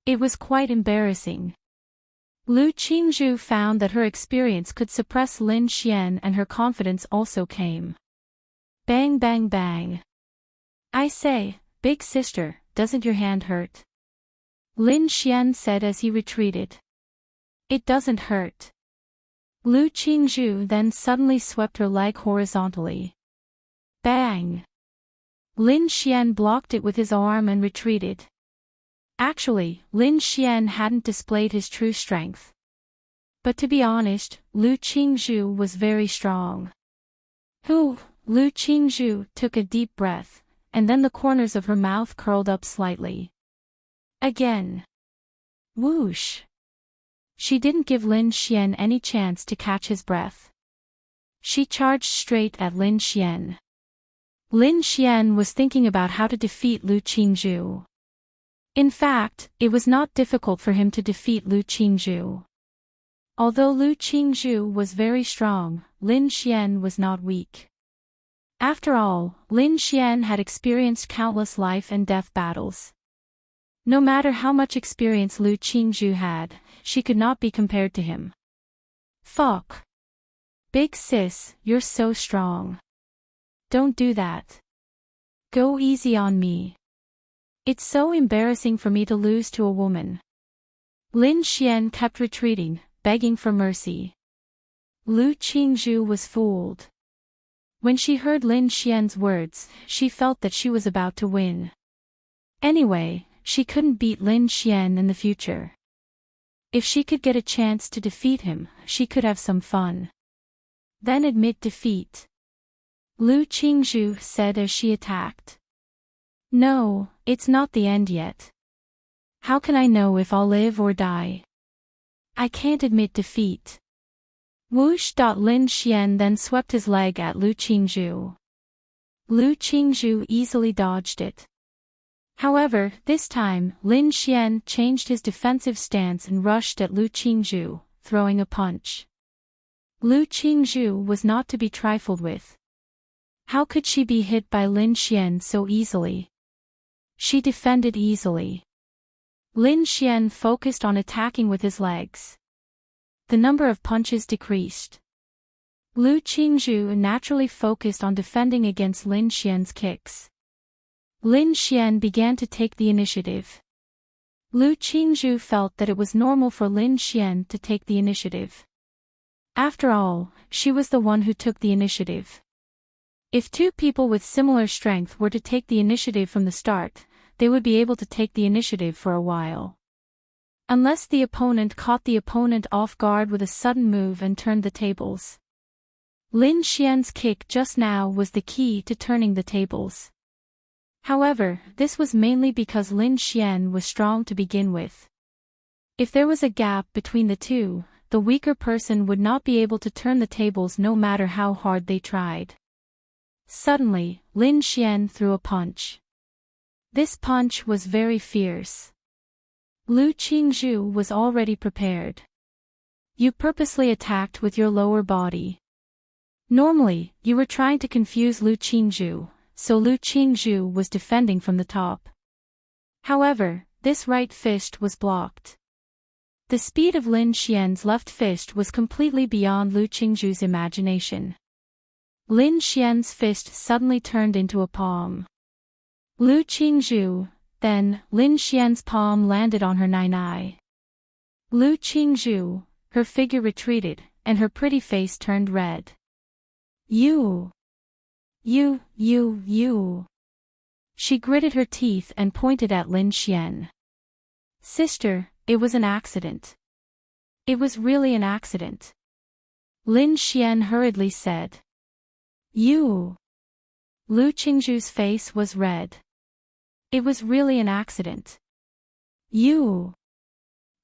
It was quite embarrassing. Lu Qingzhu found that her experience could suppress Lin Xian and her confidence also came. Bang bang bang. I say, big sister, doesn't your hand hurt? Lin Xian said as he retreated. It doesn't hurt. Lu Qingzhu then suddenly swept her leg horizontally. Bang! Lin Xian blocked it with his arm and retreated. Actually, Lin Xian hadn't displayed his true strength. But to be honest, Lu Qingzhu was very strong. Whew! Lu Qingzhu took a deep breath, and then the corners of her mouth curled up slightly. Again. Whoosh! She didn't give Lin Xian any chance to catch his breath. She charged straight at Lin Xian. Lin Xian was thinking about how to defeat Lu Qingzhu. In fact, it was not difficult for him to defeat Lu Qingzhu. Although Lu Qingzhu was very strong, Lin Xian was not weak. After all, Lin Xian had experienced countless life and death battles. No matter how much experience Lu Qingzhu had, she could not be compared to him. Fuck. Big sis, you're so strong. Don't do that. Go easy on me. It's so embarrassing for me to lose to a woman. Lin Xian kept retreating, begging for mercy. Lu Qingzhu was fooled. When she heard Lin Xian's words, she felt that she was about to win. Anyway, she couldn't beat Lin Xian in the future. If she could get a chance to defeat him, she could have some fun. Then admit defeat. Lu Qingzhu said as she attacked. No, it's not the end yet. How can I know if I'll live or die? I can't admit defeat. Whoosh. Lin Xian then swept his leg at Lu Qingzhu. Lu Qingzhu easily dodged it. However, this time, Lin Xian changed his defensive stance and rushed at Lu Qingzhu, throwing a punch. Lu Qingzhu was not to be trifled with. How could she be hit by Lin Xian so easily? She defended easily. Lin Xian focused on attacking with his legs. The number of punches decreased. Lu Qingzhu naturally focused on defending against Lin Xian's kicks. Lin Xian began to take the initiative. Lu Qingzhu felt that it was normal for Lin Xian to take the initiative. After all, she was the one who took the initiative. If two people with similar strength were to take the initiative from the start, they would be able to take the initiative for a while. Unless the opponent caught the opponent off guard with a sudden move and turned the tables. Lin Xian's kick just now was the key to turning the tables. However, this was mainly because Lin Xian was strong to begin with. If there was a gap between the two, the weaker person would not be able to turn the tables no matter how hard they tried. Suddenly, Lin Xian threw a punch. This punch was very fierce. Lu Qingzhu was already prepared. You purposely attacked with your lower body. Normally, you were trying to confuse Lu Qingzhu, so Lu Qingzhu was defending from the top. However, this right fist was blocked. The speed of Lin Xian's left fist was completely beyond Lu Qingzhu's imagination. Lin Xian's fist suddenly turned into a palm. Lu Qingzhu, then, Lin Xian's palm landed on her nine-eye. Lu Qingzhu, her figure retreated, and her pretty face turned red. You. She gritted her teeth and pointed at Lin Xian. Sister, it was an accident. It was really an accident. Lin Xian hurriedly said. You. Lu Qingzhu's face was red. It was really an accident. You.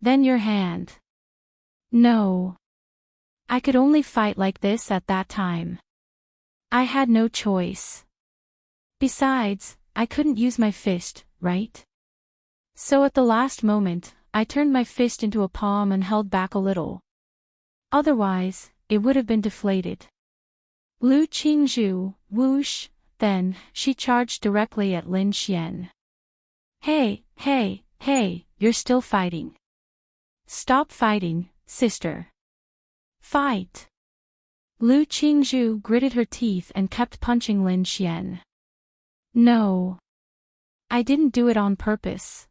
Then your hand. No. I could only fight like this at that time. I had no choice. Besides, I couldn't use my fist, right? So at the last moment, I turned my fist into a palm and held back a little. Otherwise, it would have been deflated. Lu Qingzhu, whoosh, then, she charged directly at Lin Xian. Hey, you're still fighting. Stop fighting, sister. Fight. Lu Qingzhu gritted her teeth and kept punching Lin Xian. No. I didn't do it on purpose.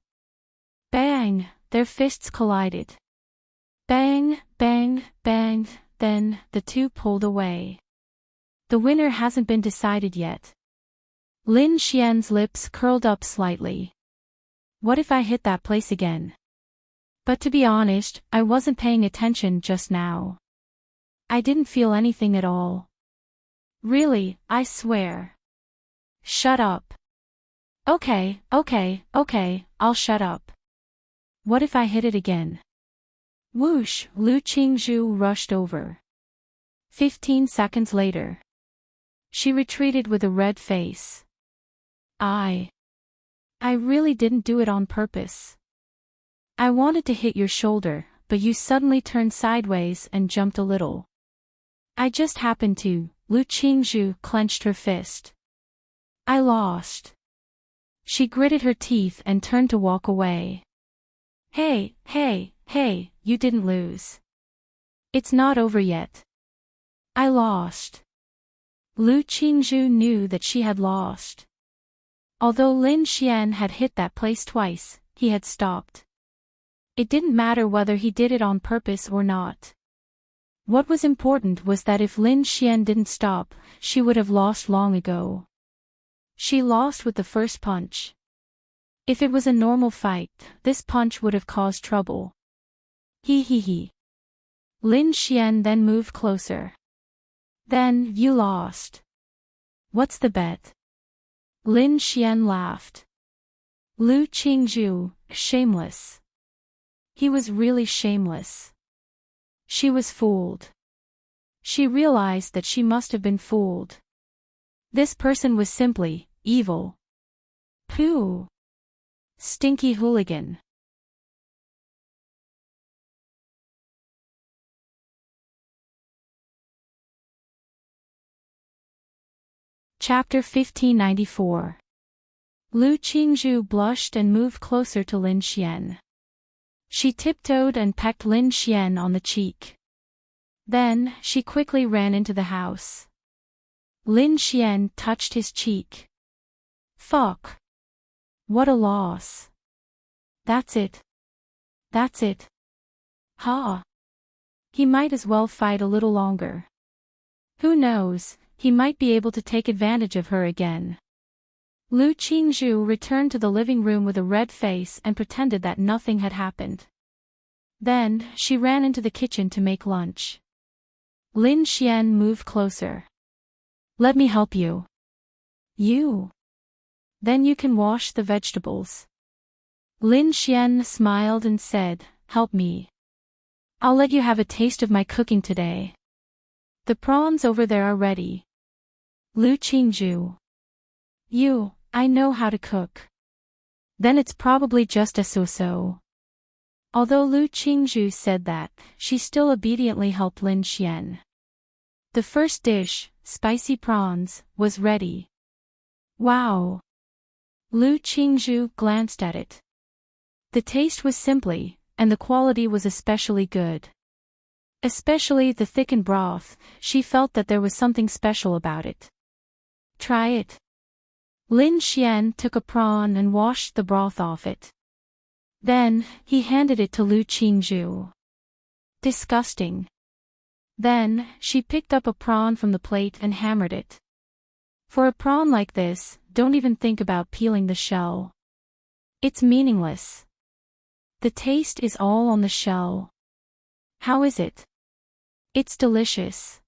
Bang, their fists collided. Bang, bang, bang, then, the two pulled away. The winner hasn't been decided yet. Lin Xian's lips curled up slightly. What if I hit that place again? But to be honest, I wasn't paying attention just now. I didn't feel anything at all. Really, I swear. Shut up. Okay, I'll shut up. What if I hit it again? Whoosh, Lu Qingzhu rushed over. 15 seconds later. She retreated with a red face. I really didn't do it on purpose. I wanted to hit your shoulder, but you suddenly turned sideways and jumped a little. I just happened to. Lu Qingzhu clenched her fist. I lost. She gritted her teeth and turned to walk away. Hey, you didn't lose. It's not over yet. I lost. Lu Qingzhu knew that she had lost. Although Lin Xian had hit that place twice, he had stopped. It didn't matter whether he did it on purpose or not. What was important was that if Lin Xian didn't stop, she would have lost long ago. She lost with the first punch. If it was a normal fight, this punch would have caused trouble. He. Lin Xian then moved closer. Then, you lost. What's the bet? Lin Xian laughed. Lu Qingzhu, shameless. He was really shameless. She was fooled. She realized that she must have been fooled. This person was simply evil. Pooh. Stinky hooligan. Chapter 1594. Lu Qingzhu blushed and moved closer to Lin Xian. She tiptoed and pecked Lin Xian on the cheek. Then, she quickly ran into the house. Lin Xian touched his cheek. Fuck. What a loss. That's it. That's it. Ha. He might as well fight a little longer. Who knows, he might be able to take advantage of her again. Lu Qingzhu returned to the living room with a red face and pretended that nothing had happened. Then, she ran into the kitchen to make lunch. Lin Xian moved closer. Let me help you. You? Then you can wash the vegetables. Lin Xian smiled and said, help me. I'll let you have a taste of my cooking today. The prawns over there are ready. Lu Qingzhu. I know how to cook. Then it's probably just a so-so. Although Lu Qingzhu said that, she still obediently helped Lin Xian. The first dish, spicy prawns, was ready. Wow. Lu Qingzhu glanced at it. The taste was simply, and the quality was especially good. Especially the thickened broth, she felt that there was something special about it. Try it. Lin Xian took a prawn and washed the broth off it. Then, he handed it to Lu Qingzhu. Disgusting. Then, she picked up a prawn from the plate and hammered it. For a prawn like this, don't even think about peeling the shell. It's meaningless. The taste is all on the shell. How is it? It's delicious.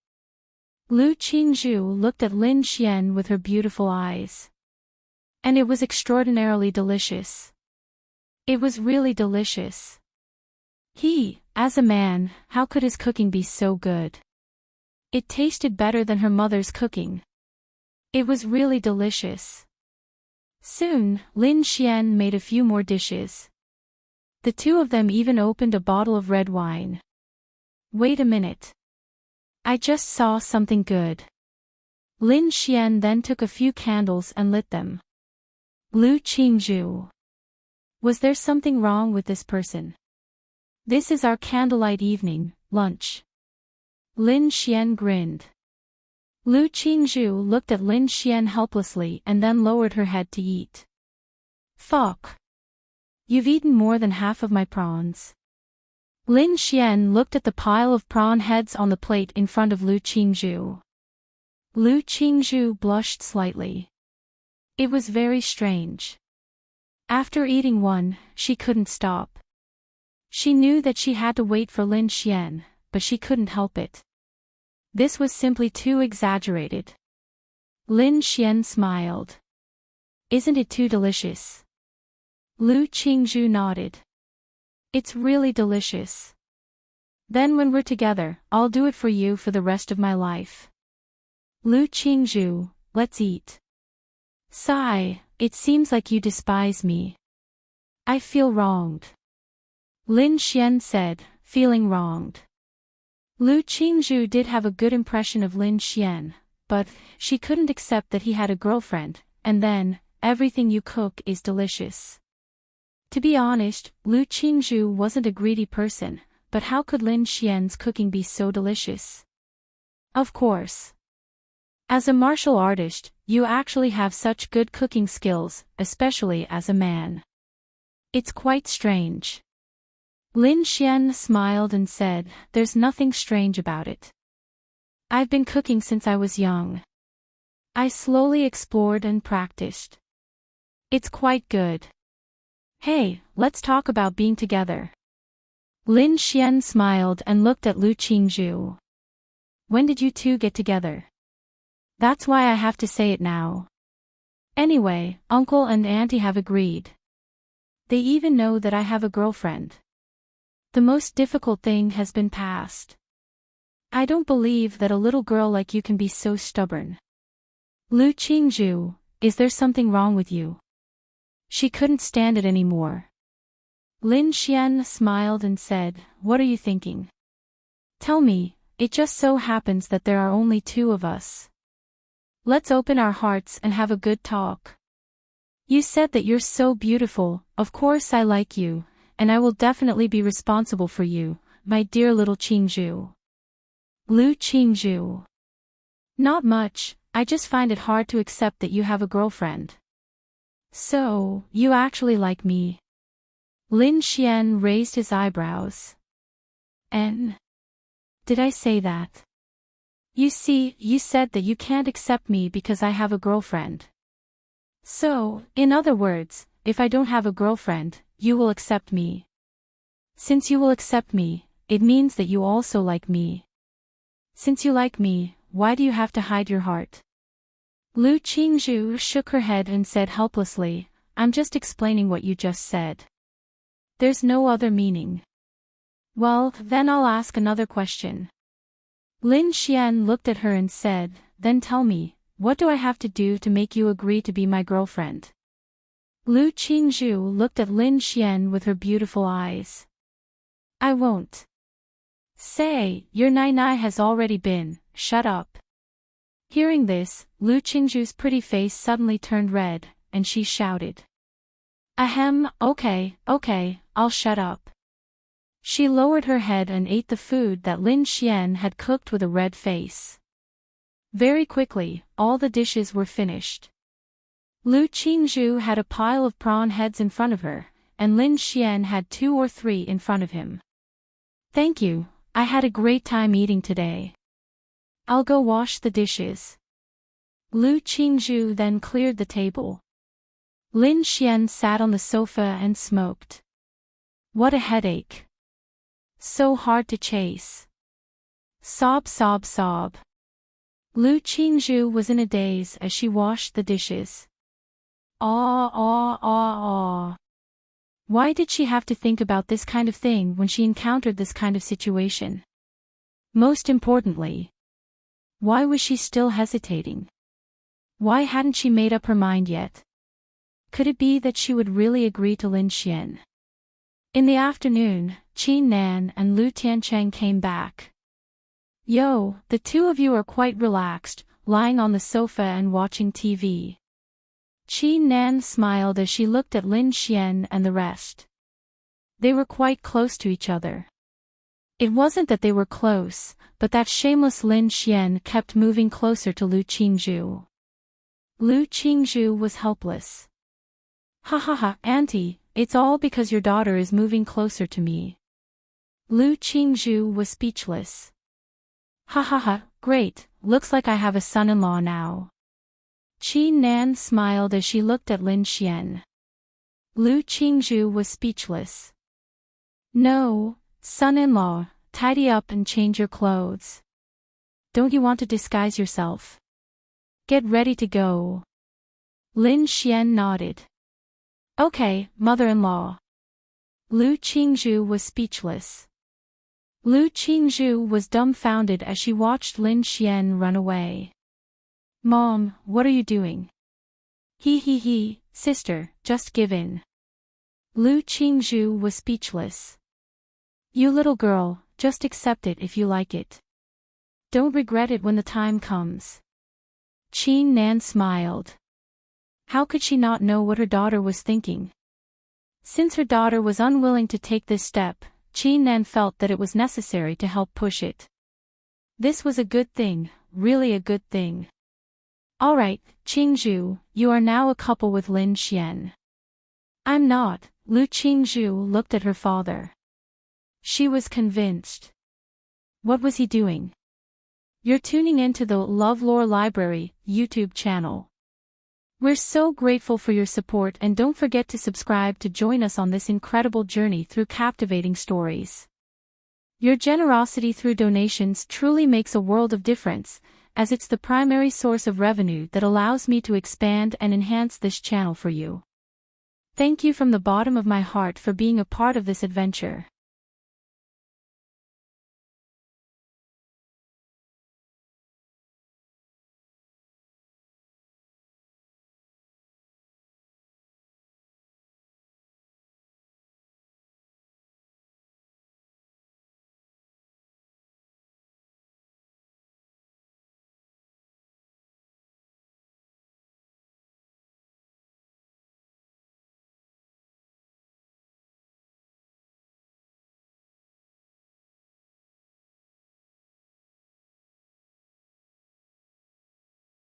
Lu Qingzhu looked at Lin Xian with her beautiful eyes. And it was extraordinarily delicious. It was really delicious. As a man, how could his cooking be so good? It tasted better than her mother's cooking. It was really delicious. Soon, Lin Xian made a few more dishes. The two of them even opened a bottle of red wine. Wait a minute. I just saw something good. Lin Xian then took a few candles and lit them. Lu Qingzhu. Was there something wrong with this person? This is our candlelight evening, lunch. Lin Xian grinned. Lu Qingzhu looked at Lin Xian helplessly and then lowered her head to eat. Fuck. You've eaten more than half of my prawns. Lin Xian looked at the pile of prawn heads on the plate in front of Lu Qingzhu. Lu Qingzhu blushed slightly. It was very strange. After eating one, she couldn't stop. She knew that she had to wait for Lin Xian, but she couldn't help it. This was simply too exaggerated. Lin Xian smiled. Isn't it too delicious? Lu Qingzhu nodded. It's really delicious. Then when we're together, I'll do it for you for the rest of my life. Lu Qingzhu, let's eat. Sigh, it seems like you despise me. I feel wronged. Lin Xian said, feeling wronged. Lu Qingzhu did have a good impression of Lin Xian, but she couldn't accept that he had a girlfriend, and then, everything you cook is delicious. To be honest, Lu Qingzhu wasn't a greedy person, but how could Lin Xian's cooking be so delicious? Of course. As a martial artist, you actually have such good cooking skills, especially as a man. It's quite strange. Lin Xian smiled and said, there's nothing strange about it. I've been cooking since I was young. I slowly explored and practiced. It's quite good. Hey, let's talk about being together. Lin Xian smiled and looked at Lu Qingzhu. When did you two get together? That's why I have to say it now. Anyway, Uncle and Auntie have agreed. They even know that I have a girlfriend. The most difficult thing has been passed. I don't believe that a little girl like you can be so stubborn. Lu Qingzhu, is there something wrong with you? She couldn't stand it anymore. Lin Xian smiled and said, what are you thinking? Tell me, it just so happens that there are only two of us. Let's open our hearts and have a good talk. You said that you're so beautiful, of course I like you, and I will definitely be responsible for you, my dear little Qingzhu. Lu Qingzhu. Not much, I just find it hard to accept that you have a girlfriend. So, you actually like me? Lin Xian raised his eyebrows. Did I say that? You see, you said that you can't accept me because I have a girlfriend. So, in other words, if I don't have a girlfriend, you will accept me. Since you will accept me, it means that you also like me. Since you like me, why do you have to hide your heart? Lu Qingzhu shook her head and said helplessly, I'm just explaining what you just said. There's no other meaning. Well, then I'll ask another question. Lin Xian looked at her and said, then tell me, what do I have to do to make you agree to be my girlfriend? Lu Qingzhu looked at Lin Xian with her beautiful eyes. I won't. Say, your nai-nai has already been, shut up. Hearing this, Lu Qingzhu's pretty face suddenly turned red, and she shouted. Ahem, okay, I'll shut up. She lowered her head and ate the food that Lin Xian had cooked with a red face. Very quickly, all the dishes were finished. Lu Qingzhu had a pile of prawn heads in front of her, and Lin Xian had 2 or 3 in front of him. Thank you, I had a great time eating today. I'll go wash the dishes. Lu Qingzhu then cleared the table. Lin Xian sat on the sofa and smoked. What a headache. So hard to chase. Sob sob sob. Lu Qingzhu was in a daze as she washed the dishes. Aw. Why did she have to think about this kind of thing when she encountered this kind of situation? Most importantly, why was she still hesitating? Why hadn't she made up her mind yet? Could it be that she would really agree to Lin Xian? In the afternoon, Qin Nan and Lu Tiancheng came back. Yo, the two of you are quite relaxed, lying on the sofa and watching TV. Qin Nan smiled as she looked at Lin Xian and the rest. They were quite close to each other. It wasn't that they were close, but that shameless Lin Xian kept moving closer to Lu Qingzhu. Lu Qingzhu was helpless. Ha, auntie, it's all because your daughter is moving closer to me. Lu Qingzhu was speechless. Ha, great, looks like I have a son-in-law now. Qin Nan smiled as she looked at Lin Xian. Lu Qingzhu was speechless. No, son-in-law, tidy up and change your clothes. Don't you want to disguise yourself? Get ready to go. Lin Xian nodded. Okay, mother-in-law. Lu Qingzhu was speechless. Lu Qingzhu was dumbfounded as she watched Lin Xian run away. Mom, what are you doing? He, sister, just give in. Lu Qingzhu was speechless. You little girl, just accept it if you like it. Don't regret it when the time comes. Qin Nan smiled. How could she not know what her daughter was thinking? Since her daughter was unwilling to take this step, Qin Nan felt that it was necessary to help push it. This was a good thing, really a good thing. Alright, Qingzhu, you are now a couple with Lin Xian. I'm not, Lu Qingzhu looked at her father. She was convinced. What was he doing? You're tuning into the LoveLore Library YouTube channel. We're so grateful for your support, and don't forget to subscribe to join us on this incredible journey through captivating stories. Your generosity through donations truly makes a world of difference, as it's the primary source of revenue that allows me to expand and enhance this channel for you. Thank you from the bottom of my heart for being a part of this adventure.